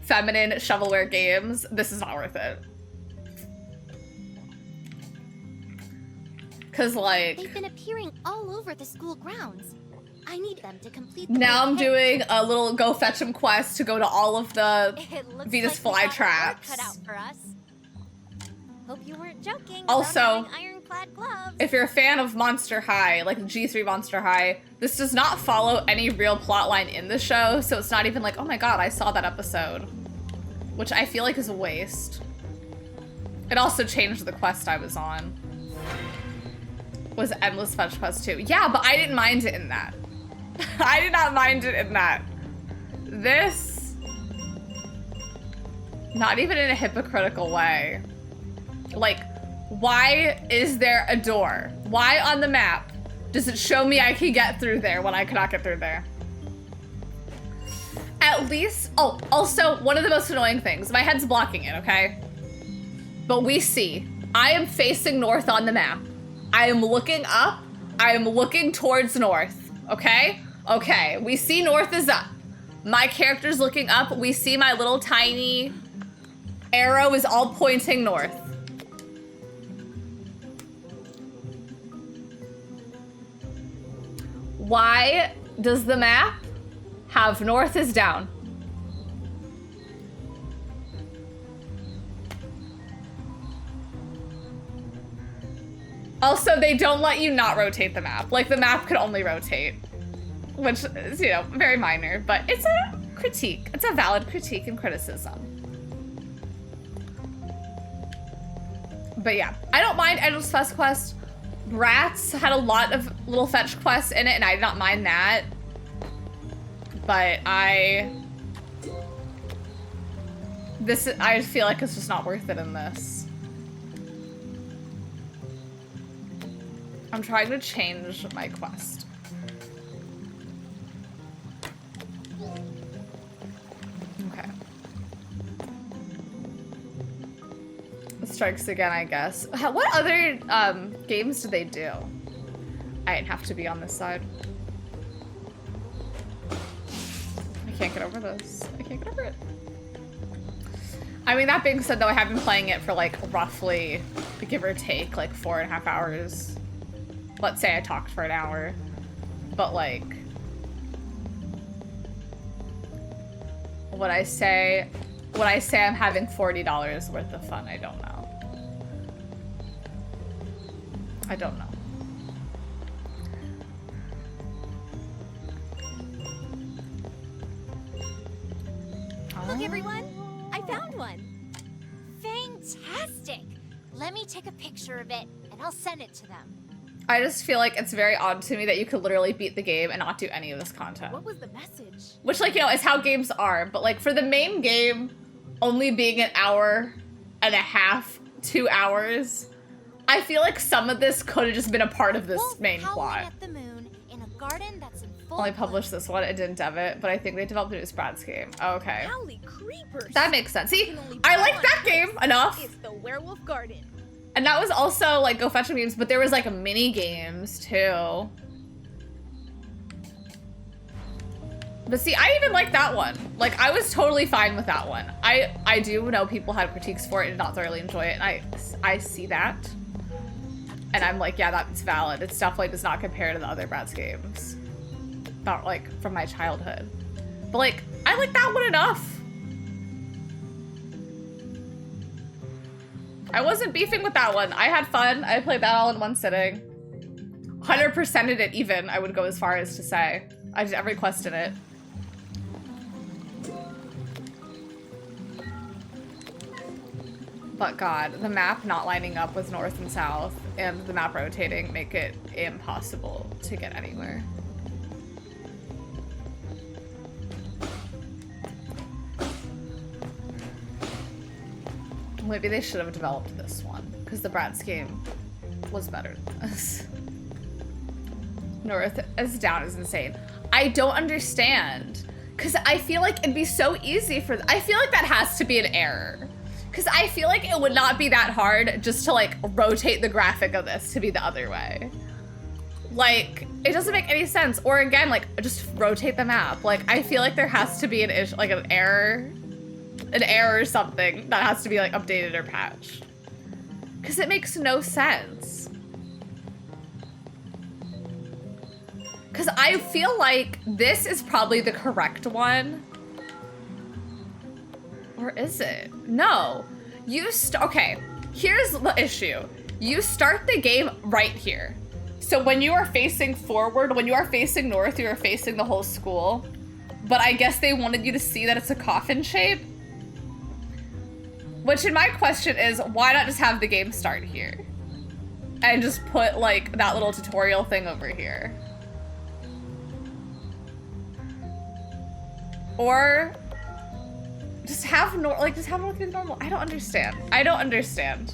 feminine shovelware games, this is not worth it. Because, like, They've been appearing all over the school grounds. I need them to complete the now I'm bouquet. doing a little go fetch 'em quest to go to all of the It looks Venus like we flytraps. got our work cut out for us. Hope you weren't joking. Also, about having ironclad gloves. if you're a fan of Monster High, like G3 Monster High, this does not follow any real plotline in the show, so it's not even like, oh my god, I saw that episode. Which I feel like is a waste. It also changed the quest I was on. Was Endless Fetch Quest 2. Yeah, but I didn't mind it in that. I did not mind it in that. This... Not even in a hypocritical way. Like, why is there a door? Why on the map does it show me I can get through there when I cannot get through there? At least, oh, also, one of the most annoying things, my head's blocking it, okay? But we see, I am facing north on the map. I am looking up, I am looking towards north, okay? Okay, we see north is up. My character's looking up, we see my little tiny arrow is all pointing north. Why does the map have north is down? Also, they don't let you not rotate the map. Like, the map could only rotate. Which is, you know, very minor, but it's a critique. It's a valid critique and criticism. But yeah, I don't mind Endless Fetch Quest. Rats had a lot of little fetch quests in it, and I did not mind that. But I feel like it's just not worth it in this. I'm trying to change my quest. Okay. Strikes again, I guess. What other games do they do? I didn't have to be on this side. I can't get over this. I can't get over it. I mean, that being said, though, I have been playing it for like roughly, give or take, like 4.5 hours. Let's say I talked for an hour, but like, when I say I'm having $40 worth of fun, I don't know. I don't know. Look, everyone, I found one. Fantastic. Let me take a picture of it, and I'll send it to them. I just feel like it's very odd to me that you could literally beat the game and not do any of this content. What was the message? Which, like, you know, is how games are. But, like, for the main game only being an hour and a half, 2 hours, I feel like some of this could have just been a part of this Wolf main howling plot. at the moon in a garden that's in full Only bloom. published this one, it didn't dev it, but I think they developed a new Spratz game. Okay. Howly creepers! That makes sense. See, Can only be I like one. that game enough. It's the Werewolf Garden. And that was also, like, Go Fetch 'em games, but there was, like, mini games, too. But see, I even like that one. Like, I was totally fine with that one. I do know people had critiques for it and did not thoroughly enjoy it, and I see that. And I'm like, yeah, that's valid. It definitely does not compare to the other Bratz games. Not, like, from my childhood. But, like, I like that one enough. I wasn't beefing with that one. I had fun. I played that all in one sitting. 100%ed it even, I would go as far as to say. I did every quest in it. But God, the map not lining up with north and south and the map rotating make it impossible to get anywhere. Maybe they should have developed this one, because the Bratz game was better than this. North as down is insane. I don't understand, because I feel like it'd be so easy for, I feel like that has to be an error. Because I feel like it would not be that hard just to like rotate the graphic of this to be the other way. Like, it doesn't make any sense. Or again, like just rotate the map. Like, I feel like there has to be an issue, like an error or something that has to be like updated or patched. Because it makes no sense. Because I feel like this is probably the correct one. Or is it? No. Okay, here's the issue. You start the game right here. So when you are facing forward, when you are facing north, you are facing the whole school. But I guess they wanted you to see that it's a coffin shape. Which in my question is, why not just have the game start here? And just put like that little tutorial thing over here. Or just have North be normal. I don't understand. I don't understand.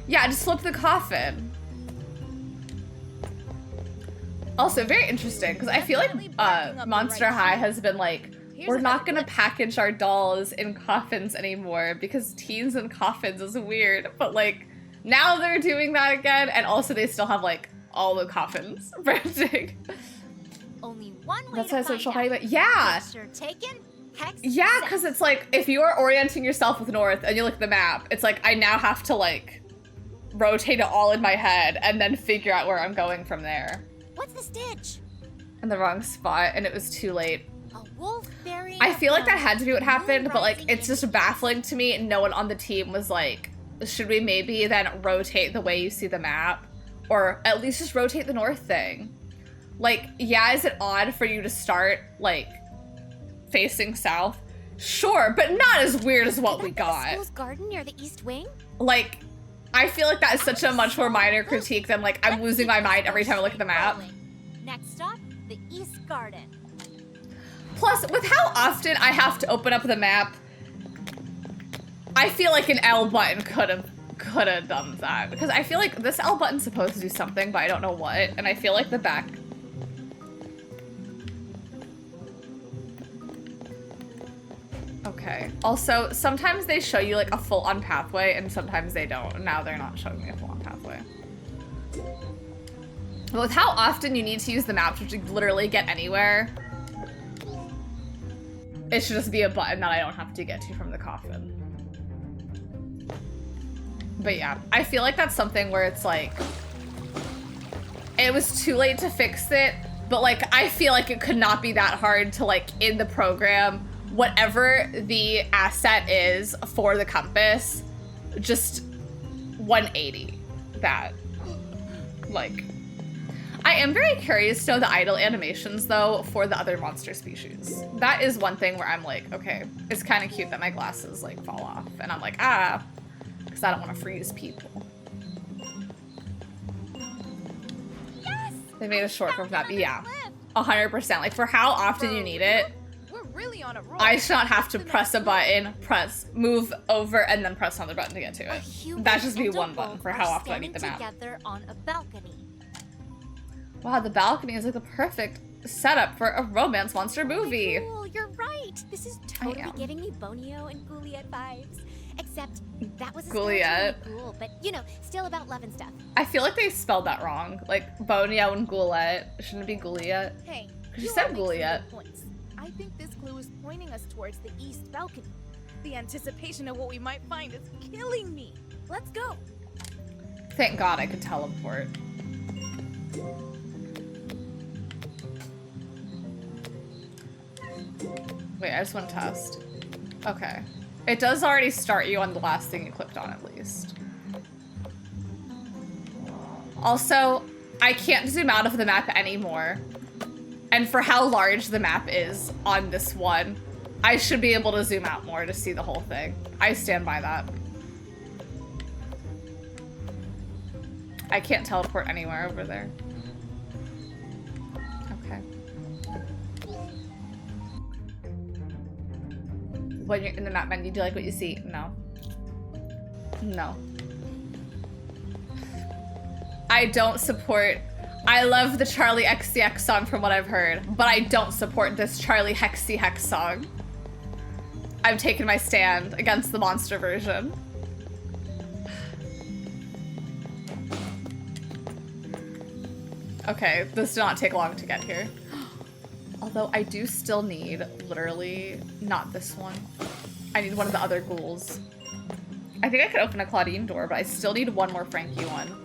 Yeah, just flip the coffin. Also, very interesting, because I feel like Monster High has been like, we're not gonna package our dolls in coffins anymore because teens in coffins is weird. But like, now they're doing that again, and also they still have like all the coffins branding. Only one way That's to why find social out. high, yeah. Picture taken, hex Yeah, set. because it's like, if you are orienting yourself with north and you look at the map, it's like, I now have to like, rotate it all in my head and then figure out where I'm going from there. What's the stitch? In the wrong spot, and it was too late. A wolf burying I a feel like that bone. had to be what happened, but like, Rising it's just into baffling to me. No one on the team was like, should we maybe then rotate the way you see the map? Or at least just rotate the north thing. Like, yeah, is it odd for you to start, like, facing south? Sure, but not as weird as what we The got. school's garden near the east wing? Like, I feel like that is such a much more minor critique than, like, I'm losing my mind every time I look at the map. Next stop, the East Garden. Plus, with how often I have to open up the map, I feel like an L button could have done that. Because I feel like this L button's supposed to do something, but I don't know what. And I feel like the back... Okay. Also, sometimes they show you like a full-on pathway, and sometimes they don't. Now they're not showing me a full-on pathway. But with how often you need to use the map to literally get anywhere, it should just be a button that I don't have to get to from the coffin. But yeah, I feel like that's something where it's like, it was too late to fix it, but like, I feel like it could not be that hard to like, in the program, whatever the asset is for the compass, just 180 that. Like, I am very curious to know the idle animations though for the other monster species. That is one thing where I'm like, okay, it's kind of cute that my glasses like fall off and I'm like, ah, because I don't want to freeze people. Yes! They made a shortcut for that, but yeah, 100%. Like for how often you need it, We're really on a roll. I should not have to press a button, move over, and then press another button to get to A it. human That should be and a one button wolf for are how often I need the standing map. together on a balcony. Wow, the balcony is like the perfect setup for a romance monster movie. Cool, you're right. This is I totally am. giving me Bonio and Gouliet vibes. Except that was a Gouliet. spiritual ghoul, but you know, still about love and stuff. I feel like they spelled that wrong. Like Bonio and Gouliet. Shouldn't it be Gouliet? Hey, Because you all said make some Gouliet. good points. I think this clue is pointing us towards the east balcony. The anticipation of what we might find is killing me. Let's go. Thank God I could teleport. Wait, I just want to test. Okay. It does already start you on the last thing you clicked on, at least. Also, I can't zoom out of the map anymore. And for how large the map is on this one, I should be able to zoom out more to see the whole thing. I stand by that. I can't teleport anywhere over there. Okay. When you're in the map menu, do you like what you see? No. No. I don't support... I love the Charlie XCX song from what I've heard, but I don't support this Charlie Hexy Hex song. I've taken my stand against the monster version. Okay, this did not take long to get here. Although I do still need, literally, not this one. I need one of the other ghouls. I think I could open a Claudine door, but I still need one more Frankie one.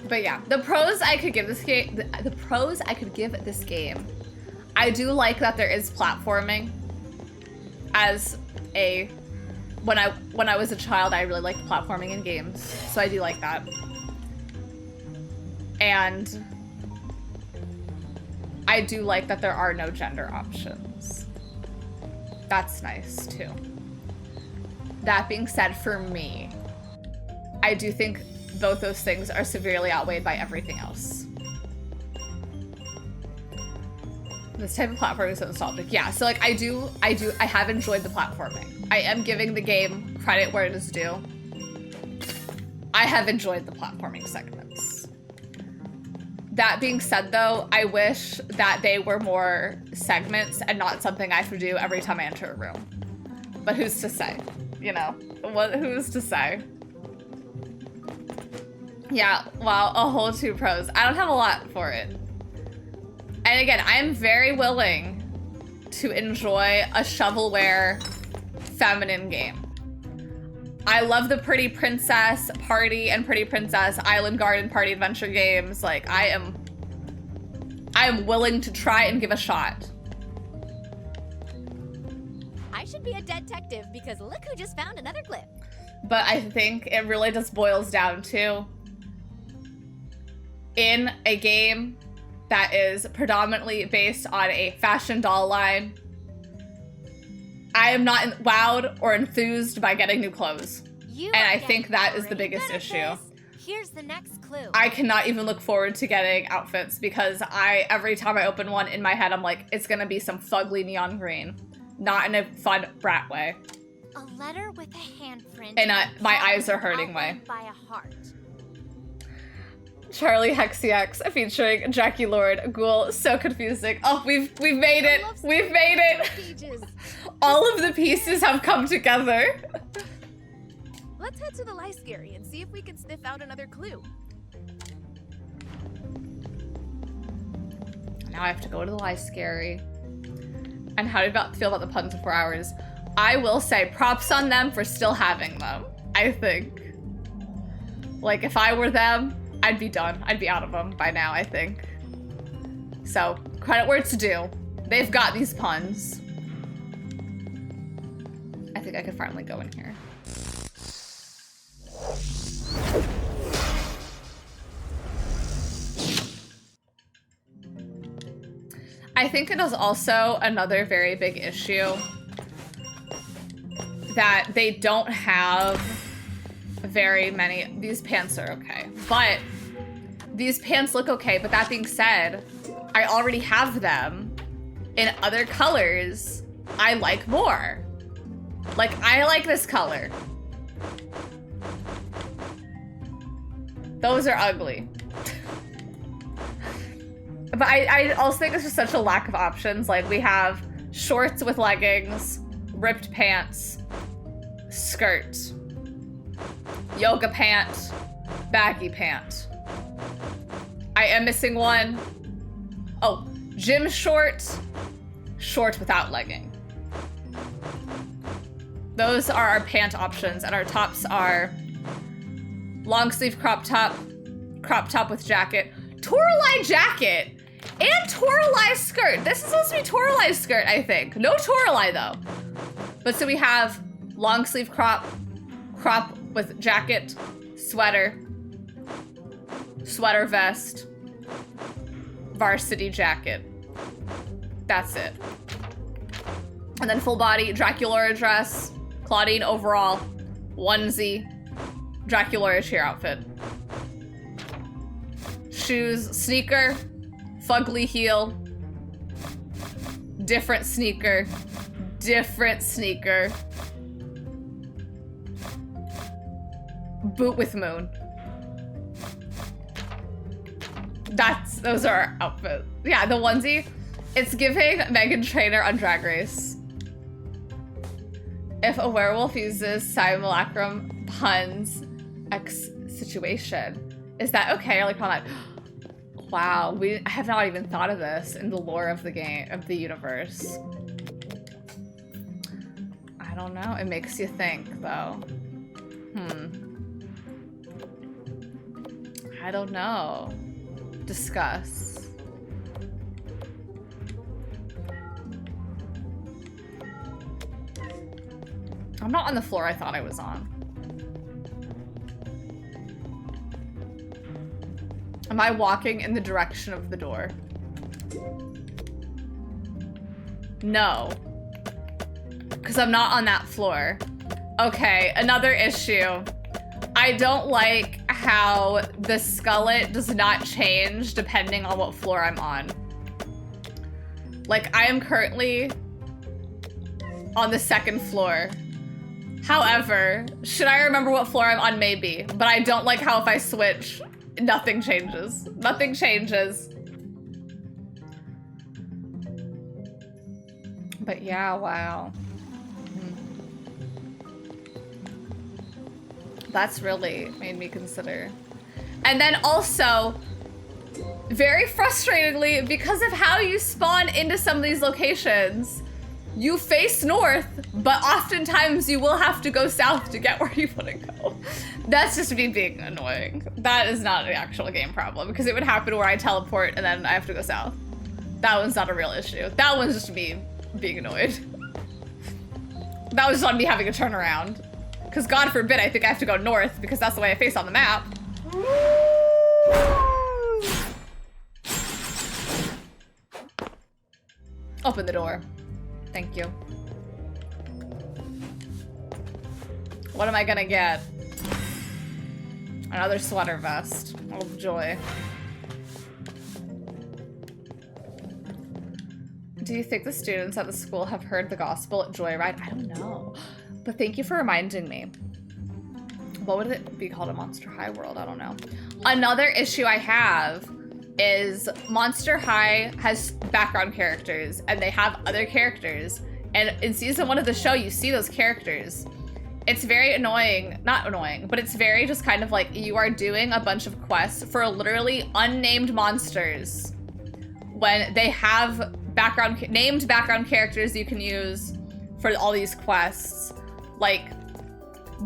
But yeah, the pros I could give this game, the pros I could give this game, I do like that there is platforming. As a, when I was a child, I really liked platforming in games, so I do like that. And I do like that there are no gender options. That's nice too. That being said, for me, I do think both those things are severely outweighed by everything else. This type of platforming is so nostalgic. Yeah, so like I have enjoyed the platforming. I am giving the game credit where it is due. I have enjoyed the platforming segments. That being said though, I wish that they were more segments and not something I have to do every time I enter a room. But who's to say? You know, who's to say? Yeah, wow, a whole 2 pros. I don't have a lot for it. And again, I'm very willing to enjoy a shovelware feminine game. I love the Pretty Princess Party and Pretty Princess Island Garden Party Adventure games. Like, I am willing to try and give a shot. I should be a detective because look who just found another glyph. But I think it really just boils down to, in a game that is predominantly based on a fashion doll line, I am not wowed or enthused by getting new clothes. And I think that is the biggest issue. Here's the next clue. I cannot even look forward to getting outfits because every time I open one in my head, I'm like, it's gonna be some fugly neon green. Not in a fun brat way. A letter with a handprint. And my eyes are hurting way. By a heart. Charlie Hexiax featuring Jackie Lord, Ghoul, so confusing. Oh, we've made it. We've made it. All of the pieces have come together. Let's head to the Lyscary and see if we can sniff out another clue. Now I have to go to the Lyscary. And how do you feel about the puns in 4 hours? I will say props on them for still having them, I think. Like, if I were them, I'd be done. I'd be out of them by now, I think. So, credit where it's due. They've got these puns. I think I could finally go in here. I think it is also another very big issue that they don't have very many. These pants are okay, but these pants look okay. But that being said, I already have them in other colors I like more. Like, I like this color. Those are ugly. But I also think it's just such a lack of options. Like, we have shorts with leggings, ripped pants, skirt, yoga pant, baggy pant. I am missing one. Oh, gym short, short without legging. Those are our pant options, and our tops are long sleeve crop top with jacket, Toralei jacket, and Toralei skirt. This is supposed to be Toralei skirt, I think. No Toralei though. But so we have long sleeve crop with jacket, sweater vest, varsity jacket. That's it. And then full body Draculaura dress, Claudine overall, onesie, Draculaura cheer outfit. Shoes, sneaker, fugly heel, different sneaker, boot with moon. Those are our outfits. Yeah, the onesie, it's giving Meghan Trainor on Drag Race. If a werewolf uses simulacrum puns X situation, is that okay? Or like, hold on. Wow, I have not even thought of this in the lore of the game, of the universe. I don't know. It makes you think, though. I don't know. Discuss. I'm not on the floor I thought I was on. Am I walking in the direction of the door? No. Because I'm not on that floor. Okay, another issue. I don't like how the skullet does not change depending on what floor I'm on. Like, I am currently on the 2nd floor. However, should I remember what floor I'm on? Maybe. But I don't like how if I switch, nothing changes. Nothing changes. But yeah, wow. That's really made me consider. And then also, very frustratingly, because of how you spawn into some of these locations, you face north, but oftentimes you will have to go south to get where you want to go. That's just me being annoying. That is not an actual game problem, because it would happen where I teleport and then I have to go south. That one's not a real issue. That one's just me being annoyed. That was just on me having a turnaround. Because God forbid I think I have to go north, because that's the way I face on the map. Open the door. Thank you. What am I gonna get? Another sweater vest. Oh, joy. Do you think the students at the school have heard the gospel at Joyride? I don't know. But thank you for reminding me. What would it be called? A Monster High world? I don't know. Another issue I have is Monster High has background characters and they have other characters. And in season 1 of the show, you see those characters. It's very annoying, not annoying, but it's very just kind of like you are doing a bunch of quests for literally unnamed monsters when they have named background characters you can use for all these quests. Like,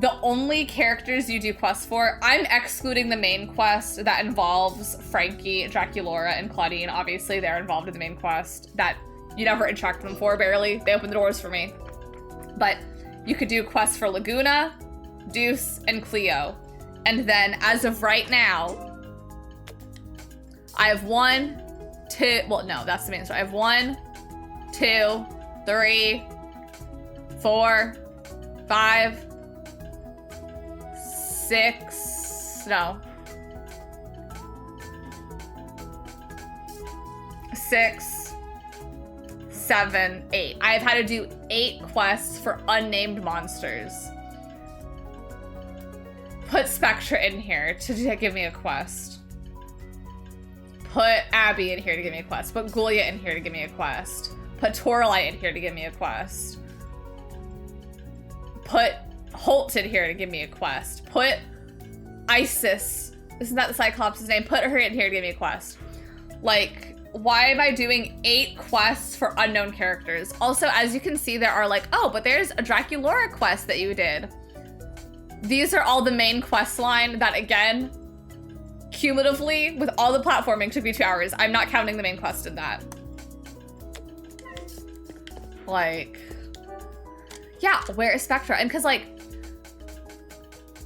the only characters you do quests for, I'm excluding the main quest that involves Frankie, Draculaura, and Claudine. Obviously, they're involved in the main quest that you never interact with them for, barely. They open the doors for me. But you could do quests for Laguna, Deuce, and Cleo. And then, as of right now, I have 1, 2, well, no, that's the main story. I have 1, 2, 3, 4, 5, 6, no. 6, 7, 8. I've had to do 8 quests for unnamed monsters. Put Spectra in here to give me a quest. Put Abby in here to give me a quest. Put Gulia in here to give me a quest. Put Toralite in here to give me a quest. Put Holt in here to give me a quest. Put Isis, isn't that the Cyclops' name? Put her in here to give me a quest. Like, why am I doing 8 quests for unknown characters? Also, as you can see, there are like, oh, but there's a Draculaura quest that you did. These are all the main quest line that, again, cumulatively, with all the platforming, took me 2 hours. I'm not counting the main quest in that. Like, yeah, where is Spectra? And because, like,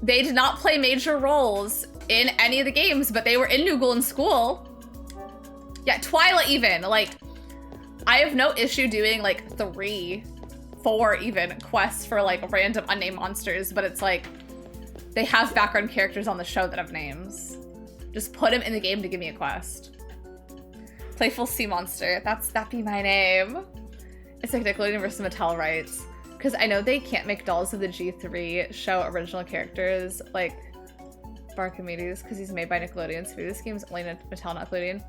they did not play major roles in any of the games, but they were in New Ghoul in school. Yeah, Twilight even. Like, I have no issue doing, like, 3, 4 even quests for, like, random unnamed monsters, but it's like, they have background characters on the show that have names. Just put them in the game to give me a quest. Playful Sea Monster. That'd be my name. It's like Nickelodeon versus Mattel rights. Because I know they can't make dolls of the G3 show original characters like Archimedes because he's made by Nickelodeon. So this game's only Mattel, not Nickelodeon.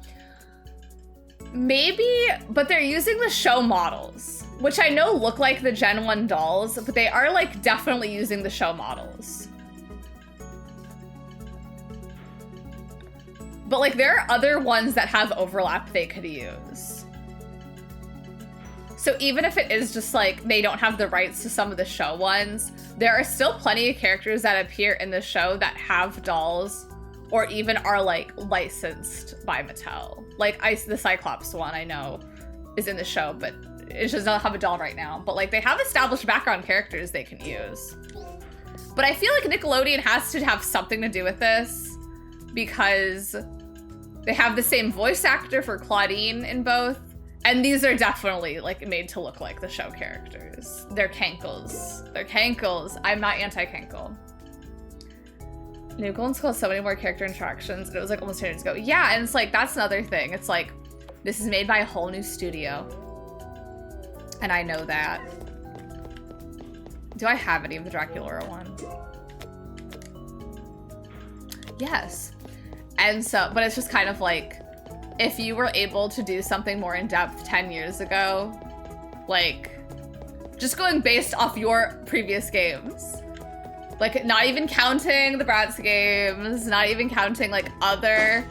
Maybe, but they're using the show models, which I know look like the Gen 1 dolls, but they are like definitely using the show models. But like there are other ones that have overlap they could use. So even if it is just like they don't have the rights to some of the show ones, there are still plenty of characters that appear in the show that have dolls or even are like licensed by Mattel. Like the Cyclops one I know is in the show, but it does not have a doll right now. But like they have established background characters they can use. But I feel like Nickelodeon has to have something to do with this because they have the same voice actor for Claudine in both. And these are definitely like made to look like the show characters. They're Kankles. They're Kankles. I'm not anti-Kankle. New Golden Skull has so many more character interactions, and it was like almost 10 years ago. Yeah, and it's like, that's another thing. It's like, this is made by a whole new studio. And I know that. Do I have any of the Draculaura ones? Yes. And so, but it's just kind of like, if you were able to do something more in depth 10 years ago, like, just going based off your previous games. Like, not even counting the Bratz games, not even counting, like, other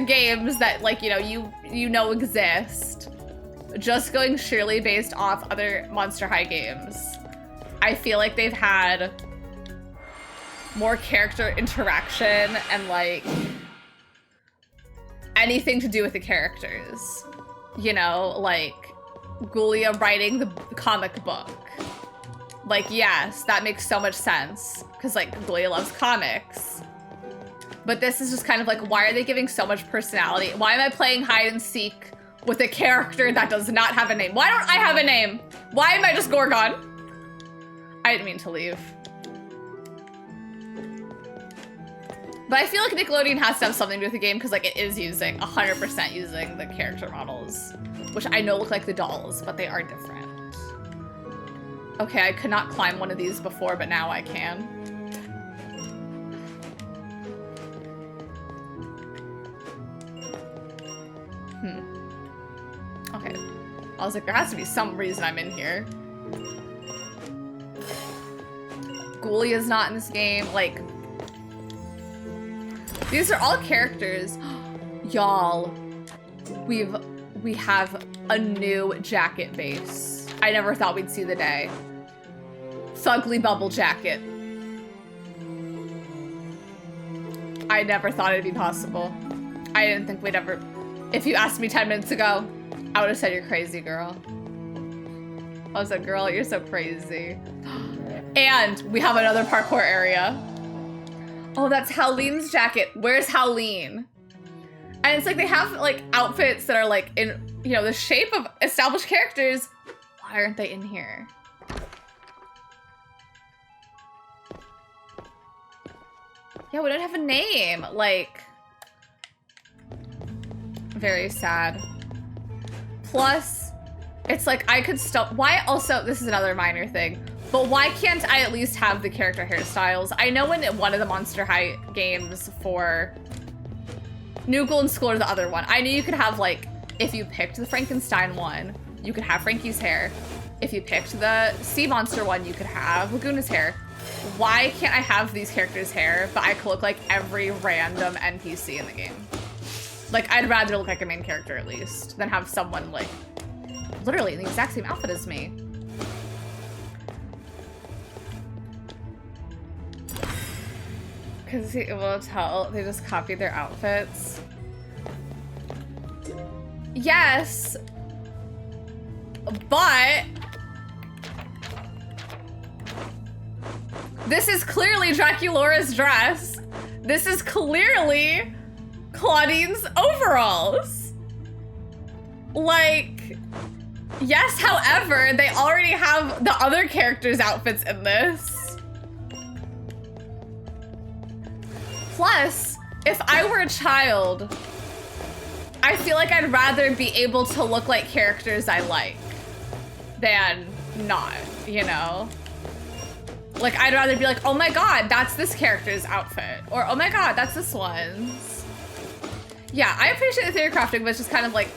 games that, like, you know exist. Just going sheerly based off other Monster High games. I feel like they've had more character interaction and, like, anything to do with the characters. You know, like, Ghoulia writing the comic book. Like, yes, that makes so much sense. Because, like, Ghoulia loves comics. But this is just kind of like, why are they giving so much personality? Why am I playing hide and seek with a character that does not have a name? Why don't I have a name? Why am I just Gorgon? I didn't mean to leave. But I feel like Nickelodeon has to have something to do with the game because, like, it is using 100% using the character models, which I know look like the dolls, but they are different. Okay, I could not climb one of these before, but now I can. Okay. I was like, there has to be some reason I'm in here. Ghoulia's not in this game. Like, these are all characters. Y'all, we have a new jacket base. I never thought we'd see the day. Fugly Bubble Jacket. I never thought it'd be possible. I didn't think we'd ever... If you asked me 10 minutes ago, I would have said you're crazy, girl. I was like, girl, you're so crazy. And we have another parkour area. Oh, that's Howleen's jacket. Where's Howleen? And it's like they have like outfits that are like in, you know, the shape of established characters. Why aren't they in here? Yeah, we don't have a name. Like, very sad. Plus, it's like I could stop. Why also, this is another minor thing, but why can't I at least have the character hairstyles? I know in one of the Monster High games for New Golden Skull or the other one, I knew you could have, like, if you picked the Frankenstein one, you could have Frankie's hair. If you picked the Sea Monster one, you could have Laguna's hair. Why can't I have these characters' hair, but I could look like every random NPC in the game? Like, I'd rather look like a main character at least than have someone, like, literally in the exact same outfit as me. Because you will tell they just copied their outfits. Yes, but this is clearly Draculaura's dress. This is clearly Claudine's overalls. Like, yes, however, they already have the other characters' outfits in this. Plus, if I were a child, I feel like I'd rather be able to look like characters I like than not, you know? Like, I'd rather be like, oh my god, that's this character's outfit. Or, oh my god, that's this one's. Yeah, I appreciate the theory crafting, but it's just kind of like,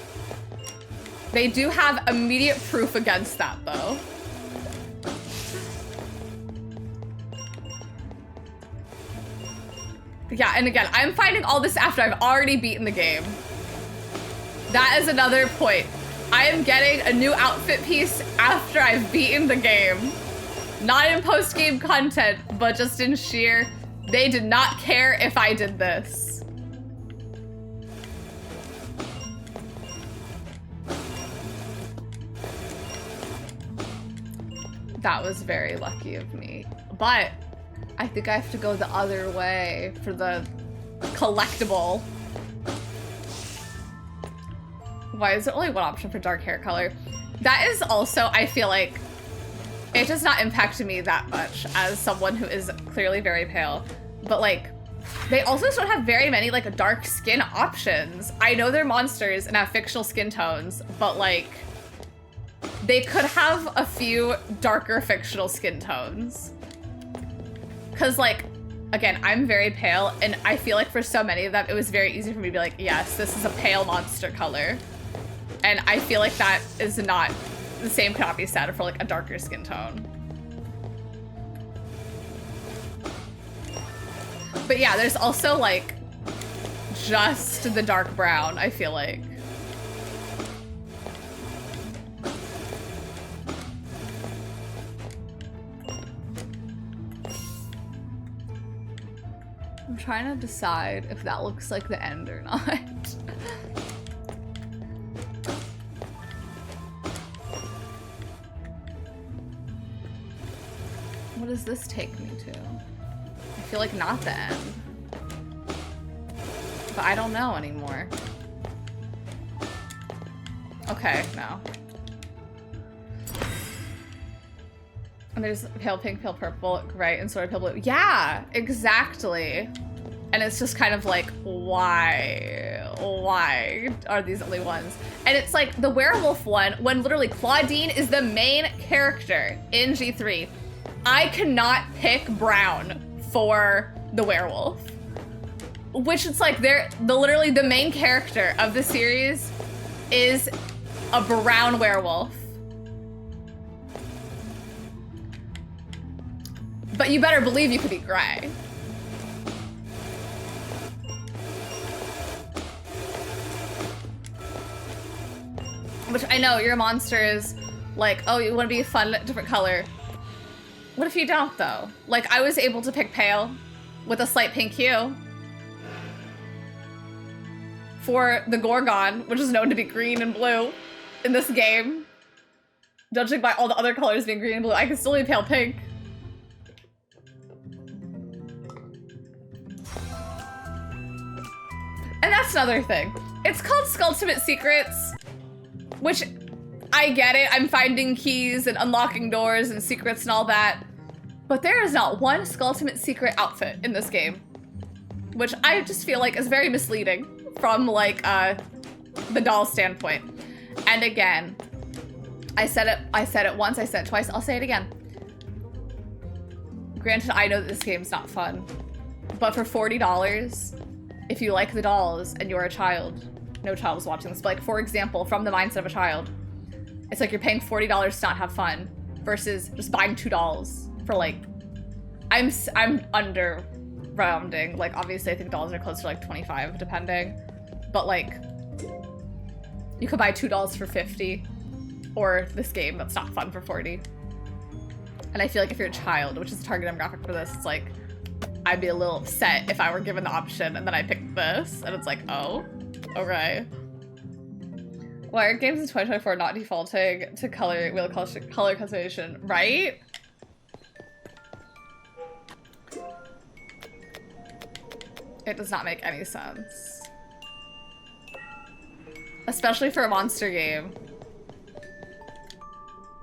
they do have immediate proof against that, though. Yeah, and again, I'm finding all this after I've already beaten the game. That is another point. I am getting a new outfit piece after I've beaten the game. Not in post-game content, but just in sheer, they did not care if I did this. That was very lucky of me. But I think I have to go the other way for the collectible. Why is there only one option for dark hair color? That is also, I feel like, it does not impact me that much as someone who is clearly very pale. But like, they also don't have very many like dark skin options. I know they're monsters and have fictional skin tones, but like, they could have a few darker fictional skin tones. Cause like, again, I'm very pale and I feel like for so many of them, it was very easy for me to be like, yes, this is a pale monster color. And I feel like that is not, the same cannot be said for like a darker skin tone. But yeah, there's also like just the dark brown, I feel like. I'm trying to decide if that looks like the end or not. What does this take me to? I feel like not the end. But I don't know anymore. Okay, no. And there's pale pink, pale purple, gray, and sort of pale blue. Yeah, exactly. And it's just kind of like, why? Why are these only ones? And it's like the werewolf one, when literally Claudine is the main character in G3. I cannot pick brown for the werewolf. Which it's like literally the main character of the series is a brown werewolf. But you better believe you could be gray. Which I know your monster is like, oh, you want to be a fun, different color. What if you don't though? Like I was able to pick pale with a slight pink hue for the Gorgon, which is known to be green and blue in this game. Judging by all the other colors being green and blue, I can still be pale pink. And that's another thing. It's called Skulltimate Secrets, which I get it. I'm finding keys and unlocking doors and secrets and all that. But there is not one Skulltimate Secret outfit in this game, which I just feel like is very misleading from like the doll standpoint. And again, I said it once, I said it twice, I'll say it again. Granted, I know that this game's not fun, but for $40, if you like the dolls and you're a child, no child is watching this, but like for example, from the mindset of a child, it's like you're paying $40 to not have fun versus just buying 2 dolls for like, I'm under rounding. Like obviously I think dolls are close to like 25 depending, but like you could buy 2 dolls for 50 or this game that's not fun for 40. And I feel like if you're a child, which is the target demographic for this, it's like, I'd be a little upset if I were given the option and then I picked this and it's like, oh, okay. Why are games in 2024 not defaulting to color customization, right? It does not make any sense. Especially for a monster game.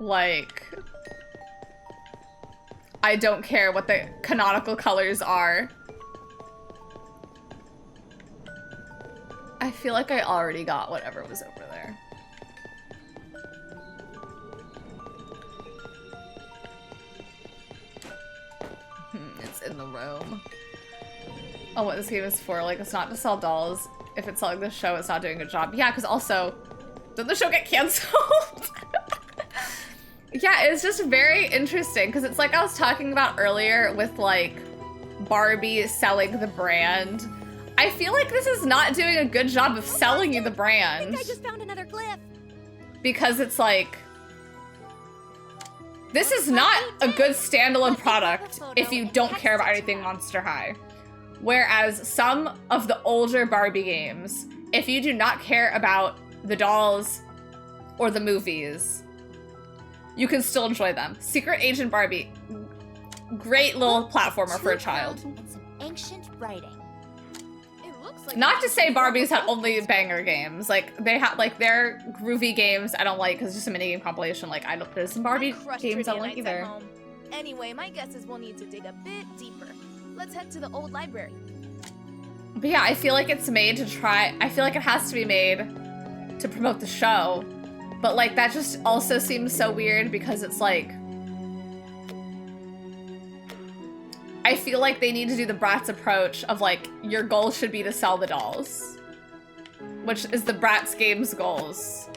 Like, I don't care what the canonical colors are. I feel like I already got whatever was over there. It's in the room. Oh, what this game is for? Like, it's not to sell dolls. If it's selling the show, it's not doing a good job. Yeah, because also, did the show get canceled? Yeah, it's just very interesting because it's like I was talking about earlier with like Barbie selling the brand. I feel like this is not doing a good job of selling you the brand. I think I just found another glyph. Because it's like, this is not a good standalone product if you don't care about anything Monster High. Whereas some of the older Barbie games, if you do not care about the dolls or the movies, you can still enjoy them. Secret Agent Barbie, great little platformer for a child. And some ancient writing. It looks like Not to say Barbies had only banger games. Like, they have, like, their groovy games I don't like because it's just a minigame compilation. Like, there's some Barbie games I don't like either. Anyway, my guess is we'll need to dig a bit deeper. Let's head to the old library. But yeah, I feel like it's made to try, I feel like it has to be made to promote the show. But like, that just also seems so weird because it's like, I feel like they need to do the Bratz approach of like, your goal should be to sell the dolls. Which is the Bratz game's goals.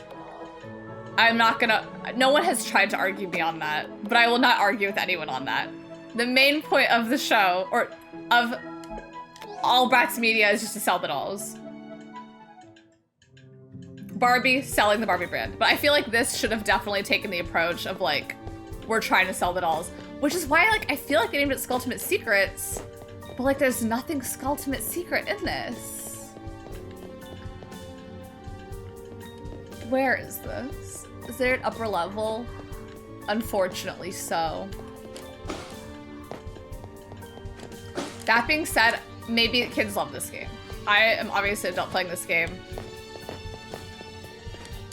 I'm not gonna, no one has tried to argue me on that, but I will not argue with anyone on that. The main point of the show, or of all Bratz media, is just to sell the dolls. Barbie selling the Barbie brand. But I feel like this should have definitely taken the approach of like, we're trying to sell the dolls. Which is why like I feel like they named it Skulltimate Secrets, but like there's nothing Skulltimate Secret in this. Where is this? Is there an upper level? Unfortunately so. That being said, maybe kids love this game. I am obviously an adult playing this game.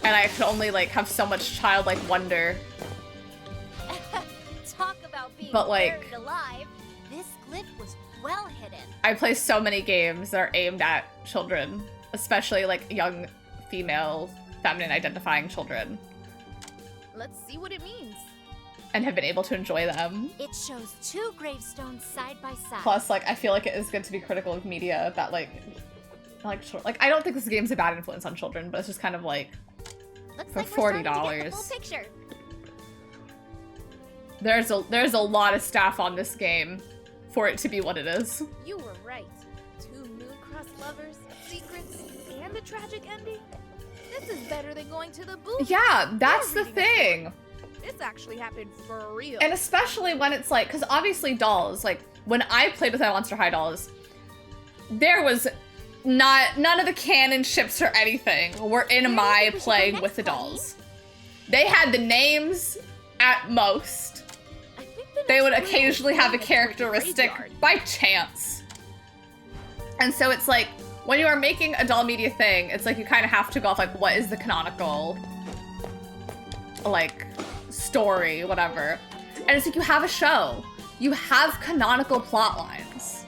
And I can only like have so much childlike wonder. Talk about being But, like, buried alive. This glyph was well hidden. I play so many games that are aimed at children, especially like young female, feminine identifying children, Let's see what it means. and have been able to enjoy them. It shows two gravestones side by side. Plus, like, I feel like it is good to be critical of media that like I don't think this game's a bad influence on children, but it's just kind of like, Looks for like we're starting to $40. get the full picture. there's a lot of staff on this game for it to be what it is. You were right. 2 moon-cross lovers, secrets, and a tragic ending. This is better than going to the booth. Yeah, that's the Or reading a thing. story. This actually happened for real. And especially when it's like, because obviously dolls, like when I played with my Monster High dolls, there was none of the canon ships or anything were in my playing with the dolls. They had the names at most. I think the They would next clue occasionally is have a going towards the characteristic graveyard. by chance. And so it's like, when you are making a doll media thing, it's like you kind of have to go off like, what is the canonical, like, story, whatever. And it's like, you have a show. You have canonical plot lines.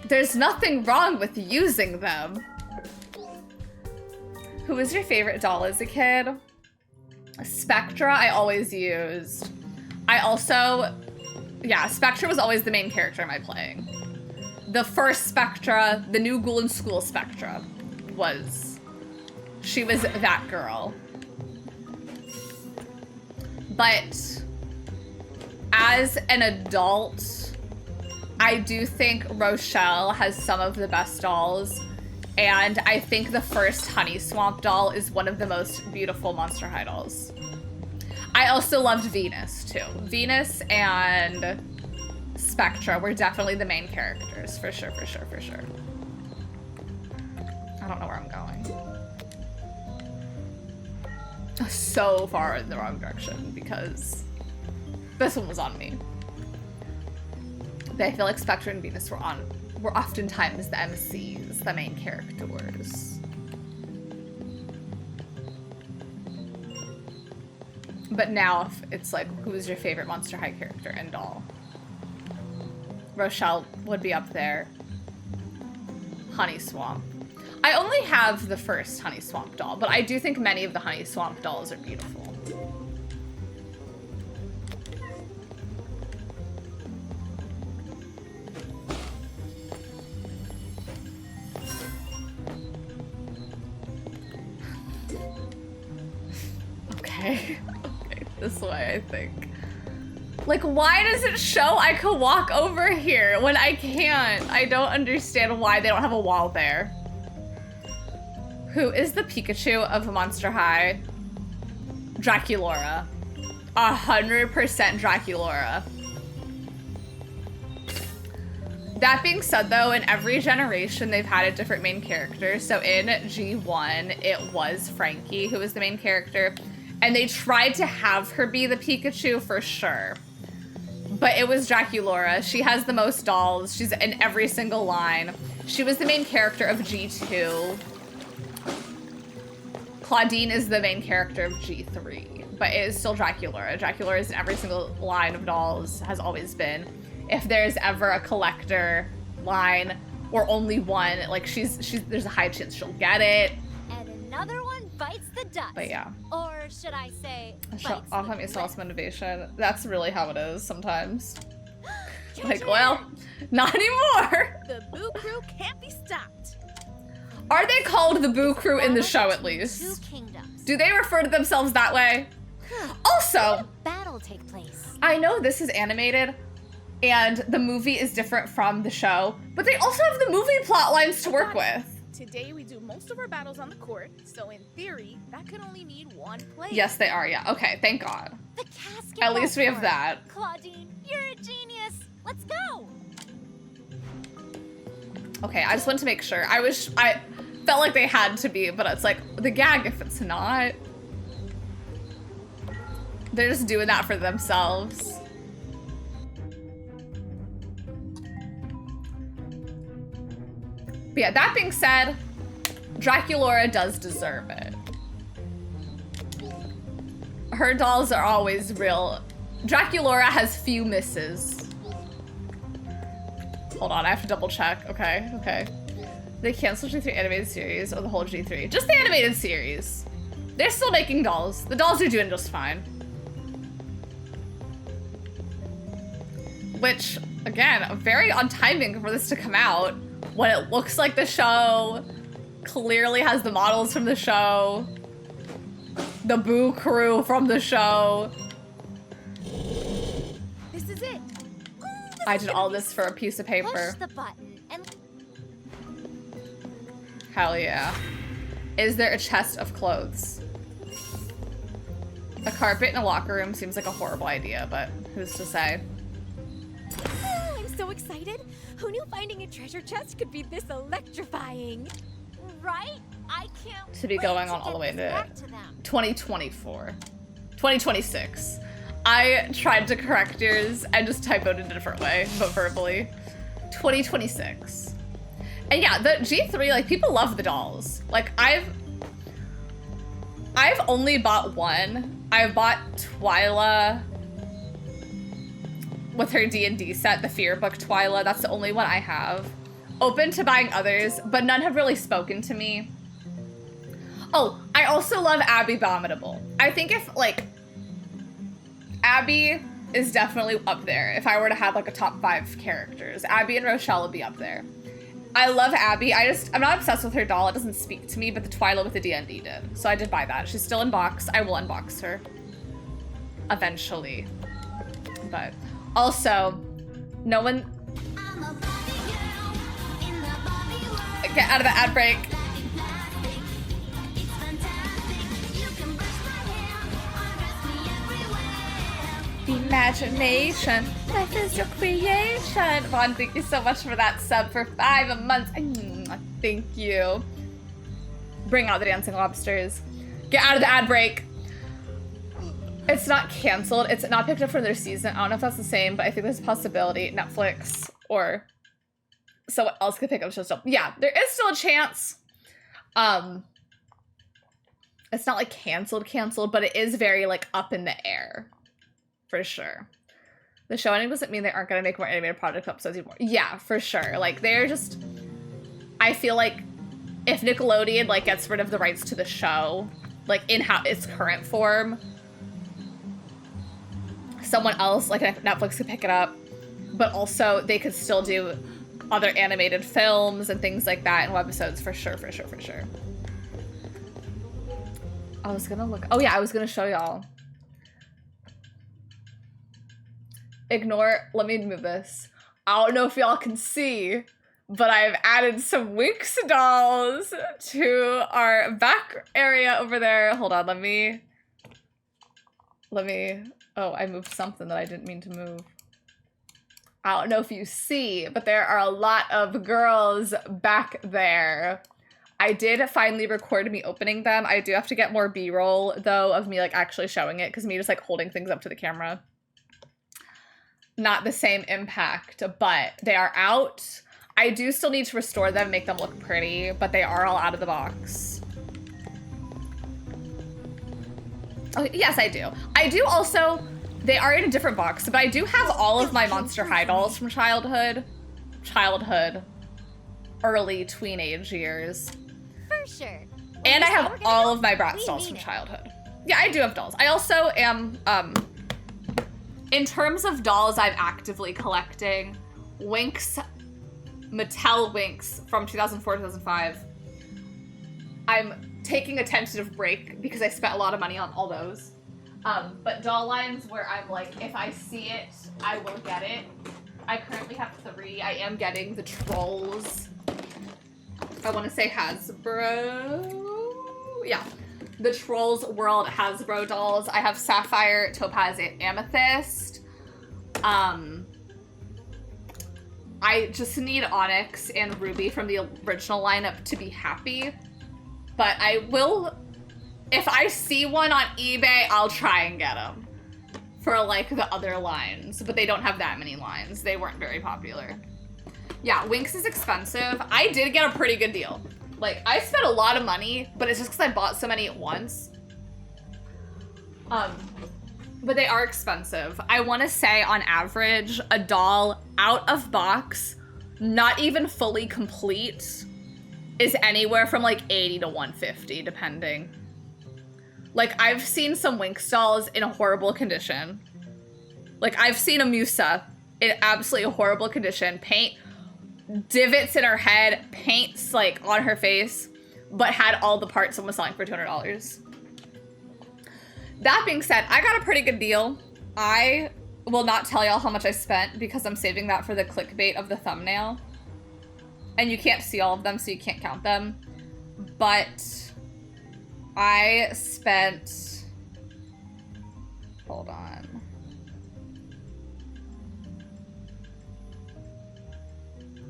There's nothing wrong with using them. Who was your favorite doll as a kid? Spectra, I always used. I also, yeah, Spectra was always the main character in my playing. The first Spectra, the new Ghoul in School Spectra, she was that girl. But as an adult, I do think Rochelle has some of the best dolls, and I think the first Honey Swamp doll is one of the most beautiful Monster High dolls. I also loved Venus, too. Venus and Spectra were definitely the main characters, for sure, for sure, for sure. I don't know where I'm going. So far in the wrong direction, because this one was on me. But I feel like Spectra and Venus were oftentimes the MCs, the main characters. But now if it's like, who's your favorite Monster High character and doll? Rochelle would be up there. Honey Swamp. I only have the first Honey Swamp doll, but I do think many of the Honey Swamp dolls are beautiful. Okay. Okay, this way, I think. Like, why does it show I could walk over here when I can't? I don't understand why they don't have a wall there. Who is the Pikachu of Monster High? Draculaura. 100% Draculaura. That being said, though, in every generation, they've had a different main character. So in G1, it was Frankie who was the main character. And they tried to have her be the Pikachu for sure. But it was Draculaura. She has the most dolls. She's in every single line. She was the main character of G2. Claudine is the main character of G3. But it is still Draculaura. Draculaura is in every single line of dolls, has always been. If there's ever a collector line or only one, like there's a high chance she'll get it. And another one bites the dust. But yeah. Or should I say, Often me self motivation. That's really how it is sometimes. Like, well, not anymore. The Boo Crew can't be stopped. Are they called the Boo Crew in the show at least? Two kingdoms. Do they refer to themselves that way? Also, Battle take place. I know this is animated and the movie is different from the show, but they also have the movie plot lines to work with. Today we do most of our battles on the court, so in theory, that could only need one player. Yes, they are, yeah. Okay, thank God. The casket. At least we have that. Claudine, you're a genius. Let's go. Okay, I just wanted to make sure. I felt like they had to be, but it's like the gag if it's not. They're just doing that for themselves. But yeah, that being said, Draculaura does deserve it. Her dolls are always real. Draculaura has few misses. Hold on, I have to double check. Okay, okay. They canceled G3 animated series or the whole G3? Just the animated series. They're still making dolls. The dolls are doing just fine. Which, again, very on timing for this to come out. When it looks like the show, clearly has the models from the show, the Boo Crew from the show. This is it. I did all this for a piece of paper. Push the button and Hell yeah. Is there a chest of clothes? A carpet in a locker room seems like a horrible idea, but who's to say? I'm so excited. Who knew finding a treasure chest could be this electrifying? right? I can't To be wait going to on all the way get this to back to them. 2024. 2026. I tried to correct yours and just typoed it a different way, but verbally. 2026. And yeah, the G3, like, people love the dolls. Like, I've only bought one. I bought Twyla with her D&D set, the Fear Book Twyla. That's the only one I have. Open to buying others, but none have really spoken to me. Oh, I also love Abby Abominable. I think if, like, Abby is definitely up there. If I were to have, like, a top 5 characters, Abby and Rochelle would be up there. I love Abby. I'm not obsessed with her doll. It doesn't speak to me, but the Twyla with the D&D did. So I did buy that. She's still in box. I will unbox her eventually. But also, no one... Get out of the ad break. Imagination, life is your creation. Vaughn, thank you so much for that sub for 5 months. Thank you. Bring out the dancing lobsters. Get out of the ad break. It's not canceled. It's not picked up for their season. I don't know if that's the same, but I think there's a possibility. Netflix or someone else could pick up shows. Yeah, there is still a chance. It's not like canceled, but it is very like up in the air. For sure. The show ending doesn't mean they aren't going to make more animated project episodes anymore. Yeah, for sure. Like, they're just... I feel like if Nickelodeon like gets rid of the rights to the show, like in how its current form, someone else like Netflix could pick it up, but also they could still do other animated films and things like that and webisodes for sure. I was gonna look. Oh yeah, I was gonna show y'all. Ignore. Let me move this. I don't know if y'all can see, but I've added some Winx dolls to our back area over there. Hold on, let me. Oh, I moved something that I didn't mean to move. I don't know if you see, but there are a lot of girls back there. I did finally record me opening them. I do have to get more B-roll, though, of me, like, actually showing it, because me just, like, holding things up to the camera. Not the same impact, but they are out. I do still need to restore them, make them look pretty, but they are all out of the box. Oh, yes, I do. I do also... They are in a different box, but I do have all of my Monster High dolls from childhood, early tweenage years. For sure. And I have all of my Bratz dolls from childhood. Yeah, I do have dolls. I also am, in terms of dolls I'm actively collecting, Winx, Mattel Winx from 2004-2005. I'm taking a tentative break because I spent a lot of money on all those. But doll lines where I'm like, if I see it, I will get it. I currently have 3. I am getting the Trolls. I want to say Hasbro. Yeah. The Trolls World Hasbro dolls. I have Sapphire, Topaz, and Amethyst. I just need Onyx and Ruby from the original lineup to be happy. But I will... If I see one on eBay, I'll try and get them for like the other lines, but they don't have that many lines. They weren't very popular. Yeah, Winx is expensive. I did get a pretty good deal. Like, I spent a lot of money, but it's just because I bought so many at once. But they are expensive. I want to say on average, a doll out of box, not even fully complete, is anywhere from like 80 to 150, depending. Like, I've seen some Winx dolls in a horrible condition. Like, I've seen a Musa in absolutely horrible condition. Paint, divots in her head, paints, like, on her face, but had all the parts and was selling for $200. That being said, I got a pretty good deal. I will not tell y'all how much I spent because I'm saving that for the clickbait of the thumbnail. And you can't see all of them, so you can't count them. But... I spent, hold on.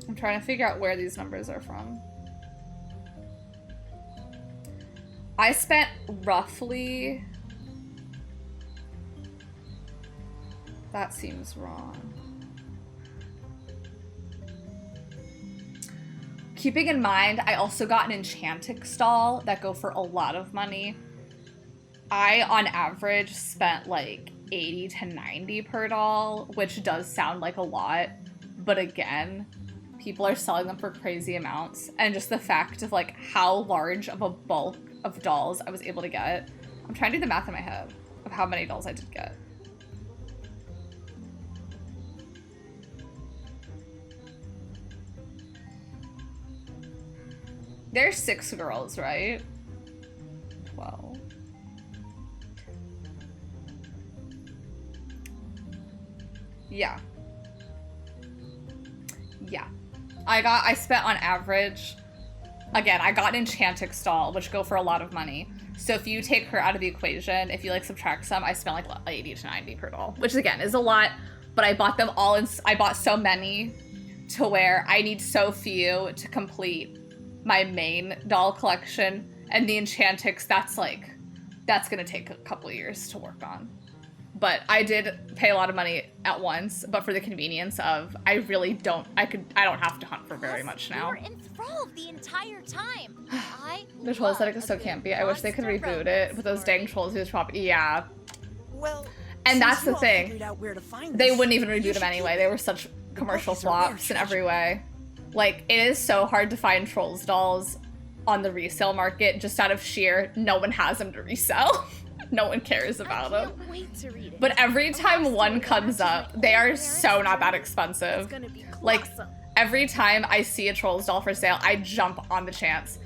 I'm trying to figure out where these numbers are from. I spent roughly, that seems wrong. Keeping in mind, I also got an Enchantix doll that go for a lot of money. I, on average, spent like 80 to 90 per doll, which does sound like a lot. But again, people are selling them for crazy amounts. And just the fact of like how large of a bulk of dolls I was able to get. I'm trying to do the math in my head of how many dolls I did get. There's 6 girls, right? 12. Yeah. Yeah. I spent on average, again, I got an Enchantix doll, which go for a lot of money. So if you take her out of the equation, if you like subtract some, I spent like 80 to 90 per doll, which again is a lot, but I bought them all in, I bought so many to where I need so few to complete my main doll collection, and the Enchantix, that's gonna take a couple of years to work on. But I did pay a lot of money at once, but for the convenience of, I really don't, I don't have to hunt for very much now. We were enthralled the entire time. The troll aesthetic is so campy. I wish they could reboot it, but those dang trolls use property. Yeah. Well, and that's the thing. Out where to find they this, wouldn't even reboot them anyway. They were such commercial flops in every way. Like, it is so hard to find Trolls dolls on the resale market just out of sheer no one has them to resell. No one cares about them. Can't wait to read it. But every time one comes up, they are so not that It's expensive. gonna be Like, awesome. every time I see a Trolls doll for sale, I jump on the chance.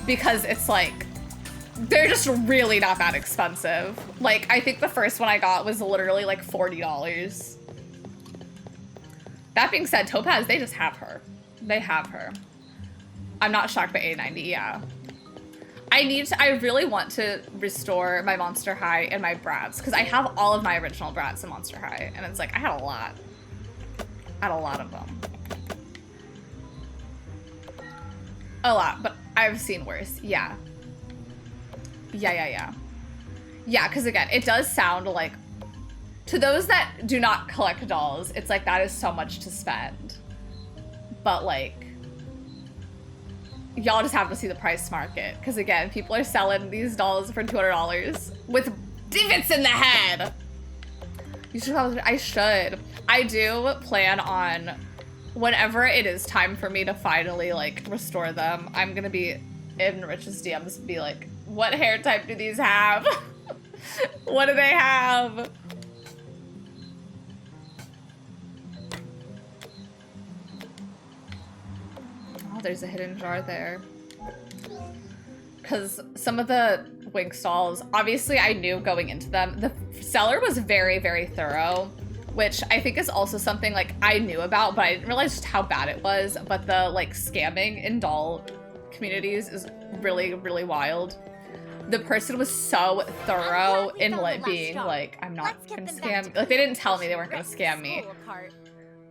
Because it's like, they're just really not that expensive. Like, I think the first one I got was literally like $40. That being said, Topaz, they just have her. They have her. I'm not shocked by A90, yeah. I really want to restore my Monster High and my Bratz, because I have all of my original Bratz in Monster High, and it's like, I had a lot. I had a lot of them. A lot, but I've seen worse, yeah. Yeah, because again, it does sound like, to those that do not collect dolls, it's like, that is so much to spend. But like, y'all just have to see the price market. Because again, people are selling these dolls for $200 with divots in the head. You should probably, I should. I do plan on, whenever it is time for me to finally like restore them, I'm gonna be in Rich's DMs and be like, what hair type do these have? What do they have? Oh, there's a hidden jar there. Because some of the Wink stalls, obviously I knew going into them, the seller was very, very thorough, which I think is also something like I knew about, but I didn't realize just how bad it was. But the like scamming in doll communities is really, really wild. The person was so thorough in like being like, I'm not gonna scam. Like they didn't tell me they weren't gonna scam me.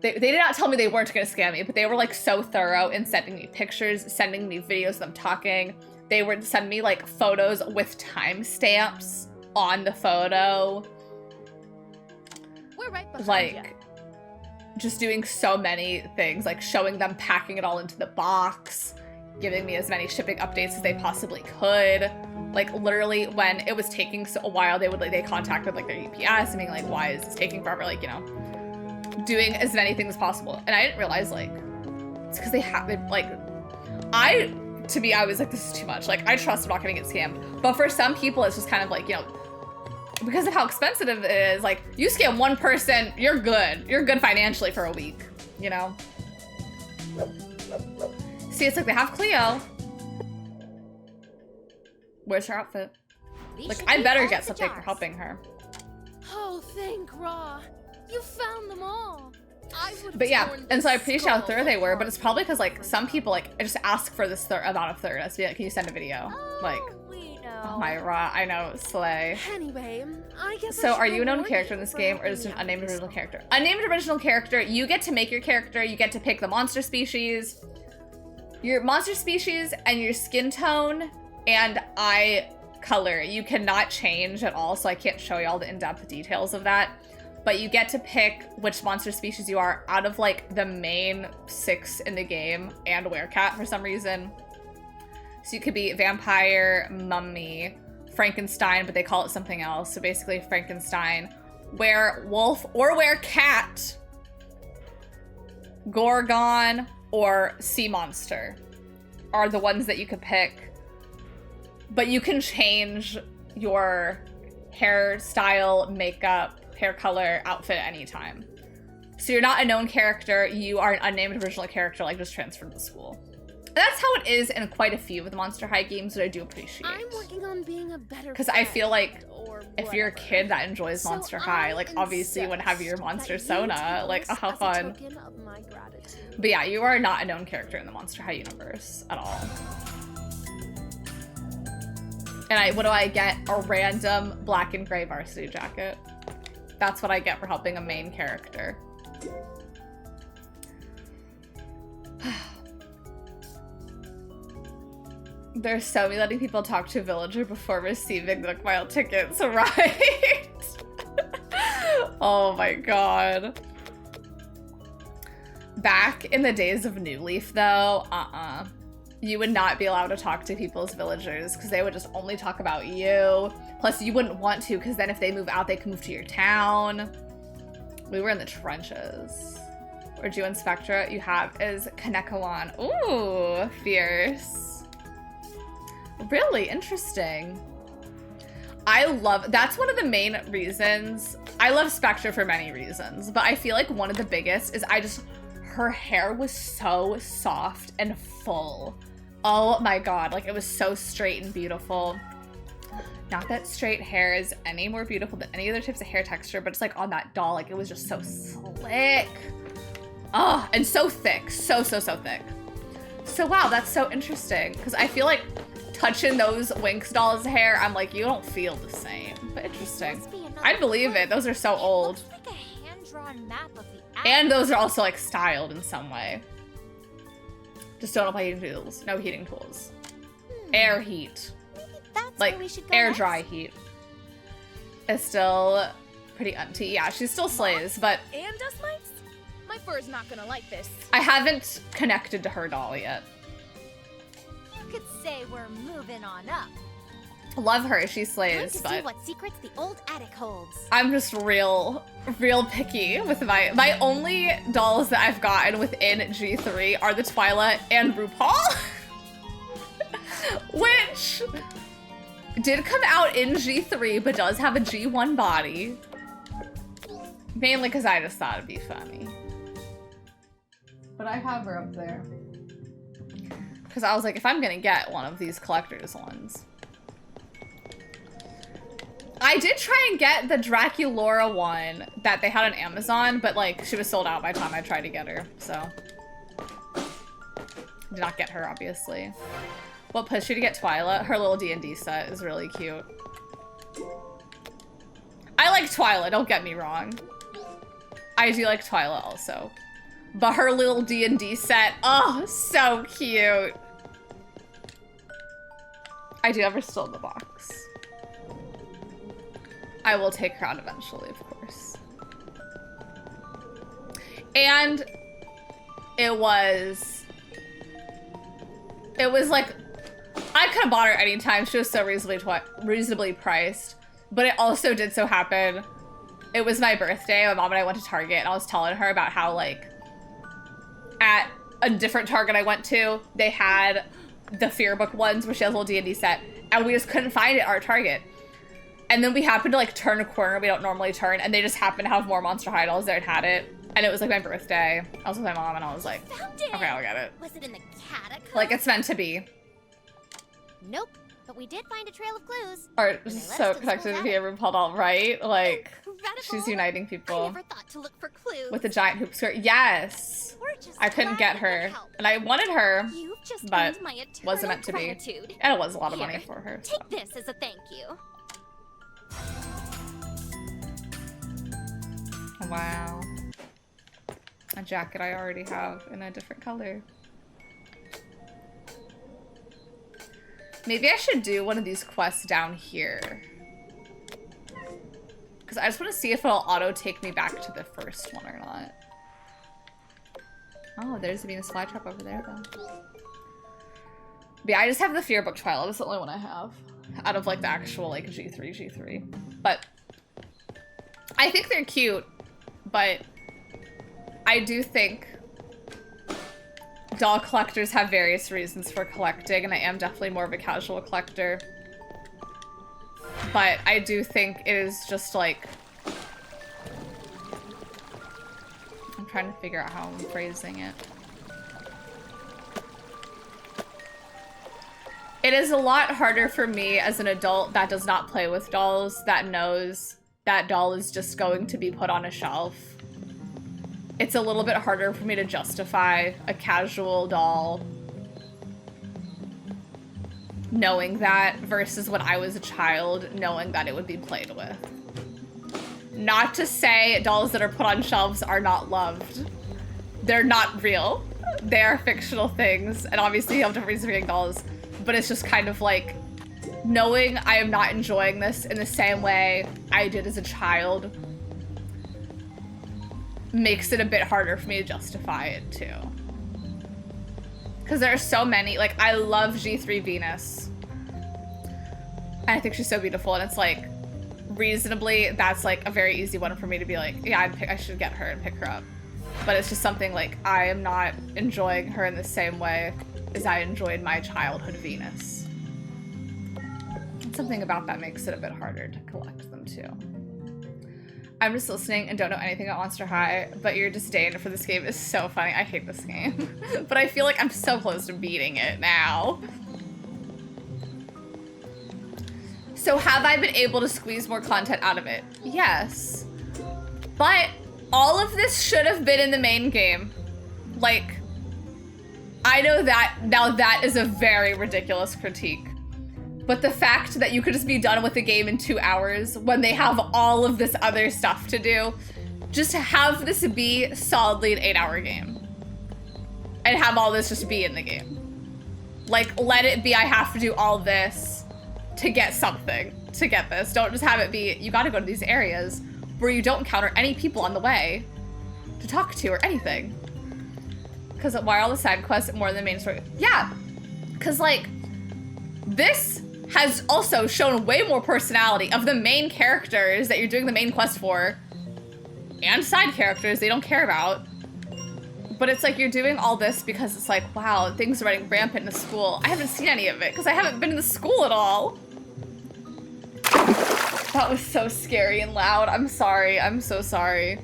They did not tell me they weren't gonna scam me, but they were like so thorough in sending me pictures, sending me videos of them talking. They would send me like photos with timestamps on the photo. We're right behind Like, ya. just doing so many things, like showing them packing it all into the box, giving me as many shipping updates as they possibly could. Like literally when it was taking a while, they contacted like their UPS and being like, why is this taking forever? Like, you know, doing as many things as possible. And I didn't realize like, it's because I was like, this is too much. Like I trust I'm not gonna get scammed. But for some people, it's just kind of like, you know, because of how expensive it is, like you scam one person, you're good. You're good financially for a week, you know? See, it's like they have Cleo. Where's her outfit? Like, I better get something for helping her. Oh, thank Ra. You found them all. But yeah, and so I appreciate how thorough they were, but it's probably because like some people like just ask for this amount of thoroughness. Be like, can you send a video? Like, We know. oh my Ra, I know, slay. Anyway, I guess. So are you a known character in this game, or is it an unnamed original character? Unnamed original character, you get to make your character, you get to pick the monster species, your monster species, and your skin tone, and eye color. You cannot change at all, so I can't show you all the in-depth details of that. But you get to pick which monster species you are out of like the main 6 in the game and werecat for some reason. So you could be vampire, mummy, Frankenstein, but they call it something else. So basically Frankenstein, werewolf, or werecat, gorgon, or sea monster are the ones that you could pick. But you can change your hairstyle, makeup, hair color, outfit at any time. So you're not a known character, you are an unnamed original character, like just transferred to school. And that's how it is in quite a few of the Monster High games that I do appreciate. I'm working on being a better. Because I feel like or if you're a whatever. kid that enjoys So Monster High, like obviously you would have your insist Monster that you Sona, take like, oh, this how as a fun. token of my gratitude. But yeah, you are not a known character in the Monster High universe at all. And what do I get? A random black and gray varsity jacket. That's what I get for helping a main character. There's so many letting people talk to a villager before receiving the wild tickets, right? Oh my god. Back in the days of New Leaf though, you would not be allowed to talk to people's villagers because they would just only talk about you. Plus you wouldn't want to because then if they move out, they can move to your town. We were in the trenches. or Ju and Spectra you have is Kanekawan. Ooh, fierce. Really interesting. That's one of the main reasons. I love Spectra for many reasons, but I feel like one of the biggest is her hair was so soft and full. Oh my god, like it was so straight and beautiful. Not that straight hair is any more beautiful than any other types of hair texture, but it's like on that doll, like it was just so slick. Oh, and so thick, so thick. So wow, that's so interesting, because I feel like touching those Winx dolls' hair, I'm like, you don't feel the same, but interesting. I believe it, those are so old. Like a hand-drawn map of the And those are also like styled in some way. Just don't apply heating tools, no heating tools. Air heat. That's Like where we should go air next. dry heat is still pretty unty. Yeah, she still slays, but And dust mites? My fur's not gonna like this. I haven't connected to her doll yet. You could say we're moving on up. Love her, she Time slays, to see but what secrets the old attic holds. I'm just real picky with my only dolls that I've gotten within G3 are the Twyla and RuPaul, which did come out in G3 but does have a G1 body, mainly because I just thought it'd be funny. But I have her up there because I was like, if I'm gonna get one of these collector's ones. I did try and get the Draculaura one that they had on Amazon, but like she was sold out by the time I tried to get her, so. Did not get her, obviously. What pushed you to get Twyla? Her little D&D set is really cute. I like Twyla, don't get me wrong. I do like Twyla also. But her little D&D set, oh, so cute. I do have her still in the box. I will take her out eventually, of course. And it was like, I could have bought her anytime. She was so reasonably priced. But it also did so happen, it was my birthday. My mom and I went to Target and I was telling her about how like, at a different Target I went to, they had the Fear Book ones where she has a little D&D set. And we just couldn't find it at our Target. And then we happened to like turn a corner we don't normally turn, and they just happened to have more Monster High dolls there and had it. And it was like my birthday. I was with my mom and I was like, Found it! okay, I'll get it. Was it in the catacombs? Like it's meant to be. Nope, but we did find a trail of clues. Or And just the so rest of the connected to school's be a RuPaul doll, right? Like she's Incredible. uniting I people never thought to look for clues. with a giant hoop skirt. Yes, We're just I couldn't glad get we could her, help. and I wanted her, You've just but earned my eternal wasn't meant to be. gratitude. And it was a lot of money Here, for her. Take this as a thank you. Wow. A jacket I already have in a different color. Maybe I should do one of these quests down here. Because I just want to see if it'll auto take me back to the first one or not. Oh, there's the Venus flytrap over there then. But yeah, I just have the Fear Book Twilight. That's the only one I have. Out of like the actual like G3. But I think they're cute. But I do think doll collectors have various reasons for collecting, and I am definitely more of a casual collector. But I do think it is just like... I'm trying to figure out how I'm phrasing it. It is a lot harder for me as an adult that does not play with dolls, that knows that doll is just going to be put on a shelf. It's a little bit harder for me to justify a casual doll knowing that versus when I was a child knowing that it would be played with. Not to say dolls that are put on shelves are not loved. They're not real. They are fictional things, and obviously you have different reasons for getting dolls, but it's just kind of like knowing I am not enjoying this in the same way I did as a child makes it a bit harder for me to justify it too. Because there are so many, like I love G3 Venus. And I think she's so beautiful, and it's like, reasonably, that's like a very easy one for me to be like, yeah, I should get her and pick her up. but it's just something like I am not enjoying her in the same way as I enjoyed my childhood Venus. And something about that makes it a bit harder to collect them too. I'm just listening and don't know anything about Monster High, but your disdain for this game is so funny. I hate this game, but I feel like I'm so close to beating it now. So have I been able to squeeze more content out of it? Yes. But all of this should have been in the main game. Like, I know that, now that is a very ridiculous critique. But the fact that you could just be done with the game in 2 hours when they have all of this other stuff to do, just to have this be solidly an 8-hour game. And have all this just be in the game. Like, let it be I have to do all this to get something, to get this. Don't just have it be, you gotta go to these areas where you don't encounter any people on the way to talk to or anything. Because why are all the side quests more than the main story? Yeah, because like, this has also shown way more personality of the main characters that you're doing the main quest for, and side characters they don't care about. But it's like you're doing all this because it's like, wow, things are running rampant in the school. I haven't seen any of it because I haven't been in the school at all. That was so scary and loud. I'm sorry. I'm so sorry.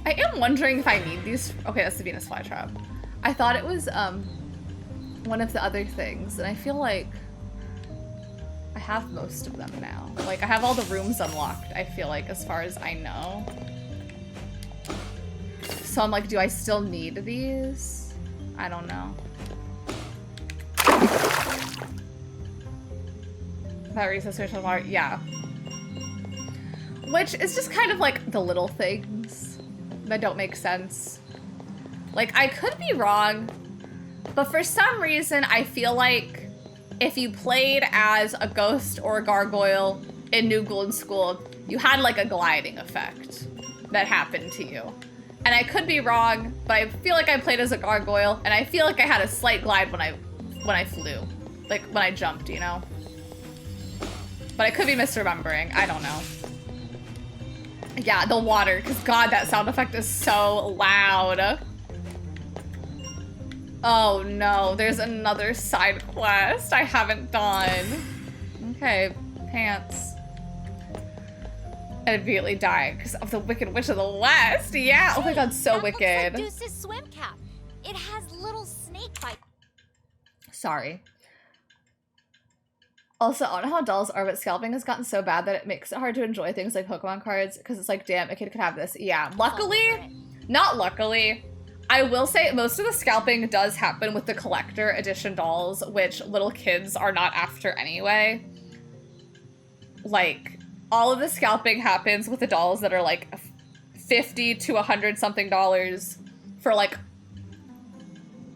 I am wondering if I need these. Okay, that's the Venus flytrap. I thought it was one of the other things, and I feel like I have most of them now. Like, I have all the rooms unlocked, I feel like, as far as I know. So I'm like, do I still need these? I don't know. That recess social art, yeah. Which is just kind of like the little things that don't make sense. Like, I could be wrong, but for some reason I feel like if you played as a ghost or a gargoyle in New Golden School, you had like a gliding effect that happened to you. And I could be wrong, but I feel like I played as a gargoyle, and I feel like I had a slight glide when I flew. Like, when I jumped, you know? But I could be misremembering. I don't know. Yeah, the water, because God, that sound effect is so loud. Oh no, there's another side quest I haven't done. Okay, pants. I immediately died because of the Wicked Witch of the West. Yeah, oh my God, so that wicked. Looks like Deuce's swim cap. It has little snake bites. Sorry. Also, I don't know how dolls are, but scalping has gotten so bad that it makes it hard to enjoy things like Pokemon cards because it's like, damn, a kid could have this. Yeah, luckily, not luckily, I will say most of the scalping does happen with the collector edition dolls, which little kids are not after anyway. Like, all of the scalping happens with the dolls that are like $50 to $100 something for like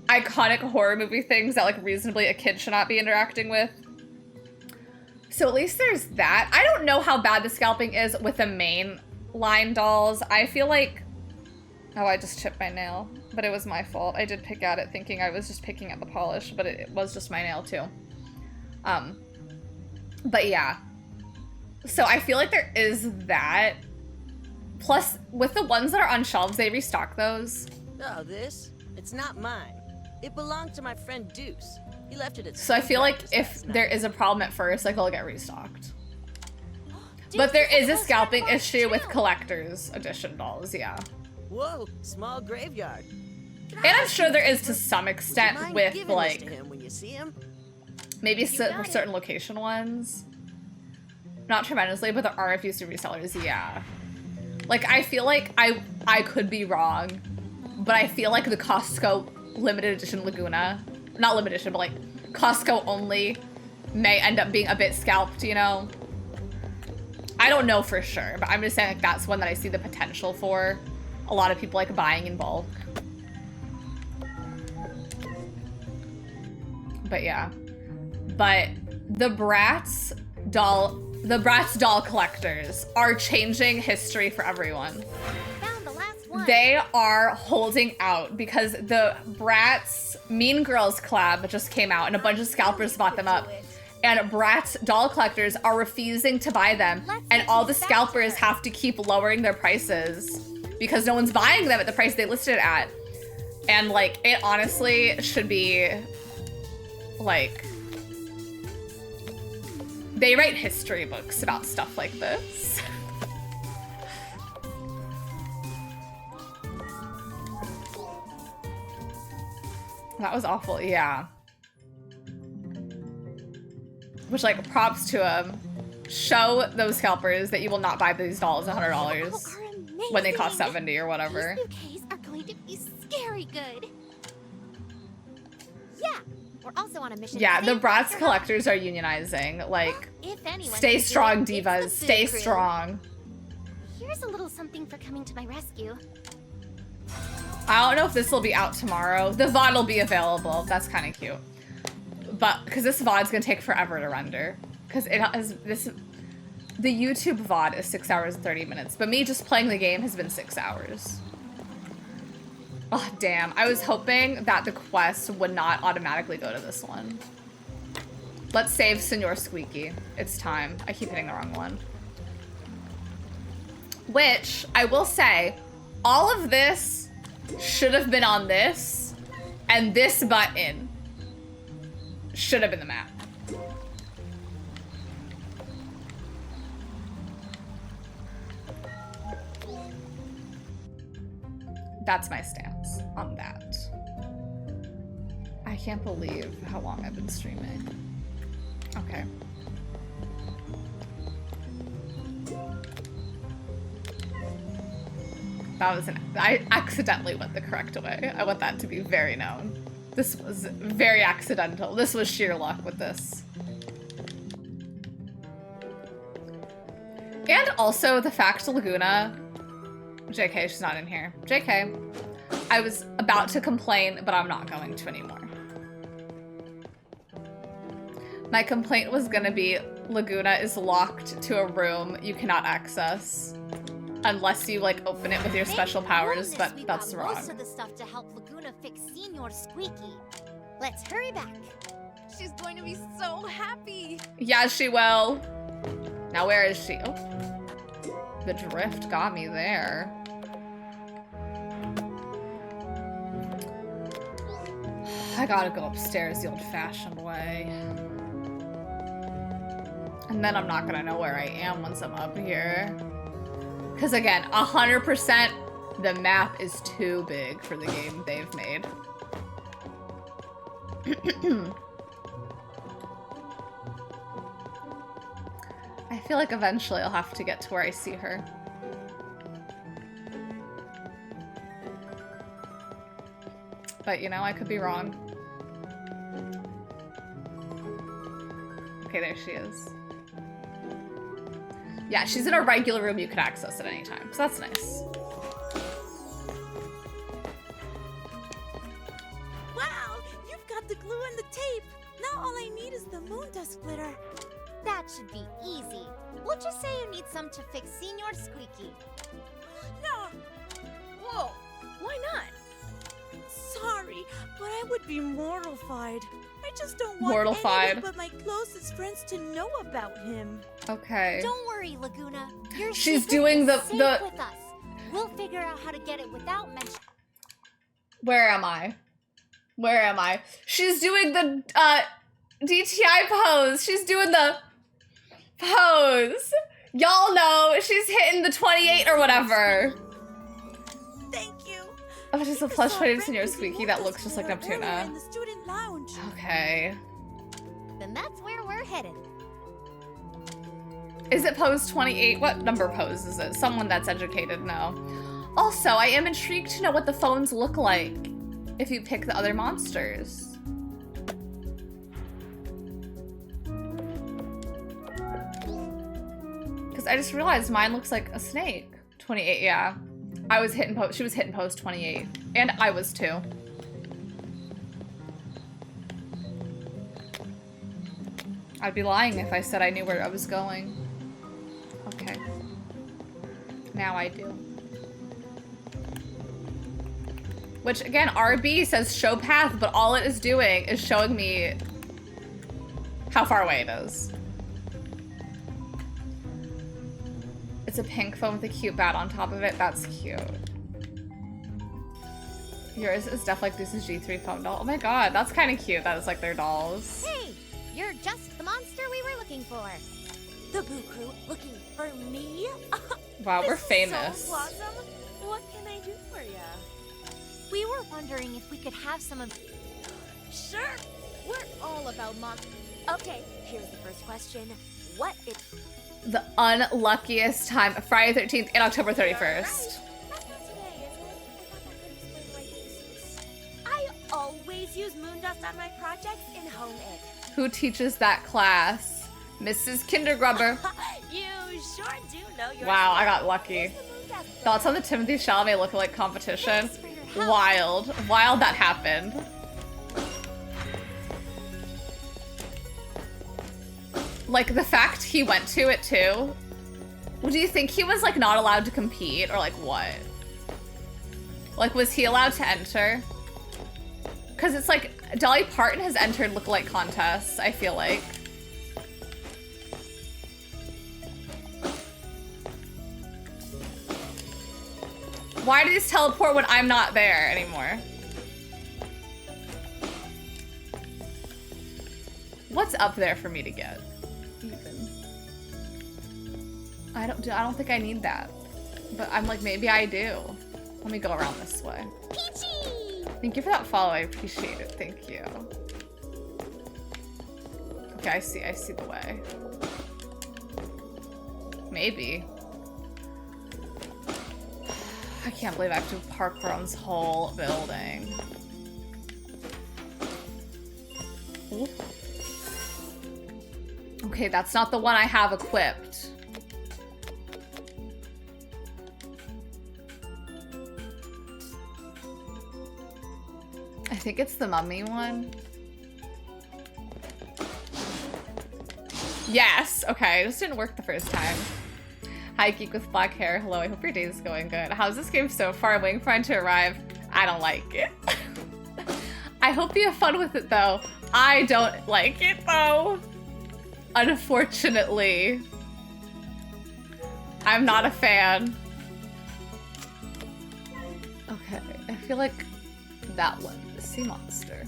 iconic horror movie things that like reasonably a kid should not be interacting with. So at least there's that. I don't know how bad the scalping is with the main line dolls. I feel like, oh, I just chipped my nail, but it was my fault. I did pick at it thinking I was just picking at the polish, but it was just my nail too. But yeah. So I feel like there is that. Plus, with the ones that are on shelves, they restock those. Oh, this? It's not mine. It belonged to my friend Deuce. He left it at So I feel like if there is a problem at first, like, they'll get restocked. But there is a scalping issue with collector's edition dolls, yeah. Whoa, small graveyard. And I'm sure there is to some extent with, like, him when you see him? maybe for certain location ones. Not tremendously, but there are a few resellers, yeah. Like, I feel like I could be wrong, but I feel like the Costco limited edition Laguna, not limited edition, but like Costco only, may end up being a bit scalped, you know? I don't know for sure, but I'm just saying like that's one that I see the potential for a lot of people like buying in bulk. But yeah. But the Bratz doll collectors are changing history for everyone. Found the last one. They are holding out because the Bratz Mean Girls collab just came out and a bunch of scalpers bought them up. And Bratz doll collectors are refusing to buy them. And all the scalpers have to keep lowering their prices because no one's buying them at the price they listed it at. And like, it honestly should be like, they write history books about stuff like this. That was awful, yeah. Which, like, props to them. Show those scalpers that you will not buy these dolls $100 when they cost $70 or whatever. These bouquets are going to be scary good. Yeah, we're also on a mission. Yeah, to the save Bratz Monster collectors are unionizing. Like, If anyone stay can do strong, it, it's the divas. Boo Stay Crew. strong. Here's a little something for coming to my rescue. I don't know if this will be out tomorrow. The VOD will be available. That's kind of cute. But, because this VOD's gonna take forever to render. Because it has this... The YouTube VOD is 6 hours and 30 minutes. But me just playing the game has been 6 hours. Oh, damn. I was hoping that the quest would not automatically go to this one. Let's save Senor Squeaky. It's time. I keep hitting the wrong one. Which, I will say, all of this should have been on this, and this button should have been the map. That's my stance on that. I can't believe how long I've been streaming. Okay. That was I accidentally went the correct way. I want that to be very known. This was very accidental. This was sheer luck with this. And also the fact Laguna... JK, she's not in here. JK, I was about to complain, but I'm not going to anymore. My complaint was gonna be Laguna is locked to a room you cannot access. Unless you, like, open it with your special powers, but that's wrong. Most of the stuff to help Laguna fix Senor Squeaky. Let's hurry back. She's going to be so happy. Yeah, she will. Now, where is she? Oh. The drift got me there. I gotta go upstairs the old-fashioned way. And then I'm not gonna know where I am once I'm up here. Because again, 100% the map is too big for the game they've made. I feel like eventually I'll have to get to where I see her. But you know, I could be wrong. Okay, there she is. Yeah, she's in a regular room you could access at any time, so that's nice. Wow, you've got the glue and the tape. Now all I need is the moon dust glitter. That should be easy. We'll just say you need some to fix Senor Squeaky. No! Whoa, why not? Sorry, but I would be mortified. I just don't want Mortified. anyone but my closest friends to know about him. Okay. Don't worry, Laguna. Your She's secret doing is the- safe the- with us. We'll figure out how to get it without mention. Where am I? Where am I? She's doing the DTI pose. She's doing the pose. Y'all know she's hitting the 28 or whatever. Thank you. Oh, she's a plush toy Senor Squeaky that looks just like In Neptuna. the student lounge. Okay. Then that's where we're headed. Is it pose 28? What number pose is it? Someone that's educated, no. Also, I am intrigued to know what the phones look like if you pick the other monsters. Because I just realized mine looks like a snake. 28, yeah. I was hitting pose, she was hitting pose 28. And I was too. I'd be lying if I said I knew where I was going. Okay. Now I do. Which, again, RB says show path, but all it is doing is showing me how far away it is. It's a pink phone with a cute bat on top of it. That's cute. Yours is definitely like Deuce's G3 phone doll. Oh my god, that's kind of cute. That is like their dolls. Hey, you're just the monster we were looking for. The Boo Crew looking for me? Wow, we're This is famous. So awesome. What can I do for you? We were wondering if we could have some of... Sure, we're all about monsters. Okay, here's the first question. What if... The unluckiest time, Friday 13th and October 31st. That's not today, is it? I thought that could explain why this is... I always use moon dust on my projects in home ec. Who teaches that class? Mrs. Kindergrubber. You sure do know your Wow, I stuff. got lucky. Here's the moon dust Thoughts on the Timothy Chalamet lookalike competition? Thanks for your help. Wild. Wild that happened. Like, the fact he went to it, too. Do you think he was, like, not allowed to compete? Or, like, what? Like, was he allowed to enter? Because it's like, Dolly Parton has entered lookalike contests, I feel like. Why do these teleport when I'm not there anymore? What's up there for me to get? Even. I don't think I need that. But I'm like, maybe I do. Let me go around this way. Peachy! Thank you for that follow. I appreciate it. Thank you. Okay, I see the way. Maybe. I can't believe I have to parkour on this whole building. Ooh. Okay, that's not the one I have equipped. I think it's the mummy one. Yes, okay, it just didn't work the first time. Hi, Geek with black hair. Hello, I hope your day is going good. How's this game so far? I'm waiting for it to arrive. I don't like it. I hope you have fun with it, though. I don't like it, though. Unfortunately. I'm not a fan. Okay, I feel like that one, the sea monster.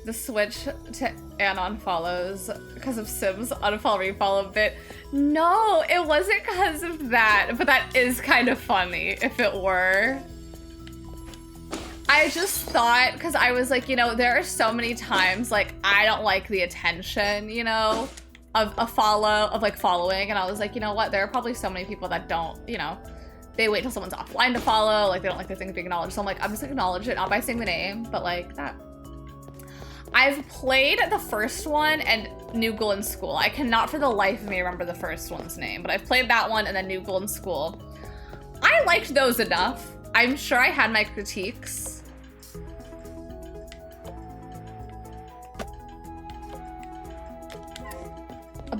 The switch to Anon follows because of Sim's unfollow refollow bit. No, it wasn't because of that, but that is kind of funny if it were. I just thought, because I was like, you know, there are so many times like I don't like the attention, you know, of a follow, of like following, and I was like, you know what, there are probably so many people that don't, you know, they wait till someone's offline to follow, like they don't like their things being acknowledged. So I'm like, I'm just gonna acknowledge it, not by saying the name, but like that. I've played the first one and New Girl in School. I cannot for the life of me remember the first one's name, but I've played that one and then New Girl in School. I liked those enough. I'm sure I had my critiques.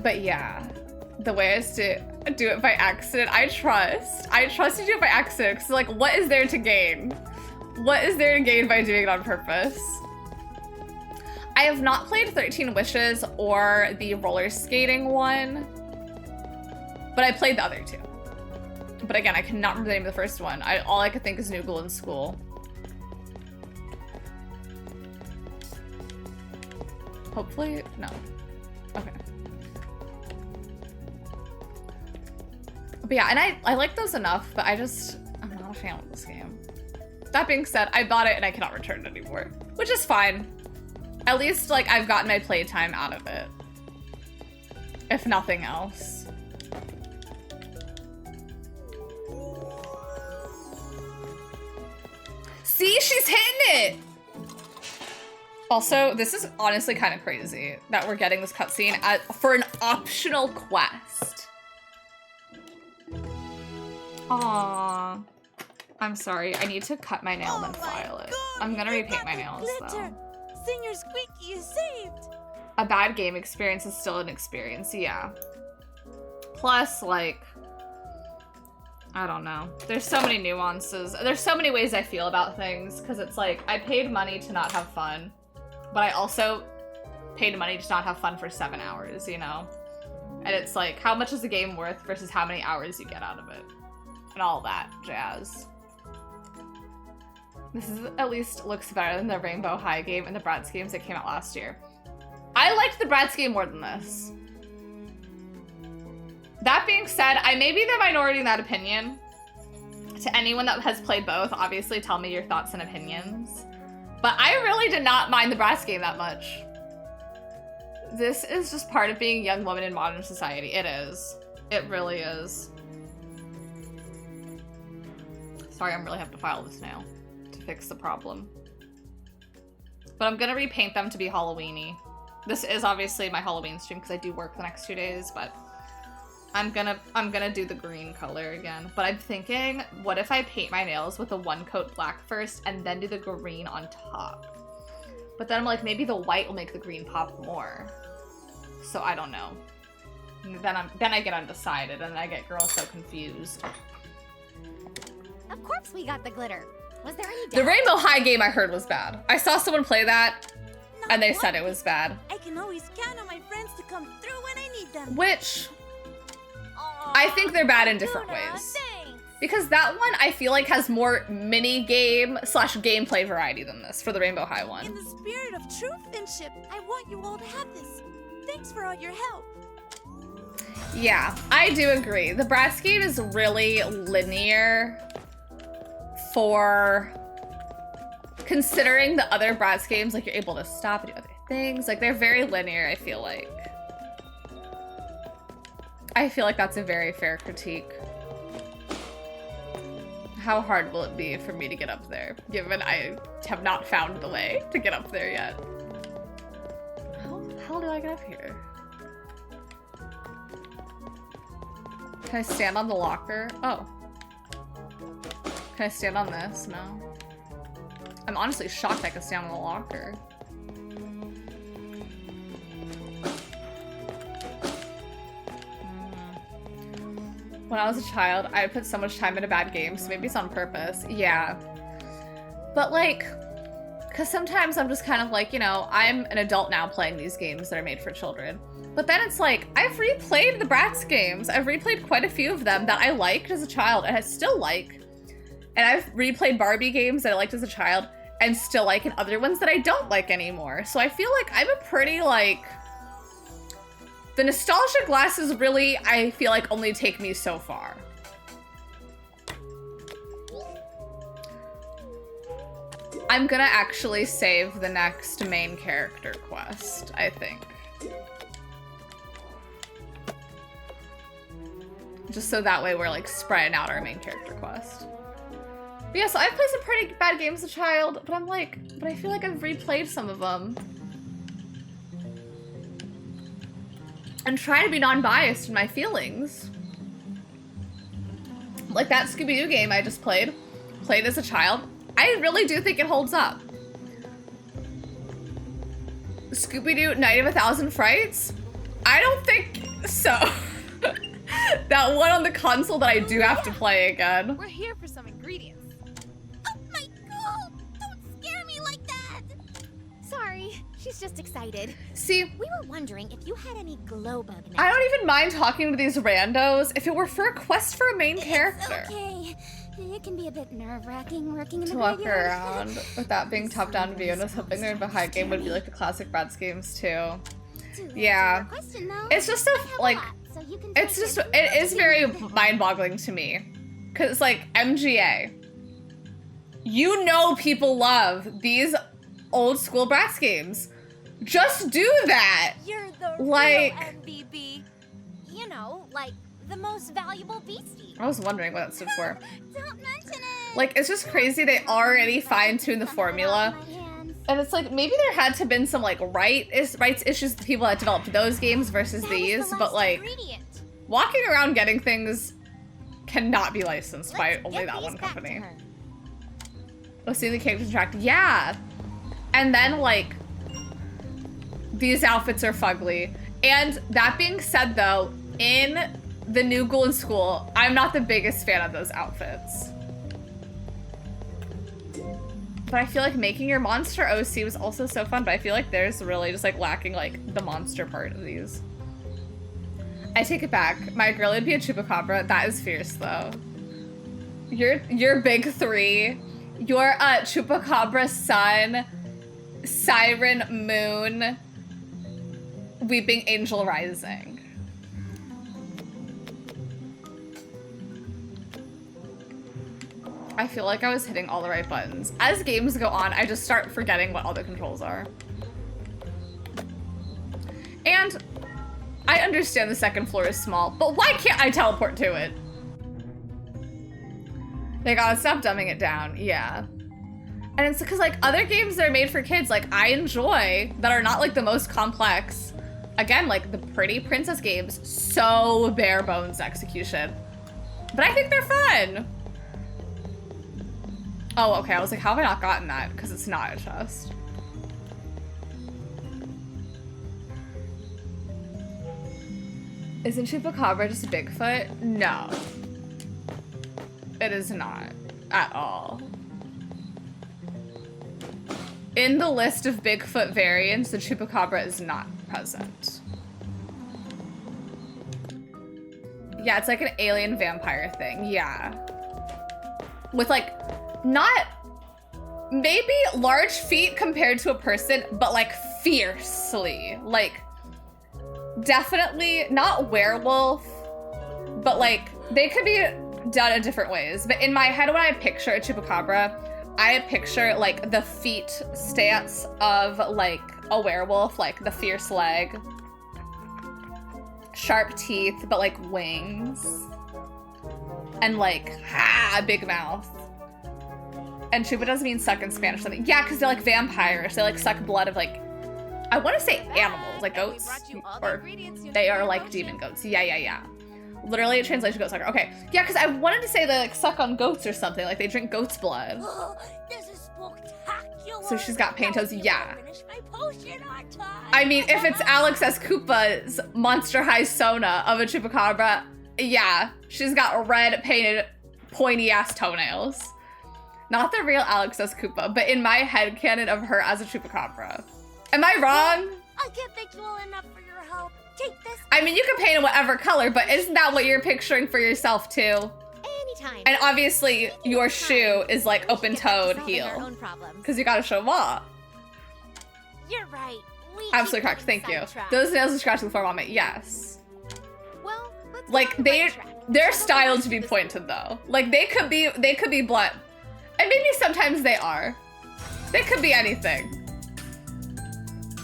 But yeah, the way is to do it by accident. I trust you do it by accident, because like, what is there to gain? What is there to gain by doing it on purpose? I have not played 13 Wishes or the roller skating one, but I played the other two. But again, I cannot remember the name of the first one. All I could think is New Girl in School. Hopefully, no. Okay. But yeah, and I like those enough, but I'm not a fan of this game. That being said, I bought it and I cannot return it anymore, which is fine. At least, like, I've gotten my playtime out of it. If nothing else. See, she's hitting it! Also, this is honestly kind of crazy that we're getting this cutscene for an optional quest. Aww. I'm sorry, I need to cut my nail and file it. I'm gonna repaint my nails, though. Singer Squeaky is saved. A bad game experience is still an experience, yeah. Plus, like, I don't know. There's so many nuances. There's so many ways I feel about things, because it's like, I paid money to not have fun, but I also paid money to not have fun for 7 hours, you know? And it's like, how much is the game worth versus how many hours you get out of it? And all that jazz. This is at least looks better than the Rainbow High game and the Bratz games that came out last year. I liked the Bratz game more than this. That being said, I may be the minority in that opinion. To anyone that has played both, obviously tell me your thoughts and opinions. But I really did not mind the Bratz game that much. This is just part of being a young woman in modern society. It is. It really is. Sorry, I'm really having to file this nail to fix the problem. But I'm gonna repaint them to be Halloween-y. This is obviously my Halloween stream because I do work the next 2 days, but I'm gonna do the green color again. But I'm thinking, what if I paint my nails with a 1-coat black first and then do the green on top? But then I'm like, maybe the white will make the green pop more. So I don't know. Then I get undecided and I get girls so confused. Of course we got the glitter. Was there any doubt? The Rainbow High game I heard was bad. I saw someone play that and they said it was bad. I can always count on my friends to come through when I need them. Which, I think they're bad in different ways. Thanks. Because that one, I feel like, has more mini-game / gameplay variety than this for the Rainbow High one. In the spirit of true friendship, I want you all to have this. Thanks for all your help. Yeah, I do agree. The Bratz game is really linear for considering the other Bratz games. Like, you're able to stop and do other things. Like, they're very linear, I feel like. I feel like that's a very fair critique. How hard will it be for me to get up there, given I have not found the way to get up there yet? How do I get up here? Can I stand on the locker? Oh. Can I stand on this? No. I'm honestly shocked I can stand on the locker. When I was a child, I put so much time into bad games, so maybe it's on purpose. Yeah. But like, because sometimes I'm just kind of like, you know, I'm an adult now playing these games that are made for children. But then it's like, I've replayed the Bratz games. I've replayed quite a few of them that I liked as a child and I still like. And I've replayed Barbie games that I liked as a child and still like, and other ones that I don't like anymore. So I feel like I'm a pretty like... The nostalgia glasses really, I feel like, only take me so far. I'm gonna actually save the next main character quest, I think. Just so that way we're like spreading out our main character quest. But yeah, so I've played some pretty bad games as a child, but I'm like, but I feel like I've replayed some of them. And try to be non-biased in my feelings. Like that Scooby-Doo game I just played as a child. I really do think it holds up. Scooby-Doo Night of 1,000 Frights? I don't think so. That one on the console that I do have to play again. We're here for some ingredients. Oh my god! Don't scare me like that! Sorry, she's just excited. See, We were wondering if you had any glow bug magic. I don't even mind talking to these randos if it were for a quest for a main character. Okay. It can be a bit nerve-wracking working in To the walk graveyard. around with that being top-down view, and I was hoping the Rainbow High game would be like the classic Bratz games too. To answer Yeah. your question, though, It's just so, I have a like, lot, so you can it's take just, it it is very opportunity. mind-boggling to me. Cause it's like, MGA. You know people love these old school Bratz games. Just do that! You're the Like- real MVB. You know, like the most valuable beastie. I was wondering what that stood for. Don't mention it. Like, it's just crazy they already fine-tuned the formula. And it's like, maybe there had to have been some, like, rights issues with the people that developed those games versus these, but, like, walking around getting things cannot be licensed by only that one company. Oh, seeing the characters interact. Yeah! And then, like, these outfits are fugly. And that being said, though, in the new Ghoul in School, I'm not the biggest fan of those outfits. But I feel like making your monster OC was also so fun, but I feel like there's really just like lacking like the monster part of these. I take it back. My girl would be a chupacabra. That is fierce though. Your big three. You're a chupacabra sun, siren moon, weeping angel rising. I feel like I was hitting all the right buttons. As games go on, I just start forgetting what all the controls are. And I understand the second floor is small, but why can't I teleport to it? They gotta stop dumbing it down, yeah. And it's because like other games that are made for kids, like I enjoy, that are not like the most complex. Again, like the pretty princess games, so bare bones execution. But I think they're fun. Oh, okay, I was like, how have I not gotten that? Because it's not a chest. Isn't Chupacabra just Bigfoot? No. It is not. At all. In the list of Bigfoot variants, the Chupacabra is not present. Yeah, it's like an alien vampire thing, yeah. With like, not maybe large feet compared to a person, but like fiercely. Like, definitely not werewolf, but like they could be done in different ways. But in my head, when I picture a chupacabra, I picture like the feet stance of like a werewolf, like the fierce leg, sharp teeth, but like wings, and like a big mouth. And chupa doesn't mean suck in Spanish or something. Yeah, because they're like vampires. They like suck blood of like, I want to say animals, like goats, or they are like demon goats. Yeah. Literally a translation goat sucker. Okay, yeah, because I wanted to say they like suck on goats or something, like they drink goat's blood. This is spectacular. So she's got paint toes, yeah. I mean, if it's Alex S. Koopa's Monster High Sona of a chupacabra, yeah, she's got red painted pointy ass toenails. Not the real Alex S. Koopa, but in my headcanon of her as a chupacabra. Am I wrong? I can't thank you all enough for your help. Take this. I mean, you can paint in whatever color, but isn't that what you're picturing for yourself too? Anytime. And obviously, your shoe is like open-toed heel, because you gotta show them off. You're right. Absolutely correct. Thank you. Those nails are scratching the floor, vomit. Yes. Well, like they're styled to be pointed though. Like they could be blunt. And maybe sometimes they are. They could be anything.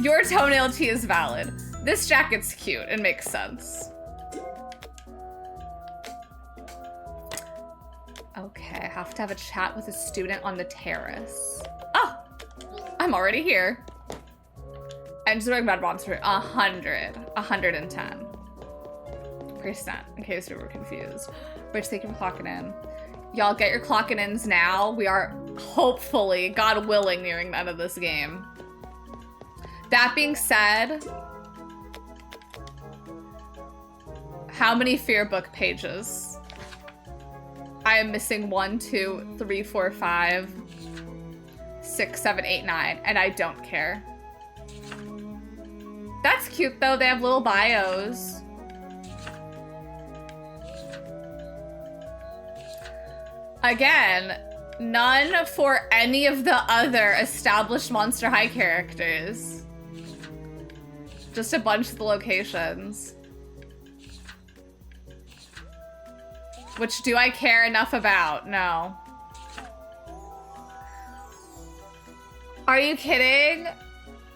Your toenail tee is valid. This jacket's cute and makes sense. Okay, I have to have a chat with a student on the terrace. Oh, I'm already here. I'm just doing bad monster. 110%, in case you were confused. Rich, thank you for clocking in. Y'all get your clocking ins now. We are hopefully, God willing, nearing the end of this game. That being said, how many fear book pages? I am missing 1, 2, 3, 4, 5, 6, 7, 8, 9, and I don't care. That's cute though, they have little bios. Again, none for any of the other established Monster High characters. Just a bunch of the locations. Which do I care enough about? No. Are you kidding?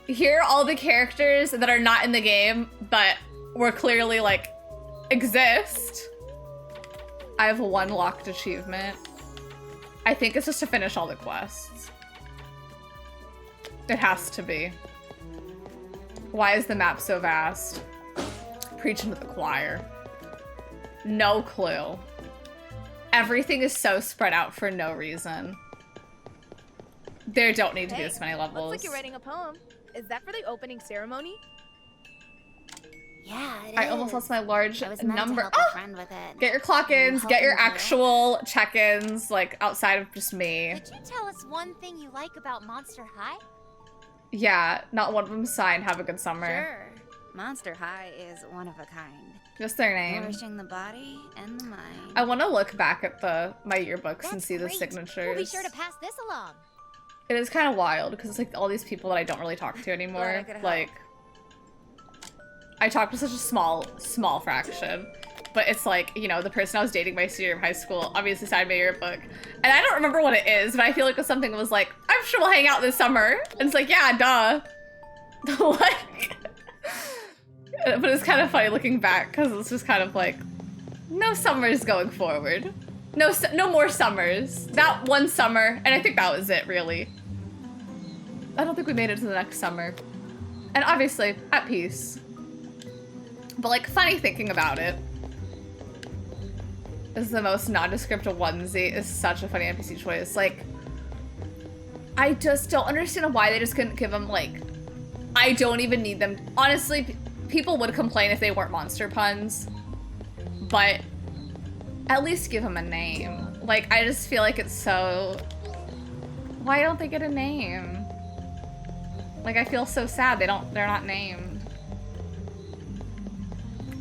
Here are all the characters that are not in the game, but were clearly like, exist. I have 1 locked achievement. I think it's just to finish all the quests. It has to be. Why is the map so vast? Preaching to the choir. No clue. Everything is so spread out for no reason. There don't need to be this many levels. Looks like you're writing a poem. Is that for the opening ceremony? Yeah, it I almost is. lost my large I was meant number. to help Oh! a friend with it. Get your clock-ins, I'm get your helping you. actual check-ins, like, outside of just me. Could you tell us one thing you like about Monster High? Yeah, not one of them signed Have a Good Summer. Sure. Monster High is one of a kind. Just their name. Nourishing the body and the mind. I want to look back at my yearbooks and That's see the great. signatures. We'll be sure to pass this along. It is kind of wild because it's like all these people that I don't really talk to anymore. Glad I could help. Like, I talk to such a small fraction. But it's like, you know, the person I was dating my senior year of high school obviously signed my yearbook. And I don't remember what it is, but I feel like it was something that was like, I'm sure we'll hang out this summer. And it's like, yeah, duh. Like, but it's kind of funny looking back because it's just kind of like, no summers going forward. No more summers. That one summer, and I think that was it, really. I don't think we made it to the next summer. And obviously, at peace. But like, funny thinking about it. Is the most nondescript onesie is such a funny NPC choice. Like, I just don't understand why they just couldn't give them, like, I don't even need them. Honestly, people would complain if they weren't monster puns, but at least give them a name. Like, I just feel like it's so, why don't they get a name? Like, I feel so sad they're not named.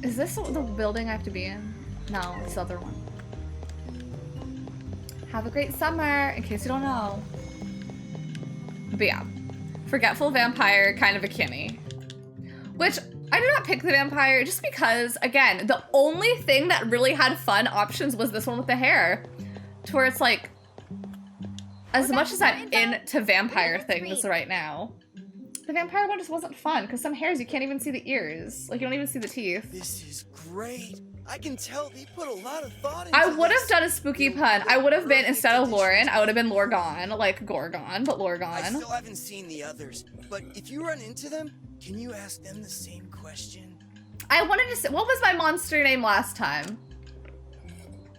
Is this the building I have to be in? No, it's the other one. Have a great summer, in case you don't know. But yeah, forgetful vampire, kind of a Kimmy. Which, I did not pick the vampire just because, again, the only thing that really had fun options was this one with the hair. To where it's like, as much as I'm into vampire things right now, the vampire one just wasn't fun, because some hairs you can't even see the ears. Like, you don't even see the teeth. This is great. I can tell they put a lot of thought into I would have this. done a spooky pun. I would have been, instead of Lauren, I would have been Lorgon. Like Gorgon, but I Lorgon. still haven't seen the others, but if you run into them, can you ask them the same question? I wanted to say, what was my monster name last time?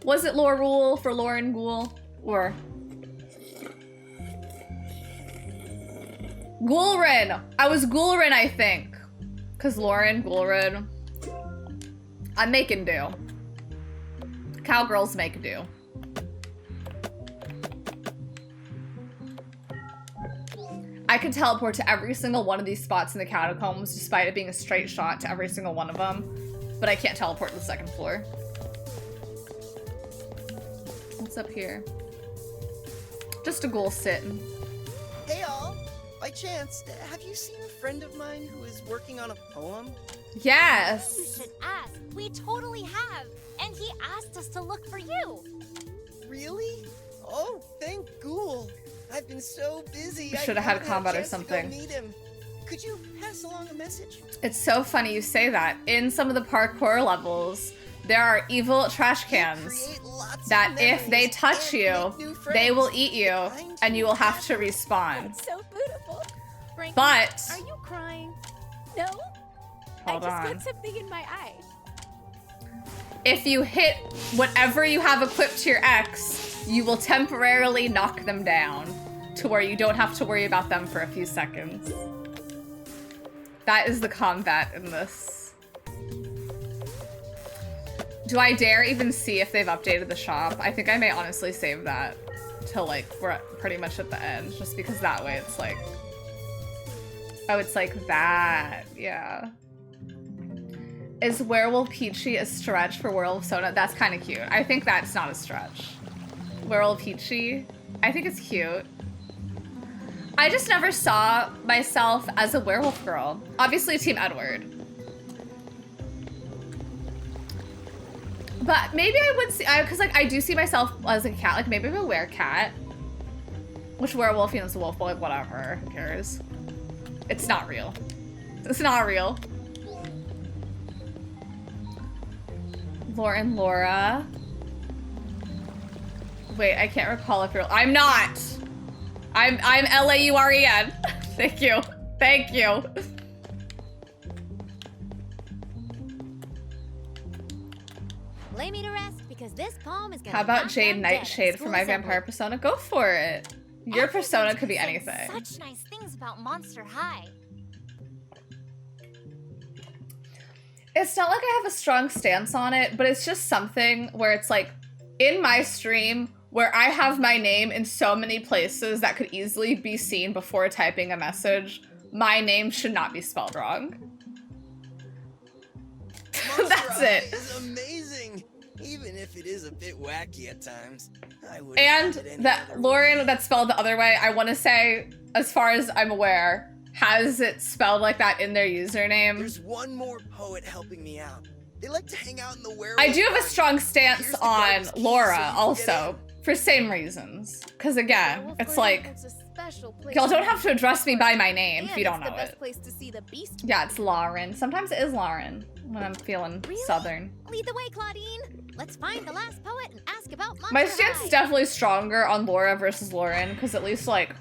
Was it Lorul for Lauren Ghoul? Or... Ghoulrin! I was Ghoulrin, I think. Because Lauren, Ghoulrin. I'm making do. Cowgirls make do. I could teleport to every single one of these spots in the catacombs despite it being a straight shot to every single one of them. But I can't teleport to the second floor. What's up here? Just a ghoul sitting. Hey all, by chance, have you seen a friend of mine who is working on a poem? Yes! You should ask. We totally have. And he asked us to look for you. Really? Oh, thank Ghoul. I've been so busy. We should have had haven't combat a or chance to go something. meet him. Could you pass along a message? It's so funny you say that. In some of the parkour levels, there are evil trash cans Create lots of that if they memories touch and you, make new they will friends. eat you, and you will have to respawn. So beautiful. Frankie, But, are you crying? No? hold I just on. got something in my eye. If you hit whatever you have equipped to your ex, you will temporarily knock them down to where you don't have to worry about them for a few seconds. That is the combat in this. Do I dare even see if they've updated the shop? I think I may honestly save that till like we're pretty much at the end, just because that way it's like, oh, it's like that, yeah. Is Werewolf Peachy a stretch for Werewolf Soda? That's kind of cute. I think that's not a stretch. Werewolf Peachy, I think it's cute. I just never saw myself as a werewolf girl. Obviously, Team Edward. But maybe I would see, because like I do see myself as a cat. Like maybe I'm a werecat. Which werewolf, you know, is a wolf, but like whatever, who cares? It's not real. It's not real. Lauren, Laura. Wait, I can't recall if you're, I'm not! I'm Lauren. Thank you. Thank you. Lay me to rest because this poem is gonna How about knock Jade them dead at Nightshade for school my assembly. vampire persona? Go for it. Your persona Everyone's could be been saying anything. Such nice things about Monster High. It's not like I have a strong stance on it, but it's just something where it's like, in my stream, where I have my name in so many places that could easily be seen before typing a message, my name should not be spelled wrong. That's it. It's amazing, even if it is a bit wacky at times. And that Lauren, that's spelled the other way, I want to say, as far as I'm aware, has it spelled like that in their username. There's one more poet helping me out. They like to hang out in the werewolf. I do have a strong stance on Laura also, for same reasons. Because again, it's like, y'all don't have to address me by my name if you don't know it. Yeah, it's Lauren. Sometimes it is Lauren when I'm feeling southern. Lead the way, Claudine. Let's find the last poet and ask about Monster My stance High. is definitely stronger on Laura versus Lauren, because at least like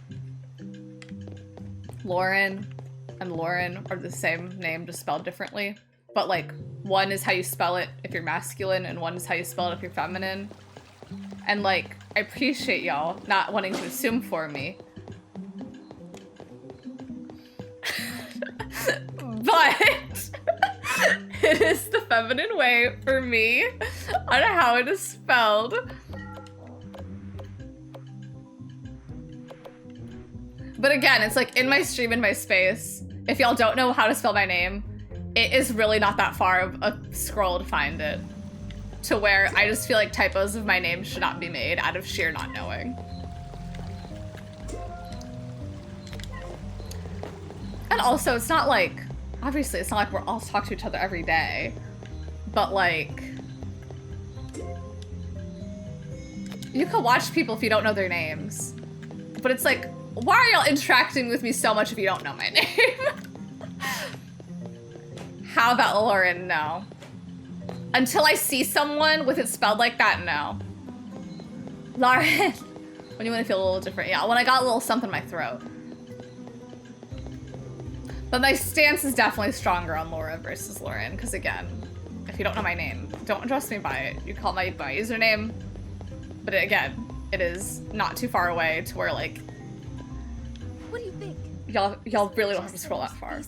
Lauren and Lauren are the same name, just spelled differently. But like, one is how you spell it if you're masculine, and one is how you spell it if you're feminine. And like, I appreciate y'all not wanting to assume for me. But it is the feminine way for me on how it is spelled. But again, it's like in my stream, in my space, if y'all don't know how to spell my name, it is really not that far of a scroll to find it. To where I just feel like typos of my name should not be made out of sheer not knowing. And also, it's not like, obviously, it's not like we're all talking to each other every day. But like, you can watch people if you don't know their names. But it's like, why are y'all interacting with me so much if you don't know my name? How about Lauren? No. Until I see someone with it spelled like that, no. Lauren. When you want to feel a little different. Yeah, when I got a little something in my throat. But my stance is definitely stronger on Laura versus Lauren. Because again, if you don't know my name, don't address me by it. You call my username. But again, it is not too far away to where like, What do you think? y'all really don't have to scroll that far.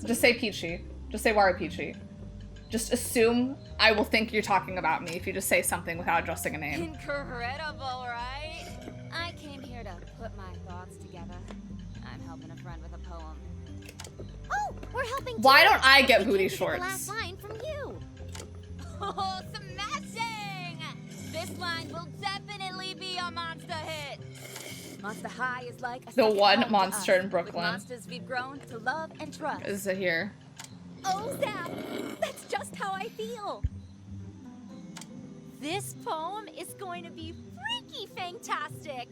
Just say Peachy. Just say warupeachie. Just assume I will think you're talking about me if you just say something without addressing a name. Incredible, right? I came here to put my thoughts together. I'm helping a friend with a poem. Oh, we're helping. Why too. don't I get We booty came to get shorts? The last line from you. Oh, smashing! This line will definitely be a monster hit. Monster High is like a The second one home to monster us, in Brooklyn. with monsters we've grown to love and trust. Is it here? Oh, Sam, that's just how I feel. This poem is going to be freaky fantastic.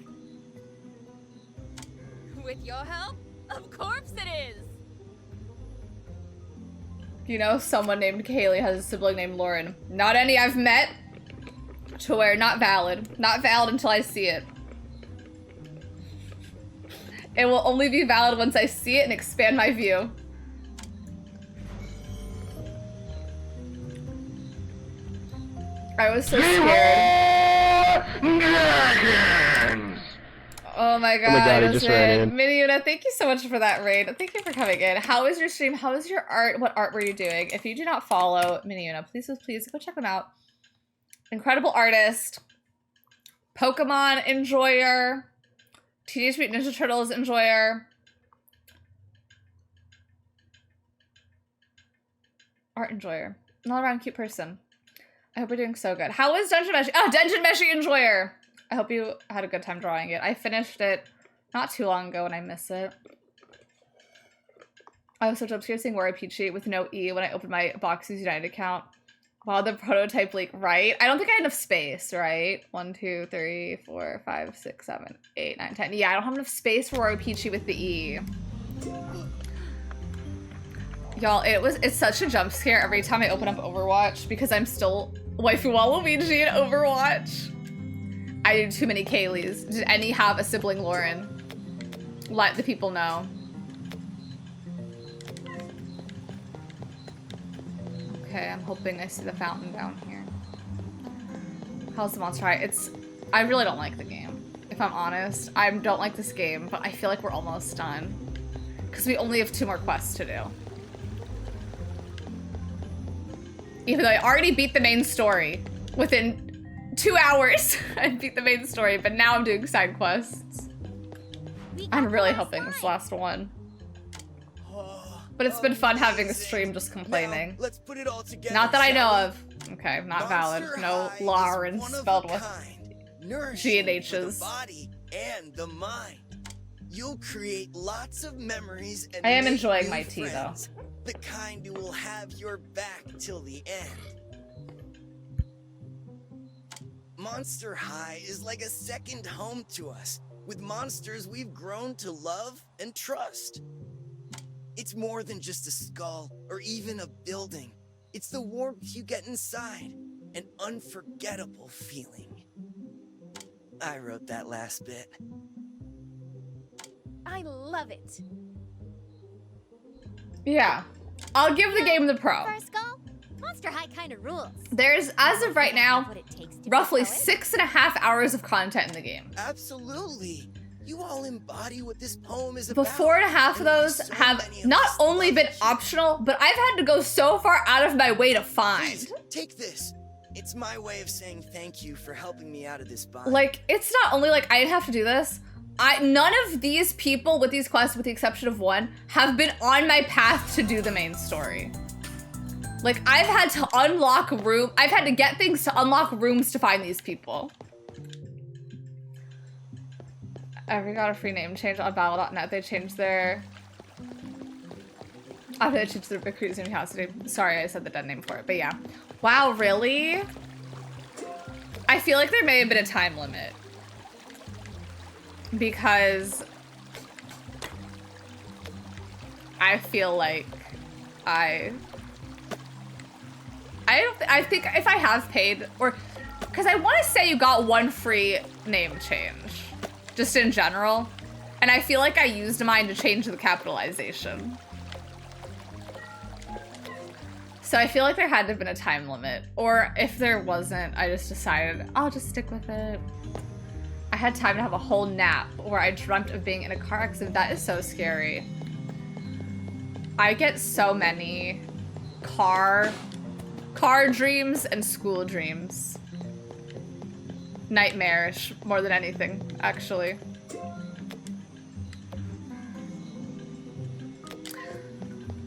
With your help, of course it is. You know, someone named Kaylee has a sibling named Lauren. Not any I've met. To where not valid. Not valid until I see it. It will only be valid once I see it and expand my view. I was so scared. Oh my god, he just ran in. Miniuna, thank you so much for that raid. Thank you for coming in. How is your stream? How is your art? What art were you doing? If you do not follow Miniuna, please go check them out. Incredible artist. Pokemon enjoyer. Teenage Mutant Ninja Turtles enjoyer. Art enjoyer. An all-around cute person. I hope you're doing so good. How is Dungeon Meshi? Oh, Dungeon Meshi enjoyer! I hope you had a good time drawing it. I finished it not too long ago and I miss it. I was so upstairs seeing warupeachie with no E when I opened my Boxes United account. Wow, the prototype leak, right? I don't think I had enough space, right? 1, 2, 3, 4, 5, 6, 7, 8, 9, 10. Yeah, I don't have enough space for warupeachie with the E. Y'all, it's such a jump scare every time I open up Overwatch because I'm still waifu Waluigi in Overwatch. I did too many Kayleys. Did any have a sibling Lauren? Let the people know. Okay, I'm hoping I see the fountain down here. How's the Monster High? I really don't like the game. If I'm honest, I don't like this game, but I feel like we're almost done. Because we only have 2 more quests to do. Even though I already beat the main story within 2 hours. I beat the main story, but now I'm doing side quests. I'm really hoping it's the last one. But it's been fun having a stream just complaining. Now, let's put it all together, Not that I know shall we? of. Okay, not valid. Monster No High Lauren is one of spelled a with kind, G nourishing and for H's. the body and the mind. You'll create lots of memories and I am make enjoying new my tea, though. friends, the kind who will have your back till the end. Monster High is like a second home to us, with monsters we've grown to love and trust. It's more than just a skull or even a building. It's the warmth you get inside, an unforgettable feeling. I wrote that last bit. I love it. Yeah. I'll give the game the pro. For a skull, Monster High kind of rules. There's, as of right now, What it takes to be roughly a poet. 6.5 hours of content in the game. Absolutely. You all embody what this poem is about. But 4.5 of and why those so have many of not us only love been it. optional, but I've had to go so far out of my way to find. Please, take this. It's my way of saying thank you for helping me out of this bind. Like, it's not only like I'd have to do this. None of these people with these quests, with the exception of one, have been on my path to do the main story. Like, I've had to unlock I've had to get things to unlock rooms to find these people. We got a free name change on Battle.net. They changed their... After they changed their recruit's name house today. Sorry, I said the dead name for it, but yeah. Wow, really? I feel like there may have been a time limit. Because I feel like I think if I have paid, or because I want to say you got one free name change, just in general, and I feel like I used mine to change the capitalization. So I feel like there had to have been a time limit, or if there wasn't, I just decided I'll just stick with it. I had time to have a whole nap where I dreamt of being in a car accident. That is so scary. I get so many car dreams and school dreams. Nightmarish more than anything, actually.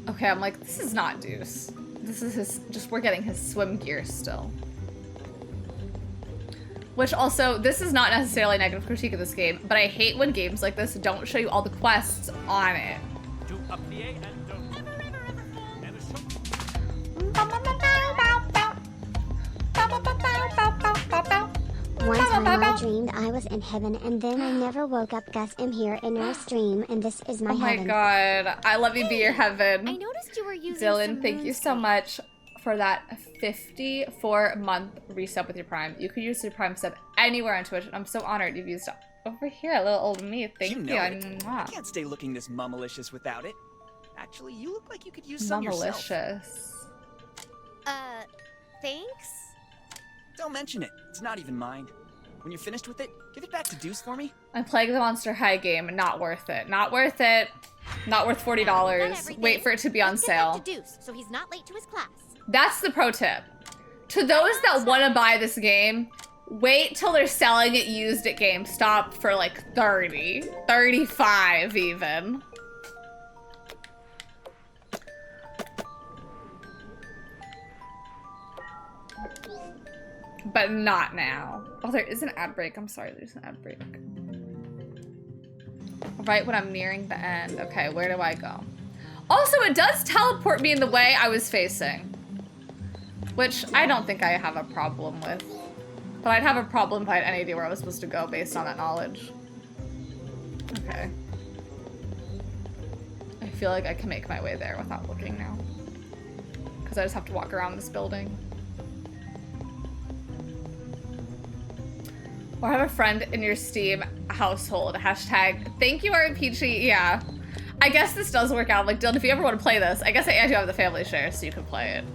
Okay, I'm like, this is not Deuce. This is his, we're getting his swim gear still. Which also, this is not necessarily a negative critique of this game, but I hate when games like this don't show you all the quests on it. One time I dreamed I was in heaven and then I never woke up. Gus, I'm here in our stream and this is my Oh my heaven. god, I love you, be your heaven. I noticed you were using Dylan, some thank you so RuneScape. much for that 54-month resub with your Prime. You could use your Prime sub anywhere on Twitch, and I'm so honored you've used it. Over here, little old me. Thank you. know it. Mwah. I can't stay looking this mummalicious without it. Actually, you look like you could use some yourself. Mummalicious. Thanks? Don't mention it. It's not even mine. When you're finished with it, give it back to Deuce for me. I'm playing the Monster High game. Not worth it. Not worth it. Not worth $40. Wait for it to be on Let's get back sale. to Deuce, so he's not late to his class. That's the pro tip. To those that want to buy this game, wait till they're selling it used at GameStop for like 30, 35 even. But not now. Oh, there is an ad break. I'm sorry, there's an ad break. Right when I'm nearing the end. Okay, where do I go? Also, it does teleport me in the way I was facing. Which I don't think I have a problem with. But I'd have a problem if I had any idea where I was supposed to go based on that knowledge. Okay. I feel like I can make my way there without looking now. Because I just have to walk around this building. Or have a friend in your Steam household. Hashtag thank you, warupeachie. Yeah. I guess this does work out. Like, Dylan, if you ever want to play this, I guess I do have the family share so you can play it.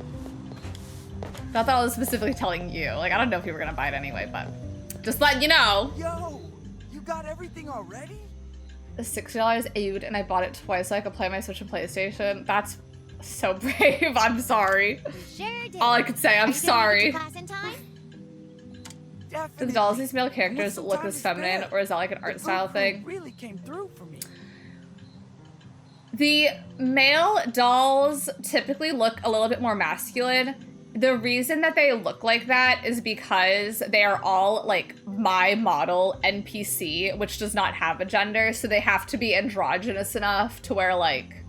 Not that I was specifically telling you. Like, I don't know if you were gonna buy it anyway, but just letting you know. Yo, you got everything already? The $60 aid and I bought it twice so I could play my Switch and PlayStation. That's So brave. I'm sorry. Sure did. All I could say, I'm sorry. Class in time? Do the dolls, these male characters look this feminine, or is that like an art style thing? Really came through for me. The male dolls typically look a little bit more masculine. The reason that they look like that is because they are all like my model NPC, which does not have a gender, so they have to be androgynous enough to where like,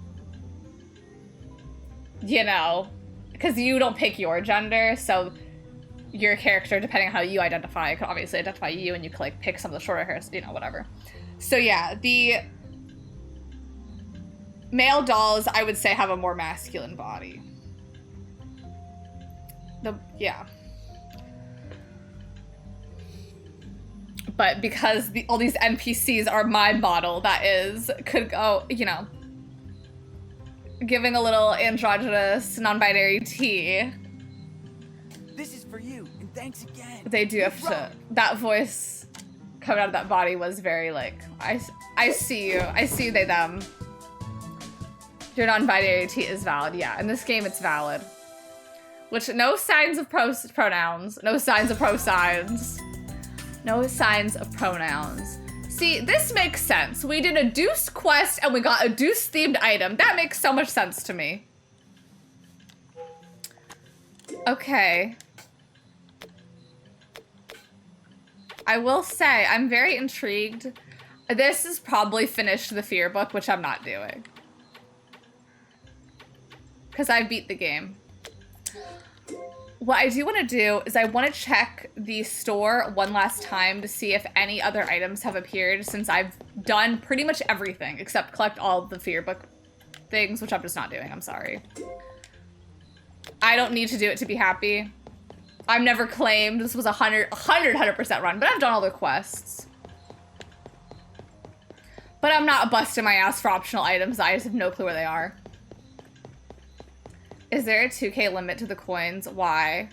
you know, because you don't pick your gender, so your character, depending on how you identify, could obviously identify you, and you could like pick some of the shorter hairs, you know, whatever. So yeah, the male dolls, I would say, have a more masculine body. Yeah. But because all these NPCs are my model, that is, could go, you know, giving a little androgynous, non-binary tea. This is for you, and thanks again. They do have to, that voice coming out of that body was very like, I see you, I see they, them. Your non-binary tea is valid, yeah. In this game, it's valid. Which, no signs of pronouns, no signs of pro-signs. No signs of pronouns. See, this makes sense. We did a Deuce quest and we got a Deuce-themed item. That makes so much sense to me. Okay. I will say, I'm very intrigued. This is probably finished the Fear book, which I'm not doing. Because I beat the game. What I do want to do is I want to check the store one last time to see if any other items have appeared, since I've done pretty much everything except collect all the Fear book things, which I'm just not doing. I'm sorry. I don't need to do it to be happy. I've never claimed this was 100% run, but I've done all the quests. But I'm not busting my ass for optional items. I just have no clue where they are. Is there a 2K limit to the coins? Why?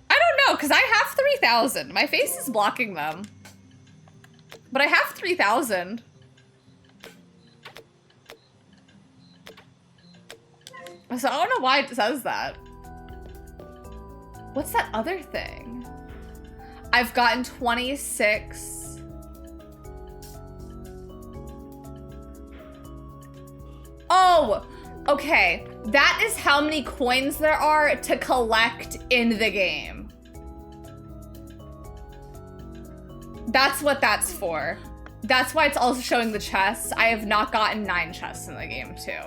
I don't know, because I have 3,000. My face is blocking them. But I have 3,000. So I don't know why it says that. What's that other thing? I've gotten 26. Oh! Okay, that is how many coins there are to collect in the game. That's what that's for. That's why it's also showing the chests. I have not gotten 9 chests in the game too.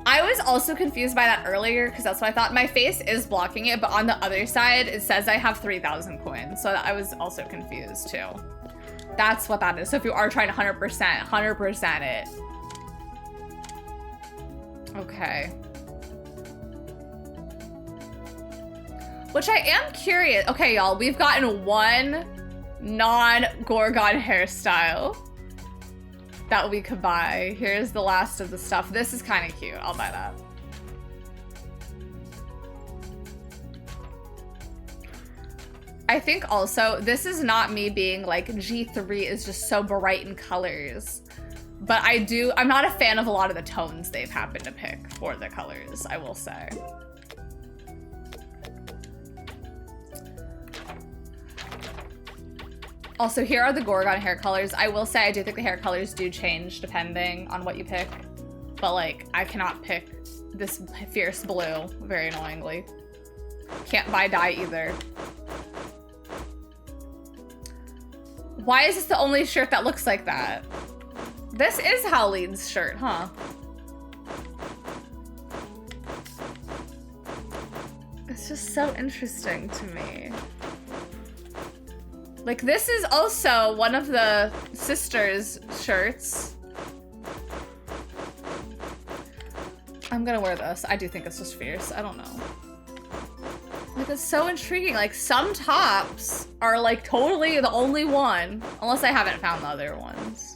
I was also confused by that earlier because that's what I thought. My face is blocking it, but on the other side, it says I have 3,000 coins. So I was also confused too. That's what that is. So if you are trying to 100% it. Okay. Which I am curious. Okay, y'all, we've gotten one non-Gorgon hairstyle that we could buy. Here's the last of the stuff. This is kind of cute. I'll buy that. I think also, this is not me being like G3 is just so bright in colors. But I'm not a fan of a lot of the tones they've happened to pick for the colors, I will say. Also, here are the Gorgon hair colors. I will say I do think the hair colors do change depending on what you pick. But like, I cannot pick this fierce blue, very annoyingly. Can't buy dye either. Why is this the only shirt that looks like that? This is Howlene's shirt, huh? It's just so interesting to me. Like, this is also one of the sisters' shirts. I'm gonna wear this. I do think it's just fierce. I don't know. Like, it's so intriguing. Like, some tops are like totally the only one. Unless I haven't found the other ones.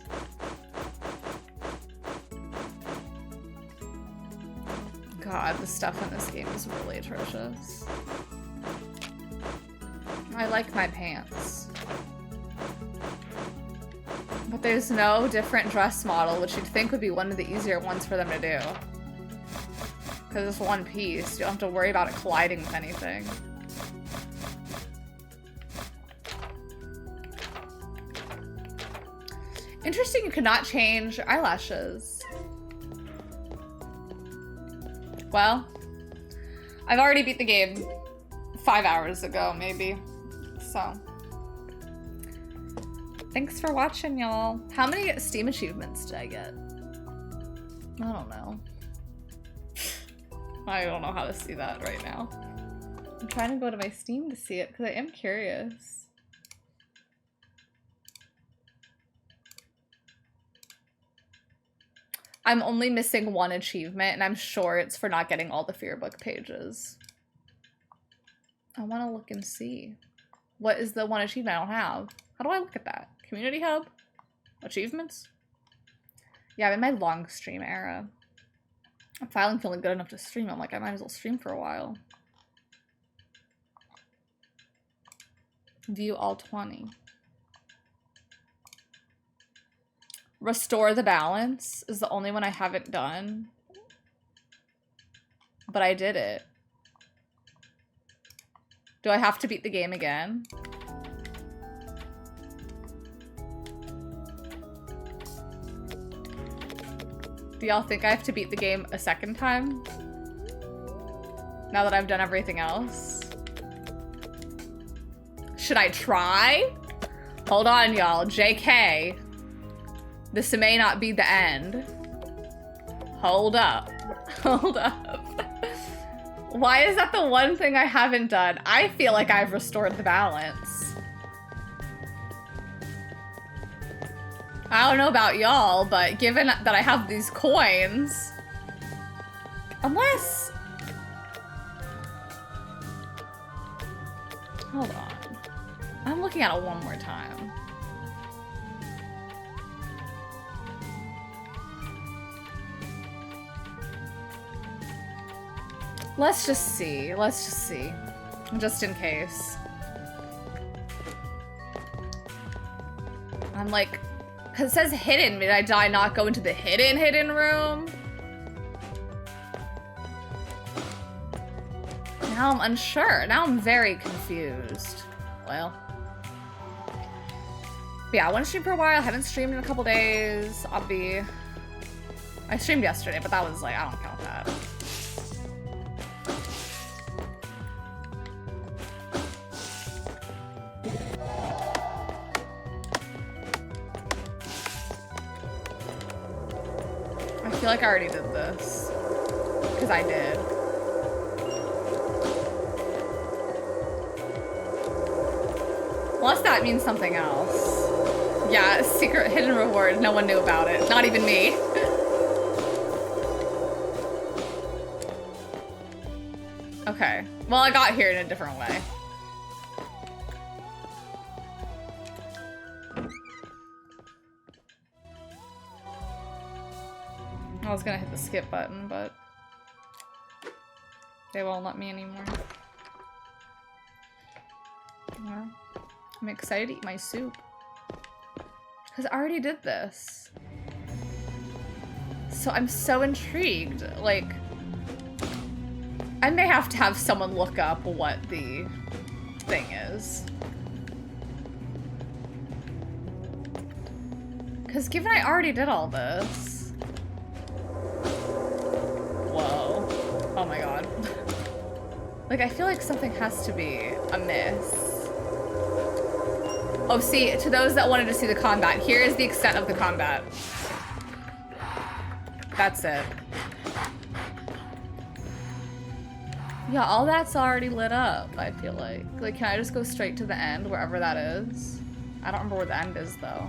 God, the stuff in this game is really atrocious. I like my pants. But there's no different dress model, which you'd think would be one of the easier ones for them to do. Because it's one piece. You don't have to worry about it colliding with anything. Interesting, you cannot change your eyelashes. Well, I've already beat the game 5 hours ago, maybe. So, thanks for watching, y'all. How many Steam achievements did I get? I don't know. I don't know how to see that right now. I'm trying to go to my Steam to see it because I am curious. I'm only missing one achievement, and I'm sure it's for not getting all the Fearbook pages. I want to look and see. What is the one achievement I don't have? How do I look at that? Community Hub? Achievements? Yeah, I'm in my long stream era. I'm finally feeling good enough to stream. I'm like, I might as well stream for a while. View all 20. Restore the balance is the only one I haven't done. But I did it. Do I have to beat the game again? Do y'all think I have to beat the game a second time? Now that I've done everything else? Should I try? Hold on, y'all. JK. This may not be the end. Hold up. Hold up. Why is that the one thing I haven't done? I feel like I've restored the balance. I don't know about y'all, but given that I have these coins, unless... Hold on. I'm looking at it one more time. Let's just see. Let's just see. Just in case. I'm like... Because it says hidden. Did I not go into the hidden room? Now I'm unsure. Now I'm very confused. Well. But yeah, I want to stream for a while. I haven't streamed in a couple days. I streamed yesterday, but that was like, I don't count that. I feel like I already did this. Because I did. Unless that means something else. Yeah, secret hidden reward. No one knew about it. Not even me. Okay. Well, I got here in a different way. I was gonna hit the skip button, but they won't let me anymore. Well, I'm excited to eat my soup. Because I already did this. So I'm so intrigued. Like, I may have to have someone look up what the thing is. Because given I already did all this. Whoa. Oh my god. Like, I feel like something has to be amiss. Oh, see, to those that wanted to see the combat, here is the extent of the combat. That's it. Yeah, all that's already lit up, I feel like. Like, can I just go straight to the end, wherever that is? I don't remember where the end is, though.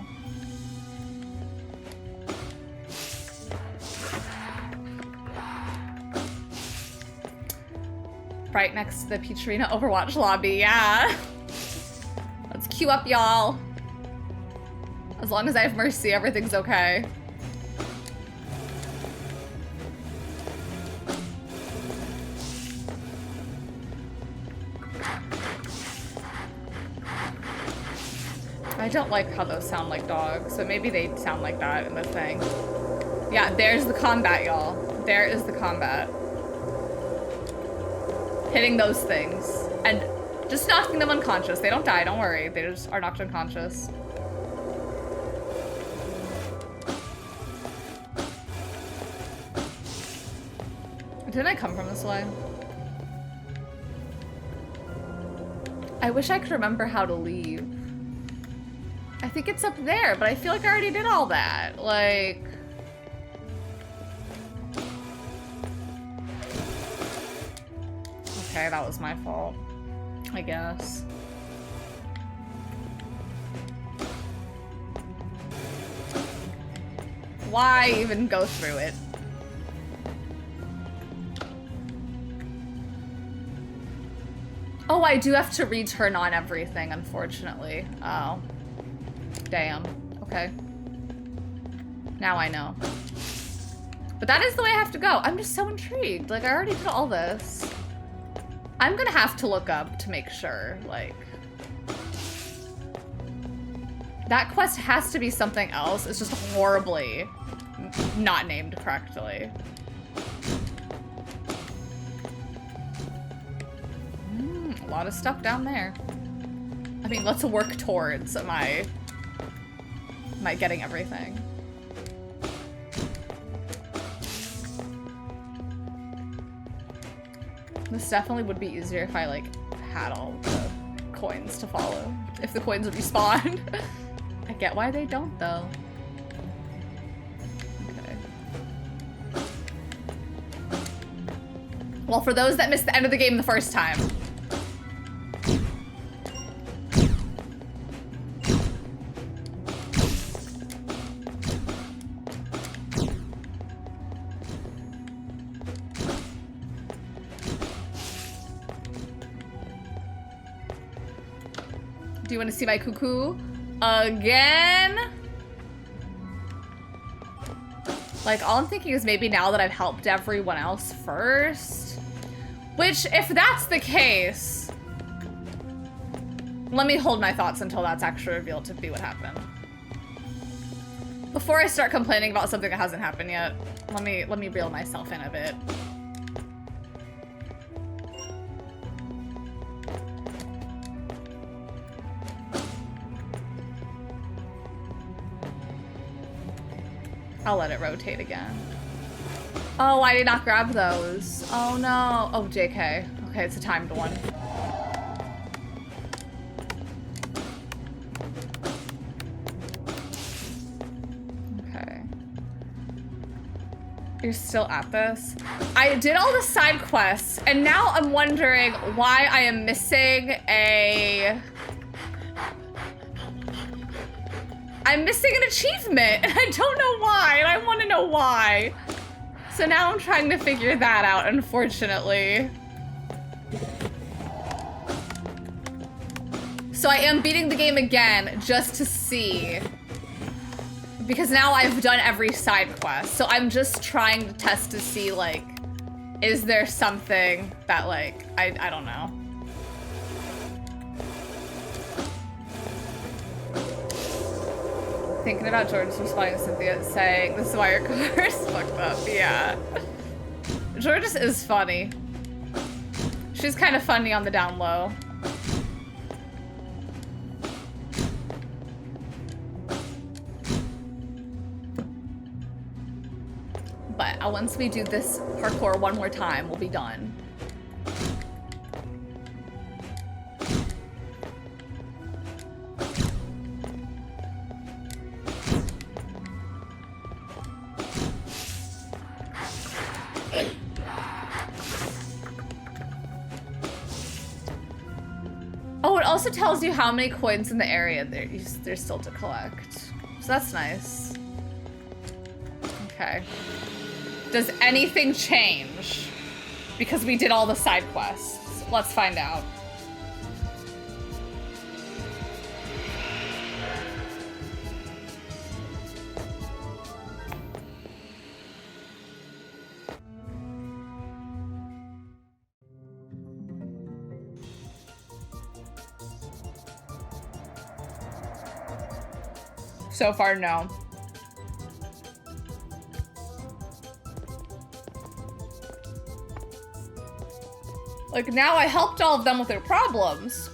Right next to the Peachirina Overwatch lobby, yeah. Let's queue up, y'all. As long as I have Mercy, everything's okay. I don't like how those sound like dogs, but maybe they sound like that in the thing. Yeah, there's the combat, y'all. There is the combat. hitting those things and just knocking them unconscious. They don't die, don't worry. They just are knocked unconscious. Didn't I come from this way? I wish I could remember how to leave. I think it's up there, but I feel like I already did all that. Like... Okay, that was my fault, I guess. Why even go through it? Oh, I do have to return on everything, unfortunately. Oh. Damn. Okay. Now I know. But that is the way I have to go. I'm just so intrigued. Like, I already did all this. I'm gonna have to look up to make sure, like... That quest has to be something else. It's just horribly not named correctly. A lot of stuff down there. I mean, let's work towards my getting everything. This definitely would be easier if I, like, had all the coins to follow. If the coins would respawn. I get why they don't, though. Okay. Well, for those that missed the end of the game the first time. Do you want to see my cuckoo again? Like, all I'm thinking is maybe now that I've helped everyone else first. Which, if that's the case, let me hold my thoughts until that's actually revealed to be what happened. Before I start complaining about something that hasn't happened yet, let me reel myself in a bit. I'll let it rotate again. Oh, I did not grab those. Oh no. Oh, JK. Okay, it's a timed one. Okay. You're still at this? I did all the side quests, and now I'm wondering why I am missing a... I'm missing an achievement, and I don't know why, and I want to know why. So now I'm trying to figure that out, unfortunately. So I am beating the game again, just to see. Because now I've done every side quest, so I'm just trying to test to see, like, is there something that, like, I don't know. Thinking about Jordan's responding to Cynthia saying, this is why your car is fucked up. Yeah. Jordan is funny. She's kind of funny on the down low. But once we do this parkour one more time, we'll be done. Oh, it also tells you how many coins in the area there's still to collect. So that's nice. Okay. Does anything change? Because we did all the side quests. Let's find out. So far, no. Like, now I helped all of them with their problems.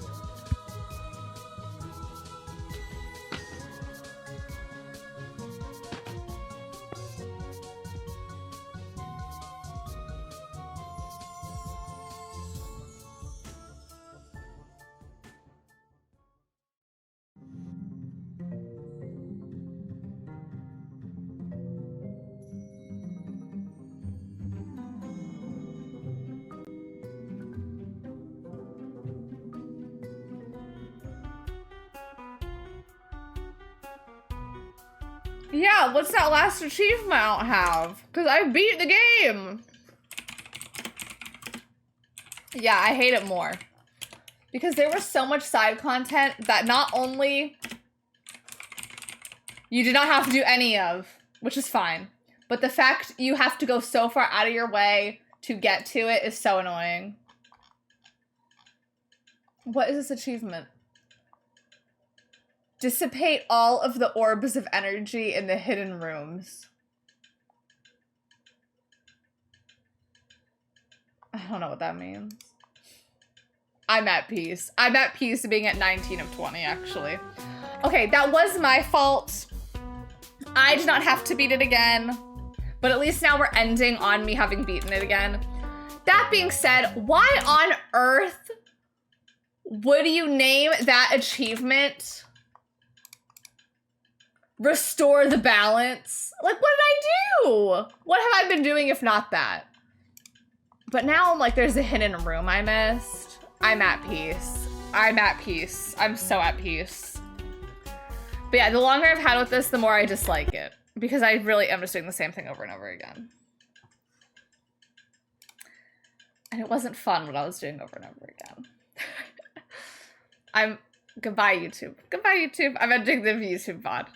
Yeah, what's that last achievement I don't have? Because I beat the game. Yeah, I hate it more. Because there was so much side content that not only you did not have to do any of, which is fine, but the fact you have to go so far out of your way to get to it is so annoying. What is this achievement? Dissipate all of the orbs of energy in the hidden rooms. I don't know what that means. I'm at peace. I'm at peace being at 19 of 20, actually. Okay, that was my fault. I did not have to beat it again, but at least now we're ending on me having beaten it again. That being said, why on earth would you name that achievement Restore the Balance? Like, what did I do? What have I been doing if not that? But now I'm like, there's a hidden room I missed. I'm at peace. I'm at peace. I'm so at peace. But yeah, the longer I've had with this, the more I dislike it. Because I really am just doing the same thing over and over again. And it wasn't fun what I was doing over and over again. Goodbye, YouTube. Goodbye, YouTube. I'm ending the YouTube VOD.